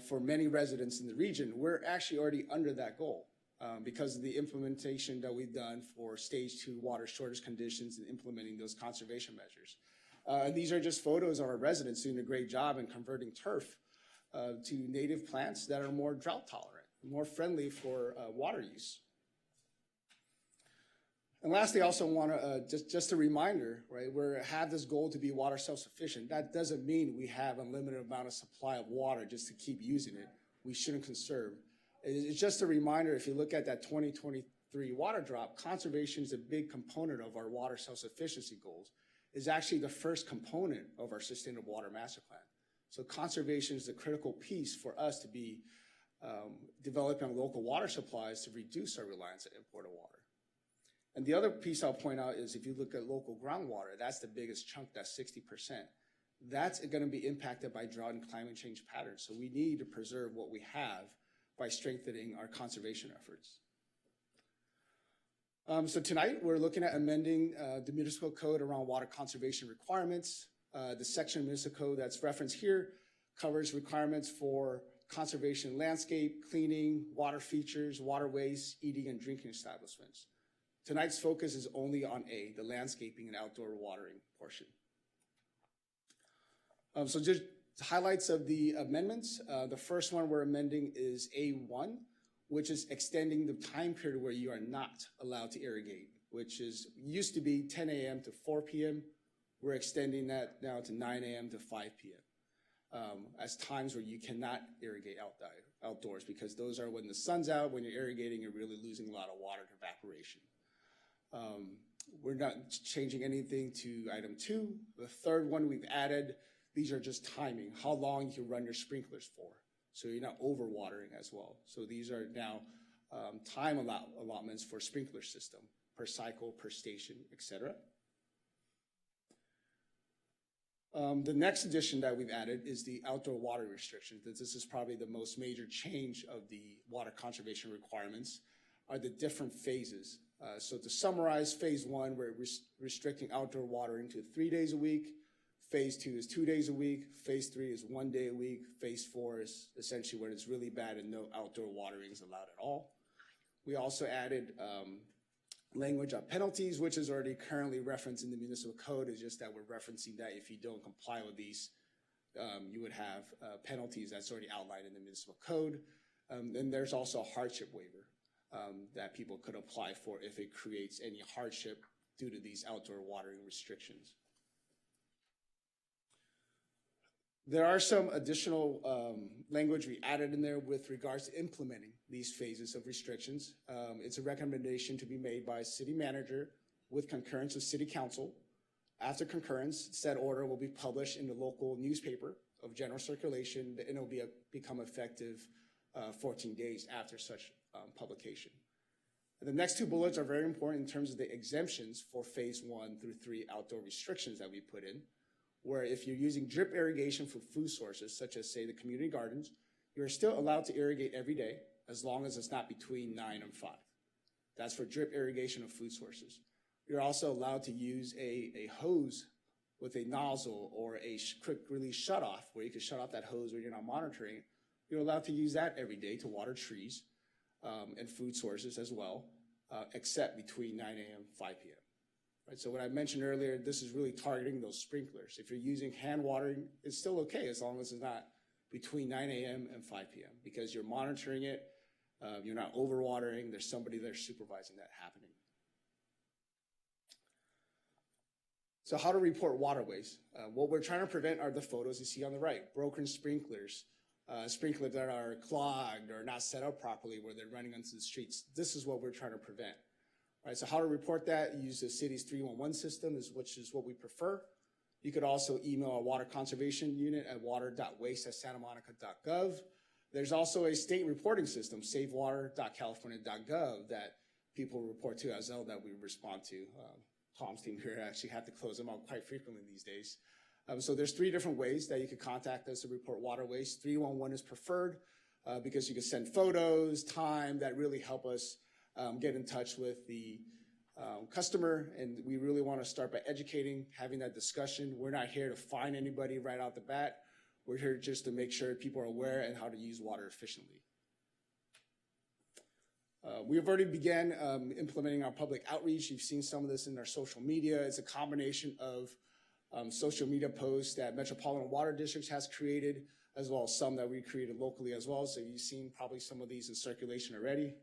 for many residents in the region. We're actually already under that goal because of the implementation that we've done for stage 2 water shortage conditions and implementing those conservation measures. These are just photos of our residents doing a great job in converting turf to native plants that are more drought tolerant, more friendly for water use. And lastly, I also want to, just a reminder, right, we have this goal to be water self-sufficient. That doesn't mean we have an unlimited amount of supply of water just to keep using it. We shouldn't conserve. It's just a reminder, if you look at that 2023 water drop, conservation is a big component of our water self-sufficiency goals. Is actually the first component of our Sustainable Water Master Plan. So conservation is a critical piece for us to be developing local water supplies to reduce our reliance on imported water. And the other piece I'll point out is if you look at local groundwater, that's the biggest chunk, that's 60%. That's going to be impacted by drought and climate change patterns. So we need to preserve what we have by strengthening our conservation efforts. So tonight we're looking at amending the municipal code around water conservation requirements. The section of municipal code that's referenced here covers requirements for conservation landscape, cleaning, water features, waterways, eating and drinking establishments. Tonight's focus is only on A, the landscaping and outdoor watering portion. So just The highlights of the amendments. The first one we're amending is A1, which is extending the time period where you are not allowed to irrigate, which used to be 10 a.m. to 4 p.m. We're extending that now to 9 a.m. to 5 p.m. As times where you cannot irrigate outdoors, because those are when the sun's out. When you're irrigating, you're really losing a lot of water to evaporation. We're not changing anything to item 2. The third one we've added, these are just timing, how long you can run your sprinklers for. So you're not overwatering as well. So these are now time allotments for sprinkler system, per cycle, per station, etc. The next addition that we've added is the outdoor water restriction. This is probably the most major change of the water conservation requirements, are the different phases. So to summarize, phase 1, we're restricting outdoor watering to 3 days a week. Phase 2 is 2 days a week. Phase 3 is 1 day a week. Phase 4 is essentially when it's really bad and no outdoor watering is allowed at all. We also added language on penalties, which is already currently referenced in the municipal code. It's just that we're referencing that if you don't comply with these, you would have penalties that's already outlined in the municipal code. Then there's also a hardship waiver that people could apply for if it creates any hardship due to these outdoor watering restrictions. There are some additional language we added in there with regards to implementing these phases of restrictions. It's a recommendation to be made by city manager with concurrence of city council. After concurrence, said order will be published in the local newspaper of general circulation, and it will become effective 14 days after such publication. And the next 2 bullets are very important in terms of the exemptions for phase 1 through 3 outdoor restrictions that we put in, where if you're using drip irrigation for food sources, such as, say, the community gardens, you're still allowed to irrigate every day as long as it's not between 9 and 5. That's for drip irrigation of food sources. You're also allowed to use a hose with a nozzle or a quick release shutoff, where you can shut off that hose when you're not monitoring. You're allowed to use that every day to water trees and food sources as well, except between 9 a.m. and 5 p.m. Right, so what I mentioned earlier, this is really targeting those sprinklers. If you're using hand watering, it's still okay as long as it's not between 9 a.m. and 5 p.m. because you're monitoring it, you're not overwatering, there's somebody there supervising that happening. So how to report waterways. What we're trying to prevent are the photos you see on the right, broken sprinklers, sprinklers that are clogged or not set up properly where they're running onto the streets. This is what we're trying to prevent. Right, so how to report that, use the city's 311 system, which is what we prefer. You could also email our water conservation unit at water.waste@santamonica.gov. There's also a state reporting system, savewater.california.gov, that people report to as well that we respond to. Tom's team here actually have to close them out quite frequently these days. So there's 3 different ways that you can contact us to report water waste. 311 is preferred because you can send photos, time that really help us get in touch with the customer, and we really want to start by educating, having that discussion. We're not here to fine anybody right out the bat. We're here just to make sure people are aware and how to use water efficiently. We have already began implementing our public outreach. You've seen some of this in our social media. It's a combination of social media posts that Metropolitan Water Districts has created, as well as some that we created locally as well. So you've seen probably some of these in circulation already.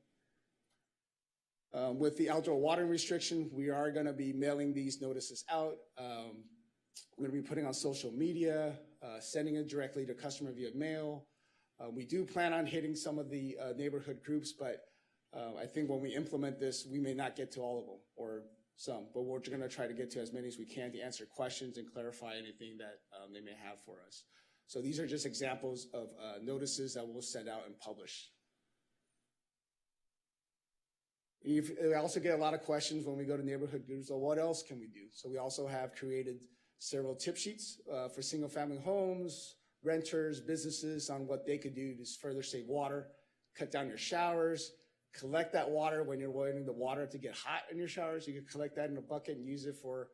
With the outdoor watering restriction, we are going to be mailing these notices out. We're going to be putting on social media, sending it directly to customer via mail. We do plan on hitting some of the neighborhood groups, but I think when we implement this, we may not get to all of them or some, but we're going to try to get to as many as we can to answer questions and clarify anything that they may have for us. So these are just examples of notices that we'll send out and publish. We also get a lot of questions when we go to neighborhood groups, so what else can we do? So we also have created several tip sheets for single family homes, renters, businesses on what they could do to further save water, cut down your showers, collect that water when you're waiting the water to get hot in your showers. You can collect that in a bucket and use it for,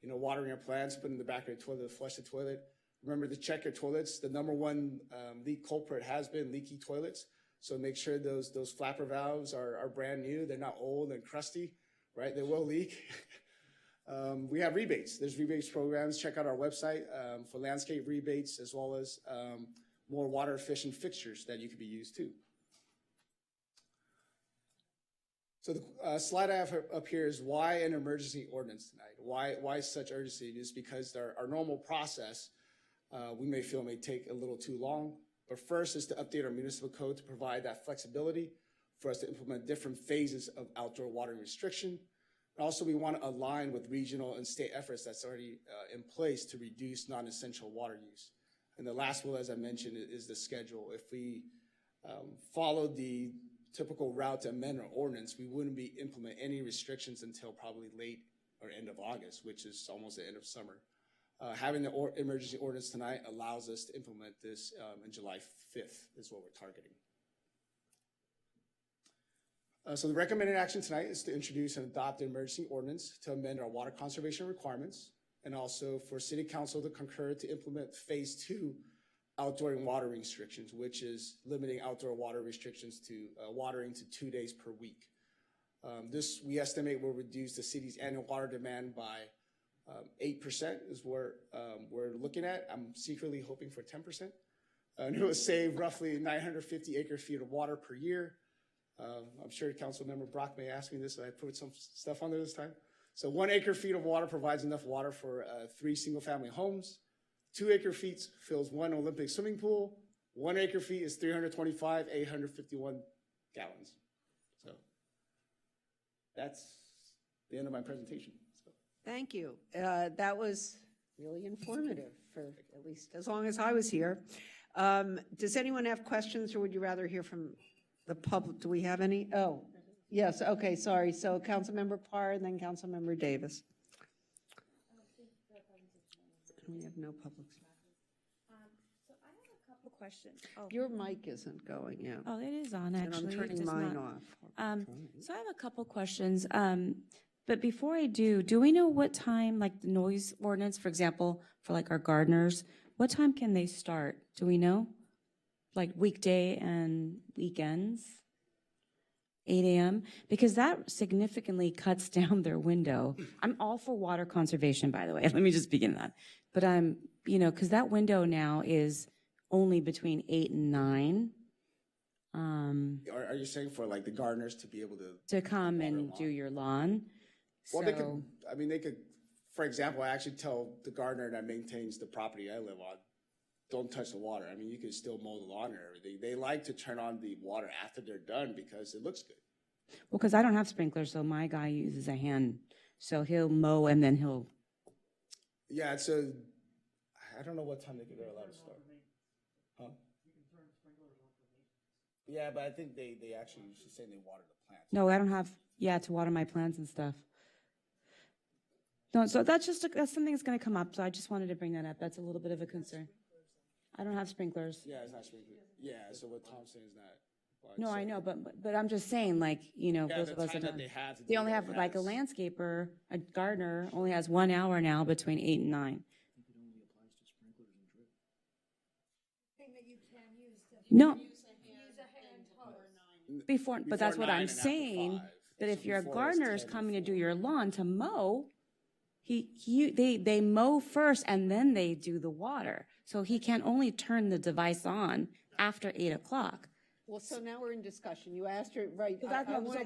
watering your plants, put it in the back of your toilet to flush the toilet. Remember to check your toilets. The #1 leak culprit has been leaky toilets. So make sure those flapper valves are brand new. They're not old and crusty, right? They will leak. We have rebates. There's rebates programs. Check out our website for landscape rebates as well as more water efficient fixtures that you could be used too. So the slide I have up here is why an emergency ordinance tonight? Why such urgency? It is because our normal process, we may feel may take a little too long. But first is to update our municipal code to provide that flexibility for us to implement different phases of outdoor watering restriction. And also, we want to align with regional and state efforts that's already in place to reduce non-essential water use. And the last one, as I mentioned, is the schedule. If we follow the typical route to amend our ordinance, we wouldn't be implement any restrictions until probably late or end of August, which is almost the end of summer. Having the emergency ordinance tonight allows us to implement this on July 5th is what we're targeting. So the recommended action tonight is to introduce and adopt the emergency ordinance to amend our water conservation requirements, and also for City Council to concur to implement Phase 2 outdoor and water restrictions, which is limiting outdoor water restrictions to watering to 2 days per week. This, we estimate, will reduce the city's annual water demand by 8% is where we're looking at. I'm secretly hoping for 10%. And it will save roughly 950 acre-feet of water per year. I'm sure Councilmember Brock may ask me this, so I put some stuff on there this time. So 1 acre-feet of water provides enough water for 3 single-family homes. 2 acre-feet fills 1 Olympic swimming pool. 1 acre-feet is 325, 851 gallons. So that's the end of my presentation. Thank you. That was really informative for at least as long as I was here. Does anyone have questions, or would you rather hear from the public? Do we have any? Oh, yes. Okay, sorry. So Councilmember Parr and then Councilmember Davis. We have no public. So I have a couple questions. Oh. Your mic isn't going yet. Oh, it is on, actually. And I'm turning mine off. So I have a couple questions. But before I do we know what time, like the noise ordinance, for example, for like our gardeners, what time can they start? Do we know? Like weekday and weekends? 8 a.m.? Because that significantly cuts down their window. I'm all for water conservation, by the way. Let me just begin that. But I'm, because that window now is only between 8 and 9. Are you saying for like the gardeners to be able to come and do your lawn? Well, they could, they could, for example, I actually tell the gardener that maintains the property I live on, don't touch the water. I mean, you can still mow the lawn and everything. They like to turn on the water after they're done because it looks good. Well, because I don't have sprinklers, so my guy uses a hand. So he'll mow and then he'll. Yeah, so I don't know what time they're allowed to start. Huh? Yeah, but I think they actually, she's saying they water the plants. No, I don't have, to water my plants and stuff. No, so that's something that's going to come up, so I just wanted to bring that up. That's a little bit of a concern. I don't have sprinklers. Yeah, it's not sprinklers. Yeah, so what Tom's saying is not. No, I know, but I'm just saying, like, those of us that they only have, like, a landscaper, a gardener only has 1 hour now between 8 and 9. No. Before, but that's what I'm saying, that if your gardener is coming to do your lawn to mow, they mow first and then they do the water. So he can only turn the device on after 8 o'clock. Well, so now we're in discussion. You asked her, right? So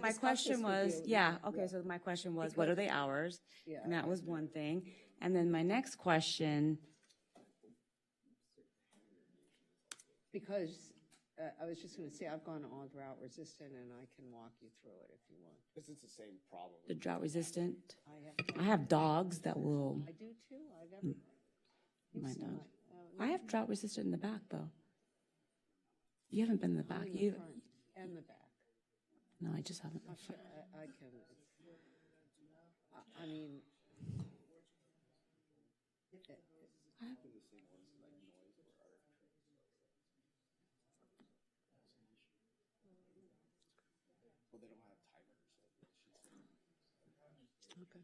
my question was, so my question was, what are the hours? Yeah. And that was one thing. And then my next question. Because I was just going to say, I've gone all drought resistant and I can walk you through it if you want. Because it's the same problem. The drought resistant? I have dogs that will. I do too. I've ever. My dog. I have drought resistant in the back though. You haven't been in the back. You and the back. No, I just haven't. I can. I mean. Okay.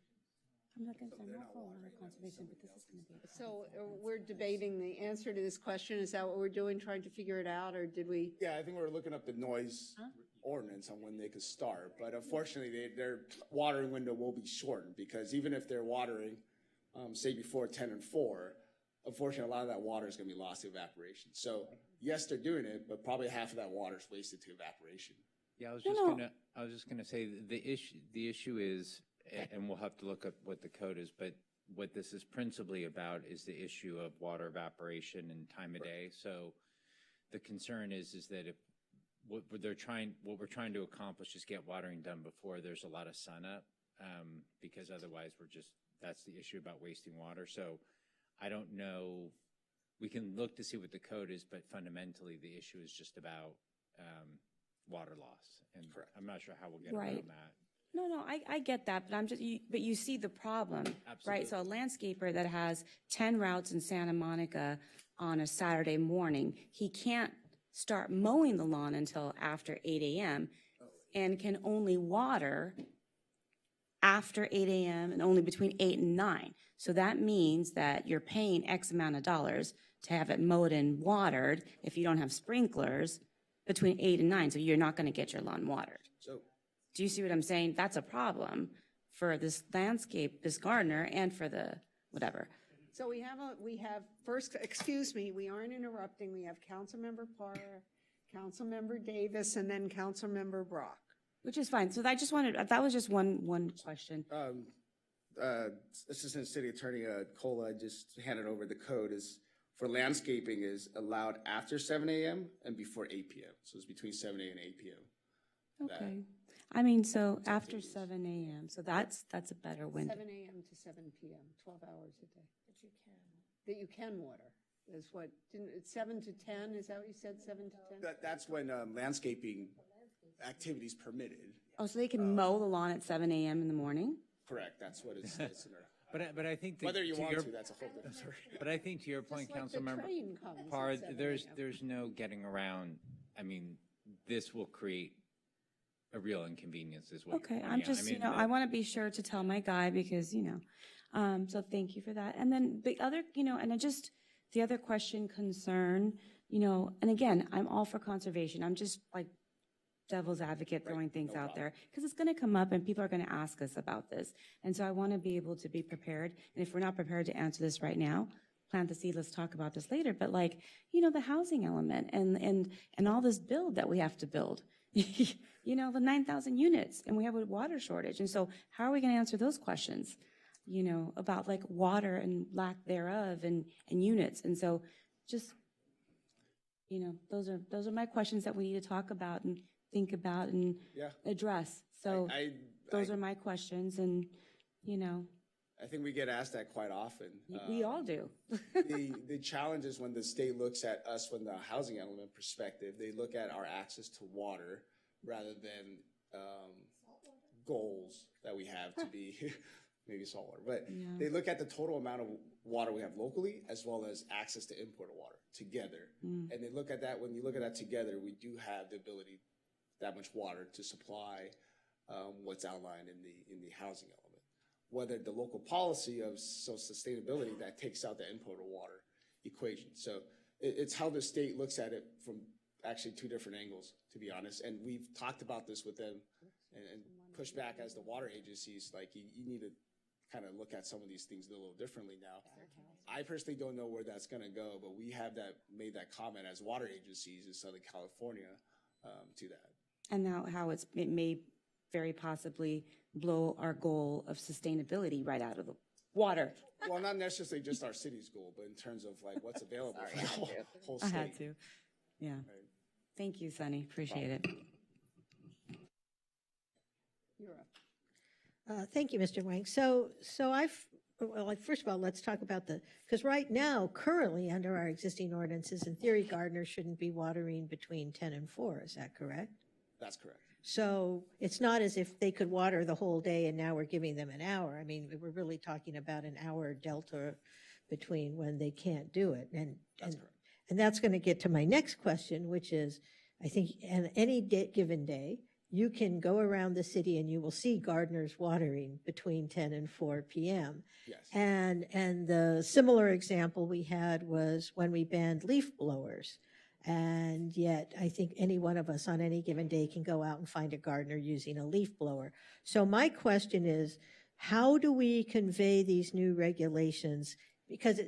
I'm not going to say not for water conservation, but this is going to be. So we're debating the answer to this question. Is that what we're doing, trying to figure it out, or did we? Yeah, I think we're looking up the noise. Huh? ordinance on when they could start. But unfortunately, their watering window will be shortened because even if they're watering, say before 10 and 4, unfortunately, a lot of that water is going to be lost to evaporation. So yes, they're doing it, but probably half of that water is wasted to evaporation. Yeah, I was just gonna say the issue is, and we'll have to look up what the code is, but what this is principally about is the issue of water evaporation and time of day. So the concern is that if what we're trying to accomplish is get watering done before there's a lot of sun up, because otherwise that's the issue about wasting water. So I don't know, we can look to see what the code is, but fundamentally the issue is just about water loss. And I'm not sure how we'll get around that. No, I get that, but but you see the problem, right? So a landscaper that has 10 routes in Santa Monica on a Saturday morning, he can't start mowing the lawn until after 8 a.m. and can only water after 8 a.m. and only between 8 and 9. So that means that you're paying X amount of dollars to have it mowed and watered if you don't have sprinklers between 8 and 9. So you're not going to get your lawn watered. So, do you see what I'm saying? That's a problem for this gardener, and for the whatever. So we have first, excuse me, we aren't interrupting. We have Councilmember Parr, Councilmember Davis, and then Councilmember Brock. Which is fine. So that was just one question. Assistant City Attorney Cola just handed over the code is for landscaping is allowed after 7 a.m. and before 8 p.m. So it's between 7 a.m. and 8 p.m. Okay. I mean, so after 7 a.m. So that's a better window. 7 a.m. to 7 p.m., 12 hours a day. That you can water. Is what, it's 7 to 10, is that what you said, 7 to 10? That's when landscaping activities permitted. Oh, so they can mow the lawn at 7 a.m. in the morning? Correct, that's what it's in there. But I think whether you want to, that's a whole different story. But I think to your point, Councilmember Parr, there's no getting around. I mean, this will create a real inconvenience as well. Okay, I'm just, I want to be sure to tell my guy because, so thank you for that. And then the other, the other question, concern, and again, I'm all for conservation. I'm just like devil's advocate throwing things out there because it's going to come up and people are going to ask us about this. And so I want to be able to be prepared. And if we're not prepared to answer this right now, plant the seed, let's talk about this later. But the housing element and all this build that we have to build. The 9,000 units, and we have a water shortage. And so how are we going to answer those questions, about water and lack thereof and units? And so just, those are my questions that we need to talk about and think about and address. So those are my questions, and, I think we get asked that quite often. We all do. The challenge is when the state looks at us from the housing element perspective, they look at our access to water rather than goals that we have to be maybe saltwater. But they look at the total amount of water we have locally as well as access to imported water together. And they look at that, when you look at that together, we do have the ability, that much water to supply what's outlined in the housing element. Whether the local policy of sustainability that takes out the imported water equation. So it's how the state looks at it from actually two different angles, to be honest. And we've talked about this with them and pushed back as the water agencies, you need to kind of look at some of these things a little differently now. I personally don't know where that's going to go, but we have made that comment as water agencies in Southern California to that. And now how it may very possibly blow our goal of sustainability right out of the water. Well, not necessarily just our city's goal, but in terms of like what's available for the whole state. I had to. Yeah. Right. Thank you, Sunny. Appreciate it. You're up. Thank you, Mr. Wang. So first of all, let's talk about because right now, currently under our existing ordinances, in theory, gardeners shouldn't be watering between 10 and 4. Is that correct? That's correct. So it's not as if they could water the whole day and now we're giving them an hour. I mean, we're really talking about an hour delta between when they can't do it. And that's going to get to my next question, which is, I think on any given day, you can go around the city and you will see gardeners watering between 10 and 4 p.m. Yes. And the similar example we had was when we banned leaf blowers. And yet, I think any one of us on any given day can go out and find a gardener using a leaf blower. So my question is, how do we convey these new regulations? Because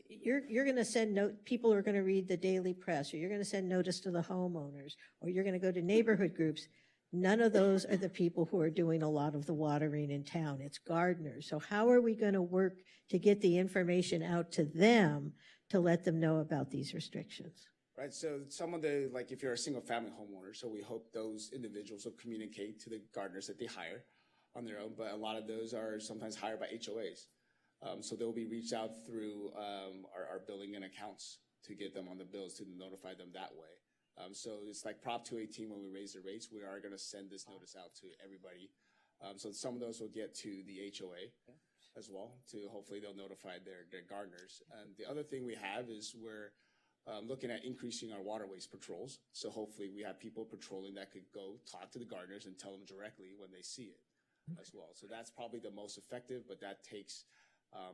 you're going to send people are going to read the daily press, or you're going to send notice to the homeowners, or you're going to go to neighborhood groups. None of those are the people who are doing a lot of the watering in town. It's gardeners. So how are we going to work to get the information out to them to let them know about these restrictions? Right, so some of the, like if you're a single family homeowner, so we hope those individuals will communicate to the gardeners that they hire on their own, but a lot of those are sometimes hired by HOAs. So they'll be reached out through our billing and accounts to get them on the bills, to notify them that way. So it's like Prop 218, when we raise the rates, we are going to send this notice out to everybody. So some of those will get to the HOA as well, to hopefully they'll notify their gardeners. And the other thing we have is we're looking at increasing our water waste patrols. So hopefully we have people patrolling that could go talk to the gardeners and tell them directly when they see it as well. So that's probably the most effective, but that takes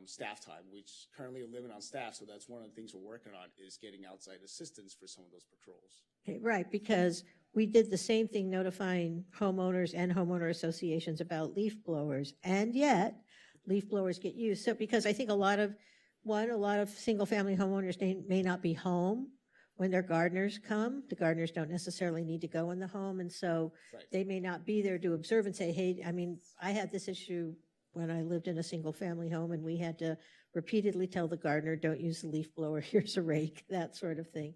staff time. We currently are limited on staff, so that's one of the things we're working on, is getting outside assistance for some of those patrols. Okay, right, because we did the same thing notifying homeowners and homeowner associations about leaf blowers, and yet leaf blowers get used. So because I think a lot of single-family homeowners may not be home when their gardeners come. The gardeners don't necessarily need to go in the home, and so they may not be there to observe and say, hey, I mean, I had this issue when I lived in a single-family home, and we had to repeatedly tell the gardener, don't use the leaf blower, here's a rake, that sort of thing.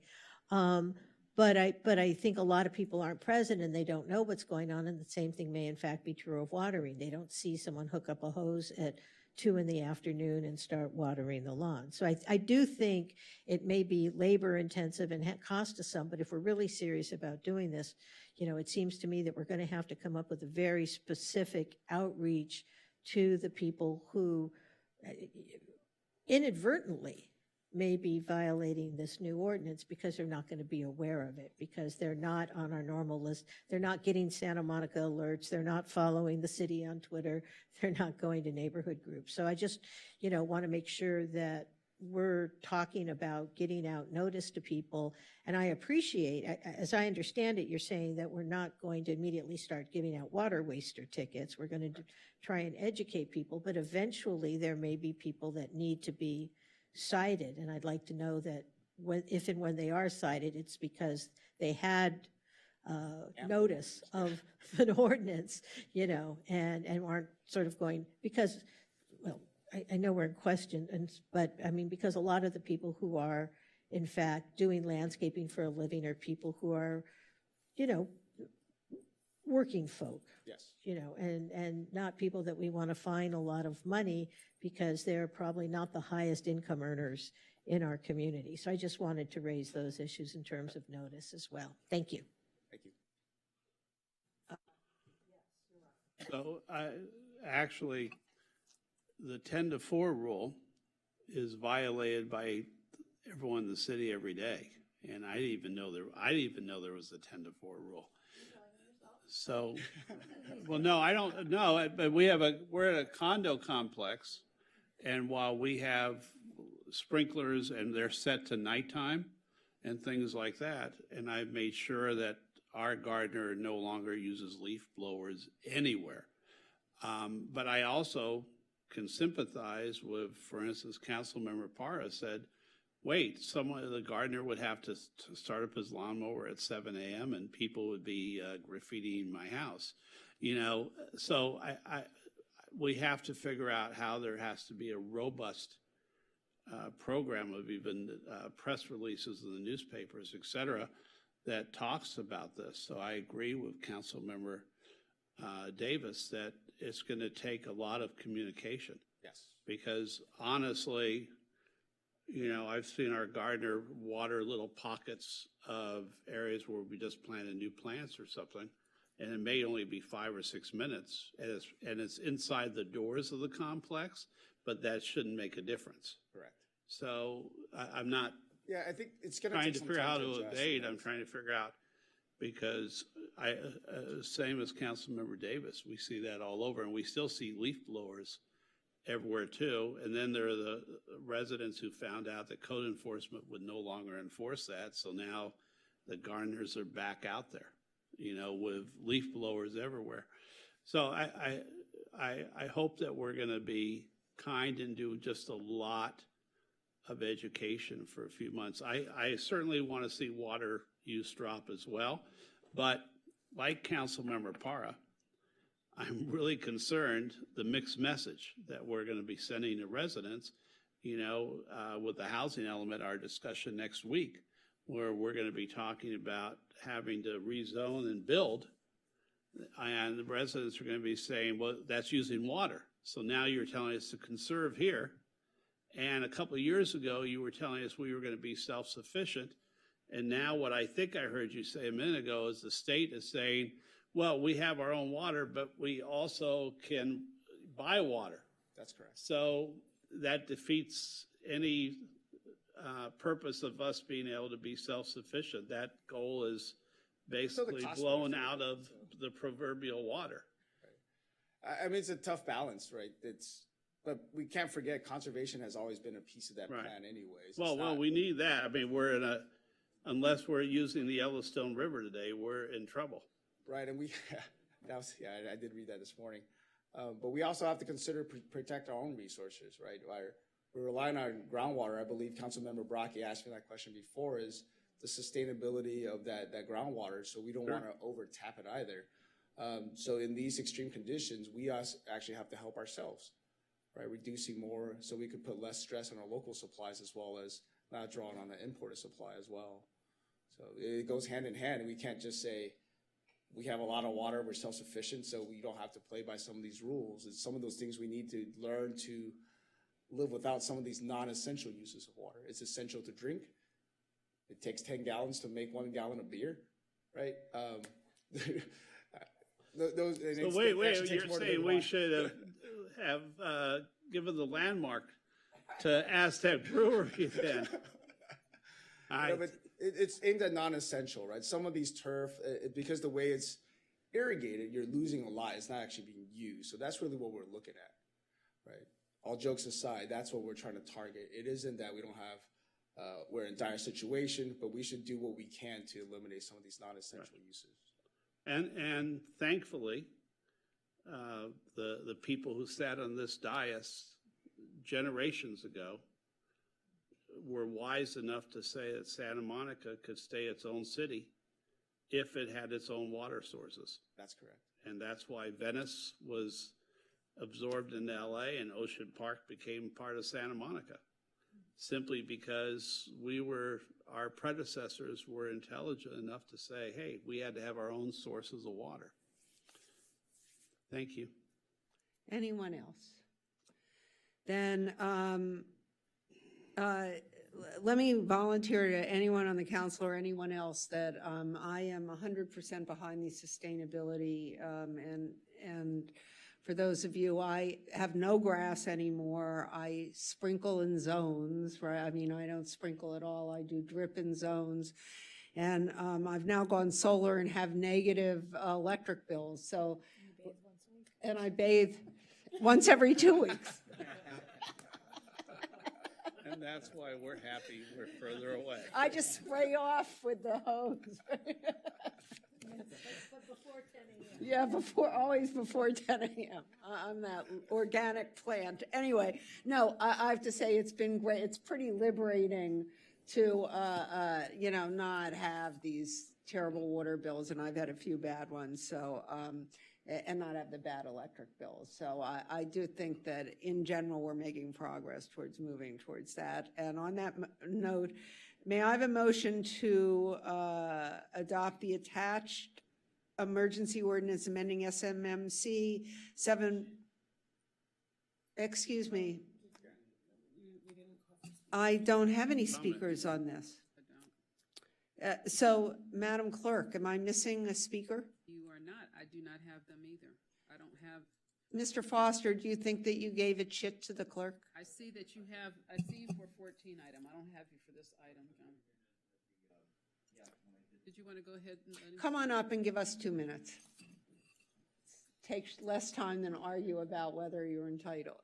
But I think a lot of people aren't present and they don't know what's going on, and the same thing may in fact be true of watering. They don't see someone hook up a hose at 2 p.m. and start watering the lawn. So I do think it may be labor intensive and cost us some, but if we're really serious about doing this, it seems to me that we're going to have to come up with a very specific outreach to the people who inadvertently may be violating this new ordinance because they're not going to be aware of it, because they're not on our normal list. They're not getting Santa Monica alerts. They're not following the city on Twitter. They're not going to neighborhood groups. So I just, want to make sure that we're talking about getting out notice to people. And I appreciate, as I understand it, you're saying that we're not going to immediately start giving out water waster tickets. We're going to try and educate people, but eventually there may be people that need to be cited. And I'd like to know that if and when they are cited, it's because they had notice of an ordinance, and aren't sort of going, because, well, I know we're in question, but I mean, because a lot of the people who are, in fact, doing landscaping for a living are people who are, working folk. Yes. And not people that we want to fine a lot of money because they're probably not the highest income earners in our community. So I just wanted to raise those issues in terms of notice as well. Thank you. Thank you. So actually, the 10 to 4 rule is violated by everyone in the city every day. And I didn't even know there was a 10 to 4 rule. So, well, no, I don't know, but we're at a condo complex, and while we have sprinklers and they're set to nighttime and things like that, and I've made sure that our gardener no longer uses leaf blowers anywhere. But I also can sympathize with, for instance, Councilmember Parra said, wait, the gardener would have to start up his lawnmower at 7 a.m. and people would be graffitiing my house. So we have to figure out how there has to be a robust program of even press releases in the newspapers, et cetera, that talks about this. So I agree with Councilmember Davis that it's going to take a lot of communication. Yes. Because honestly, I've seen our gardener water little pockets of areas where we just planted new plants or something, and it may only be 5 or 6 minutes, and it's inside the doors of the complex, but that shouldn't make a difference. Correct. So I'm not I think it's going to trying take to some figure out time how to adjust. evade. I'm trying to figure out, because same as Councilmember Davis, we see that all over, and we still see leaf blowers everywhere too. And then there are the residents who found out that code enforcement would no longer enforce that. So now the gardeners are back out there, you know, with leaf blowers everywhere. So I hope that we're going to be kind and do just a lot of education for a few months. I certainly want to see water use drop as well, but like Councilmember Para, I'm really concerned the mixed message that we're going to be sending to residents, you know, with the housing element, our discussion next week, where we're going to be talking about having to rezone and build, and the residents are going to be saying, well, that's using water. So now you're telling us to conserve here. And a couple of years ago, you were telling us we were going to be self-sufficient. And now what I think I heard you say a minute ago is the state is saying, well, we have our own water, but we also can buy water. That's correct. So that defeats any purpose of us being able to be self-sufficient. That goal is basically blown out of the proverbial water. Right. I mean, it's a tough balance, right? But we can't forget conservation has always been a piece of that plan anyways. Well, we need that. I mean, unless we're using the Yellowstone River today, we're in trouble. Right, and I did read that this morning. But we also have to consider protect our own resources, right? We're relying on groundwater. I believe Councilmember Brockie asked me that question before, is the sustainability of that groundwater, so we don't want to over-tap it either. So in these extreme conditions, we actually have to help ourselves, right? Reducing more so we could put less stress on our local supplies as well as not drawing on the imported supply as well. So it goes hand in hand, and we can't just say, we have a lot of water, we're self-sufficient, so we don't have to play by some of these rules. It's some of those things we need to learn to live without some of these non-essential uses of water. It's essential to drink. It takes 10 gallons to make 1 gallon of beer, right? Wait, you're saying we should have given the landmark to Aztec Brewery then? But it's aimed at non-essential, right? Some of these turf, because the way it's irrigated, you're losing a lot. It's not actually being used. So that's really what we're looking at, right? All jokes aside, that's what we're trying to target. It isn't that we don't have, we're in dire situation, but we should do what we can to eliminate some of these non-essential uses. And thankfully, the people who sat on this dais generations ago were wise enough to say that Santa Monica could stay its own city if it had its own water sources. That's correct. And that's why Venice was absorbed into LA and Ocean Park became part of Santa Monica, simply because our predecessors were intelligent enough to say, hey, we had to have our own sources of water. Thank you. Anyone else? Then let me volunteer to anyone on the council or anyone else that I am 100% behind the sustainability. And for those of you, I have no grass anymore. I sprinkle in zones, right? I mean, I don't sprinkle at all. I do drip in zones. And I've now gone solar and have negative electric bills. So, and I bathe once every 2 weeks. And that's why we're happy we're further away. I just spray off with the hose. But before 10 a.m. Yeah, always before 10 a.m. I'm that organic plant. Anyway, no, I have to say it's been great. It's pretty liberating to, not have these terrible water bills, and I've had a few bad ones, so, and not have the bad electric bills. So I do think that in general, we're making progress towards moving towards that. And on that note, may I have a motion to adopt the attached emergency ordinance amending SMMC 7, excuse me. I don't have any speakers on this. So, Madam Clerk, am I missing a speaker? You are not. I do not have them either. I don't have. Mr. Foster, do you think that you gave a chit to the clerk? I see that you have, I see you for 14 item. I don't have you for this item, John. Did you want to go ahead and let him? Come on up and give us 2 minutes. Takes less time than argue about whether you're entitled.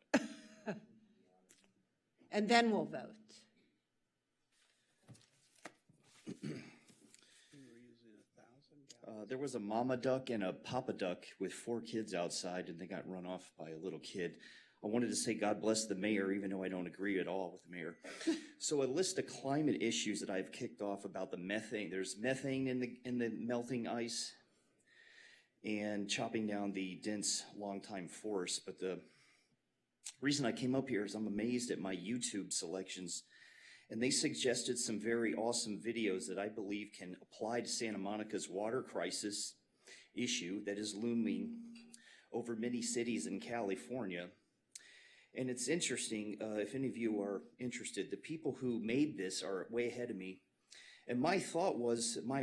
and then we'll vote. There was a mama duck and a papa duck with 4 kids outside, and they got run off by a little kid. I wanted to say God bless the mayor, even though I don't agree at all with the mayor. So a list of climate issues that I've kicked off about the methane. There's methane in the melting ice and chopping down the dense long-time forests. But the reason I came up here is I'm amazed at my YouTube selections. And they suggested some very awesome videos that I believe can apply to Santa Monica's water crisis issue that is looming over many cities in California. And it's interesting, if any of you are interested, the people who made this are way ahead of me. And my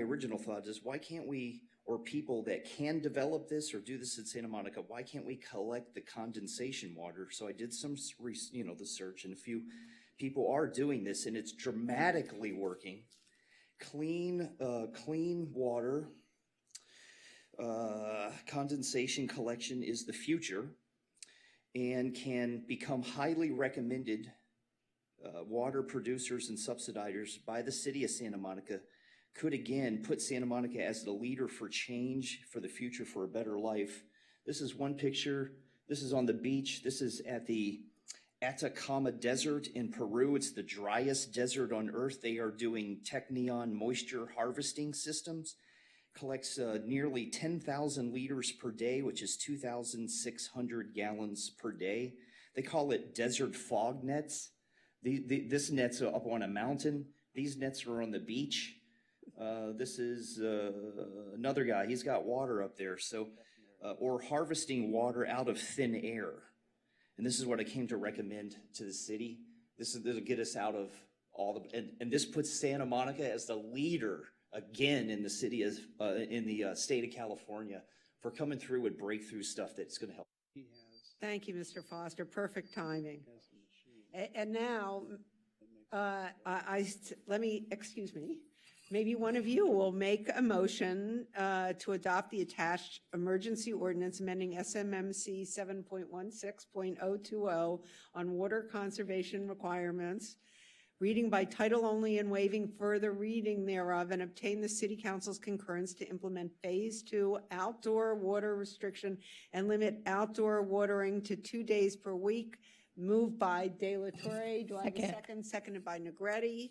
original thought is, why can't we, or people that can develop this or do this in Santa Monica, why can't we collect the condensation water? So I did some, the search, and a few people are doing this, and it's dramatically working. Clean water, condensation collection is the future and can become highly recommended. Water producers and subsidizers by the city of Santa Monica could again put Santa Monica as the leader for change, for the future, for a better life. This is one picture. This is on the beach. This is at the Atacama Desert in Peru. It's the driest desert on earth. They are doing Technion moisture harvesting systems. Collects nearly 10,000 liters per day, which is 2,600 gallons per day. They call it desert fog nets. This net's up on a mountain. These nets are on the beach. This is another guy. He's got water up there. So, or harvesting water out of thin air. And this is what I came to recommend to the city. This will get us out of all the, and this puts Santa Monica as the leader again in the city, in the state of California, for coming through with breakthrough stuff that's going to help. Thank you, Mr. Foster. Perfect timing. And now, excuse me, maybe one of you will make a motion to adopt the attached emergency ordinance amending SMMC 7.16.020 on water conservation requirements, reading by title only and waiving further reading thereof, and obtain the City Council's concurrence to implement Phase 2 outdoor water restriction and limit outdoor watering to 2 days per week. Moved by De La Torre. Do I have a second? Seconded by Negretti.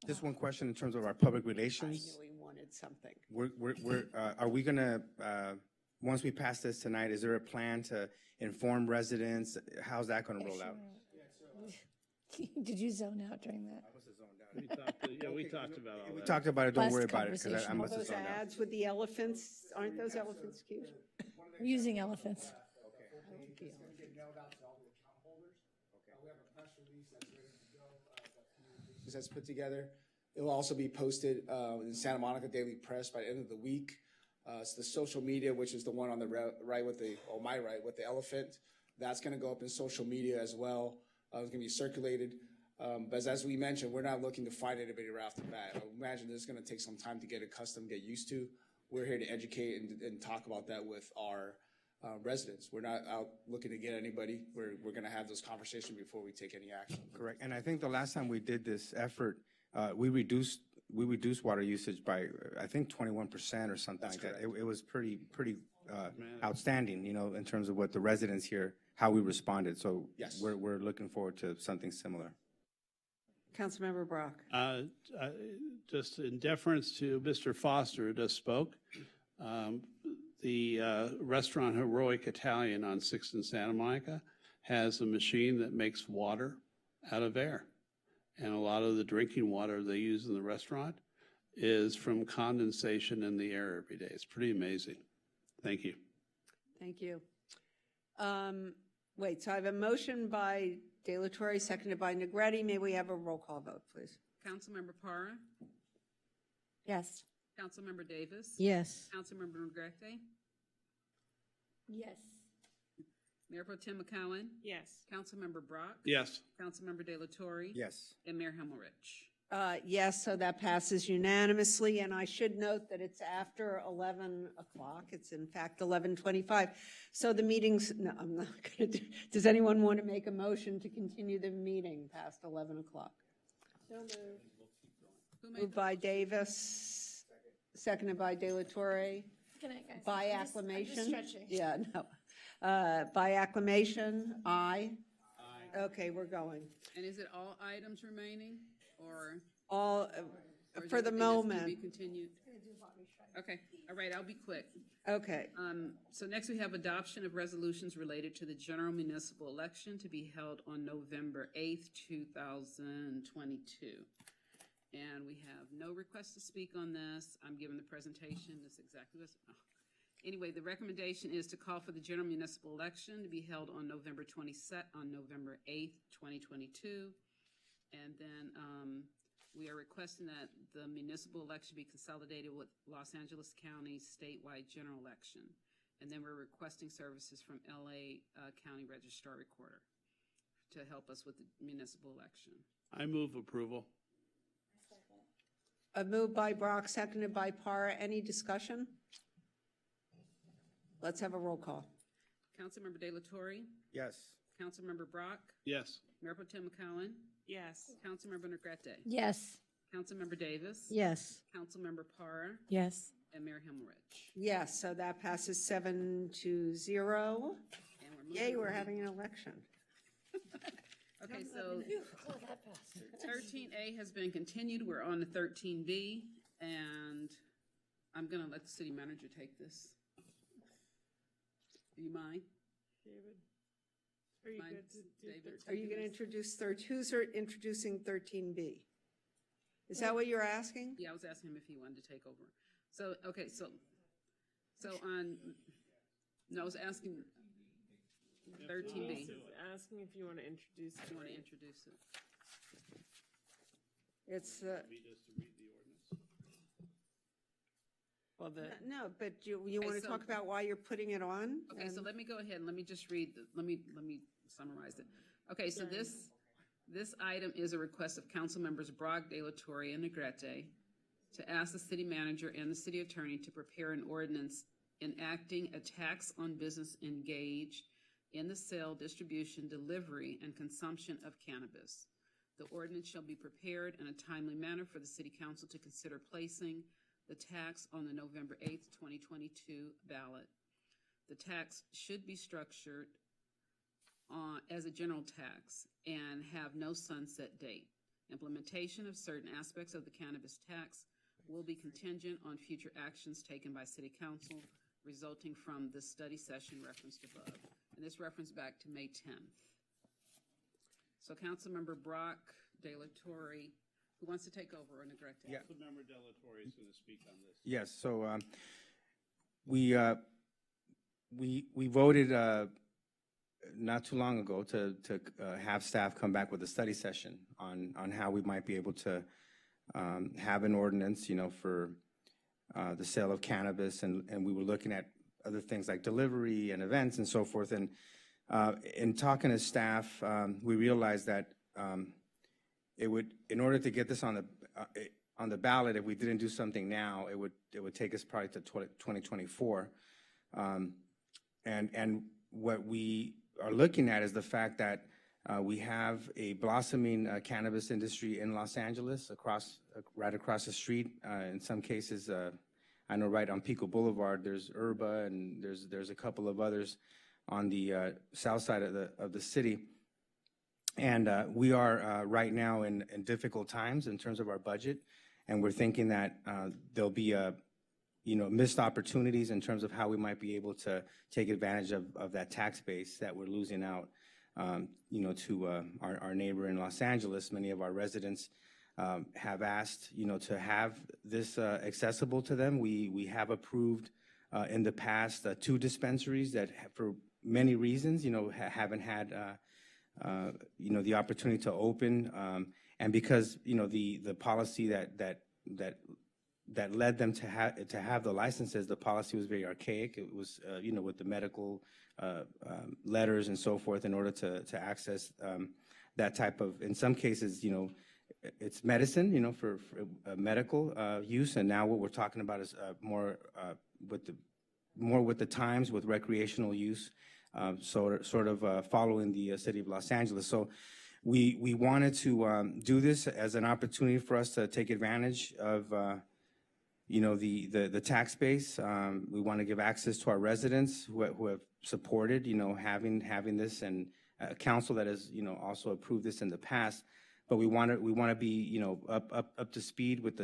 Just one question in terms of our public relations. I knew he wanted something. Are we gonna, once we pass this tonight, is there a plan to inform residents? How's that gonna roll out? Did you zone out during that? We talked about all that. We talked about it, don't worry about it, because I must have Those zoned out. ads with the elephants, aren't those elephants cute? We're using elephants. That's put together. It will also be posted in Santa Monica Daily Press by the end of the week. It's the social media, which is the one on the right with my right with the elephant. That's going to go up in social media as well. It's going to be circulated. But as we mentioned, we're not looking to fight anybody right off the bat. I imagine this is going to take some time to get accustomed, get used to. We're here to educate and talk about that with our residents. We're not out looking to get anybody. We're going to have those conversations before we take any action. Correct. And I think the last time we did this effort, we reduced water usage by, I think, 21% or something like that. It was pretty outstanding, in terms of what the residents here, how we responded. So yes, we're looking forward to something similar. Councilmember Brock. Just in deference to Mr. Foster, who just spoke, the restaurant Heroic Italian on 6th and Santa Monica has a machine that makes water out of air. And a lot of the drinking water they use in the restaurant is from condensation in the air every day. It's pretty amazing. Thank you. Thank you. Wait, so I have a motion by De La Torre, seconded by Negretti. May we have a roll call vote, please? Councilmember Parra? Yes. Councilmember Davis? Yes. Councilmember Negrete? Yes. Mayor Pro Tem McCowen? Yes. Councilmember Brock? Yes. Councilmember De La Torre? Yes. And Mayor Himmelrich? Yes, so that passes unanimously, and I should note that it's after 11 o'clock. It's in fact 11:25. So the meeting's, no, I'm not going to do, does anyone want to make a motion to continue the meeting past 11 o'clock? Moved by Davis, seconded by De La Torre. By acclamation? Yeah, no. By acclamation, aye. Okay, we're going. And is it all items remaining, or? All, or is for the everything that's gonna moment. be continued? Okay, all right, I'll be quick. Okay. So next we have adoption of resolutions related to the general municipal election to be held on November 8th, 2022. And we have no request to speak on this. I'm giving the presentation. This is exactly what. Anyway, the recommendation is to call for the general municipal election to be held on November 8th, 2022. And then we are requesting that the municipal election be consolidated with Los Angeles County statewide general election. And then we're requesting services from LA County Registrar Recorder to help us with the municipal election. I move approval. A move by Brock, seconded by Parra. Any discussion? Let's have a roll call. Councilmember De La Torre? Yes. Councilmember Brock? Yes. Mayor Pro Tem McCollum? Yes. Councilmember Negrete? Yes. Councilmember Davis? Yes. Councilmember Parra? Yes. And Mayor Himmelrich? Yes, so that passes 7-0. And we're Yay, we're having an election. Okay, so 13A has been continued. We're on to 13B, and I'm going to let the city manager take this. Do you mind? David, are you Mind, good to do David? 13? Are you going to introduce who's introducing 13B? Is that what you're asking? Yeah, I was asking him if he wanted to take over. So, okay, so on, no, I was asking 13B. He's asking if you want to introduce it. You want to introduce it? It's, Well, no, but you want Okay, to so- talk about why you're putting it on? Okay, so let me go ahead and let me just read, let me summarize it. Okay, so this item is a request of council members Brock, De La Torre, and Negrete to ask the city manager and the city attorney to prepare an ordinance enacting a tax on business engaged in the sale, distribution, delivery, and consumption of cannabis. The ordinance shall be prepared in a timely manner for the city council to consider placing the tax on the November 8th, 2022 ballot. The tax should be structured as a general tax and have no sunset date. Implementation of certain aspects of the cannabis tax will be contingent on future actions taken by City Council resulting from the study session referenced above. And this reference back to May 10th. So Councilmember Brock, De La Torre, who wants to take over, or Negrete? Yeah. Councilmember De La Torre is going to speak on this. Yes, so we voted not too long ago to have staff come back with a study session on how we might be able to have an ordinance, for the sale of cannabis, and we were looking at other things like delivery and events and so forth. And in talking to staff, we realized that it would, in order to get this on the ballot, if we didn't do something now, it would take us probably to 2024. And what we are looking at is the fact that we have a blossoming cannabis industry in Los Angeles, right across the street. In some cases, I know right on Pico Boulevard, there's Urba, and there's a couple of others on the south side of the city. And we are right now in difficult times in terms of our budget, and we're thinking that there'll be missed opportunities in terms of how we might be able to take advantage of that tax base that we're losing out, to our neighbor in Los Angeles. Many of our residents have asked, to have this accessible to them. We have approved in the past 2 dispensaries that, for many reasons, haven't had, the opportunity to open, and because the policy that led them to have the licenses, the policy was very archaic. It was with the medical letters and so forth in order to access that type of, in some cases, it's medicine, you know, for medical use, and now what we're talking about is more with the times, with recreational use, sort of following the city of Los Angeles. So we wanted to do this as an opportunity for us to take advantage of you know, the tax base. We want to give access to our residents who have supported, you know, having this, and a council that has, you know, also approved this in the past. But we want to be, you know, up to speed with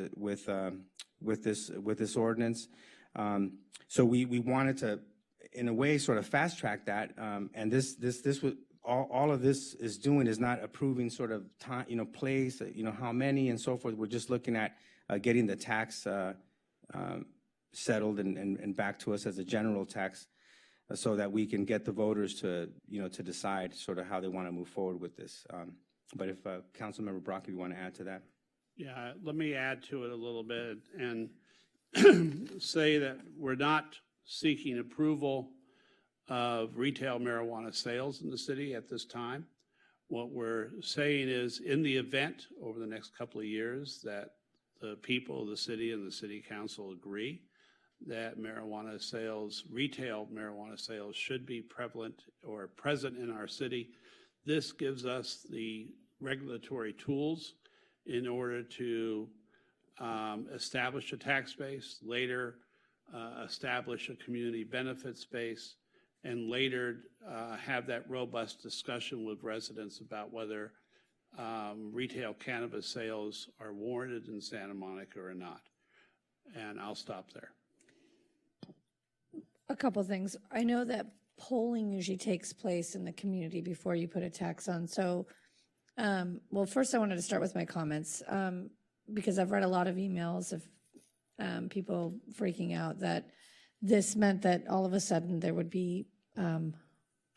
this ordinance. So we wanted to, in a way, sort of fast track that. And this was all of this is doing is not approving sort of time, you know, place, you know, how many and so forth. We're just looking at getting the tax settled and back to us as a general tax, so that we can get the voters to, you know, to decide sort of how they want to move forward with this. But if Councilmember Brock, if you want to add to that. Yeah, let me add to it a little bit and say that we're not seeking approval of retail marijuana sales in the city at this time. What we're saying is, in the event over the next couple of years that the people of the city and the city council agree that marijuana sales, retail marijuana sales, should be prevalent or present in our city, this gives us the regulatory tools in order to establish a tax base, later establish a community benefits base, and later have that robust discussion with residents about whether retail cannabis sales are warranted in Santa Monica or not. And I'll stop there. A couple things. I know that polling usually takes place in the community before you put a tax on. So, well, first I wanted to start with my comments, because I've read a lot of emails of people freaking out that this meant that all of a sudden there would be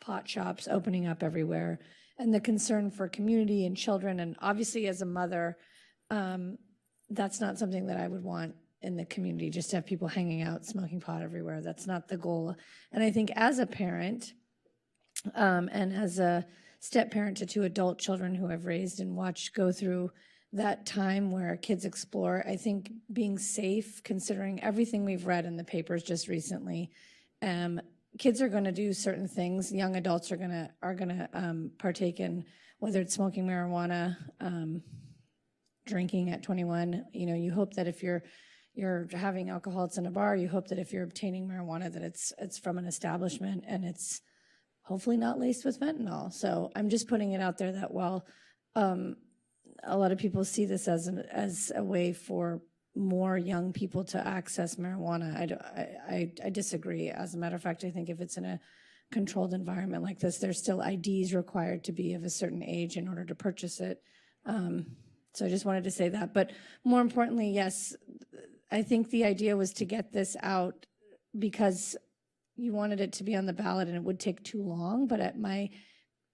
pot shops opening up everywhere, and the concern for community and children. And obviously, as a mother, that's not something that I would want in the community, just to have people hanging out, smoking pot everywhere. That's not the goal. And I think as a parent, and as a step-parent to 2 adult children who I've raised and watched go through that time where kids explore, I think being safe, considering everything we've read in the papers just recently, kids are going to do certain things. Young adults are going to partake in, whether it's smoking marijuana, drinking at 21. You know, you hope that if you're having alcohol, it's in a bar. You hope that if you're obtaining marijuana, that it's from an establishment and it's hopefully not laced with fentanyl. So I'm just putting it out there that while a lot of people see this as a way for more young people to access marijuana, I disagree. As a matter of fact, I think if it's in a controlled environment like this, there's still IDs required to be of a certain age in order to purchase it. So I just wanted to say that. But more importantly, yes, I think the idea was to get this out because you wanted it to be on the ballot and it would take too long. But my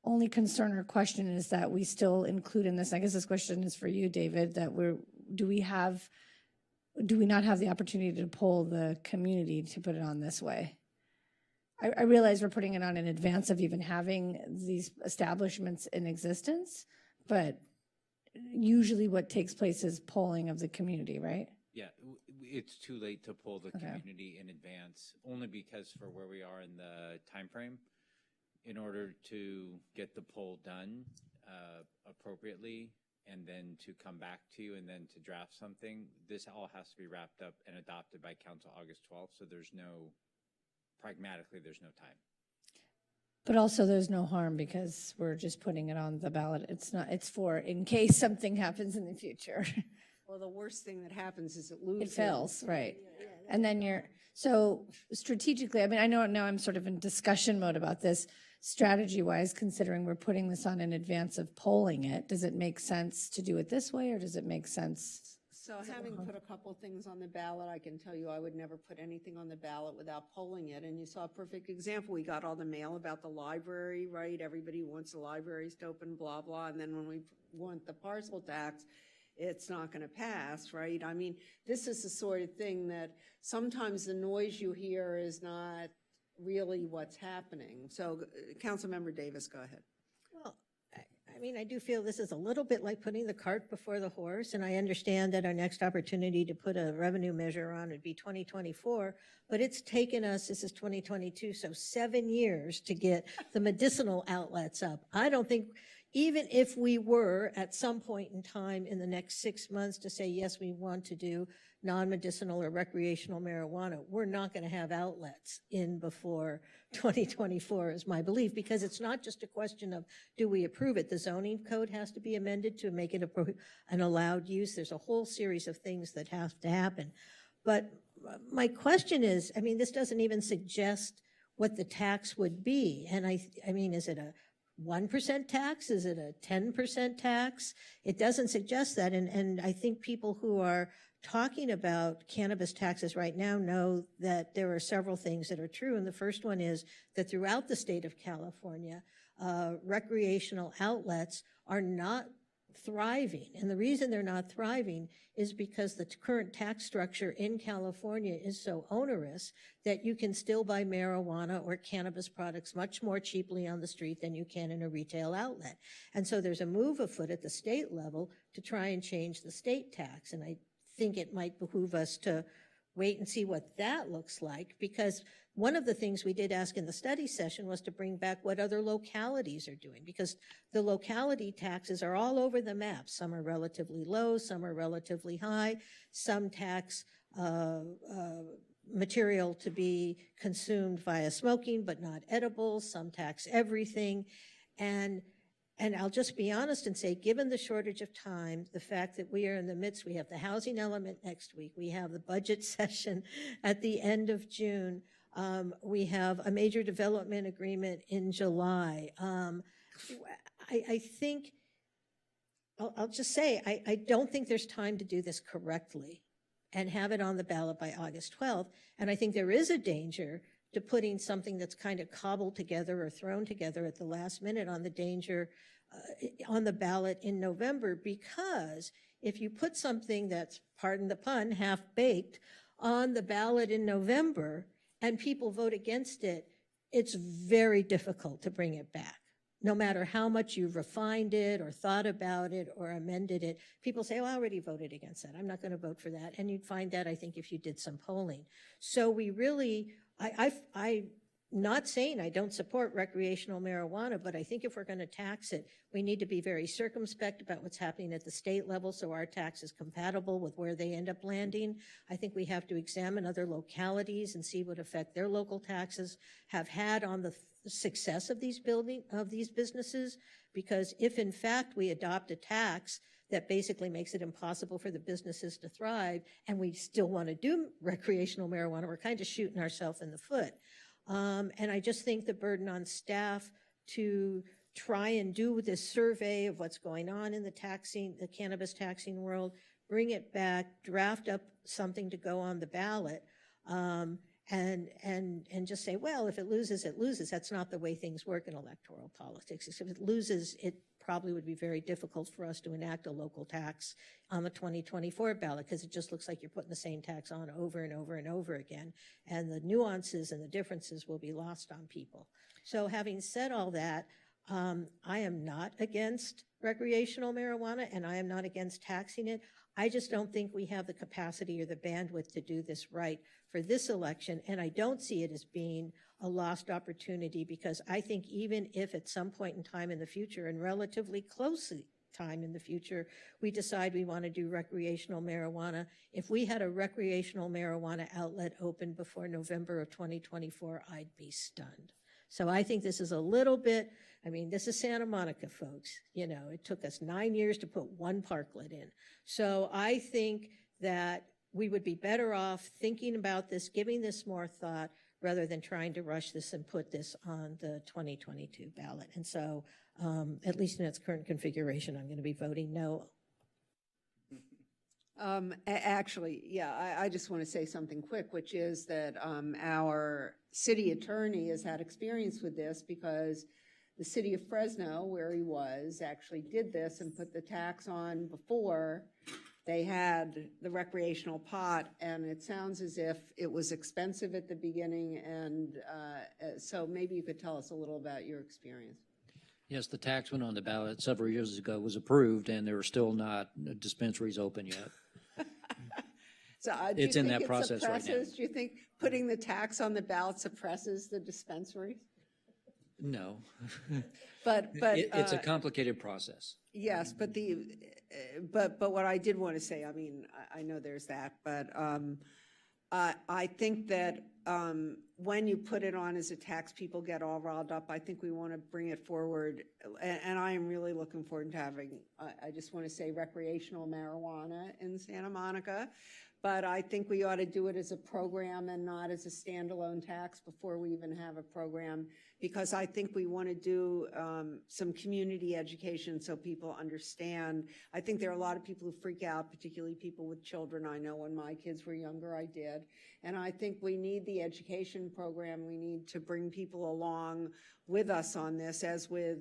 only concern or question is that we still include in this, I guess this question is for you, David, that do we not have the opportunity to poll the community to put it on this way? I realize we're putting it on in advance of even having these establishments in existence, but usually what takes place is polling of the community, right? Yeah, it's too late to poll the community in advance, only because for where we are in the time frame, in order to get the poll done appropriately, and then to come back to you and then to draft something, this all has to be wrapped up and adopted by council August 12th. So pragmatically, there's no time. But also there's no harm because we're just putting it on the ballot. It's for in case something happens in the future. Well, the worst thing that happens is it loses. It fails, right. And then so strategically, I mean, I know now I'm sort of in discussion mode about this. Strategy-wise, considering we're putting this on in advance of polling it, does it make sense to do it this way, or does it make sense? So having put a couple things on the ballot, I can tell you I would never put anything on the ballot without polling it. And you saw a perfect example. We got all the mail about the library, right? Everybody wants the libraries to open, blah, blah. And then when we want the parcel tax, it's not going to pass, right? I mean, this is the sort of thing that sometimes the noise you hear is not really what's happening. So, Councilmember Davis, go ahead. Well, I I mean, I do feel this is a little bit like putting the cart before the horse, and I understand that our next opportunity to put a revenue measure on would be 2024, but it's taken us, this is 2022, so 7 years to get the medicinal outlets up. I don't think, even if we were at some point in time in the next 6 months to say, yes, we want to do non-medicinal or recreational marijuana, we're not going to have outlets in before 2024 is my belief, because it's not just a question of do we approve it. The zoning code has to be amended to make it an allowed use. There's a whole series of things that have to happen. But my question is, I mean, this doesn't even suggest what the tax would be. And I mean, is it a 1% tax? Is it a 10% tax? It doesn't suggest that. And I think people who are talking about cannabis taxes right now know that there are several things that are true. And the first one is that throughout the state of California, recreational outlets are not thriving. And the reason they're not thriving is because the current tax structure in California is so onerous that you can still buy marijuana or cannabis products much more cheaply on the street than you can in a retail outlet. And so there's a move afoot at the state level to try and change the state tax. And I think it might behoove us to wait and see what that looks like, because one of the things we did ask in the study session was to bring back what other localities are doing, because the locality taxes are all over the map. Some are relatively low, some are relatively high, some tax material to be consumed via smoking but not edibles, some tax everything. And I'll just be honest and say, given the shortage of time, the fact that we are in the midst, we have the housing element next week, we have the budget session at the end of June, we have a major development agreement in July. I think, I'll just say, I don't think there's time to do this correctly and have it on the ballot by August 12th. And I think there is a danger to putting something that's kind of cobbled together or thrown together at the last minute on the ballot in November, because if you put something that's, pardon the pun, half-baked on the ballot in November and people vote against it, it's very difficult to bring it back. No matter how much you've refined it or thought about it or amended it, people say, oh, I already voted against that. I'm not going to vote for that. And you'd find that, I think, if you did some polling. So we really, I'm not saying I don't support recreational marijuana, but I think if we're going to tax it, we need to be very circumspect about what's happening at the state level so our tax is compatible with where they end up landing. I think we have to examine other localities and see what effect their local taxes have had on the success of these businesses, because if in fact we adopt a tax that basically makes it impossible for the businesses to thrive and we still want to do recreational marijuana, we're kind of shooting ourselves in the foot. And I just think the burden on staff to try and do this survey of what's going on in the cannabis taxing world, bring it back, draft up something to go on the ballot, and just say, well, if it loses, it loses. That's not the way things work in electoral politics. If it loses, it probably would be very difficult for us to enact a local tax on the 2024 ballot, because it just looks like you're putting the same tax on over and over and over again. And the nuances and the differences will be lost on people. So having said all that, I am not against recreational marijuana and I am not against taxing it. I just don't think we have the capacity or the bandwidth to do this right for this election. And I don't see it as being a lost opportunity, because I think even if at some point in time in the future, and relatively close time in the future, we decide we want to do recreational marijuana, if we had a recreational marijuana outlet open before November of 2024, I'd be stunned. So I think this is a little bit, I mean, this is Santa Monica, folks. You know, it took us 9 years to put one parklet in. So I think that we would be better off thinking about this, giving this more thought, rather than trying to rush this and put this on the 2022 ballot. And so, at least in its current configuration, I'm going to be voting no. Actually, yeah, I just want to say something quick, which is that our city attorney has had experience with this, because the city of Fresno, where he was, actually did this and put the tax on before they had the recreational pot, and it sounds as if it was expensive at the beginning, and so maybe you could tell us a little about your experience. Yes, the tax went on the ballot several years ago, was approved, and there are still not dispensaries open yet. So do It's you in think that it process right now. suppresses- Do you think putting the tax on the ballot suppresses the dispensaries? No. But It's a complicated process. yes, but but what I did want to say, I mean, I know there's that, but I think that when you put it on as a tax, people get all riled up. I think we want to bring it forward, and I am really looking forward to having, I just want to say, recreational marijuana in Santa Monica. But I think we ought to do it as a program and not as a standalone tax before we even have a program, because I think we want to do some community education so people understand. I think there are a lot of people who freak out, particularly people with children. I know when my kids were younger, I did. And I think we need the education program. We need to bring people along with us on this, as with,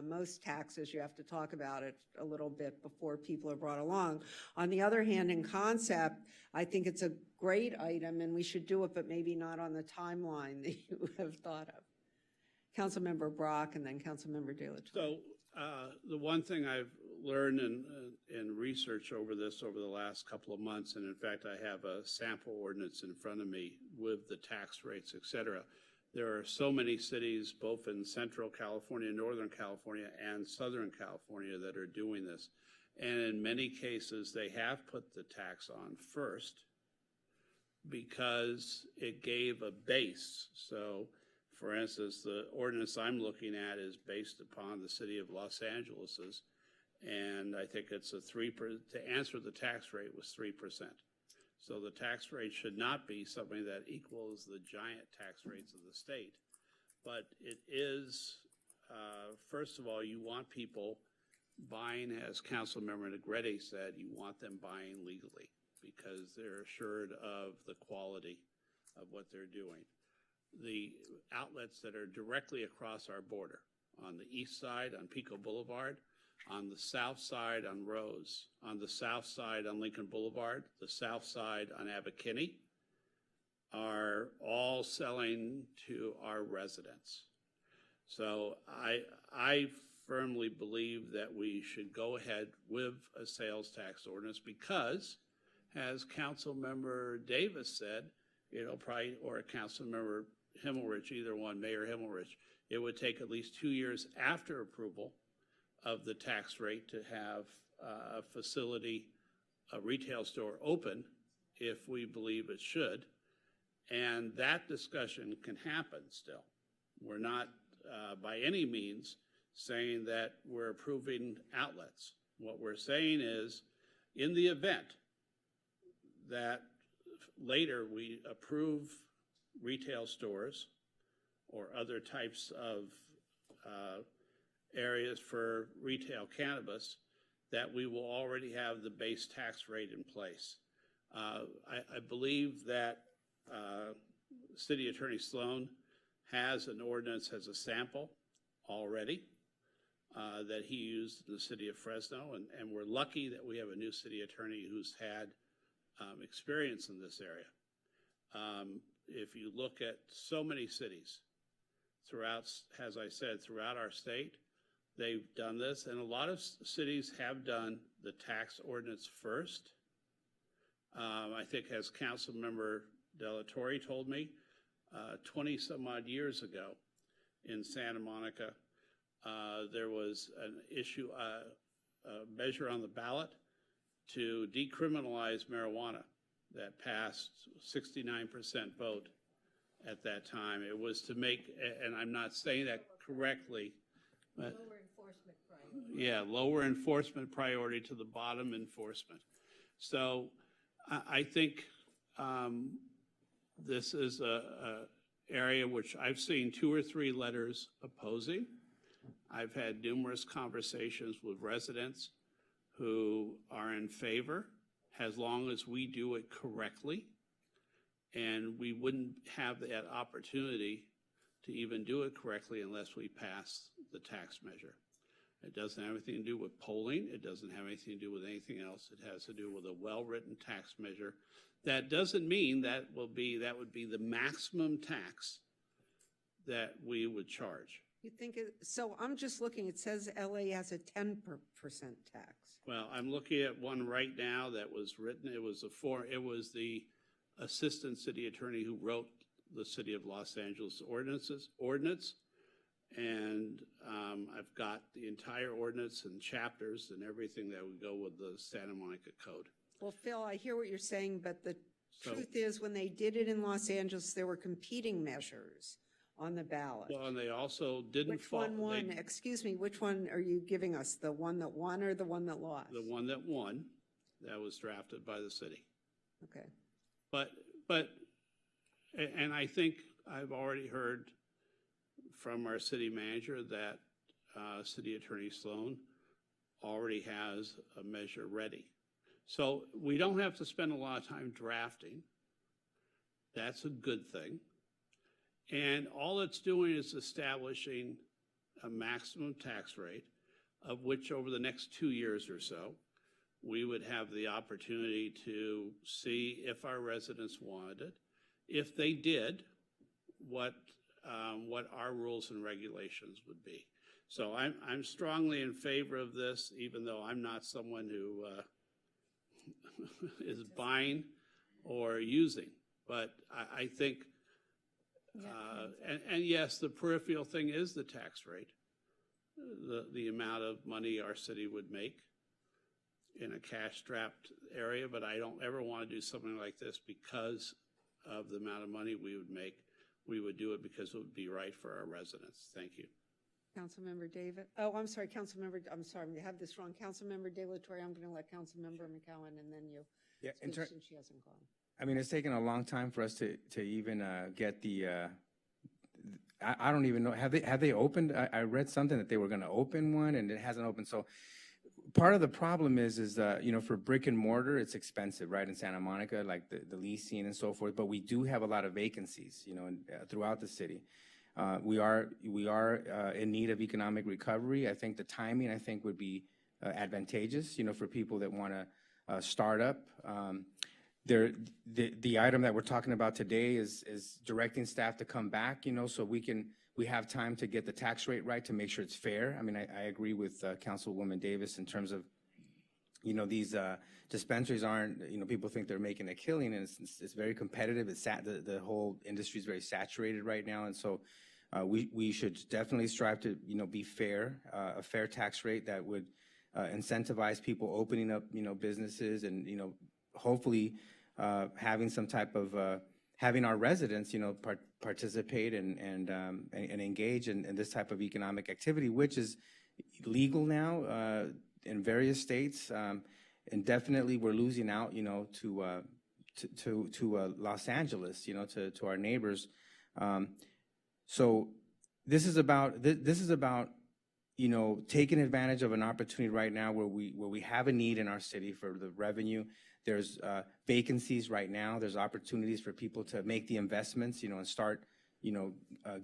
most taxes, you have to talk about it a little bit before people are brought along. On the other hand, in concept, I think it's a great item and we should do it, but maybe not on the timeline that you have thought of. Councilmember Brock and then Councilmember De La Torre. So the one thing I've learned in research over this over the last couple of months, and in fact I have a sample ordinance in front of me with the tax rates, et cetera. There are so many cities, both in Central California, Northern California, and Southern California that are doing this. And in many cases, they have put the tax on first because it gave a base. So, for instance, the ordinance I'm looking at is based upon the city of Los Angeles's, and I think it's to answer the tax rate was 3%. So the tax rate should not be something that equals the giant tax rates of the state. But it is, first of all, you want people buying, as Councilmember Negrete said, you want them buying legally because they're assured of the quality of what they're doing. The outlets that are directly across our border, on the east side on Pico Boulevard, on the south side on Rose, on the south side on Lincoln Boulevard, the south side on Abercrombie, are all selling to our residents. So I firmly believe that we should go ahead with a sales tax ordinance because, as Councilmember Davis said, probably, or Councilmember Himmelrich, either one, Mayor Himmelrich, it would take at least 2 years after approval of the tax rate to have a facility, a retail store open if we believe it should. And that discussion can happen still. We're not by any means saying that we're approving outlets. What we're saying is, in the event that later we approve retail stores or other types of areas for retail cannabis, that we will already have the base tax rate in place. I believe that City Attorney Sloan has an ordinance as a sample already that he used in the city of Fresno, and we're lucky that we have a new city attorney who's had experience in this area. If you look at so many cities throughout, as I said, throughout our state, they've done this, and a lot of cities have done the tax ordinance first. I think, as Councilmember De La Torre told me, 20 some odd years ago in Santa Monica, there was an issue, a measure on the ballot to decriminalize marijuana that passed 69% vote at that time. It was to make, and I'm not saying that correctly, but lower enforcement priority. Yeah, lower enforcement priority to the bottom enforcement. So I think this is a area which I've seen 2 or 3 letters opposing. I've had numerous conversations with residents who are in favor, as long as we do it correctly. And we wouldn't have that opportunity to even do it correctly unless we pass the tax measure. It doesn't have anything to do with polling. It doesn't have anything to do with anything else. It has to do with a well-written tax measure. That doesn't mean that would be the maximum tax that we would charge. You think, so I'm just looking, it says LA has a 10% tax. Well, I'm looking at one right now that was written. It was the assistant city attorney who wrote the City of Los Angeles ordinance. And I've got the entire ordinance and chapters and everything that would go with the Santa Monica Code. Well, Phil, I hear what you're saying, but the truth is when they did it in Los Angeles, there were competing measures on the ballot. Well, and they also didn't Which one won? Excuse me, which one are you giving us? The one that won or the one that lost? The one that won, that was drafted by the city. Okay. And I think I've already heard from our city manager that City Attorney Sloan already has a measure ready. So we don't have to spend a lot of time drafting. That's a good thing. And all it's doing is establishing a maximum tax rate, of which over the next 2 years or so, we would have the opportunity to see if our residents wanted it. If they did, what our rules and regulations would be. So I'm strongly in favor of this, even though I'm not someone who is buying or using. But I think, and yes, the peripheral thing is the tax rate, the amount of money our city would make in a cash-strapped area, but I don't ever want to do something like this because of the amount of money we would make. We would do it because it would be right for our residents. Thank you. Councilmember David. Oh, I'm sorry, I'm sorry, I have this wrong. Councilmember De La Torre, I'm going to let Councilmember McCowan and then you. Yeah, since she hasn't gone. I mean, it's taken a long time for us to even get the, I don't even know, have they opened? I read something that they were going to open one and it hasn't opened. So part of the problem is you know, for brick and mortar, it's expensive, right, in Santa Monica, like the leasing and so forth. But we do have a lot of vacancies, you know, throughout the city. We are in need of economic recovery. I think the timing, would be advantageous, you know, for people that want to start up. The item that we're talking about today is directing staff to come back, you know, so we have time to get the tax rate right to make sure it's fair. I mean, I agree with Councilwoman Davis in terms of, you know, these dispensaries aren't, you know, people think they're making a killing, and it's very competitive. The whole industry is very saturated right now, and so we should definitely strive to, you know, be fair, a fair tax rate that would incentivize people opening up, you know, businesses and, you know, hopefully having some type of having our residents, you know, participate and engage in this type of economic activity, which is legal now in various states, and definitely we're losing out, you know, to Los Angeles, you know, to our neighbors. So this is about you know, taking advantage of an opportunity right now where we have a need in our city for the revenue. There's vacancies right now. There's opportunities for people to make the investments, you know, and start, you know,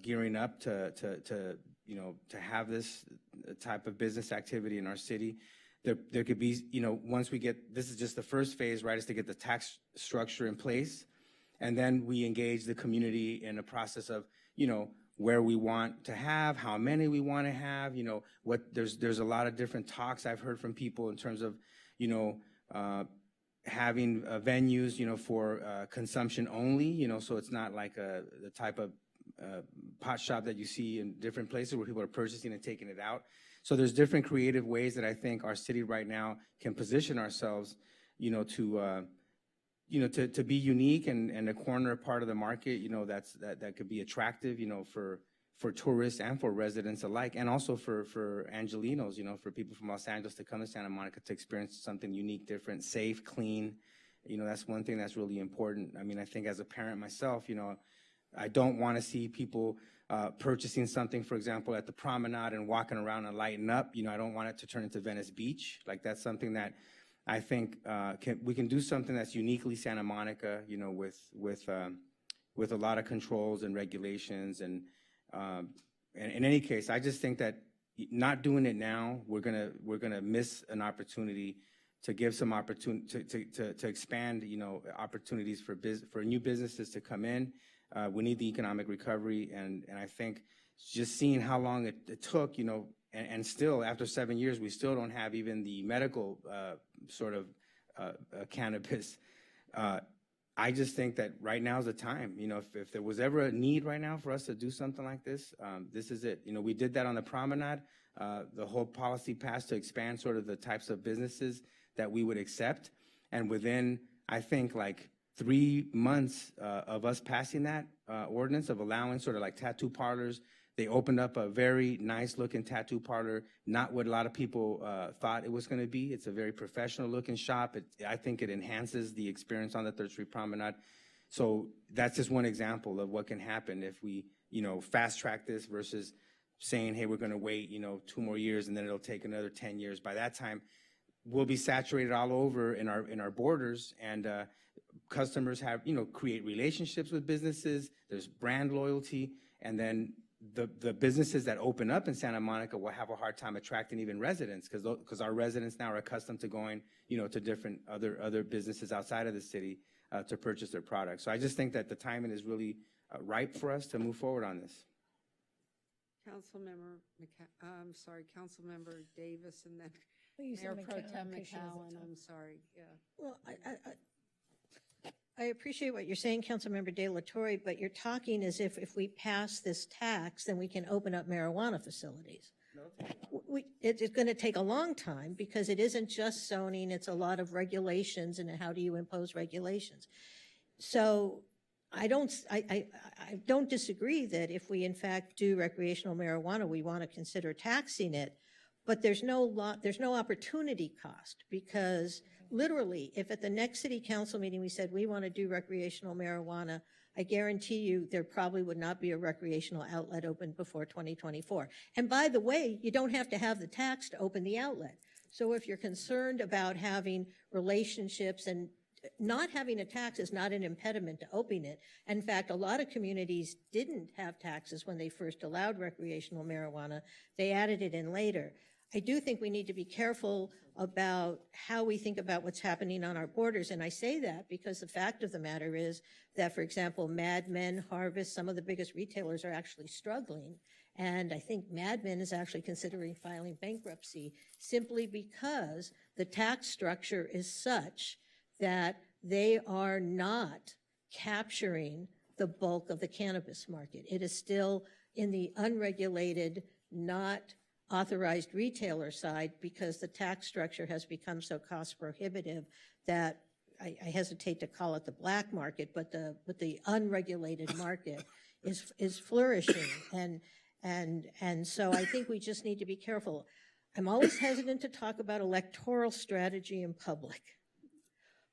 gearing up to you know, to have this type of business activity in our city. There could be, you know, once we get, this is just the first phase, right, is to get the tax structure in place. And then we engage the community in a process of, you know, where we want to have, how many we want to have, you know, there's a lot of different talks I've heard from people in terms of, you know, having venues, you know, for consumption only, you know, so it's not like the type of pot shop that you see in different places where people are purchasing and taking it out. So there's different creative ways that I think our city right now can position ourselves, you know, to be unique and a corner part of the market, you know, that could be attractive, you know, for tourists and for residents alike, and also for Angelinos, you know, for people from Los Angeles to come to Santa Monica to experience something unique, different, safe, clean. You know, that's one thing that's really important. I mean, I think as a parent myself, you know, I don't want to see people purchasing something, for example, at the promenade and walking around and lighting up. You know, I don't want it to turn into Venice Beach. Like, that's something that I think we can do something that's uniquely Santa Monica, you know, with a lot of controls and regulations. And in any case, I just think that not doing it now, we're gonna miss an opportunity to give some opportunity to expand, you know, opportunities for new businesses to come in. We need the economic recovery, and I think just seeing how long it took, and still after 7 years, we still don't have even the medical sort of cannabis. I just think that right now is the time. If there was ever a need right now for us to do something like this, this is it. We did that on the promenade. The whole policy passed to expand sort of the types of businesses that we would accept. And within, I think, like 3 months of us passing that ordinance of allowing sort of like tattoo parlors, they opened up a very nice looking tattoo parlor, not what a lot of people thought it was going to be. It's a very professional looking shop. I think it enhances the experience on the 3rd Street Promenade. So that's just one example of what can happen if we, fast track this versus saying, hey, we're going to wait, 2 more years and then it'll take another 10 years. By that time, we'll be saturated all over in our borders, and customers have, create relationships with businesses. There's brand loyalty, and then the businesses that open up in Santa Monica will have a hard time attracting even residents, because our residents now are accustomed to going, to different other businesses outside of the city to purchase their products. So I just think that the timing is really ripe for us to move forward on this. Councilmember Davis, and then Please, Mayor Pro McCown, Tem appreciate it. McCowan. I'm sorry, yeah. Well, I appreciate what you're saying, Councilmember De La Torre, but you're talking as if we pass this tax, then we can open up marijuana facilities. It's going to take a long time, because it isn't just zoning, it's a lot of regulations, and how do you impose regulations. So I don't disagree that if we in fact do recreational marijuana, we want to consider taxing it, but there's no opportunity cost, because literally, if at the next city council meeting we said we want to do recreational marijuana, I guarantee you there probably would not be a recreational outlet open before 2024. And by the way, you don't have to have the tax to open the outlet. So if you're concerned about having relationships, and not having a tax is not an impediment to opening it. In fact, a lot of communities didn't have taxes when they first allowed recreational marijuana. They added it in later. I do think we need to be careful about how we think about what's happening on our borders. And I say that because the fact of the matter is that, for example, Mad Men, Harvest, some of the biggest retailers are actually struggling. And I think Mad Men is actually considering filing bankruptcy simply because the tax structure is such that they are not capturing the bulk of the cannabis market. It is still in the unregulated, not authorized retailer side, because the tax structure has become so cost prohibitive that I hesitate to call it the black market, but the unregulated market is flourishing. And so I think we just need to be careful. I'm always hesitant to talk about electoral strategy in public,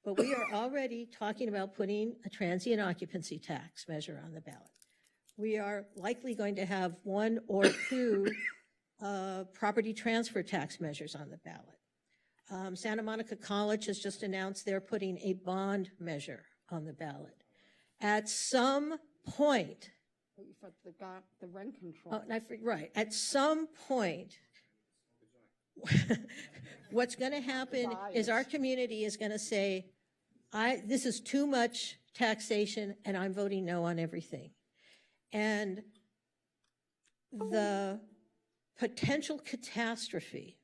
but we are already talking about putting a transient occupancy tax measure on the ballot. We are likely going to have 1 or 2 property transfer tax measures on the ballot. Santa Monica College has just announced they're putting a bond measure on the ballot. At some point, the rent control. Right. At some point, what's going to happen is our community is going to say, this is too much taxation, and I'm voting no on everything. And the potential catastrophe,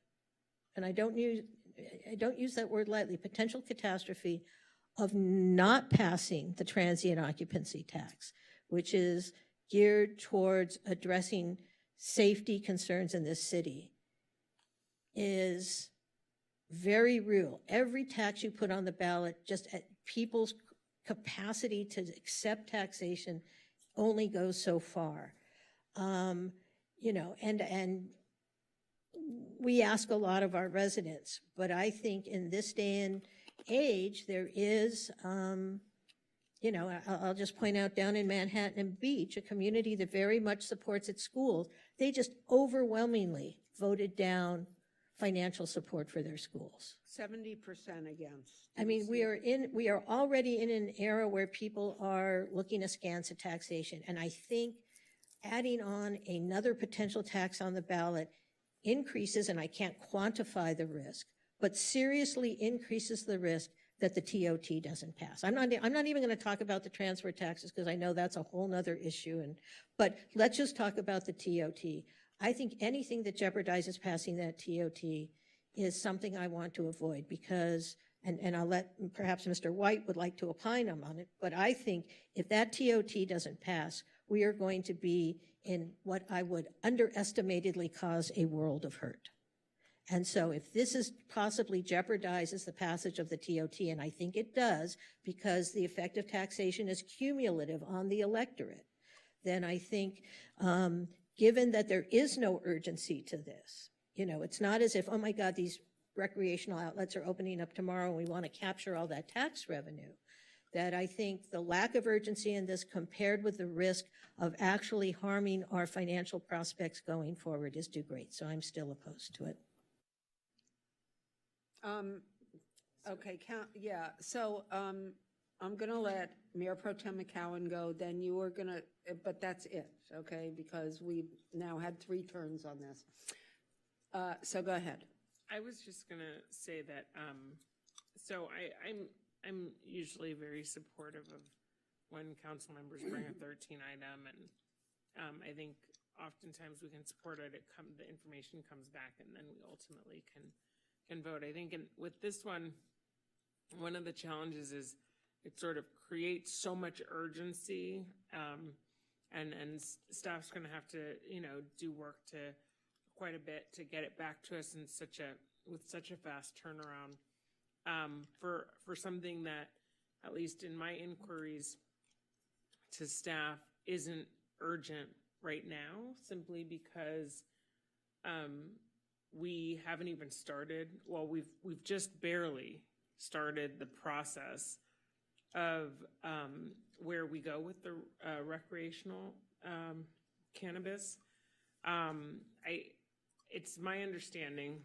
and I don't use that word lightly, potential catastrophe of not passing the transient occupancy tax, which is geared towards addressing safety concerns in this city, is very real. Every tax you put on the ballot, just at people's capacity to accept taxation, only goes so far. And we ask a lot of our residents, but I think in this day and age, there is, I'll just point out down in Manhattan and Beach, a community that very much supports its schools, they just overwhelmingly voted down financial support for their schools. 70% against. I mean, we are already in an era where people are looking askance at taxation, and I think adding on another potential tax on the ballot increases, and I can't quantify the risk, but seriously increases the risk that the TOT doesn't pass. I'm not even going to talk about the transfer taxes because I know that's a whole nother issue. But let's just talk about the TOT. I think anything that jeopardizes passing that TOT is something I want to avoid because, and I'll let perhaps Mr. White would like to opine on it, but I think if that TOT doesn't pass, we are going to be in what I would underestimatedly cause a world of hurt. And so if this is possibly jeopardizes the passage of the TOT, and I think it does because the effective taxation is cumulative on the electorate, then I think given that there is no urgency to this, it's not as if, oh my God, these recreational outlets are opening up tomorrow and we want to capture all that tax revenue, that I think the lack of urgency in this compared with the risk of actually harming our financial prospects going forward is too great. So I'm still opposed to it. Okay, so I'm going to let Mayor Pro Tem McCowan go, then you are going to, but that's it, okay, because we now had 3 turns on this. So go ahead. I was just going to say that, so I'm usually very supportive of when council members bring a 13 item, and I think oftentimes we can support it, the information comes back, and then we ultimately can vote. I think with this one of the challenges is it sort of creates so much urgency, and staff's going to have to, do work to quite a bit to get it back to us in with such a fast turnaround, for something that, at least in my inquiries to staff, isn't urgent right now, simply because, we haven't even started. Well, we've just barely started the process of where we go with the recreational cannabis. It's my understanding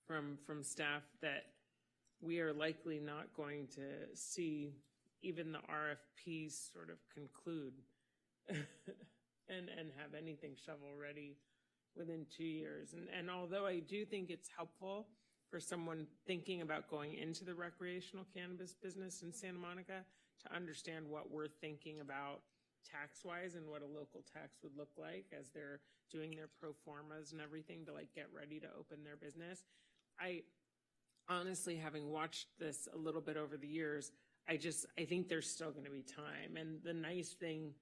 from staff that we are likely not going to see even the RFPs sort of conclude and have anything shovel ready within 2 years. And although I do think it's helpful for someone thinking about going into the recreational cannabis business in Santa Monica to understand what we're thinking about tax-wise and what a local tax would look like as they're doing their pro formas and everything to get ready to open their business. I honestly, having watched this a little bit over the years, I think there's still going to be time. And the nice thing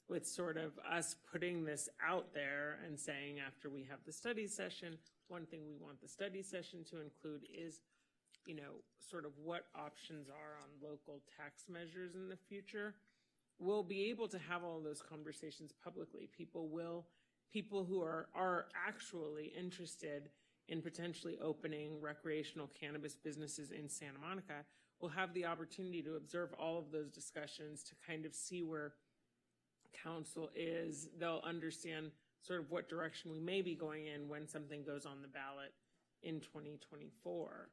with sort of us putting this out there and saying after we have the study session, one thing we want the study session to include is, sort of what options are on local tax measures in the future. We'll be able to have all those conversations publicly. People who are actually interested in potentially opening recreational cannabis businesses in Santa Monica will have the opportunity to observe all of those discussions to kind of see where council is. They'll understand sort of what direction we may be going in when something goes on the ballot in 2024.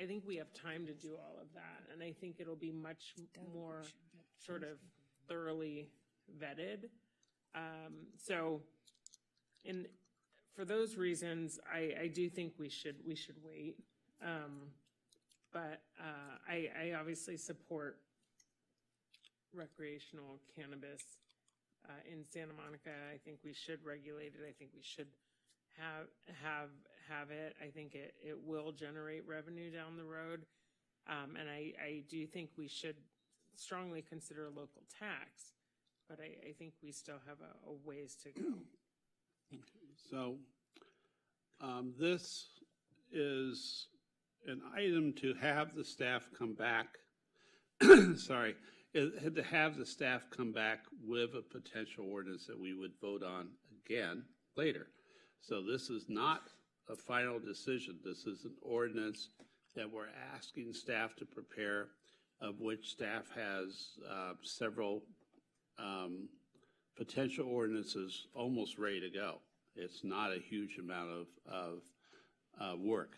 I think we have time to do all of that, and I think it'll be much more sort of thoroughly vetted. For those reasons, I do think we should wait. But I obviously support recreational cannabis in Santa Monica. I think we should regulate it. I think we should have it. I think it will generate revenue down the road. And I do think we should strongly consider a local tax, but I think we still have a ways to go. So this is an item to have the staff come back, sorry, to have the staff come back with a potential ordinance that we would vote on again later. So this is not a final decision. This is an ordinance that we're asking staff to prepare, of which staff has several potential ordinances almost ready to go. It's not a huge amount of work.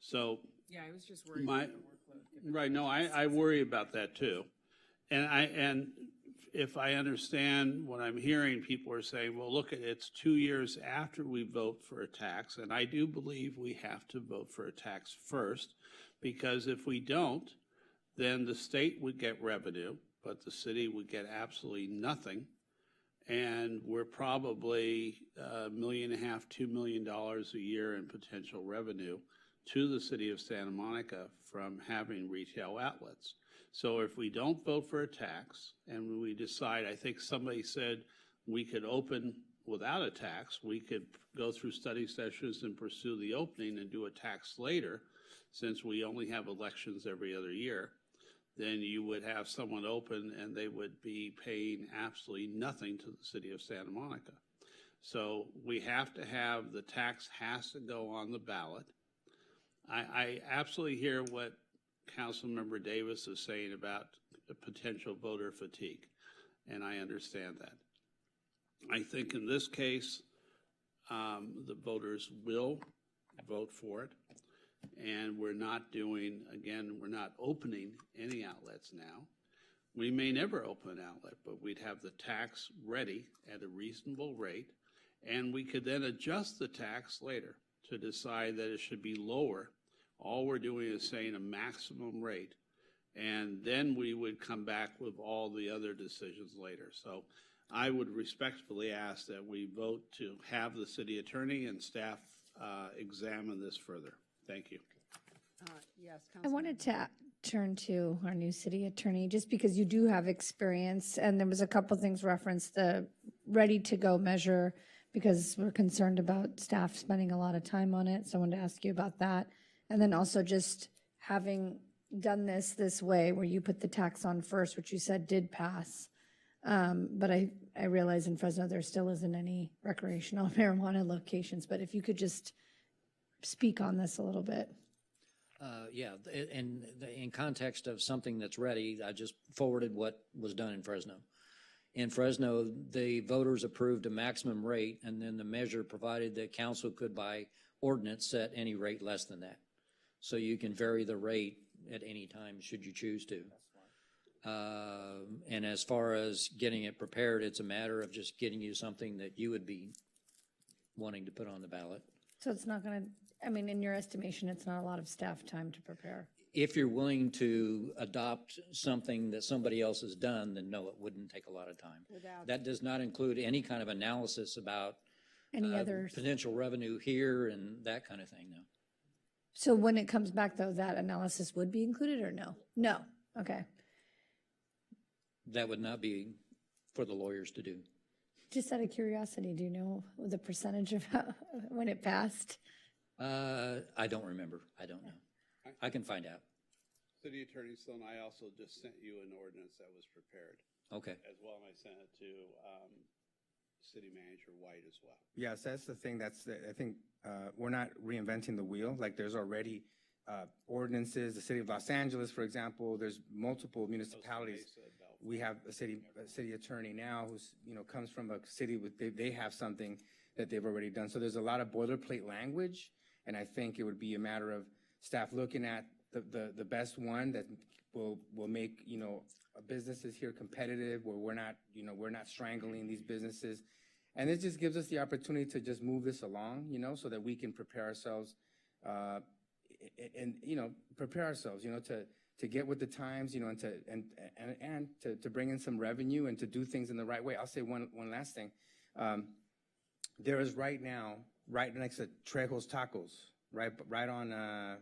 So yeah, I was just worried about the workload. Right, no, I worry about that too. And if I understand what I'm hearing, people are saying, well, look, it's 2 years after we vote for a tax, and I do believe we have to vote for a tax first. Because if we don't, then the state would get revenue, but the city would get absolutely nothing. And we're probably $1.5 million, $2 million a year in potential revenue to the city of Santa Monica from having retail outlets. So if we don't vote for a tax and we decide, I think somebody said we could open without a tax, we could go through study sessions and pursue the opening and do a tax later, since we only have elections every other year, then you would have someone open and they would be paying absolutely nothing to the city of Santa Monica. So we have to have, the tax has to go on the ballot. I absolutely hear what Councilmember Davis is saying about the potential voter fatigue, and I understand that. I think in this case, the voters will vote for it, and we're not doing, again, we're not opening any outlets now. We may never open an outlet, but we'd have the tax ready at a reasonable rate, and we could then adjust the tax later to decide that it should be lower. All we're doing is saying a maximum rate, and then we would come back with all the other decisions later. So I would respectfully ask that we vote to have the city attorney and staff examine this further. Thank you. Yes, I wanted to turn to our new city attorney, just because you do have experience, and there was a couple things referenced, the ready-to-go measure, because we're concerned about staff spending a lot of time on it, so I wanted to ask you about that. And then also just having done this way, where you put the tax on first, which you said did pass, but I realize in Fresno there still isn't any recreational marijuana locations, but if you could just speak on this a little bit. Yeah, and in context of something that's ready, I just forwarded what was done in Fresno. In Fresno, the voters approved a maximum rate, and then the measure provided that council could, by ordinance, set any rate less than that. So you can vary the rate at any time should you choose to. And as far as getting it prepared, it's a matter of just getting you something that you would be wanting to put on the ballot. So it's not going to, I mean, in your estimation, it's not a lot of staff time to prepare. If you're willing to adopt something that somebody else has done, then no, it wouldn't take a lot of time. That does not include any kind of analysis about any other potential revenue here and that kind of thing, no. So when it comes back, though, that analysis would be included or no? No. Okay. That would not be for the lawyers to do. Just out of curiosity, do you know the percentage of when it passed? I don't remember. I don't know. I can find out. City Attorney Sloan, I also just sent you an ordinance that was prepared. Okay. As well, and I sent it to City Manager White as well. Yes, that's the thing. I think we're not reinventing the wheel. Like, there's already ordinances. The city of Los Angeles, for example, there's multiple municipalities. We have a city attorney now who's, comes from a city with, they have something that they've already done. So there's a lot of boilerplate language, and I think it would be a matter of staff looking at the best one that will make, businesses here competitive, where we're not strangling these businesses. And it just gives us the opportunity to just move this along, so that we can prepare ourselves, prepare ourselves, to get with the times, and to bring in some revenue and to do things in the right way. I'll say one last thing. There is right now, right next to Trejo's Tacos, right on,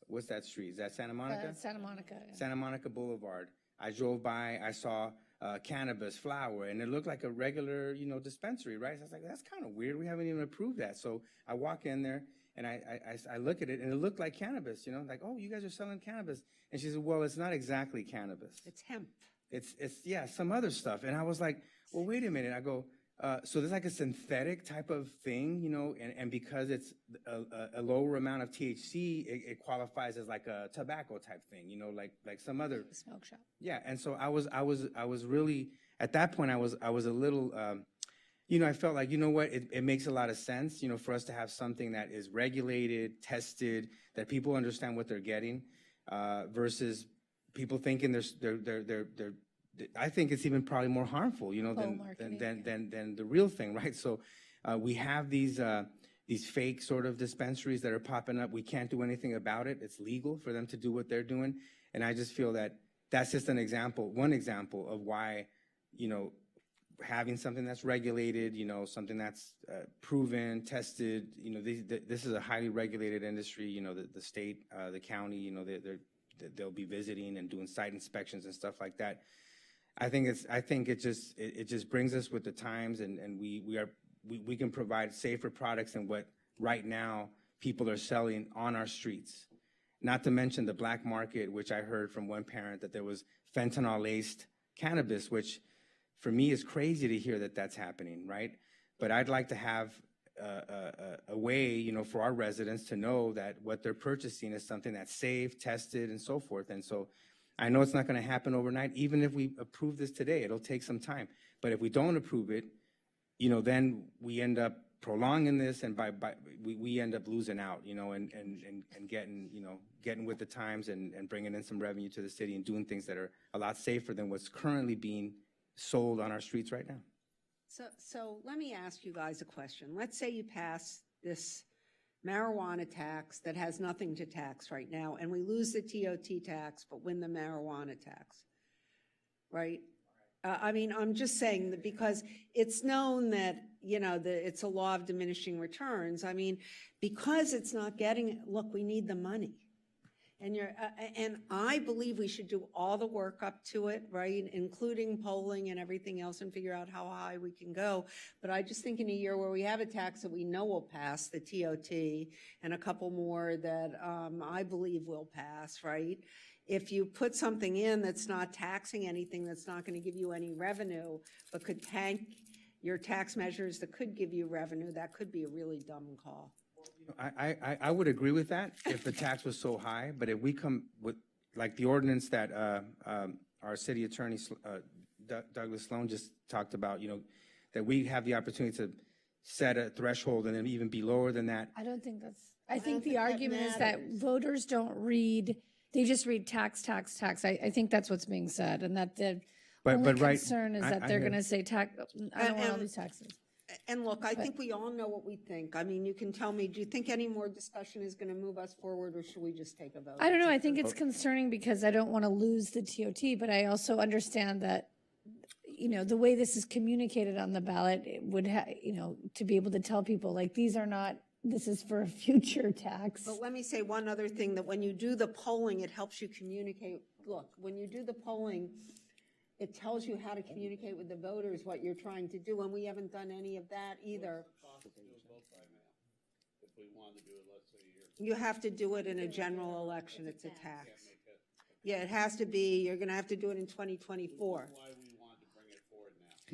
what's that street? Is that Santa Monica? Santa Monica. Yeah. Santa Monica Boulevard. I drove by, I saw cannabis, flower, and it looked like a regular, dispensary, right? So I was like, that's kind of weird. We haven't even approved that. So I walk in there, and I look at it, and it looked like cannabis, like, oh, you guys are selling cannabis. And she said, well, it's not exactly cannabis. It's hemp. It's yeah, some other stuff. And I was like, well, wait a minute. I go, so there's like a synthetic type of thing, and because it's a lower amount of THC, it qualifies as like a tobacco type thing, like some other smoke shop. Yeah, and so I was really, at that point I was a little, I felt like, what, it makes a lot of sense, for us to have something that is regulated, tested, that people understand what they're getting, versus people thinking they're I think it's even probably more harmful, than the real thing, right? So we have these these fake sort of dispensaries that are popping up. We can't do anything about it. It's legal for them to do what they're doing. And I just feel that that's just an example, one example of why, you know, having something that's regulated, you know, something that's proven, tested, you know, this is a highly regulated industry. You know, the state, the county, you know, they'll be visiting and doing site inspections and stuff like that. I think it just brings us with the times, and we can provide safer products than what right now people are selling on our streets. Not to mention the black market, which I heard from one parent that there was fentanyl-laced cannabis, which for me is crazy to hear that that's happening, right? But I'd like to have a way, you know, for our residents to know that what they're purchasing is something that's safe, tested, and so forth. And so I know it's not going to happen overnight. Even if we approve this today, it'll take some time. But if we don't approve it, you know, then we end up prolonging this, and we end up losing out, you know, and getting with the times and bringing in some revenue to the city and doing things that are a lot safer than what's currently being sold on our streets right now. So let me ask you guys a question. Let's say you pass this marijuana tax that has nothing to tax right now, and we lose the TOT tax but win the marijuana tax, right? I mean, I'm just saying that because it's known that, you know, it's a law of diminishing returns. I mean, because it's not getting, look, we need the money. And I believe we should do all the work up to it, right, including polling and everything else, and figure out how high we can go. But I just think in a year where we have a tax that we know will pass, the TOT, and a couple more that I believe will pass, right? If you put something in that's not taxing anything, that's not going to give you any revenue, but could tank your tax measures that could give you revenue, that could be a really dumb call. I would agree with that if the tax was so high, but if we come with, like the ordinance that our city attorney, Douglas Sloan, just talked about, you know, that we have the opportunity to set a threshold and then even be lower than that. I don't think that's, I think the argument is that voters don't read, they just read tax, tax, tax. I think that's what's being said, and that the only concern is that they're going to say tax, I don't want all these taxes. And look, I think we all know what we think. I mean, you can tell me, do you think any more discussion is going to move us forward, or should we just take a vote? I don't know. I think it's concerning because I don't want to lose the TOT, but I also understand that, you know, the way this is communicated on the ballot, it would have, you know, to be able to tell people, like, these are not, this is for a future tax. But let me say one other thing, that when you do the polling, it helps you communicate. Look, when you do the polling, it tells you how to communicate with the voters what you're trying to do, and we haven't done any of that either. You have to do it in a general election. It's a tax. Yeah, it has to be. You're going to have to do it in 2024.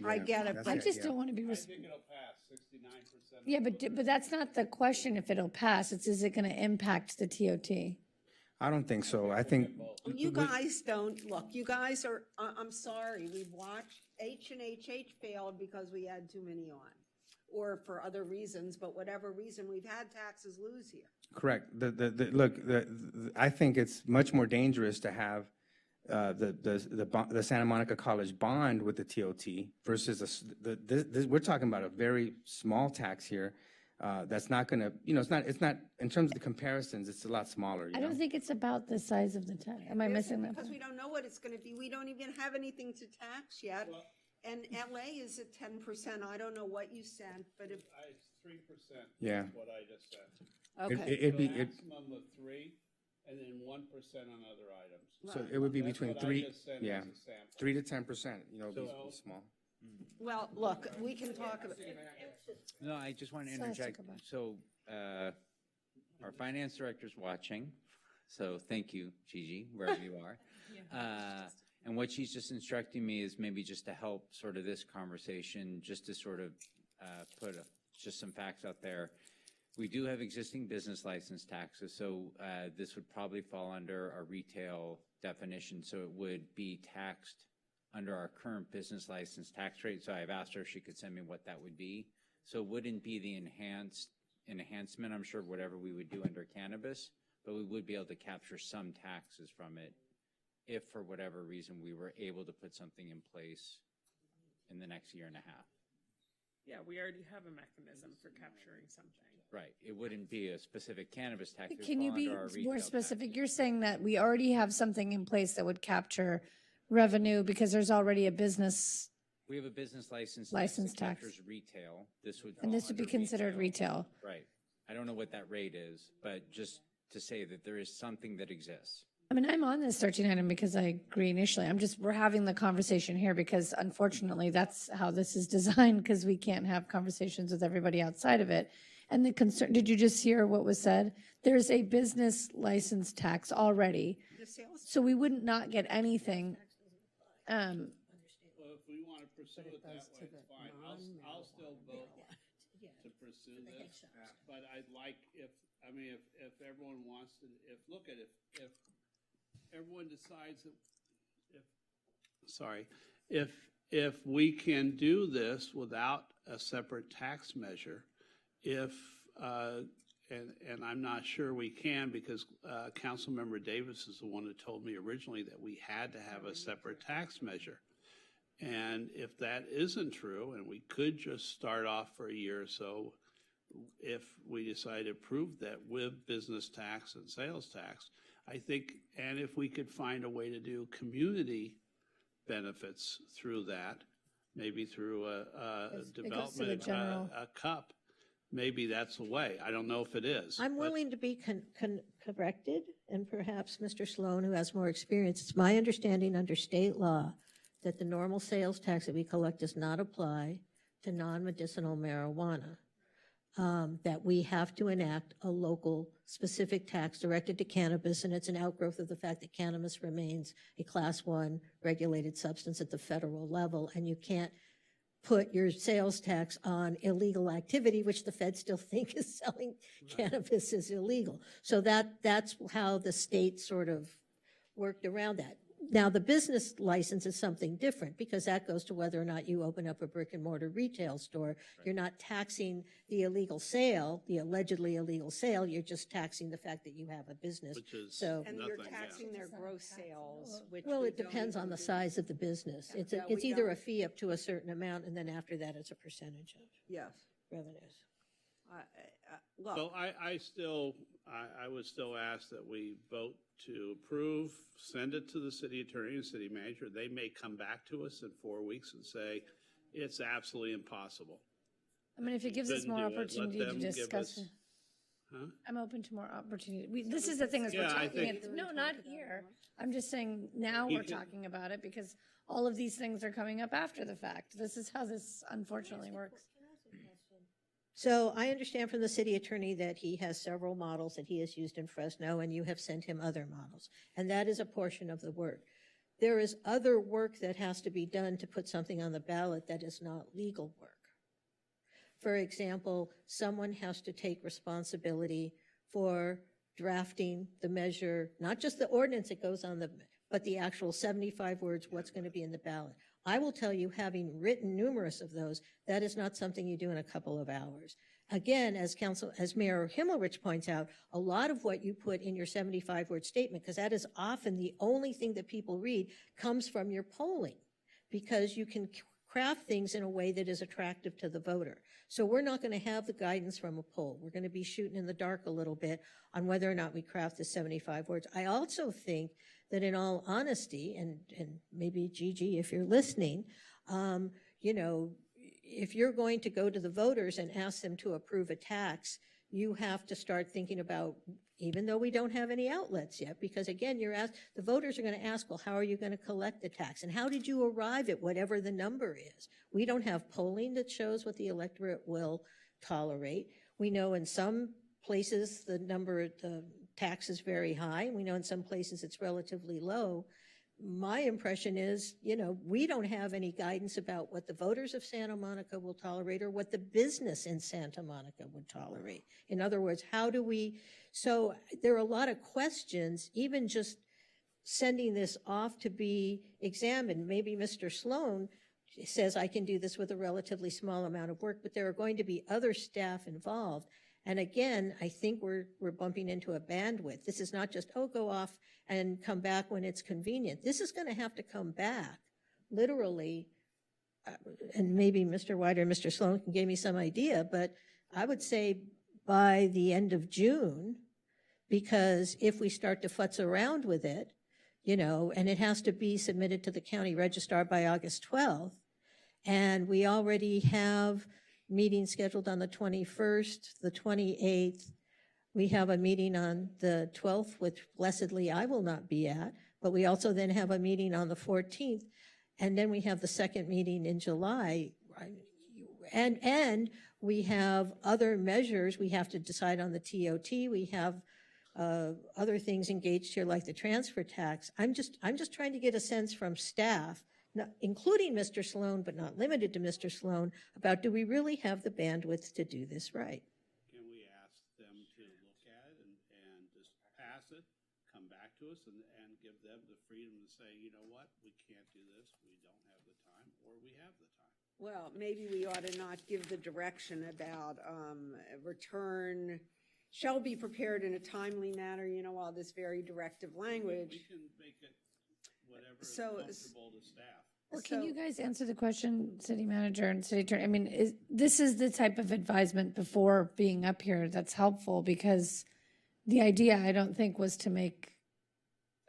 I get it. I just don't want to be. I think it'll pass 69%. Yeah, but that's not the question. If it'll pass, it's is it going to impact the TOT? I don't think so. I think you guys don't look. You guys are. I'm sorry. We've watched H&H failed because we had too many on, or for other reasons. But whatever reason, we've had taxes lose here. correct. I think it's much more dangerous to have the Santa Monica College bond with the TOT versus we're talking about a very small tax here. That's not going to, you know, it's not, in terms of the comparisons, it's a lot smaller. I don't think it's about the size of the tax. Am I missing that? Because we don't know what it's going to be. We don't even have anything to tax yet. And LA is at 10%. I don't know what you sent, but if. It's 3%. Yeah. That's what I just said. Okay. It'd be. Maximum of 3, and then 1% on other items. So it would be That's between what I 3, just said yeah, as a sample. 3 to 10%, you know, be small. Well, look, we can talk about. No, I just want to interject. So our finance director's watching, so thank you, Gigi, wherever you are. And what she's just instructing me is maybe just to help sort of this conversation, just to sort of put just some facts out there. We do have existing business license taxes, so this would probably fall under our retail definition, so it would be taxed under our current business license tax rate. So I've asked her if she could send me what that would be. So it wouldn't be the enhancement, I'm sure, whatever we would do under cannabis, but we would be able to capture some taxes from it if for whatever reason we were able to put something in place in the next year and a half. Yeah, we already have a mechanism for capturing something. Right. It wouldn't be a specific cannabis tax. It would Can you fall be under our retail more tax. specific? You're saying that we already have something in place that would capture revenue because there's already a business, We have a business license License that tax. captures retail. This would and fall this would be under considered retail. Right. I don't know what that rate is, but just to say that there is something that exists. I mean, I'm on this 13 item because I agree initially. We're having the conversation here because unfortunately that's how this is designed because we can't have conversations with everybody outside of it. And the concern, did you just hear what was said? There's a business license tax already. So we wouldn't not get anything. Well, if we want to pursue it that way, it's fine. I'll still vote to pursue this, but I'd like if everyone wants to, if everyone decides that, if we can do this without a separate tax measure, and I'm not sure we can because Councilmember Davis is the one who told me originally that we had to have a separate tax measure. And if that isn't true, and we could just start off for a year or so, if we decide to approve that with business tax and sales tax, I think, and if we could find a way to do community benefits through that, maybe through a development, a cup, maybe that's the way. I don't know if it is. I'm willing to be corrected, and perhaps Mr. Sloan, who has more experience, it's my understanding under state law that the normal sales tax that we collect does not apply to non-medicinal marijuana, that we have to enact a local specific tax directed to cannabis, and it's an outgrowth of the fact that cannabis remains a Class 1 regulated substance at the federal level, and you can't put your sales tax on illegal activity, which the feds still think is selling cannabis is illegal. So that's how the state sort of worked around that. Now, the business license is something different because that goes to whether or not you open up a brick and mortar retail store. Right. You're not taxing the illegal sale, the allegedly illegal sale. You're just taxing the fact that you have a business. Which is and you're taxing their gross sales. Which well, it depends on the size of the business. It's either a fee up to a certain amount, and then after that, it's a percentage of revenues. So I would still ask that we vote to approve, send it to the city attorney and city manager. They may come back to us in 4 weeks and say, it's absolutely impossible. I mean, if it gives us more opportunity to discuss it. Huh? I'm open to more opportunity. This is the thing is we're talking, no, not here. I'm just saying now we're talking about it because all of these things are coming up after the fact. This is how this unfortunately works. So I understand from the city attorney that he has several models that he has used in Fresno, and you have sent him other models. And that is a portion of the work. There is other work that has to be done to put something on the ballot that is not legal work. For example, someone has to take responsibility for drafting the measure, not just the ordinance that goes on but the actual 75 words, what's going to be in the ballot. I will tell you, having written numerous of those, that is not something you do in a couple of hours. Again, as Mayor Himmelrich points out, a lot of what you put in your 75-word statement, because that is often the only thing that people read, comes from your polling, because you can craft things in a way that is attractive to the voter. So we're not going to have the guidance from a poll. We're going to be shooting in the dark a little bit on whether or not we craft the 75 words. I also think that in all honesty, and maybe Gigi, if you're listening, if you're going to go to the voters and ask them to approve a tax, you have to start thinking about, even though we don't have any outlets yet, because again, the voters are going to ask, well, how are you going to collect the tax? And how did you arrive at whatever the number is? We don't have polling that shows what the electorate will tolerate. We know in some places the tax is very high. We know in some places it's relatively low. My impression is, we don't have any guidance about what the voters of Santa Monica will tolerate or what the business in Santa Monica would tolerate. In other words, so there are a lot of questions, even just sending this off to be examined. Maybe Mr. Sloan says I can do this with a relatively small amount of work, but there are going to be other staff involved. And again, I think we're bumping into a bandwidth. This is not just, go off and come back when it's convenient. This is going to have to come back literally and maybe Mr. White or Mr. Sloan can give me some idea, but I would say by the end of June, because if we start to futz around with it, and it has to be submitted to the county registrar by August 12th, and we already have meetings scheduled on the 21st, the 28th. We have a meeting on the 12th, which blessedly I will not be at, but we also then have a meeting on the 14th, and then we have the second meeting in July. And we have other measures. We have to decide on the TOT. We have other things engaged here like the transfer tax. I'm just trying to get a sense from staff, including Mr. Sloan, but not limited to Mr. Sloan, about do we really have the bandwidth to do this right? Can we ask them to look at it and just pass it, come back to us, and give them the freedom to say, you know what, we can't do this, we don't have the time, or we have the time? Well, maybe we ought to not give the direction about return shall be prepared in a timely manner, all this very directive language. We can make it whatever is So- comfortable to staff. Or can you guys answer the question, city manager and city attorney? I mean, this is the type of advisement before being up here that's helpful, because the idea, I don't think, was to make,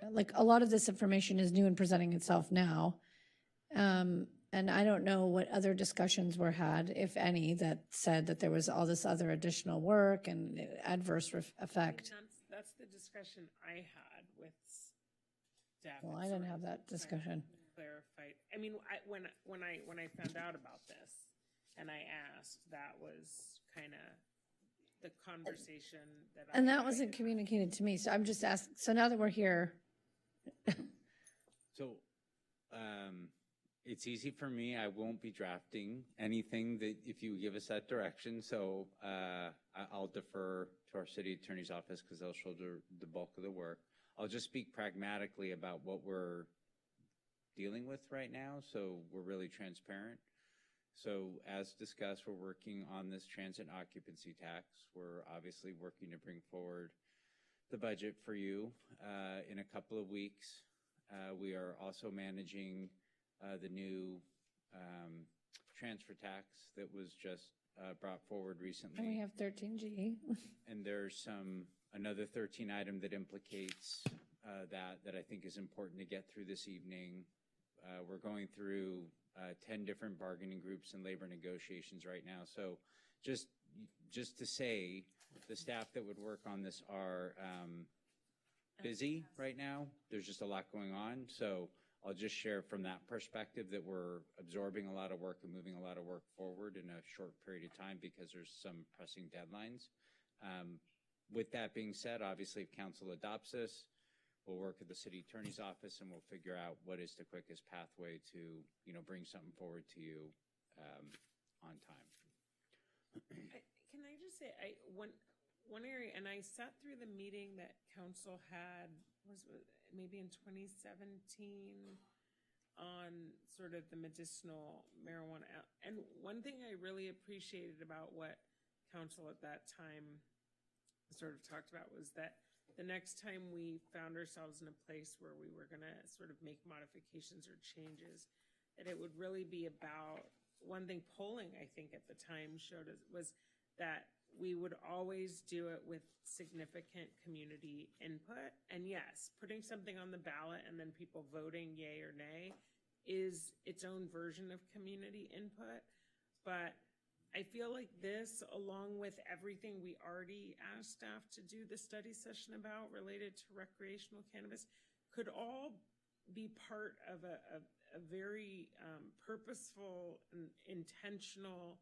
like, a lot of this information is new and presenting itself now. And I don't know what other discussions were had, if any, that said that there was all this other additional work and adverse effect. That's the discussion I had with staff. Well, I didn't have that discussion. Clarified. I mean, when I found out about this and I asked, that was kind of the conversation that And that wasn't communicated to me, so I'm just asking, so now that we're here. So, it's easy for me. I won't be drafting anything that if you give us that direction. So I'll defer to our city attorney's office because they'll shoulder the bulk of the work. I'll just speak pragmatically about what we're dealing with right now. So we're really transparent. So as discussed, we're working on this transit occupancy tax. We're obviously working to bring forward the budget for you in a couple of weeks. We are also managing the new transfer tax that was just brought forward recently. And we have 13G. And there's another 13 item that implicates that I think is important to get through this evening. We're going through 10 different bargaining groups and labor negotiations right now. So just to say, the staff that would work on this are busy right now. There's just a lot going on. So I'll just share from that perspective that we're absorbing a lot of work and moving a lot of work forward in a short period of time because there's some pressing deadlines. With that being said, obviously if council adopts this, we'll work with the city attorney's office and we'll figure out what is the quickest pathway to, bring something forward to you on time. Can I just say, one area, and I sat through the meeting that council had, maybe in 2017, on sort of the medicinal marijuana. And one thing I really appreciated about what council at that time sort of talked about was that the next time we found ourselves in a place where we were going to sort of make modifications or changes, that it would really be about, one thing polling, I think, at the time showed us was that we would always do it with significant community input. And yes, putting something on the ballot and then people voting yay or nay is its own version of community input. But I feel like this, along with everything we already asked staff to do the study session about related to recreational cannabis, could all be part of a very purposeful and intentional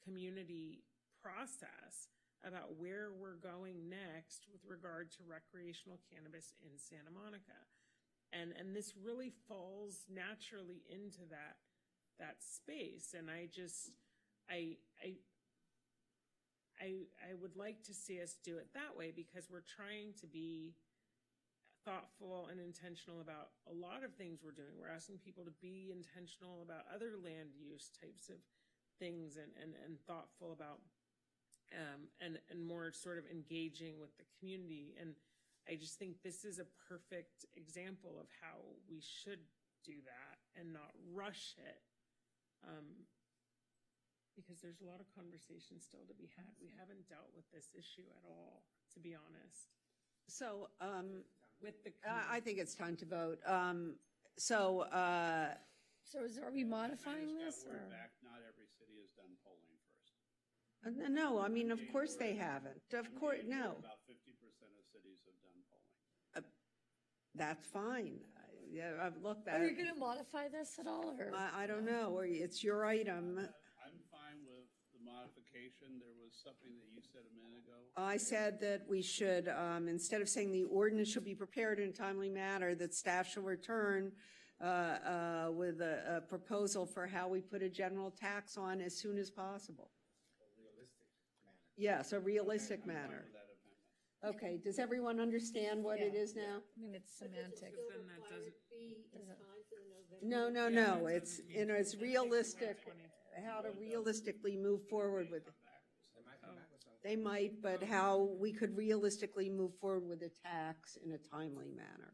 community process about where we're going next with regard to recreational cannabis in Santa Monica. And this really falls naturally into that space. And I would like to see us do it that way because we're trying to be thoughtful and intentional about a lot of things we're doing. We're asking people to be intentional about other land use types of things and thoughtful about and more sort of engaging with the community. And I just think this is a perfect example of how we should do that and not rush it Because there's a lot of conversation still to be had. We haven't dealt with this issue at all, to be honest. So, With the. I think it's time to vote. So are we modifying this? We're or- back, not every city has done polling first. No, I mean, of course they haven't. Of course, no. About 50% of cities have done polling. That's fine. Yeah, look, Are that, you going to modify this at all, or? I don't know, or it's your item. I'm fine with the modification. There was something that you said a minute ago. I said that we should, instead of saying the ordinance shall be prepared in a timely manner, that staff shall return with a proposal for how we put a general tax on as soon as possible. Yes, a realistic manner. Okay, does everyone understand what it is now? I mean, it's semantic. Then that doesn't. No, it's realistic, how to realistically move forward with it. They might, but how we could realistically move forward with a tax in a timely manner.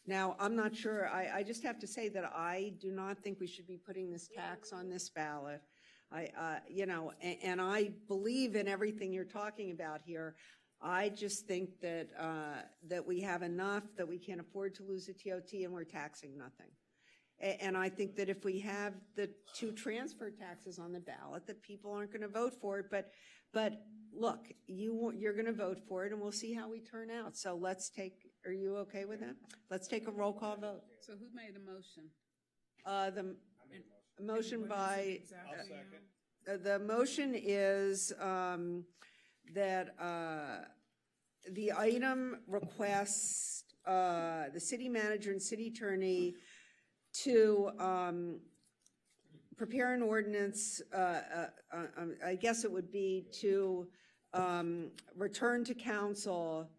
Now, I'm not sure, I just have to say that I do not think we should be putting this tax on this ballot. And I believe in everything you're talking about here. I just think that, that we have enough, that we can't afford to lose a TOT and we're taxing nothing. And I think that if we have the two transfer taxes on the ballot, that people aren't going to vote for it. But look, you're going to vote for it and we'll see how we turn out. So let's take, are you okay with that? Let's take a roll call vote. So who made a motion? The motion by, I'll second. the motion is that the item requests the city manager and city attorney to prepare an ordinance, I guess it would be to return to council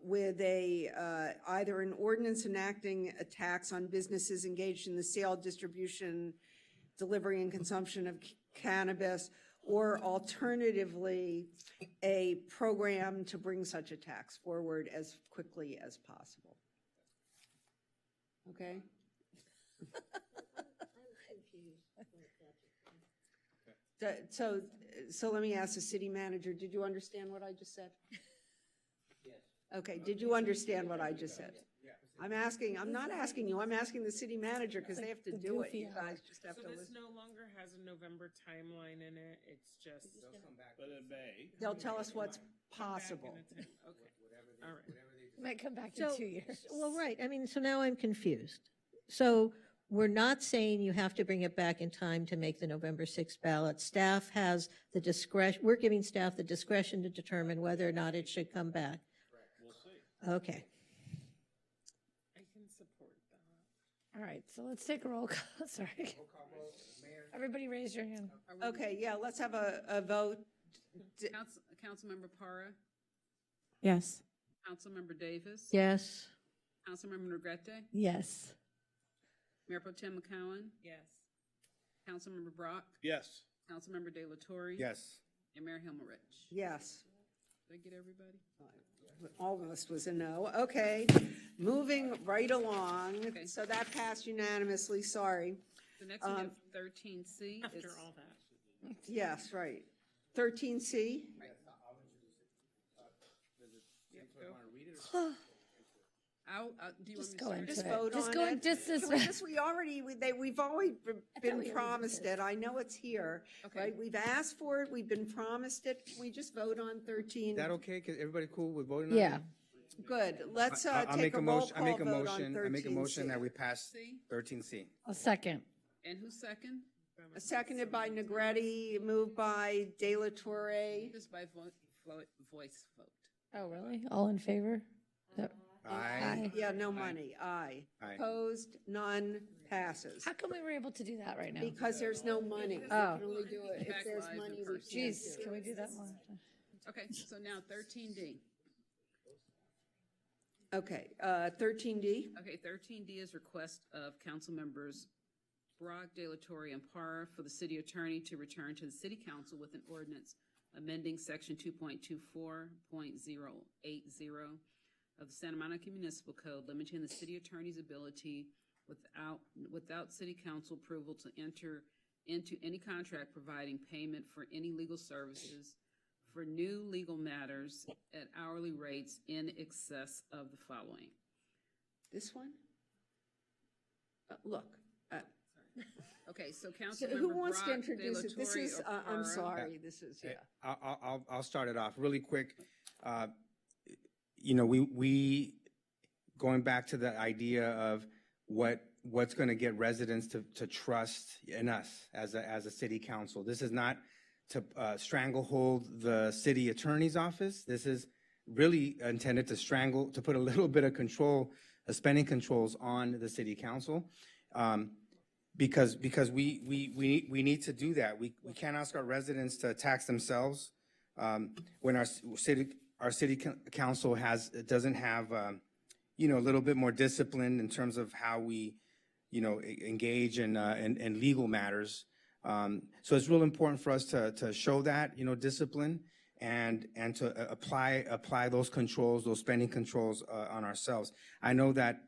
with either an ordinance enacting a tax on businesses engaged in the sale, distribution, delivery, and consumption of cannabis, or alternatively, a program to bring such a tax forward as quickly as possible. Okay? So let me ask the city manager, did you understand what I just said? Yes. Okay, did you understand what I just said? I'm not asking you, I'm asking the city manager because they have to do it. You guys just have So to this listen. no longer has a November timeline in it, it's just. But it may. They'll tell us what's Come back possible. in a time. Okay, all right. Might come back So, in 2 years. well, right, I mean, so now I'm confused. So we're not saying you have to bring it back in time to make the November 6th ballot. Staff has the discretion, we're giving staff the discretion to determine whether or not it should come back. We'll see. Okay. I can support that. All right, so let's take a roll call. Sorry. Everybody raise your hand. Okay, yeah, let's have a vote. Councilmember Para, Yes. Councilmember Davis. Yes. Councilmember Negrete, Yes. Mayor Pro Tem McCowen, Yes. Councilmember Brock, Yes. Councilmember De La Torre. Yes. And Mayor Himmerich. Yes. Did I get everybody? Almost was a no. Okay, moving right along. Okay. So that passed unanimously, sorry. The next we have 13C. After It's- all that. Yes, right. 13C? Do you want me Just to go start? into Just it. vote Just on go, it. just this. We've always been we already promised did it. I know it's here, Okay. right? We've asked for it, we've been promised it. Can we just vote on 13? Is that okay? Everybody cool with voting on it? Yeah. Good. Let's I'll take make a a roll motion, call vote on 13C. I make a motion that we pass C? 13C. A second. And who's second? Seconded by Negrete, moved by De La Torre. Just by voice vote. Oh, really? All in favor? Yep. Aye. Yeah, no money. Aye. Aye. Opposed? None. Passes. How come we were able to do that right now? Because there's no money. We Oh. can only do it if Back there's live in money. We person. can't Jeez, do can it. we do that more? Okay, so now 13D. Okay, 13D. Okay, 13D is request of council members Brock, De La Torre, and Parra for the city attorney to return to the city council with an ordinance amending section 2.24.080 of the Santa Monica Municipal Code, limiting the city attorney's ability without city council approval to enter into any contract providing payment for any legal services for new legal matters at hourly rates in excess of the following. This one? Look. Okay, so So Councilmember who wants to Brock, introduce it? This DeLatorre, is, or I'm Farrar? sorry, this is, yeah. I'll start it off really quick. You know, we going back to the idea of what's going to get residents to trust in us as a city council. This is not to stranglehold the city attorney's office. This is really intended to put a little bit of control, spending controls on the city council. Because we need to do that. We can't ask our residents to tax themselves when our city council doesn't have you know, a little bit more discipline in terms of how we, you know, engage in legal matters. So it's real important for us to show that, you know, discipline and to apply those controls, those spending controls on ourselves. I know that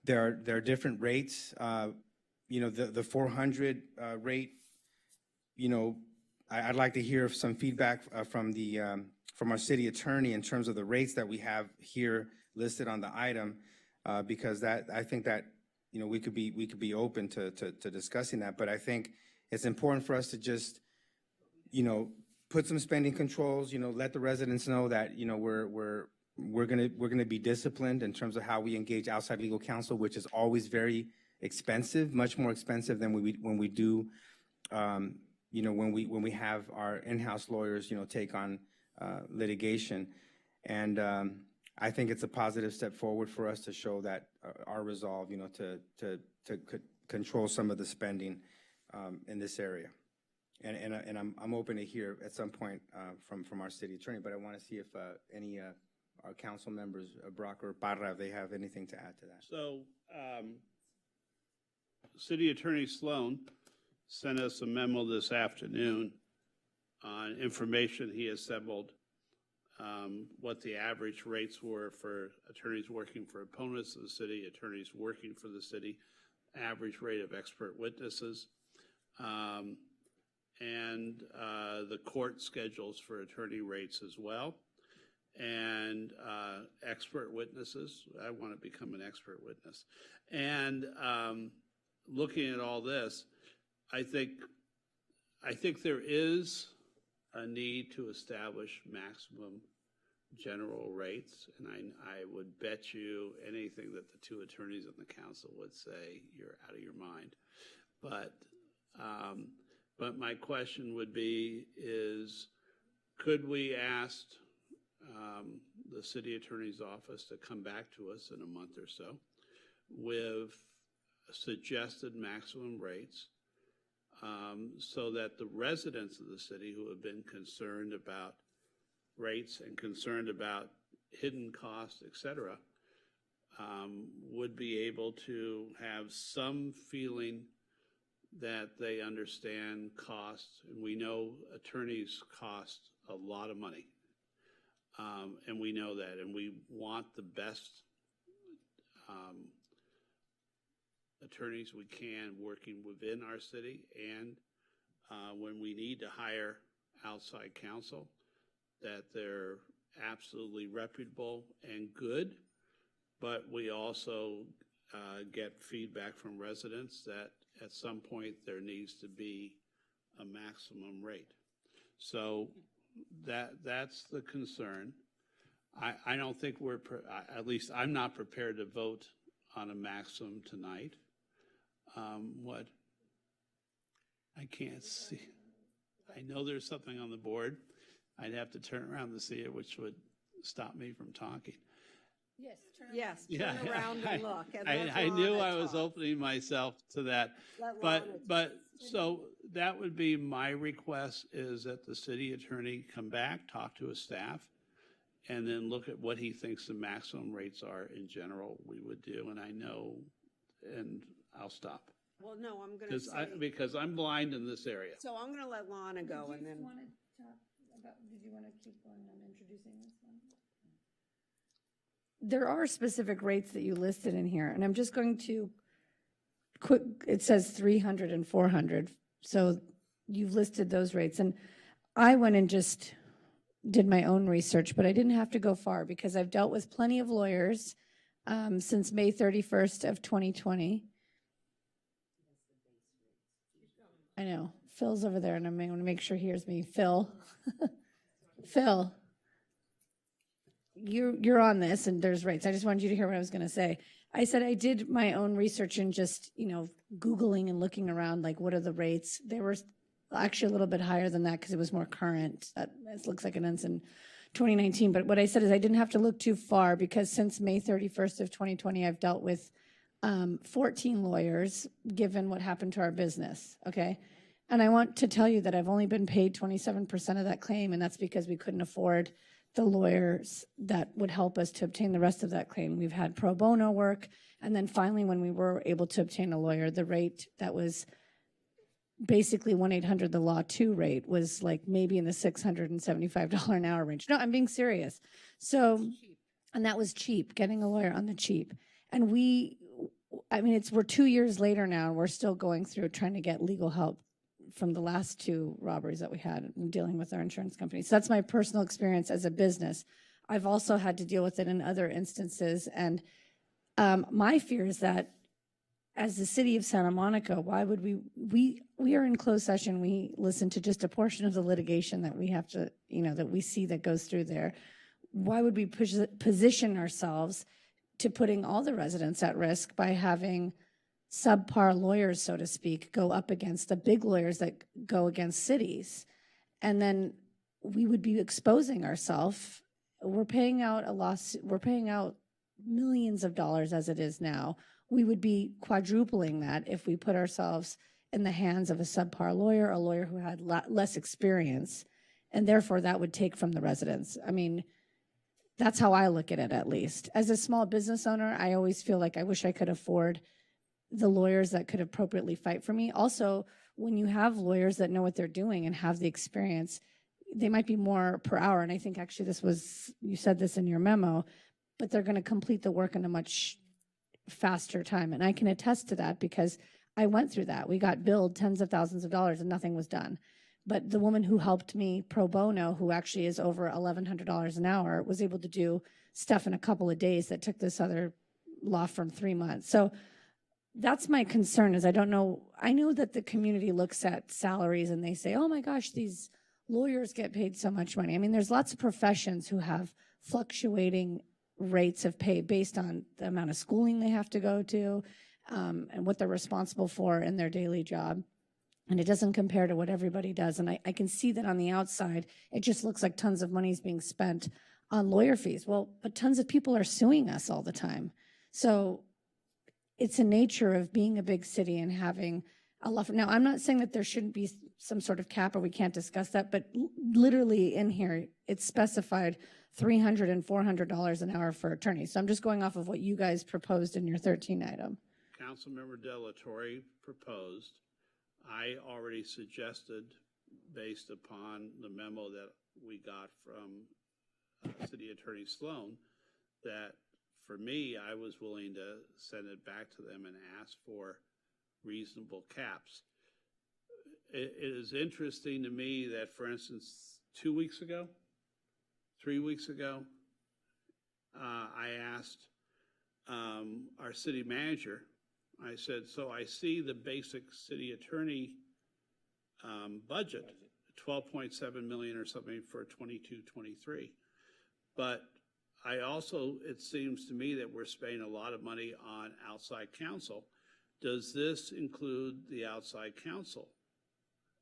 there are different rates. You know, the 400 rate, you know, I'd like to hear some feedback from our city attorney in terms of the rates that we have here listed on the item, because I think that, you know, we could be open to discussing that. But I think it's important for us to just, you know, put some spending controls, you know, let the residents know that, you know, we're gonna be disciplined in terms of how we engage outside legal counsel, which is always very expensive, much more expensive than when we do, you know, when we have our in-house lawyers, you know, take on litigation. And I think it's a positive step forward for us to show that our resolve, you know, to control some of the spending in this area. And I'm open to hear at some point from our city attorney, but I want to see if any our council members, Brock or Parra, they have anything to add to that. So, City Attorney Sloan sent us a memo this afternoon on information he assembled, what the average rates were for attorneys working for opponents of the city, attorneys working for the city, average rate of expert witnesses, and the court schedules for attorney rates as well, and expert witnesses. I want to become an expert witness. And looking at all this, I think there is a need to establish maximum general rates, and I would bet you anything that the two attorneys on the council would say you're out of your mind. But my question would be is, could we ask the city attorney's office to come back to us in a month or so with suggested maximum rates, so that the residents of the city who have been concerned about rates and concerned about hidden costs, et cetera, would be able to have some feeling that they understand costs. And we know attorneys cost a lot of money, and we know that, and we want the best attorneys we can working within our city, and when we need to hire outside counsel, that they're absolutely reputable and good. But we also get feedback from residents that at some point there needs to be a maximum rate. So that's the concern. I don't think at least I'm not prepared to vote on a maximum tonight. What? I can't see. I know there's something on the board. I'd have to turn around to see it, which would stop me from talking. Yes, turn around and look. And I knew I was opening myself to that. But so that would be my request, is that the city attorney come back, talk to his staff, and then look at what he thinks the maximum rates are in general we would do. And I know, and I'll stop. Well, no, I'm going to say. Because I'm blind in this area. So I'm going to let Lana go and then. Did you want to keep on introducing this one? There are specific rates that you listed in here, and I'm just going to it says 300 and 400 So you've listed those rates. And I went and just did my own research, but I didn't have to go far because I've dealt with plenty of lawyers since May 31st of 2020. I know. Phil's over there, and I want to make sure he hears me. Phil. Phil. You're on this, and there's rates. I just wanted you to hear what I was going to say. I said I did my own research and just, Googling and looking around, like, what are the rates? They were actually a little bit higher than that because it was more current. It looks like it ends in 2019. But what I said is I didn't have to look too far because since May 31st of 2020, I've dealt with 14 lawyers, given what happened to our business, okay? And I want to tell you that I've only been paid 27% of that claim, and that's because we couldn't afford the lawyers that would help us to obtain the rest of that claim. We've had pro bono work, and then finally when we were able to obtain a lawyer, the rate that was basically 1-800 the law 2 rate was like maybe in the $675 an hour range. No, I'm being serious. So, and that was cheap, getting a lawyer on the cheap. And we're 2 years later now, and we're still going through trying to get legal help from the last 2 robberies that we had in dealing with our insurance company. So that's my personal experience as a business. I've also had to deal with it in other instances. And my fear is that as the city of Santa Monica, why would we are in closed session. We listen to just a portion of the litigation that we have to, that we see that goes through there. Why would we position ourselves to putting all the residents at risk by having subpar lawyers, so to speak, go up against the big lawyers that go against cities? And then we would be exposing ourselves. We're paying out we're paying out millions of dollars as it is now. We would be quadrupling that if we put ourselves in the hands of a subpar lawyer, a lawyer who had less experience, and therefore that would take from the residents. I mean, that's how I look at it, at least. As a small business owner, I always feel like I wish I could afford the lawyers that could appropriately fight for me. Also, when you have lawyers that know what they're doing and have the experience, they might be more per hour. And I think actually you said this in your memo, but they're going to complete the work in a much faster time. And I can attest to that because I went through that. We got billed tens of thousands of dollars and nothing was done. But the woman who helped me pro bono, who actually is over $1,100 an hour, was able to do stuff in a couple of days that took this other law firm 3 months. So that's my concern is I know that the community looks at salaries and they say, oh my gosh, these lawyers get paid so much money. I mean, there's lots of professions who have fluctuating rates of pay based on the amount of schooling they have to go to and what they're responsible for in their daily job. And it doesn't compare to what everybody does. And I can see that on the outside, it just looks like tons of money is being spent on lawyer fees. Well, but tons of people are suing us all the time. So it's a nature of being a big city and having a law firm. Now, I'm not saying that there shouldn't be some sort of cap or we can't discuss that, but literally in here, it's specified $300 and $400 an hour for attorneys. So I'm just going off of what you guys proposed in your 13 item. Councilmember Delatorre proposed. I already suggested, based upon the memo that we got from City Attorney Sloan, that for me, I was willing to send it back to them and ask for reasonable caps. It is interesting to me that, for instance, 3 weeks ago, I asked our city manager, I said, so I see the basic city attorney budget, 12.7 million or something for 22-23. But I also, it seems to me that we're spending a lot of money on outside counsel. Does this include the outside counsel?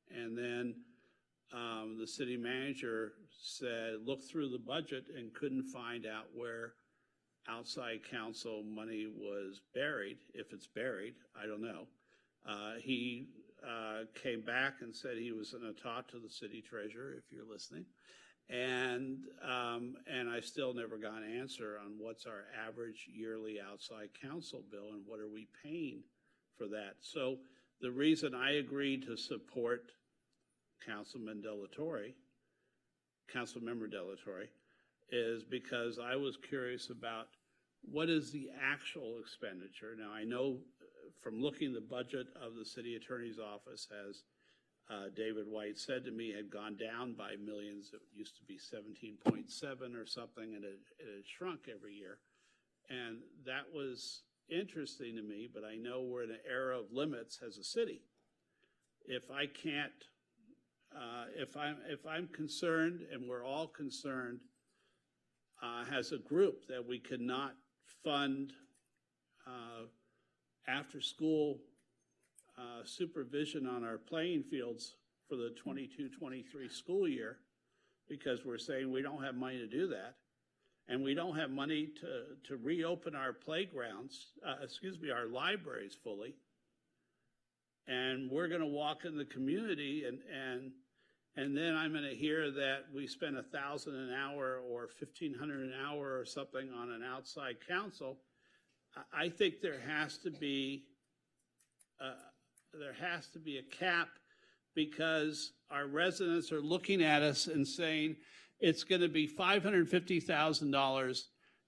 And then the city manager said, look through the budget and couldn't find out where outside counsel money was buried. If it's buried, I don't know. He came back and said he was going to talk to the city treasurer, if you're listening. And I still never got an answer on what's our average yearly outside counsel bill and what are we paying for that. So the reason I agreed to support Councilmember Delatorre, is because I was curious about what is the actual expenditure. Now, I know from looking the budget of the city attorney's office has David White said to me had gone down by millions. It used to be 17.7 or something, and it had shrunk every year. And that was interesting to me, but I know we're in an era of limits as a city. If I can't, if I'm concerned, and we're all concerned as a group, that we could not fund after-school supervision on our playing fields for the 22-23 school year, because we're saying we don't have money to do that, and we don't have money to reopen our playgrounds, our libraries fully, and we're going to walk in the community, and then I'm going to hear that we spend $1,000 an hour or $1,500 an hour or something on an outside counsel. I think there has to be a cap, because our residents are looking at us and saying it's going to be $550,000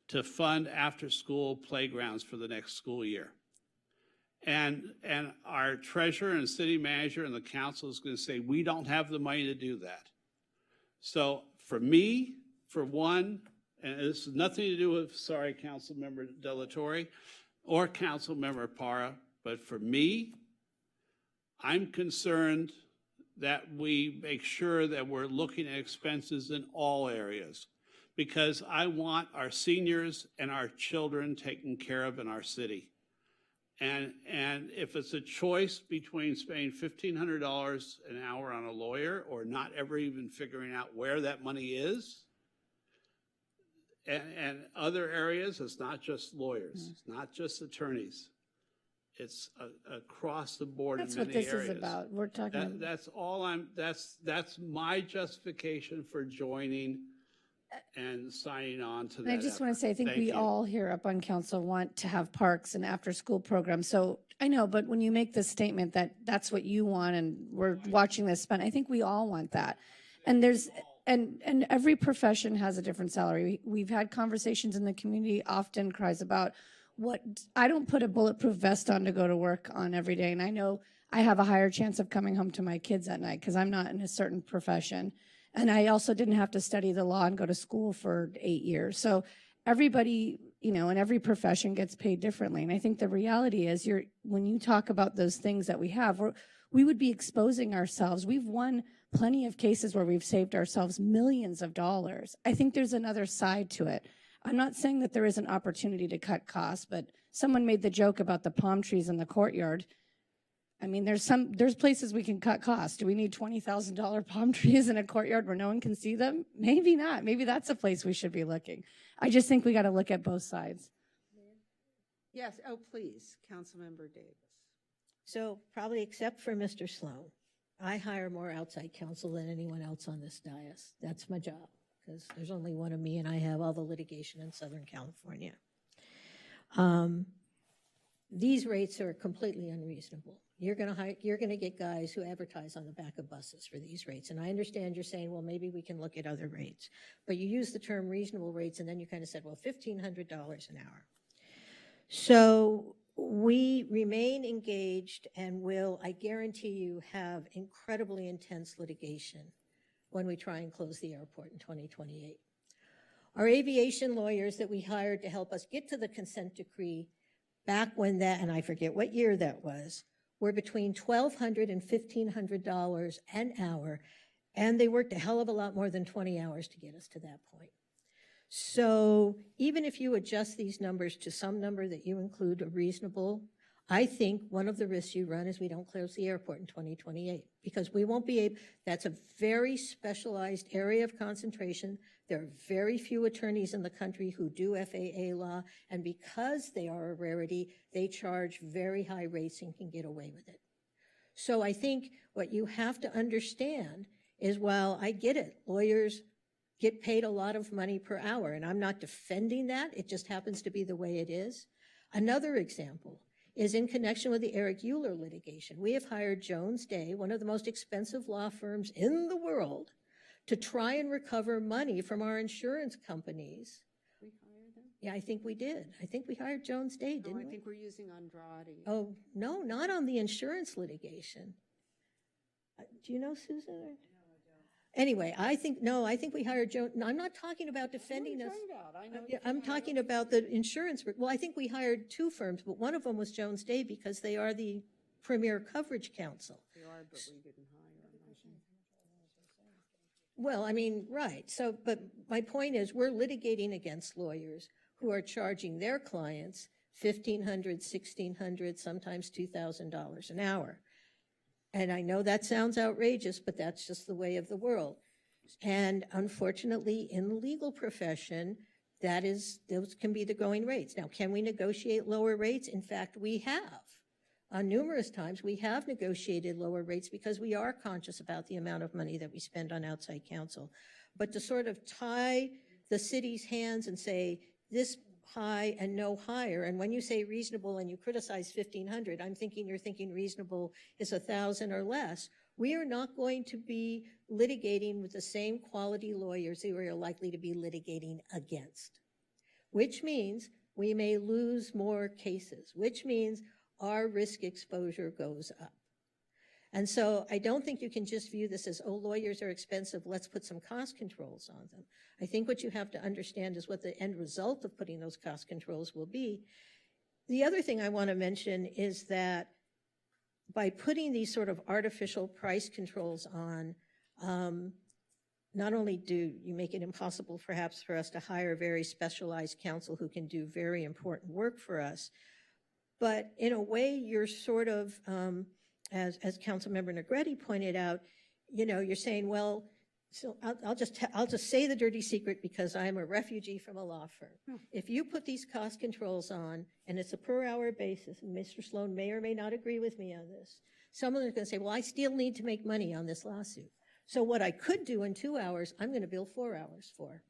to fund after-school playgrounds for the next school year. And our treasurer and city manager and the council is going to say, we don't have the money to do that. So for me, for one, and this has nothing to do with, sorry, Councilmember Delatorre or Councilmember Parra, but for me, I'm concerned that we make sure that we're looking at expenses in all areas, because I want our seniors and our children taken care of in our city. And if it's a choice between spending $1,500 an hour on a lawyer or not ever even figuring out where that money is, and other areas, it's not just lawyers, it's not just attorneys. It's across the board in many areas. That's what this is about. We're talking. That's my justification for joining and signing on to that. I just want to say, I think Thank we you. all here up on council want to have parks and after-school programs. So I know, but when you make this statement that that's what you want, and we're watching this spend, I think we all want that. And there's, and every profession has a different salary. We've had conversations in the community, often cries about what, I don't put a bulletproof vest on to go to work on every day. And I know I have a higher chance of coming home to my kids at night because I'm not in a certain profession. And I also didn't have to study the law and go to school for 8 years. So everybody, you know, in every profession gets paid differently. And I think the reality is when you talk about those things that we have, we would be exposing ourselves. We've won plenty of cases where we've saved ourselves millions of dollars. I think there's another side to it. I'm not saying that there is an opportunity to cut costs, but someone made the joke about the palm trees in the courtyard. I mean, there's places we can cut costs. Do we need $20,000 palm trees in a courtyard where no one can see them? Maybe not. Maybe that's a place we should be looking. I just think we got to look at both sides. Yes, oh, please, Councilmember Davis. So probably except for Mr. Sloan, I hire more outside counsel than anyone else on this dais. That's my job, because there's only one of me and I have all the litigation in Southern California. These rates are completely unreasonable. You're going to get guys who advertise on the back of buses for these rates. And I understand you're saying, well, maybe we can look at other rates. But you use the term reasonable rates, and then you kind of said, well, $1,500 an hour. So we remain engaged and will, I guarantee you, have incredibly intense litigation when we try and close the airport in 2028. Our aviation lawyers that we hired to help us get to the consent decree back when that, and I forget what year that was, were between $1,200 and $1,500 an hour, and they worked a hell of a lot more than 20 hours to get us to that point. So even if you adjust these numbers to some number that you include a reasonable, I think one of the risks you run is we don't close the airport in 2028, because we won't be able, that's a very specialized area of concentration. There are very few attorneys in the country who do FAA law, and because they are a rarity, they charge very high rates and can get away with it. So I think what you have to understand is, while I get it, lawyers get paid a lot of money per hour, and I'm not defending that, it just happens to be the way it is. Another example is in connection with the Eric Euler litigation. We have hired Jones Day, one of the most expensive law firms in the world, to try and recover money from our insurance companies. We hired them? Yeah, I think we did. I think we hired Jones Day, didn't we? I think we're using Andrade. Oh, no, not on the insurance litigation. Do you know Susan? No, I don't. Anyway, I think we hired Joan. No, I'm not talking about defending us. I'm talking about the insurance. Well, I think we hired two firms, but one of them was Jones Day because they are the premier coverage counsel. They are, but we didn't hire them. Well, I mean, right. So, but my point is we're litigating against lawyers who are charging their clients $1,500, $1,600, sometimes $2,000 an hour. And I know that sounds outrageous, but that's just the way of the world. And unfortunately, in the legal profession, those can be the going rates. Now, can we negotiate lower rates? In fact, we have. Numerous times, we have negotiated lower rates because we are conscious about the amount of money that we spend on outside counsel. But to sort of tie the city's hands and say, this high and no higher. And when you say reasonable and you criticize 1,500, I'm thinking you're thinking reasonable is 1,000 or less. We are not going to be litigating with the same quality lawyers that we are likely to be litigating against, which means we may lose more cases, which means our risk exposure goes up. And so I don't think you can just view this as, oh, lawyers are expensive, let's put some cost controls on them. I think what you have to understand is what the end result of putting those cost controls will be. The other thing I want to mention is that by putting these sort of artificial price controls on, not only do you make it impossible perhaps for us to hire very specialized counsel who can do very important work for us, but in a way you're sort of, as Councilmember Negretti pointed out, you're saying, well, so I'll just say the dirty secret because I'm a refugee from a law firm. If you put these cost controls on, and it's a per hour basis, and Mr. Sloan may or may not agree with me on this, someone is going to say, well, I still need to make money on this lawsuit. So what I could do in 2 hours, I'm going to bill 4 hours for.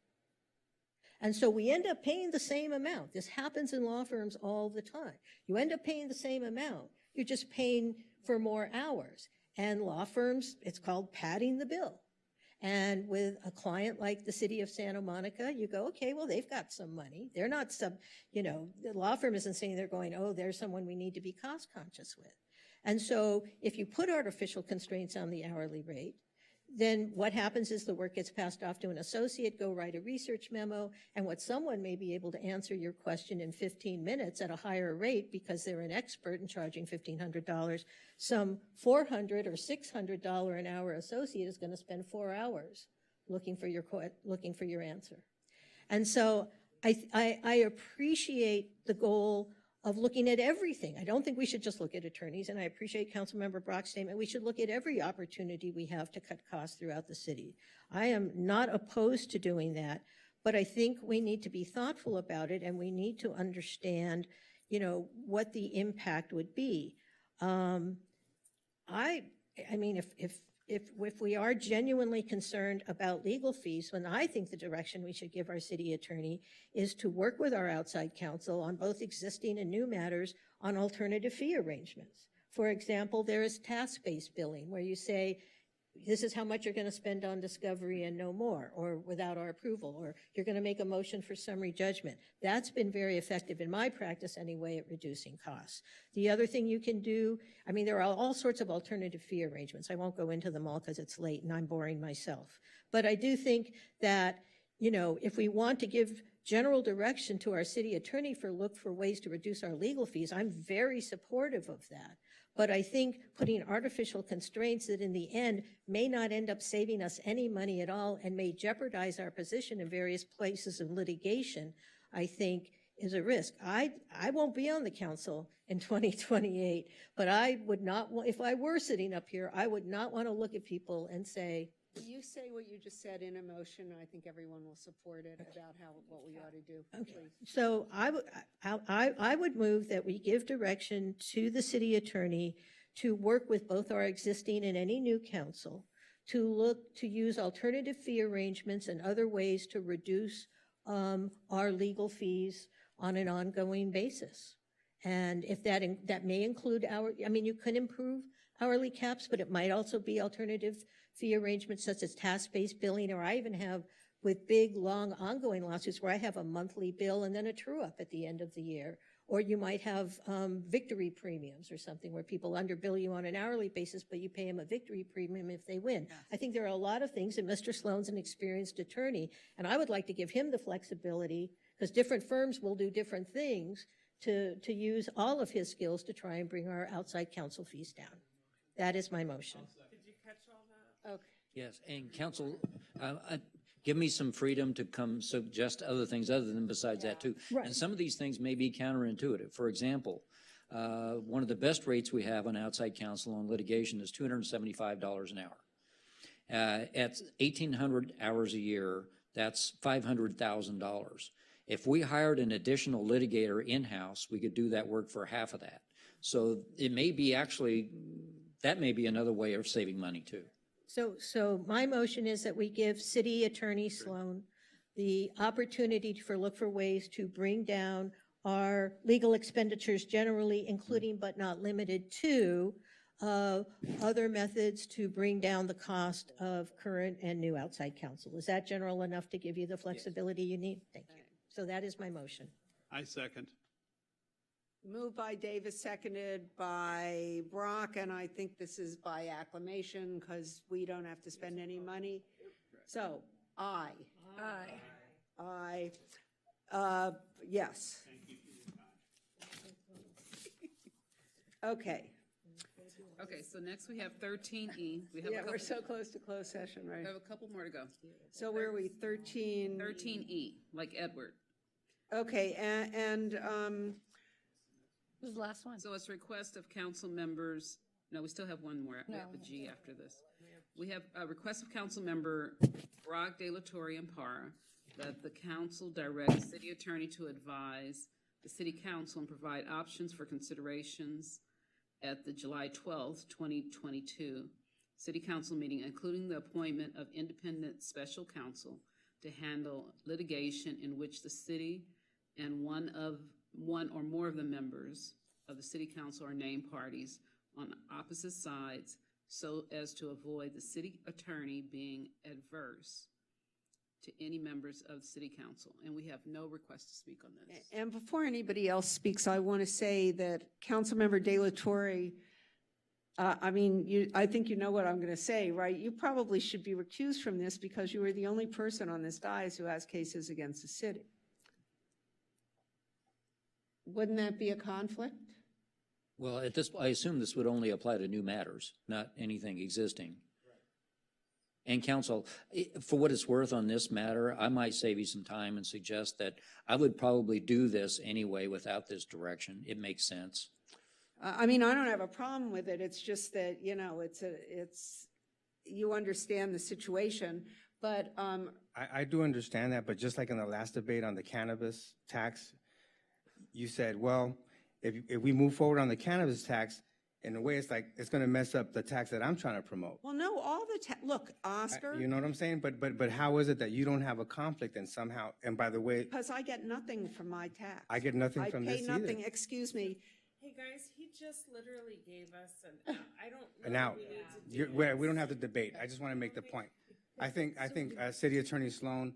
And so we end up paying the same amount. This happens in law firms all the time. You end up paying the same amount. You're just paying for more hours. And law firms, it's called padding the bill. And with a client like the city of Santa Monica, you go, okay, well, they've got some money. They're not the law firm isn't saying they're going, oh, there's someone we need to be cost conscious with. And so if you put artificial constraints on the hourly rate, then what happens is the work gets passed off to an associate, go write a research memo, and what someone may be able to answer your question in 15 minutes at a higher rate because they're an expert in charging $1,500, some $400 or $600 an hour associate is going to spend 4 hours looking for your answer. And so I appreciate the goal of looking at everything. I don't think we should just look at attorneys, and I appreciate Councilmember Brock's statement. We should look at every opportunity we have to cut costs throughout the city. I am not opposed to doing that, but I think we need to be thoughtful about it, and we need to understand, what the impact would be. I mean, if we are genuinely concerned about legal fees, then I think the direction we should give our city attorney is to work with our outside counsel on both existing and new matters on alternative fee arrangements. For example, there is task-based billing where you say, this is how much you're going to spend on discovery and no more, or without our approval, or you're going to make a motion for summary judgment. That's been very effective in my practice anyway at reducing costs. The other thing you can do, I mean, there are all sorts of alternative fee arrangements. I won't go into them all because it's late and I'm boring myself. But I do think that, if we want to give general direction to our city attorney look for ways to reduce our legal fees, I'm very supportive of that. But I think putting artificial constraints that in the end may not end up saving us any money at all and may jeopardize our position in various places of litigation, I think is a risk. I won't be on the council in 2028, but I would not, if I were sitting up here, I would not want to look at people and say, you say what you just said in a motion, and I think everyone will support it about what we ought to do. Okay. Please. So I would move that we give direction to the city attorney to work with both our existing and any new council to use alternative fee arrangements and other ways to reduce our legal fees on an ongoing basis. And if that may include you can improve hourly caps, but it might also be alternative fee arrangements such as task-based billing, or I even have with big, long, ongoing lawsuits where I have a monthly bill and then a true-up at the end of the year, Or you might have victory premiums or something where people underbill you on an hourly basis, but you pay them a victory premium if they win. I think there are a lot of things, and Mr. Sloan's an experienced attorney, and I would like to give him the flexibility, because different firms will do different things, to use all of his skills to try and bring our outside counsel fees down. That is my motion. Did you catch all that? Okay. Yes, and council, give me some freedom to come suggest other things other than besides that too. Right. And some of these things may be counterintuitive. For example, one of the best rates we have on outside counsel on litigation is $275 an hour. At 1,800 hours a year, that's $500,000. If we hired an additional litigator in-house, we could do that work for half of that. So it may be actually, that may be another way of saving money too. So my motion is that we give City Attorney Sloan the opportunity to look for ways to bring down our legal expenditures generally, including but not limited to other methods to bring down the cost of current and new outside counsel. Is that general enough to give you the flexibility you need? Thank you. So that is my motion. I second. Moved by Davis, seconded by Brock, and I think this is by acclamation because we don't have to spend any money. So, aye. Aye. Aye. Yes. Okay. Okay, so next we have 13E. We have Yeah, we're so close to closed session, right? We have a couple more to go. So where are we, 13? 13E, like Edward. Okay, and Who's the last one? So it's request of council members, no, we still have one more. We No. have a G after this. We have a request of council member Brock De La Torre and Parra that the council direct the city attorney to advise the city council and provide options for considerations at the July 12th, 2022 city council meeting, including the appointment of independent special counsel to handle litigation in which the city and one or more of the members of the city council are named parties on opposite sides so as to avoid the city attorney being adverse to any members of the city council. And we have no request to speak on this. And before anybody else speaks, I want to say that Councilmember De La Torre, I think you know what I'm going to say, right? You probably should be recused from this because you are the only person on this dais who has cases against the city. Wouldn't that be a conflict? Well, I assume this would only apply to new matters, not anything existing. And counsel, for what it's worth on this matter, I might save you some time and suggest that I would probably do this anyway without this direction. It makes sense. I don't have a problem with it. It's just that, you understand the situation, but. I do understand that, but just like in the last debate on the cannabis tax, you said, well, if we move forward on the cannabis tax, in a way, it's like, it's going to mess up the tax that I'm trying to promote. Well, no, look, Oscar. You know what I'm saying? But how is it that you don't have a conflict and somehow, and by the way. Because I get nothing from my tax. I get nothing from this either. I pay nothing, excuse me. Hey, guys, he just literally gave us I don't know. Now, we don't have to debate. I just want to make the point. I think City Attorney Sloan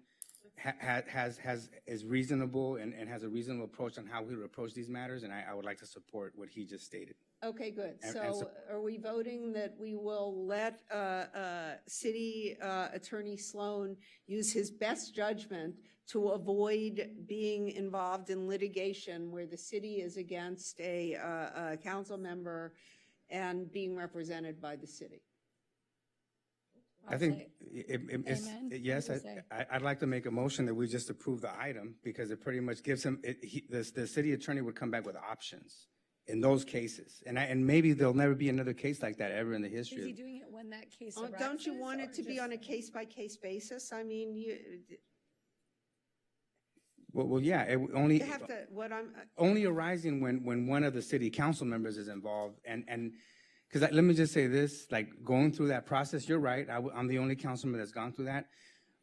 is reasonable and has a reasonable approach on how we would approach these matters, and I would like to support what he just stated. Okay, good. So are we voting that we will let City Attorney Sloan use his best judgment to avoid being involved in litigation where the city is against a council member and being represented by the city? I think yes. I'd like to make a motion that we just approve the item because it pretty much gives him. The city attorney would come back with options in those cases, and maybe there'll never be another case like that ever in the history. Is he doing it when that case arises? Don't you want it to be on a case-by-case basis? Well, yeah. It only you have to. Only arising when one of the city council members is involved, and. Because let me just say this, like going through that process, you're right. I'm the only councilman that's gone through that.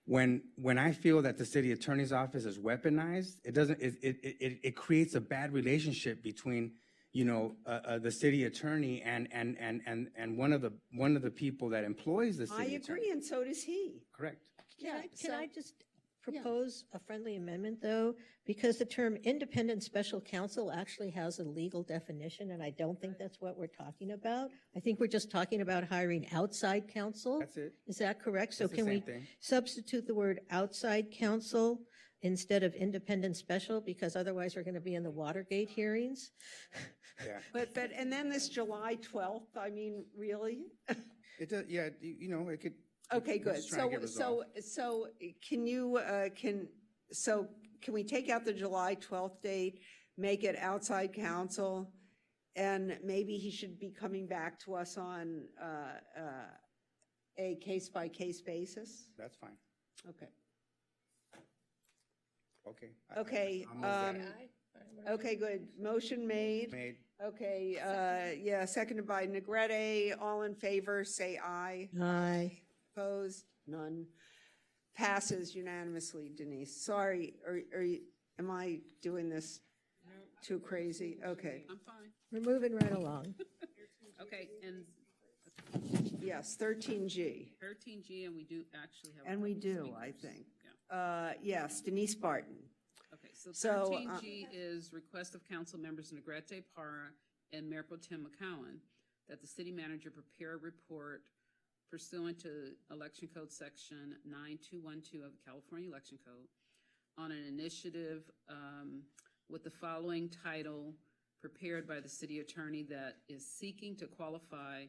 When I feel that the city attorney's office is weaponized, it creates a bad relationship between, the city attorney and one of the people that employs the city attorney. I agree, and so does he. Correct. Can I just propose a friendly amendment, though? Because the term independent special counsel actually has a legal definition, and I don't think that's what we're talking about. I think we're just talking about hiring outside counsel. That's it. Is that correct? So That's the can we same thing. substitute the word outside counsel instead of independent special? Because otherwise we're going to be in the Watergate hearings. Yeah. But, and then this July 12th, I mean, really? It does, yeah, it could. Okay, we're good. just trying to get resolved. So can you, can we take out the July 12th date, make it outside counsel? And maybe he should be coming back to us on a case-by-case basis? That's fine. Okay. Okay. Okay, I'll move that. okay, good. Motion made. Made. Okay, yeah, seconded by Negrete. All in favor, say aye. Aye. Opposed? None. Passes unanimously, Denise. Sorry, am I doing this too crazy? Okay. I'm fine. We're moving right along. Okay, and Yes, 13G. 13G, and we do actually have. And we do, speakers. I think. Yeah. Yes, Denise Barton. Okay, so So, 13G is request of council members Negrete, Parra, and Mayor Pro Tem McCowen that the city manager prepare a report pursuant to Election Code Section 9212 of the California Election Code on an initiative with the following title prepared by the city attorney that is seeking to qualify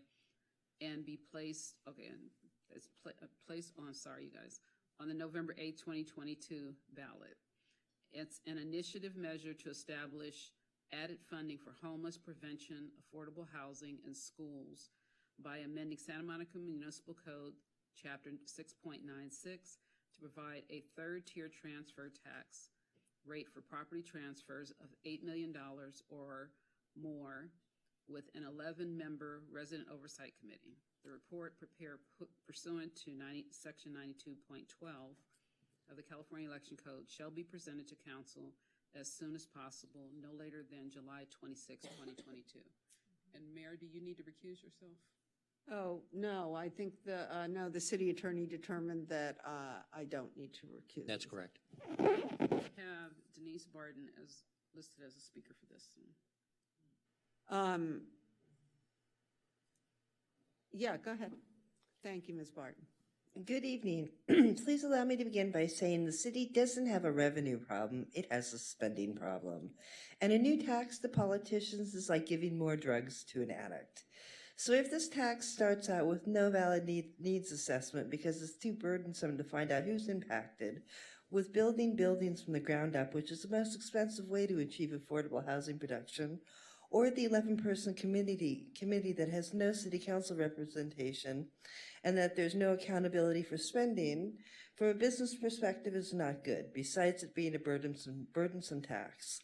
and be placed, okay, and it's placed on, sorry, you guys, on the November 8, 2022 ballot. It's an initiative measure to establish added funding for homeless prevention, affordable housing, and schools by amending Santa Monica Municipal Code, Chapter 6.96, to provide a third-tier transfer tax rate for property transfers of $8 million or more with an 11-member resident oversight committee. The report prepared pursuant to Section 92.12 of the California Election Code shall be presented to council as soon as possible, no later than July 26, 2022. And Mayor, do you need to recuse yourself? Oh, no, I think no, the city attorney determined that I don't need to recuse. That's correct. We have Denise Barton as listed as a speaker for this. Yeah, go ahead. Thank you, Ms. Barton. Good evening. Please allow me to begin by saying the city doesn't have a revenue problem, it has a spending problem. And a new tax to politicians is like giving more drugs to an addict. So if this tax starts out with no valid needs assessment because it's too burdensome to find out who's impacted, with building buildings from the ground up, which is the most expensive way to achieve affordable housing production, or the 11-person committee that has no city council representation and that there's no accountability for spending, from a business perspective is not good, besides it being a burdensome tax.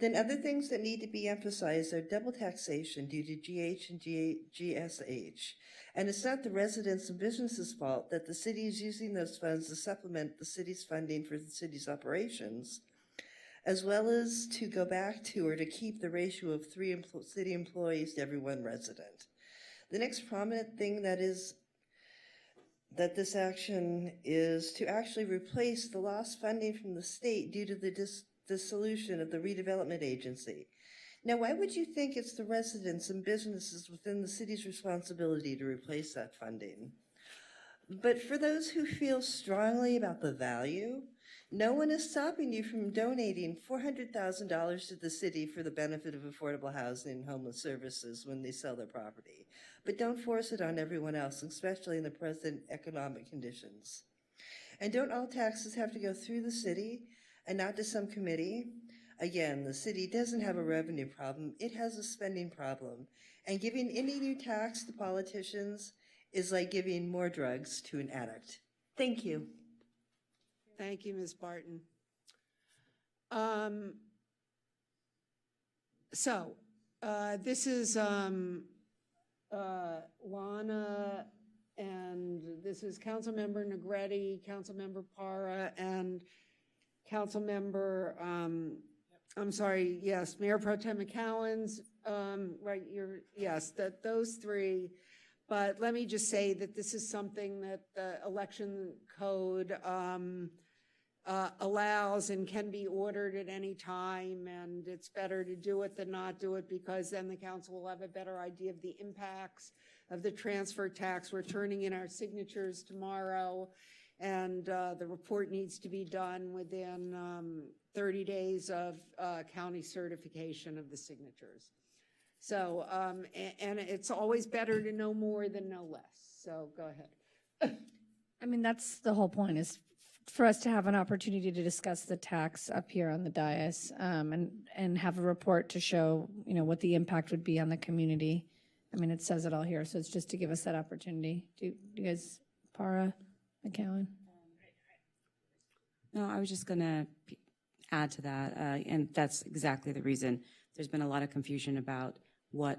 Then other things that need to be emphasized are double taxation due to GH and GSH. And it's not the residents and businesses' fault that the city is using those funds to supplement the city's funding for the city's operations, as well as to go back to or to keep the ratio of 3 city employees to every 1 resident. The next prominent thing that this action is to actually replace the lost funding from the state due to the dissolution of the redevelopment agency. Now, why would you think it's the residents and businesses within the city's responsibility to replace that funding? But for those who feel strongly about the value, no one is stopping you from donating $400,000 to the city for the benefit of affordable housing and homeless services when they sell their property. But don't force it on everyone else, especially in the present economic conditions. And don't all taxes have to go through the city and not to some committee? Again, the city doesn't have a revenue problem, it has a spending problem. And giving any new tax to politicians is like giving more drugs to an addict. Thank you. Thank you, Ms. Barton. This is Lana, and this is Councilmember Negrete, Councilmember Parra, and Councilmember, I'm sorry, yes, Mayor Pro Tem McCowen's, right, yes, those 3. But let me just say that this is something that the election code allows and can be ordered at any time, and it's better to do it than not do it, because then the council will have a better idea of the impacts of the transfer tax. We're turning in our signatures tomorrow, and the report needs to be done within 30 days of county certification of the signatures. So, and it's always better to know more than know less. So go ahead. I mean, that's the whole point, is for us to have an opportunity to discuss the tax up here on the dais, and have a report to show, you know, what the impact would be on the community. I mean, it says it all here, so it's just to give us that opportunity. Do you guys, Para, McCowan? No, I was just going to add to that, and that's exactly the reason. There's been a lot of confusion about what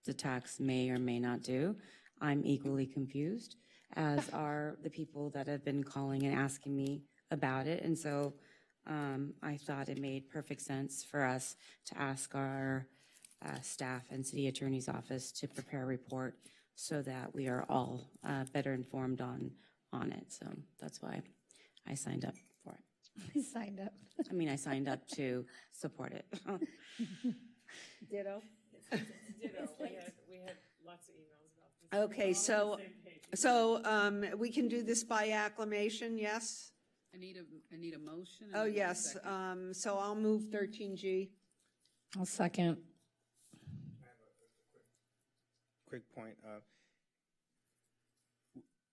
the tax may or may not do. I'm equally confused, as are the people that have been calling and asking me about it. And so I thought it made perfect sense for us to ask our staff and city attorney's office to prepare a report so that we are all better informed on it. So that's why I signed up for it. I signed up. I mean, I signed up to support it. Ditto. Ditto. We had lots of emails about this. Okay, so we can do this by acclamation, yes? I need a motion. and Oh, I need a yes. second. So I'll move 13G. I'll second. Quick point.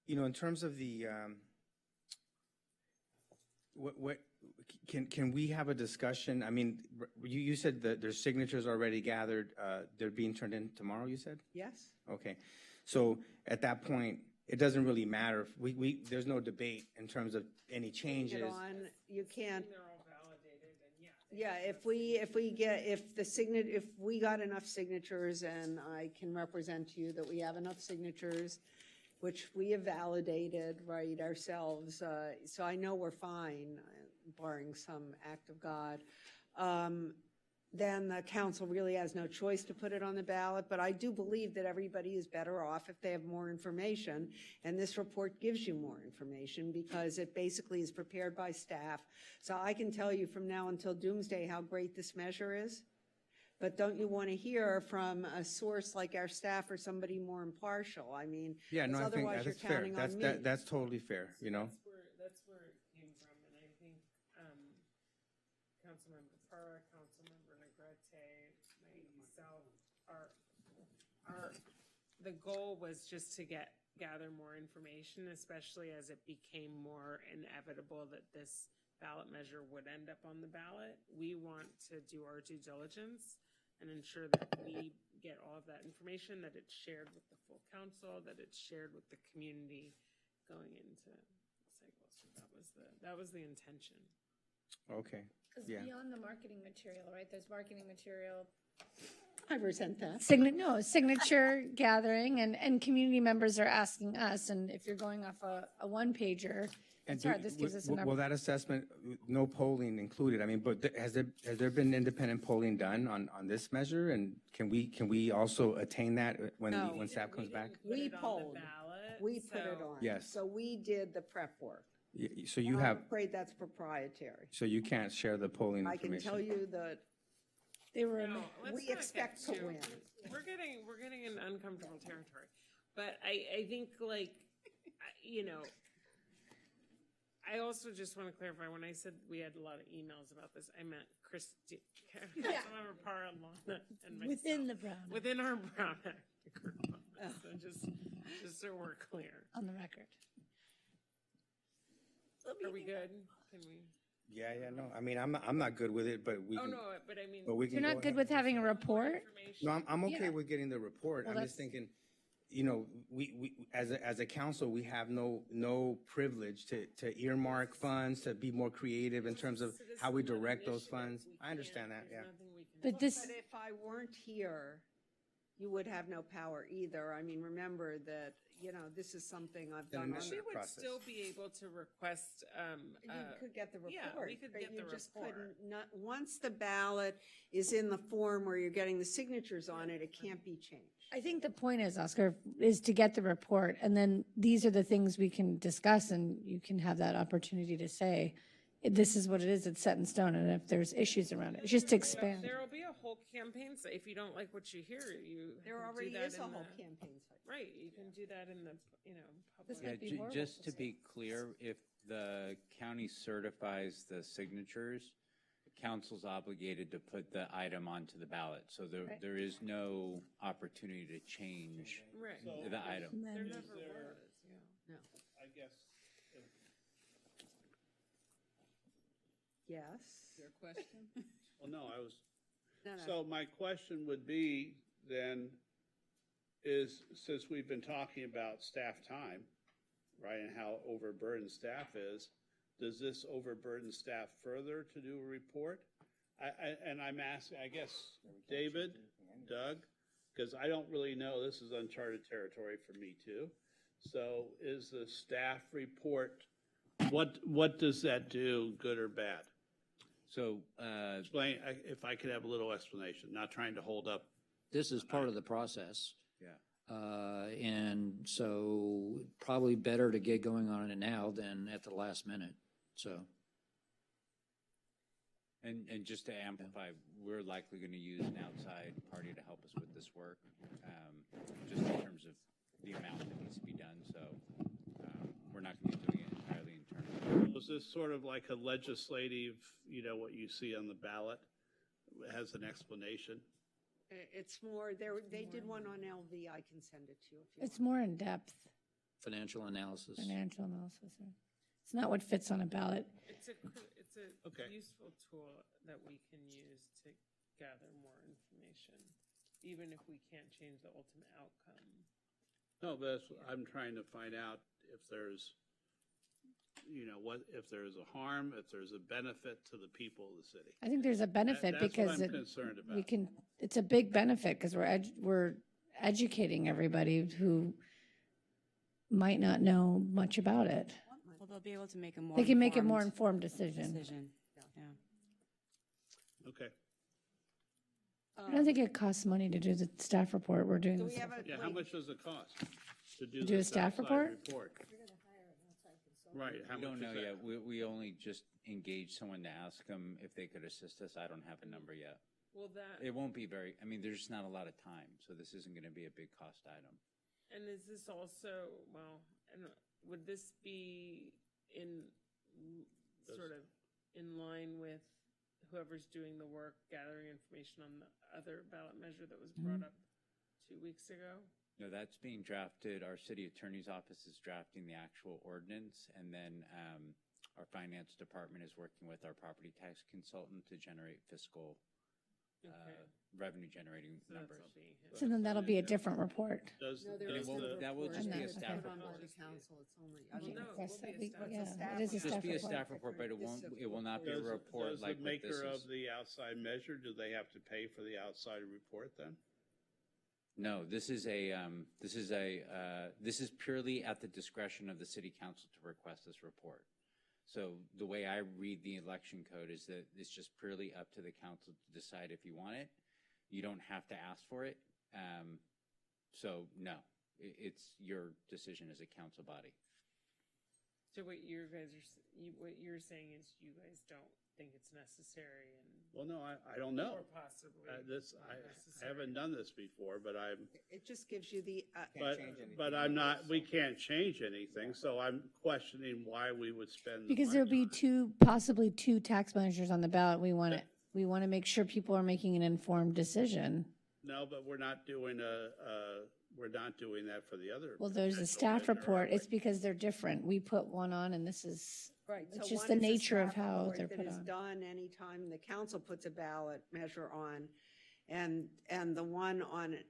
You know, in terms of the, can we have a discussion? I mean, you said that there's signatures already gathered. They're being turned in tomorrow, you said? Yes. Okay. So at that point, it doesn't really matter. There's no debate in terms of any changes. You can't. They're all validated, and yeah. Yeah, if we got enough signatures, and I can represent to you that we have enough signatures, which we have validated, right, ourselves, so I know we're fine, barring some act of God, then the council really has no choice to put it on the ballot. But I do believe that everybody is better off if they have more information, and this report gives you more information because it basically is prepared by staff. So I can tell you from now until doomsday how great this measure is. But don't you want to hear from a source like our staff or somebody more impartial? I mean, Yeah, no, I think otherwise that's you're fair. counting on me. That's totally fair, you know? That's where it came from, and I think Councilmember Parra, Councilmember Negrete, myself, the goal was just to gather more information, especially as it became more inevitable that this ballot measure would end up on the ballot. We want to do our due diligence and ensure that we get all of that information, that it's shared with the full council, that it's shared with the community going into the cycle. So that was the intention. Okay. Because Yeah. beyond the marketing material, right, there's marketing material. I resent that. Signature gathering, and community members are asking us, and if you're going off a one-pager, it's hard, this gives us an Will that assessment, no polling included, I mean, but has there been independent polling done on this measure? And can we also attain that when staff comes back? We polled. We put it on. Yes. So we did the prep work. So you I'm have, afraid that's proprietary. so you can't share the polling I information? can tell you that they were. We expect to win. We're getting in uncomfortable territory, but I think, like, you know, I also just want to clarify, when I said we had a lot of emails about this, I meant Christy, Councilmember Parra, Lana, and myself. Within the Brown Act. Within our Brown Act group. So just so we're clear. On the record. Are we good? Can we? Yeah, no, I mean, I'm not good with it, but we Oh, can. no, but I mean. But we can You're go not good ahead. with having a report? No, I'm okay Yeah. with getting the report. Well, I'm just that's- thinking, you know, we as a council, we have no privilege to earmark funds, to be more creative in terms of how we direct those funds. I understand that, yeah. But this, But if I weren't here, you would have no power either. I mean, remember that, you know, this is something I've done on. We would still be able to request, You could get the report. yeah, we could but get you the just report. couldn't- once the ballot is in the form where you're getting the signatures on it, it can't be changed. I think the point is, Oscar, is to get the report, and then these are the things we can discuss, and you can have that opportunity to say, this is what it is, it's set in stone, and if there's issues around it, it's just to expand. There will be a whole campaign, so if you don't like what you hear, you There can already do that is a in whole the- campaign site. Right, you can do that in the, public. Yeah, just to be clear, if the county certifies the signatures, council's obligated to put the item onto the ballot. So there is no opportunity to change Right. the item. There never was, No. I guess, Yes. Your question? well, no, I was, No, no. so my question would be then, is, since we've been talking about staff time, right, and how overburdened staff is, does this overburden staff further to do a report? And I'm asking, I guess, David, Doug, because I don't really know, this is uncharted territory for me too. So is the staff report, what does that do, good or bad? So, Explain, if I could have a little explanation, not trying to hold up. This is part of the process. Yeah. And so probably better to get going on it now than at the last minute, so. And just to amplify, we're likely going to use an outside party to help us with this work, just in terms of the amount that needs to be done. So we're not going to be doing it entirely internally. Was this sort of like a legislative, what you see on the ballot has an explanation? It's more, they did one on LV, I can send it to you if you want. It's more in depth, Financial analysis. financial analysis. It's not what fits on a ballot. It's a Okay. useful tool that we can use to gather more information, even if we can't change the ultimate outcome. No, but I'm trying to find out if there's, if there's a harm, if there's a benefit to the people of the city. I think there's a benefit That's what because I'm concerned about. it's a big benefit because we're educating everybody who might not know much about it. Well, they'll be able to make a more. They can make a more informed decision. Yeah. Okay. I don't think it costs money to do the staff report. We're doing Do this. we have a, Yeah, how much does it cost to do Do a this staff outside report? Right, how We much don't know is yet. that? We only just engaged someone to ask them if they could assist us. I don't have a number yet. Well, that, It won't be there's just not a lot of time, so this isn't going to be a big cost item. and is this also, and would this be sort of in line with whoever's doing the work, gathering information on the other ballot measure that was brought up 2 weeks ago? No, that's being drafted. Our city attorney's office is drafting the actual ordinance, and then our finance department is working with our property tax consultant to generate fiscal revenue generating numbers. So then that'll be a different report. Does, no, there It is no won't- that will report. just be a It's staff put on report. by the council, it's only, Well, no, it Request will be that a we- staff yeah, report. it is a Just staff be a report. staff report, but it will not be a report does the like what this maker is. of the outside measure, do they have to pay for the outside report then? No, this is purely at the discretion of the city council to request this report. So the way I read the election code is that it's just purely up to the council to decide if you want it. You don't have to ask for it. So no, it's your decision as a council body. So what you're saying is you guys don't think it's necessary and. Well, no, I don't know. Or possibly. I haven't done this before, but it just gives you the, but I'm not, we can't change anything, so I'm questioning why we would spend. the Because money. there'll be possibly two tax measures on the ballot. We want to make sure people are making an informed decision. No, but we're not doing that for the other. Well, there's a potential staff measure, report. are we? It's because they're different. We put one on and this is, right. it's so just one the is a nature of staff how report they're that put is on. done anytime the council puts a ballot measure on. And the one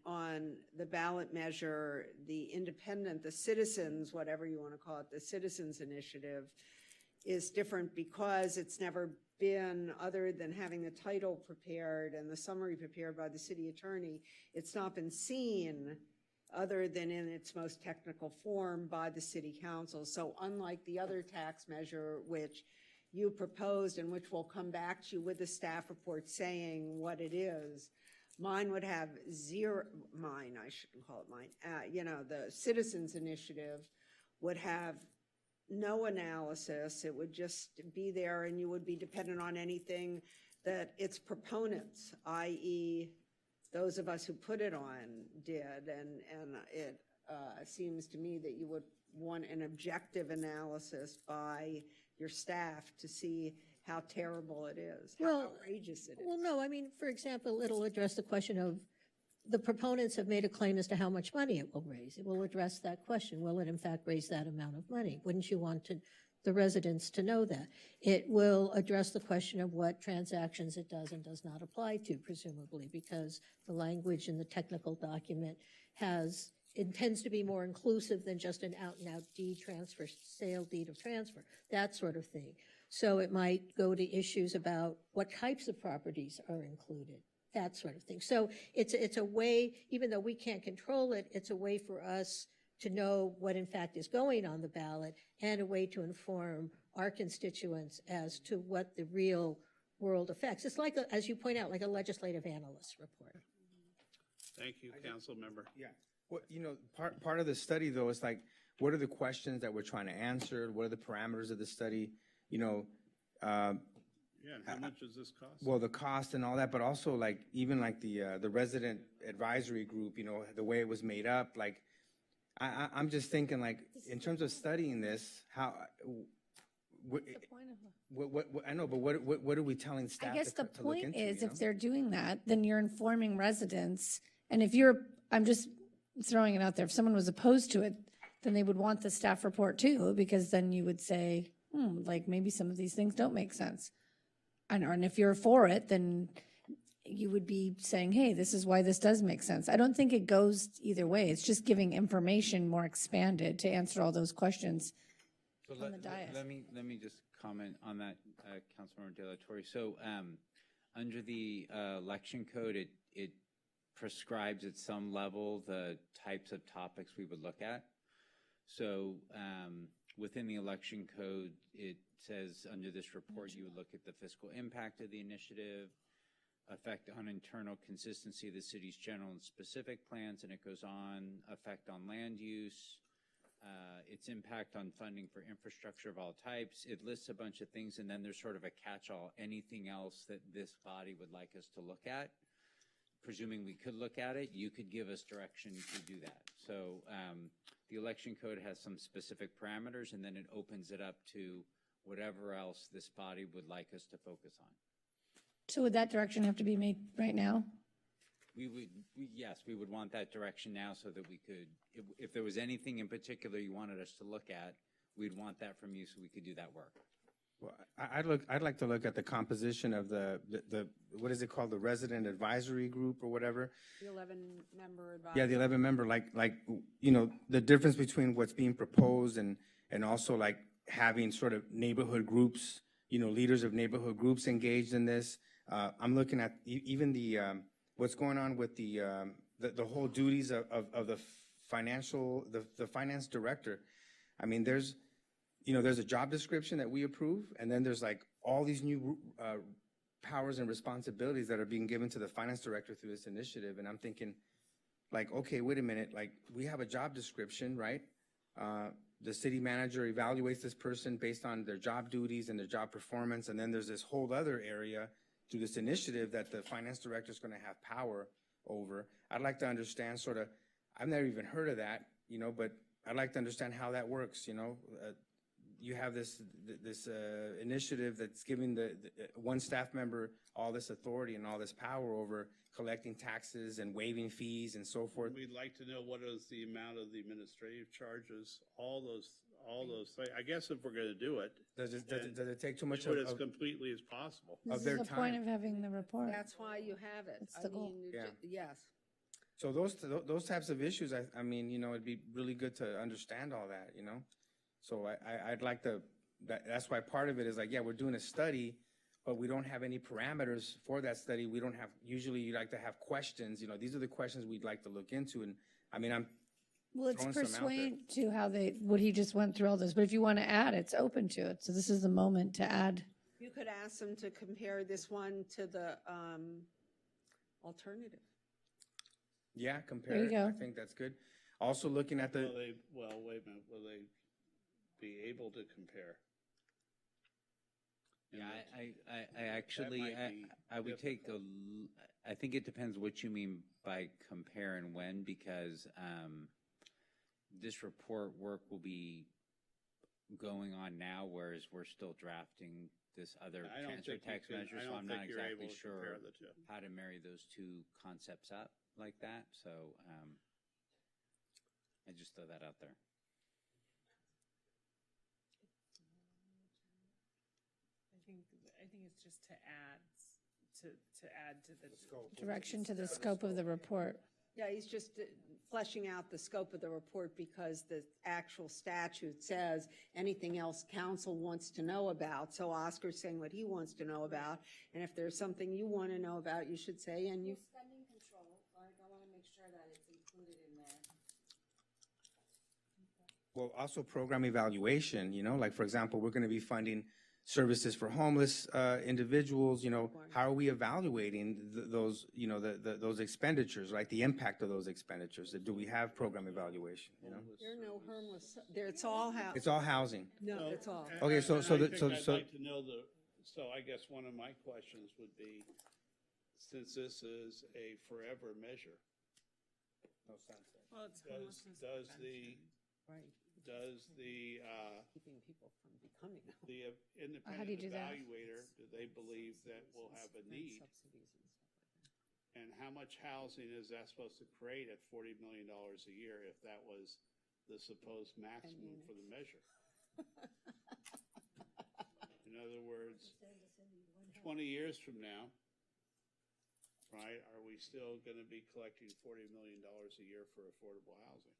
on the ballot measure, the independent, the citizens, whatever you want to call it, the citizens initiative is different because it's never been, other than having the title prepared and the summary prepared by the city attorney, it's not been seen other than in its most technical form by the city council. So unlike the other tax measure, which you proposed and which will come back to you with a staff report saying what it is, mine would have I shouldn't call it mine. The citizens initiative would have no analysis. It would just be there and you would be dependent on anything that its proponents, i.e. those of us who put it on, did. And it seems to me that you would want an objective analysis by your staff to see how terrible it is, how outrageous it is. Well, no, I mean, for example, it'll address the question of the proponents have made a claim as to how much money it will raise. It will address that question. Will it in fact raise that amount of money? Wouldn't you want the residents to know that? It will address the question of what transactions it does and does not apply to, presumably, because the language in the technical document intends to be more inclusive than just an out-and-out deed transfer, sale deed of transfer, that sort of thing. So it might go to issues about what types of properties are included, that sort of thing. So it's a way, even though we can't control it, it's a way for us to know what in fact is going on the ballot and a way to inform our constituents as to what the real world affects. It's like, as you point out, like a legislative analyst report. Thank you, council member. Yeah. Well, part of the study, though, is like, what are the questions that we're trying to answer? What are the parameters of the study? Yeah, and how much does this cost? Well, the cost and all that, but also like even like the resident advisory group, the way it was made up. Like, I'm just thinking, like, in terms of studying this, how? What I know, but what are we telling staff? I guess the to look point into, is, if they're doing that, then you're informing residents. And I'm just throwing it out there, if someone was opposed to it, then they would want the staff report too, because then you would say, like maybe some of these things don't make sense. And if you're for it, then you would be saying, hey, this is why this does make sense. I don't think it goes either way. It's just giving information more expanded to answer all those questions on the dais. Let me just comment on that, Councilmember De La Torre. So under the election code, it prescribes at some level the types of topics we would look at. So within the election code, it says under this report, you would look at the fiscal impact of the initiative, effect on internal consistency of the city's general and specific plans, and it goes on, effect on land use, its impact on funding for infrastructure of all types. It lists a bunch of things, and then there's sort of a catch-all, anything else that this body would like us to look at. Presuming we could look at it, you could give us direction to do that. So the election code has some specific parameters, and then it opens it up to whatever else this body would like us to focus on. So would that direction have to be made right now? Yes, we would want that direction now so that we could, if there was anything in particular you wanted us to look at, we'd want that from you so we could do that work. Well, I'd like to look at the composition of the what is it called, the resident advisory group or whatever. The 11-member advisory. Yeah, the 11-member, like the difference between what's being proposed and also like having sort of neighborhood groups, leaders of neighborhood groups engaged in this. I'm looking at even the what's going on with the whole duties of the finance director. I mean, there's a job description that we approve, and then there's like all these new powers and responsibilities that are being given to the finance director through this initiative. And I'm thinking, like, okay, wait a minute, like we have a job description, right? The city manager evaluates this person based on their job duties and their job performance. And then there's this whole other area through this initiative that the finance director is going to have power over. I'd like to understand sort of, I've never even heard of that, but I'd like to understand how that works, you have this initiative that's giving the one staff member all this authority and all this power over collecting taxes and waiving fees and so forth. We'd like to know what is the amount of the administrative charges, all those things. I guess if we're going to do it, does it take too much do it as completely as possible of their time? This is the point of having the report. That's why you have it. It's the goal. Yes. So those types of issues, I mean, it'd be really good to understand all that, So I'd like to, that's why part of it is like, yeah, we're doing a study, but we don't have any parameters for that study. We don't have, usually you like to have questions, these are the questions we'd like to look into. And I mean, well, it's persuade to how what he just went through all this, but if you want to add, it's open to it. So this is the moment to add. You could ask them to compare this one to the alternative. Yeah, compare there you go. I think that's good. Also looking at the. Well, wait a minute. Will they be able to compare. And Yeah, that- I actually, might be I would take difficult. I think it depends what you mean by compare and when, because this report work will be going on now, whereas we're still drafting this other I don't transfer think you tax can- measure, I so don't I'm not think you're exactly able to compare sure the two. how to marry those two concepts up like that, so I just throw that out there. I think it's just to add to the Direction to the scope of the report. Yeah, he's just fleshing out the scope of the report because the actual statute says anything else council wants to know about. So Oscar's saying what he wants to know about, and if there's something you want to know about, you should say, and you. Spending control, I want to make sure that it's included in there. Well, also program evaluation, like, for example, we're going to be funding services for homeless individuals, how are we evaluating those, those expenditures, right? The impact of those expenditures. Do we have program evaluation, There are no homeless, there, it's all housing. It's all housing. No, it's all. Okay, so I think I'd like to know so I guess one of my questions would be, since this is a forever measure, Well, it's does the Keeping people from becoming. the How do you independent do that? evaluator, do they believe that we'll have a need? And how much housing is that supposed to create at $40 million a year if that was the supposed maximum for the measure? In other words, 20 years from now, right, are we still going to be collecting $40 million a year for affordable housing?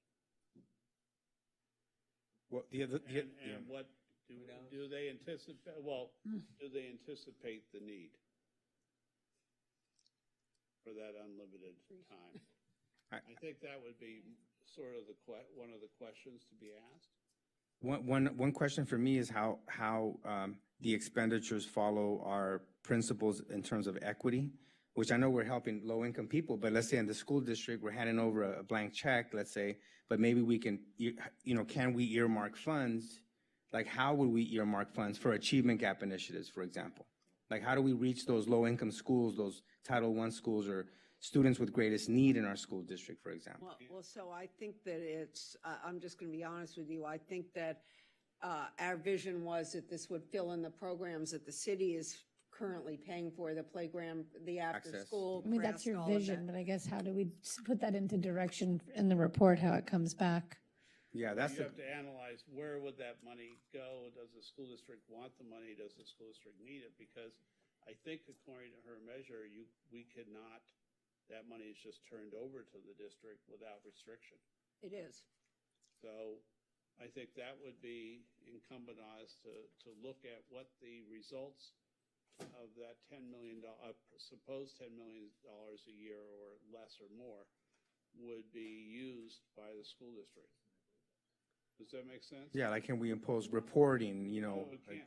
Well, And what do they anticipate? Well, do they anticipate the need for that unlimited time? I think that would be sort of one of the questions to be asked. One question for me is how the expenditures follow our principles in terms of equity, which I know we're helping low-income people, but let's say in the school district, we're handing over a blank check, let's say, but maybe we can, can we earmark funds? Like, how would we earmark funds for achievement gap initiatives, for example? Like, how do we reach those low-income schools, those Title I schools, or students with greatest need in our school district, for example? Well, so I think that I'm just going to be honest with you. I think that our vision was that this would fill in the programs that the city is currently paying for, the playground, the after-school. I mean, that's your all of vision, that. but I guess how do we put that into direction in the report, how it comes back? Yeah, You have to analyze where would that money go? Does the school district want the money? Does the school district need it? Because I think according to her measure, we cannot, that money is just turned over to the district without restriction. It is. So I think that would be incumbent on us to look at what the results of that supposed $10 million a year or less or more would be used by the school district. Does that make sense? Yeah, like, can we impose reporting, No, we can't.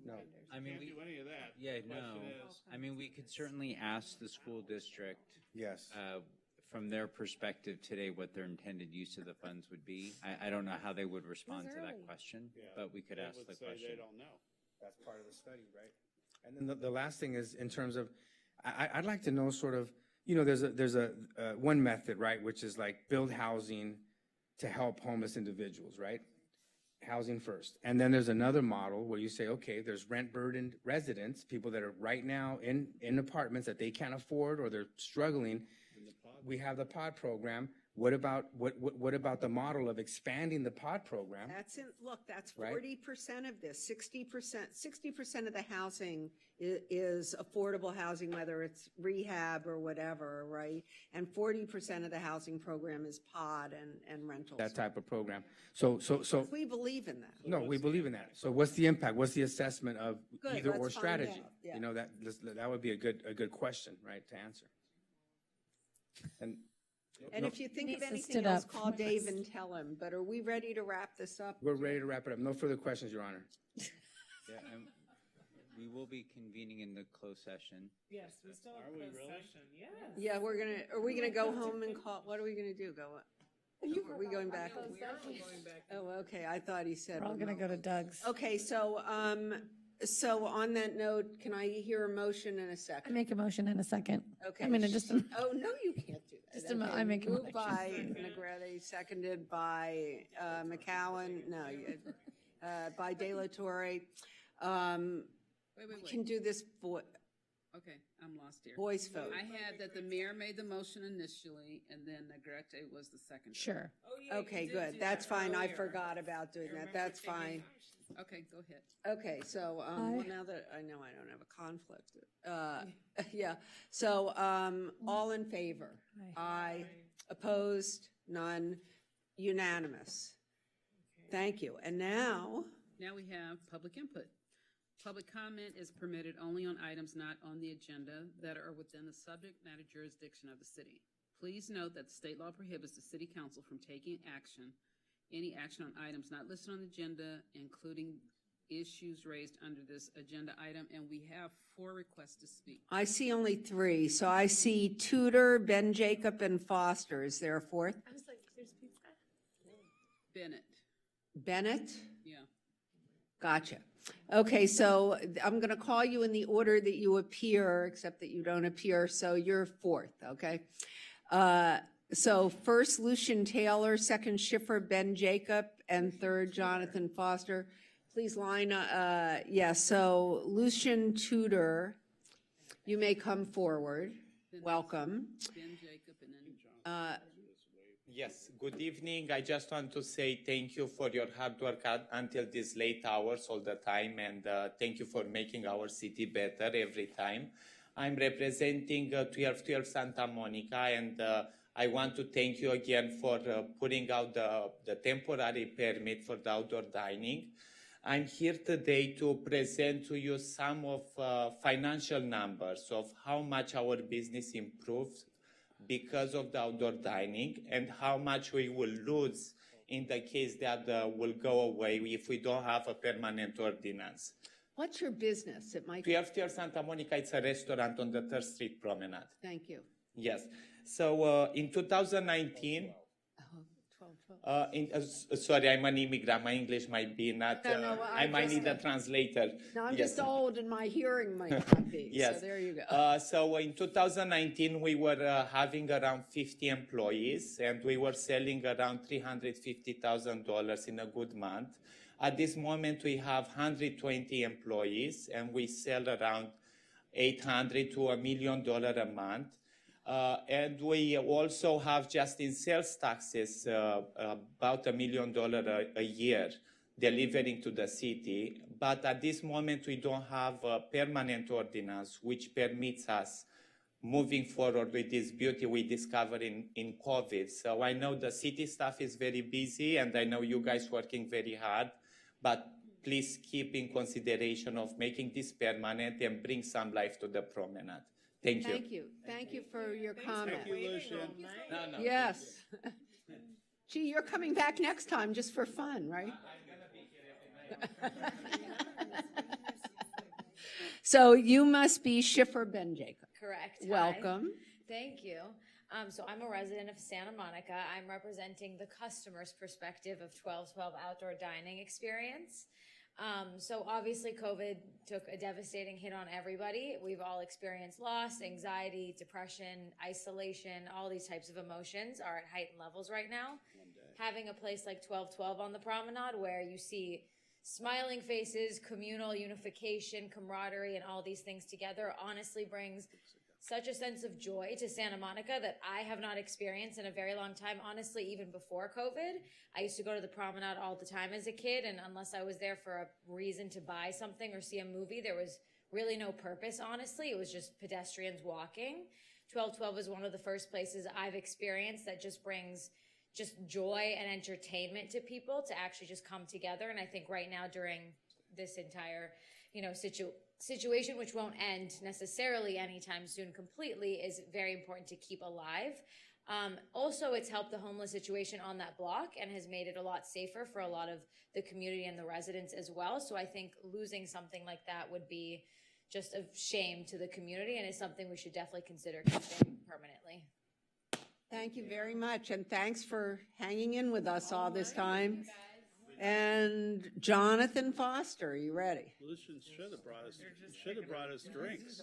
No. I mean, Can't do any of that. Yeah, The question no. is- I mean, we could certainly ask the school district. Yes. From their perspective today, what their intended use of the funds would be. I don't know how they would respond to that question, Yeah, but we could they ask would the say question. They don't know. That's part of the study, right? And then the last thing is in terms of, I'd like to know sort of, there's a one method, right, which is like build housing to help homeless individuals, right? Housing first. And then there's another model where you say, okay, there's rent-burdened residents, people that are right now in apartments that they can't afford or they're struggling. We have the pod program. What about the model of expanding the pod program? That's Right. 40% of this. 60% of the housing is affordable housing, whether it's rehab or whatever, right? And 40% of the housing program is pod and rentals. That type of program. So We believe in that. no, we believe in that. So what's the impact? What's the assessment of Good, either or let's find strategy? out. Yeah. That would be a good question, right, to answer. And if you think of Lisa anything stood else, up. call Dave and tell him. But are we ready to wrap this up? We're ready to wrap it up. No further questions, Your Honor. Yeah, and we will be convening in the closed session. Yes, we still have Are we closed really? session, yes. Yeah, are we gonna go home and call, what are we gonna do? Are we going back? Oh, okay, I thought he said. We're all gonna go to Doug's. Okay, so on that note, can I hear a motion in a I second? make a motion in a second. Okay. I mean, in just a, Oh, no, you can't do that. Just a mo- Okay, I make a moved motion. by Negrete, seconded by McCowan, by De La Torre. We can do this Okay, I'm lost here. voice vote. I had that the mayor made the motion initially, and then Negrete was the second. sure. Okay, good. That's fine. I forgot about doing that. That's fine. Okay, go ahead. Okay, so, well, now that I know I don't have a conflict, yeah. So, all in favor? Aye. Opposed? None. Unanimous. Thank you. And now, Now we have public input. Public comment is permitted only on items not on the agenda that are within the subject matter jurisdiction of the city. Please note that the state law prohibits the city council from taking any action on items not listed on the agenda, including issues raised under this agenda item, and we have 4 requests to speak. I see only 3. So I see Tudor, Ben Jacob, and Foster. Is there a 4th? I was like, there's pizza. Bennett. Bennett? Yeah. Gotcha. Okay, so I'm going to call you in the order that you appear, except that you don't appear, so you're 4th, okay? So first, Lucian Taylor, second, Schiffer, Ben Jacob, and third, Jonathan Foster. Please line, so Lucian Tudor, you may come forward. Welcome. Ben Jacob and then Yes, good evening. I just want to say thank you for your hard work until these late hours all the time, and thank you for making our city better every time. I'm representing 1212 Santa Monica, and I want to thank you again for putting out the temporary permit for the outdoor dining. I'm here today to present to you some of financial numbers of how much our business improved because of the outdoor dining and how much we will lose in the case that will go away if we don't have a permanent ordinance. What's your business? It might. 1212 Santa Monica, it's a restaurant on the 3rd Street Promenade. Thank you. Yes. So in 2019, sorry, I'm an immigrant. My English might be not, I might need a translator. No, I'm Yes. just old and my hearing might not be, Yes. so there you go. So in 2019, we were having around 50 employees, and we were selling around $350,000 in a good month. At this moment, we have 120 employees, and we sell around $800,000 to $1 million a month. And we also have just in sales taxes about $1 million a year delivering to the city. But at this moment, we don't have a permanent ordinance which permits us moving forward with this beauty we discovered in COVID. So I know the city staff is very busy, and I know you guys working very hard, but please keep in consideration of making this permanent and bring some life to the promenade. Thank you. Thank you. Thank you for your comment. Thank you, Lucian. No. Yes. Gee, you're coming back next time just for fun, right? So you must be Schiffer Ben Jacob. Correct. Hi. Welcome. Thank you. So I'm a resident of Santa Monica. I'm representing the customer's perspective of 1212 Outdoor Dining Experience. So obviously COVID took a devastating hit on everybody. We've all experienced loss, anxiety, depression, isolation, all these types of emotions are at heightened levels right now. Having a place like 1212 on the promenade where you see smiling faces, communal unification, camaraderie, and all these things together honestly brings such a sense of joy to Santa Monica that I have not experienced in a very long time. Honestly, even before COVID, I used to go to the promenade all the time as a kid, and unless I was there for a reason to buy something or see a movie, there was really no purpose, honestly. It was just pedestrians walking. 1212 is one of the first places I've experienced that just brings just joy and entertainment to people to actually just come together. And I think right now during this entire, situation, which won't end necessarily anytime soon completely, is very important to keep alive. Also, it's helped the homeless situation on that block and has made it a lot safer for a lot of the community and the residents as well. So I think losing something like that would be just a shame to the community, and is something we should definitely consider keeping permanently. Thank you very much, and thanks for hanging in with us all this time. And Jonathan Foster, you ready? Lucian should have brought us drinks.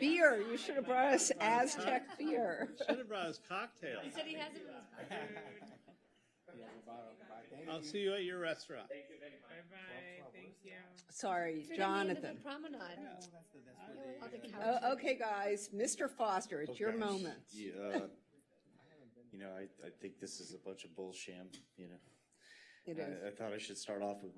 Beer, you should have brought us Aztec beer. Should have brought us cocktails. He said he hasn't. I'll see you at your restaurant. Bye-bye, thank you. Sorry, Through the end of Jonathan. the promenade. Oh, okay, guys, Mr. Foster, it's your moment. I think this is a bunch of bullsham, It is. I thought I should start off with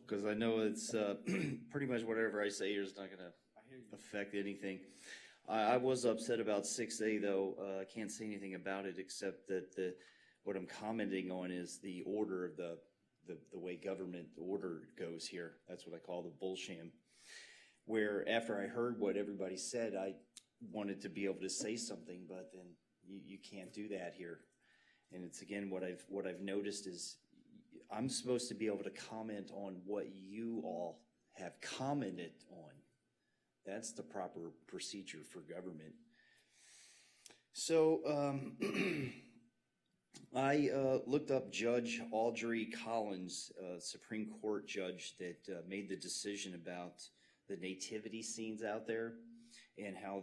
because I know it's pretty much whatever I say here is not going to affect anything. I was upset about 6A though. I can't say anything about it except that what I'm commenting on is the order of the way government order goes here. That's what I call the bullsham. Where after I heard what everybody said, I wanted to be able to say something, but then you can't do that here. And it's again what I've noticed is I'm supposed to be able to comment on what you all have commented on. That's the proper procedure for government. So I looked up Judge Audrey Collins, Supreme Court judge that made the decision about the nativity scenes out there, and how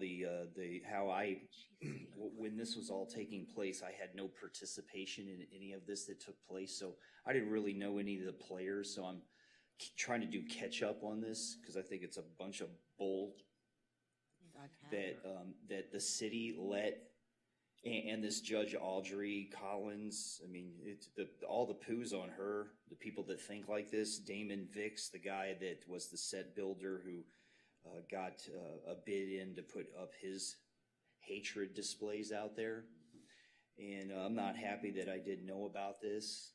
when this was all taking place, I had no participation in any of this that took place, so I didn't really know any of the players. So I'm trying to do catch up on this because I think it's a bunch of bull that the city let. And this Judge Audrey Collins, I mean, all the poo's on her. The people that think like this, Damon Vicks, the guy that was the set builder who got a bid in to put up his hatred displays out there. And I'm not happy that I didn't know about this.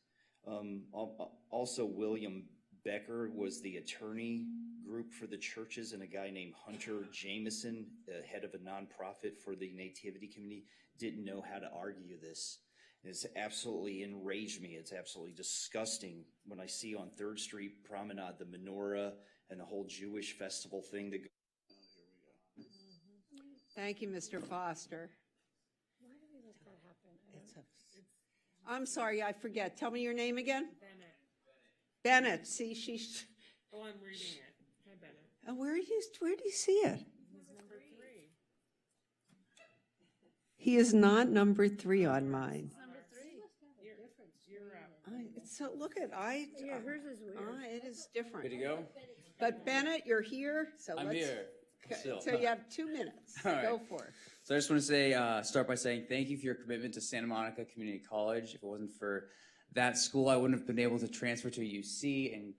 Also, William Becker was the attorney group for the churches, and a guy named Hunter Jameson, head of a nonprofit for the Nativity Committee, didn't know how to argue this. It's absolutely enraged me. It's absolutely disgusting when I see on 3rd Street Promenade the menorah and the whole Jewish festival thing that goes. Thank you, Mr. Foster. Why do we let that happen? I'm sorry, I forget. Tell me your name again. Bennett. See, she's. Oh, I'm reading it. Hi, Bennett. Oh, where do you see it? He's number 3. He is not number 3 on mine. Number 3. You're up. So look at Yeah, hers is weird. it is different. Good to go? But Bennett, you're here, so I'm let's. here. Still. So you have 2 minutes. All right. Go for it. So I just want to say, start by saying thank you for your commitment to Santa Monica Community College. If it wasn't for that school, I wouldn't have been able to transfer to UC and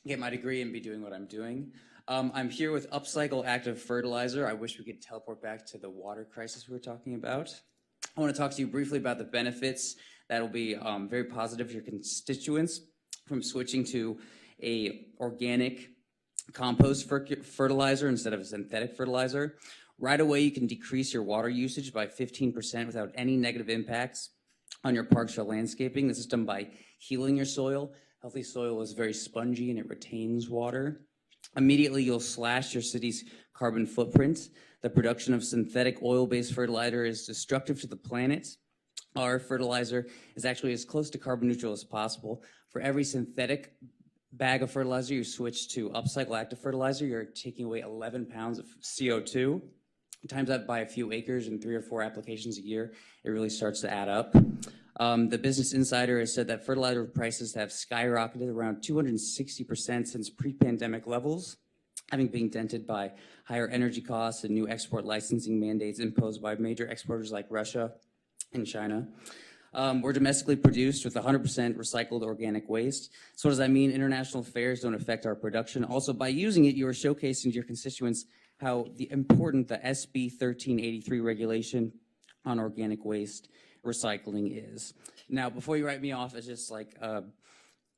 get my degree and be doing what I'm doing. I'm here with Upcycle Active Fertilizer. I wish we could teleport back to the water crisis we were talking about. I want to talk to you briefly about the benefits that will be very positive for your constituents from switching to a organic compost fertilizer instead of a synthetic fertilizer. Right away, you can decrease your water usage by 15% without any negative impacts on your parks or landscaping. This is done by healing your soil. Healthy soil is very spongy and it retains water. Immediately, you'll slash your city's carbon footprint. The production of synthetic oil-based fertilizer is destructive to the planet. Our fertilizer is actually as close to carbon neutral as possible. For every synthetic bag of fertilizer you switch to upcycle active fertilizer, you're taking away 11 pounds of CO2. Times that by a few acres and 3 or 4 applications a year, it really starts to add up. The Business Insider has said that fertilizer prices have skyrocketed around 260% since pre-pandemic levels, having been dented by higher energy costs and new export licensing mandates imposed by major exporters like Russia and China. We're domestically produced with 100% recycled organic waste. So what does that mean? International fairs don't affect our production. Also, by using it, you are showcasing to your constituents how important the SB 1383 regulation on organic waste recycling is. Now, before you write me off as just like a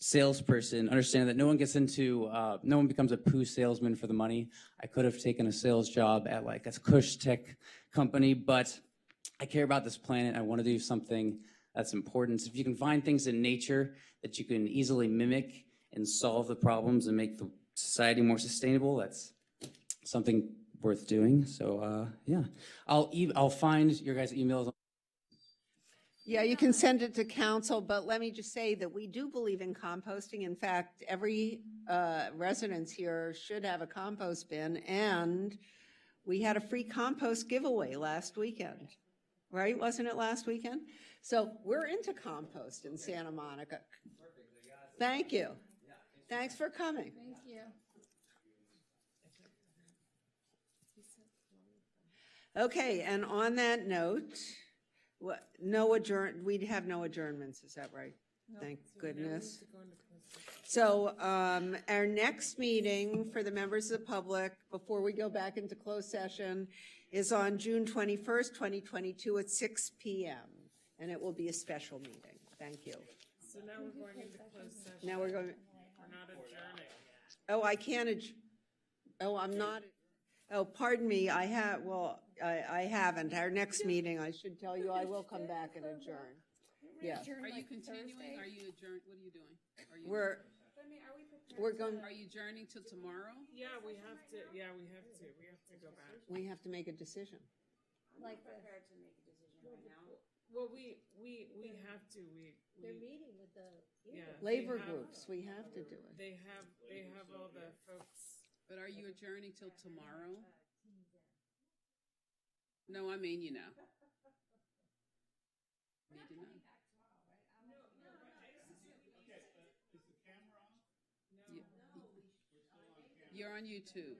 salesperson, understand that no one becomes a poo salesman for the money. I could have taken a sales job at like a Kush tech company, but I care about this planet. I want to do something that's important. So if you can find things in nature that you can easily mimic and solve the problems and make the society more sustainable, that's something worth doing. So yeah, I'll find your guys' emails. Yeah, you can send it to council, but let me just say that we do believe in composting. In fact, every residence here should have a compost bin, and we had a free compost giveaway last weekend, right? Wasn't it last weekend? So we're into compost in Santa Monica. Thank you. Thanks for coming. Thank you. Okay, and on that note, we'd have no adjournments, is that right? Thank goodness. So our next meeting for the members of the public, before we go back into closed session, is on June 21st, 2022 at 6 p.m. And it will be a special meeting. Thank you. So now we're going into closed session. Now we're going. We're not adjourning. Oh, I can't. Oh, I'm not. Oh, pardon me. I haven't. Our next meeting, I should tell you, I will come back and adjourn. Yeah. Are you continuing? Are you adjourned? What are you doing? We're going. Are you adjourning till tomorrow? Yeah, we have to. Yeah, we have to. We have to go back. We have to make a decision. Like prepared to make a decision right now. Well, we have to. They're meeting with the Labor groups. We have to do it. They have all the folks. But are you adjourning till tomorrow? No, I mean, you know. Need to know. You're on YouTube.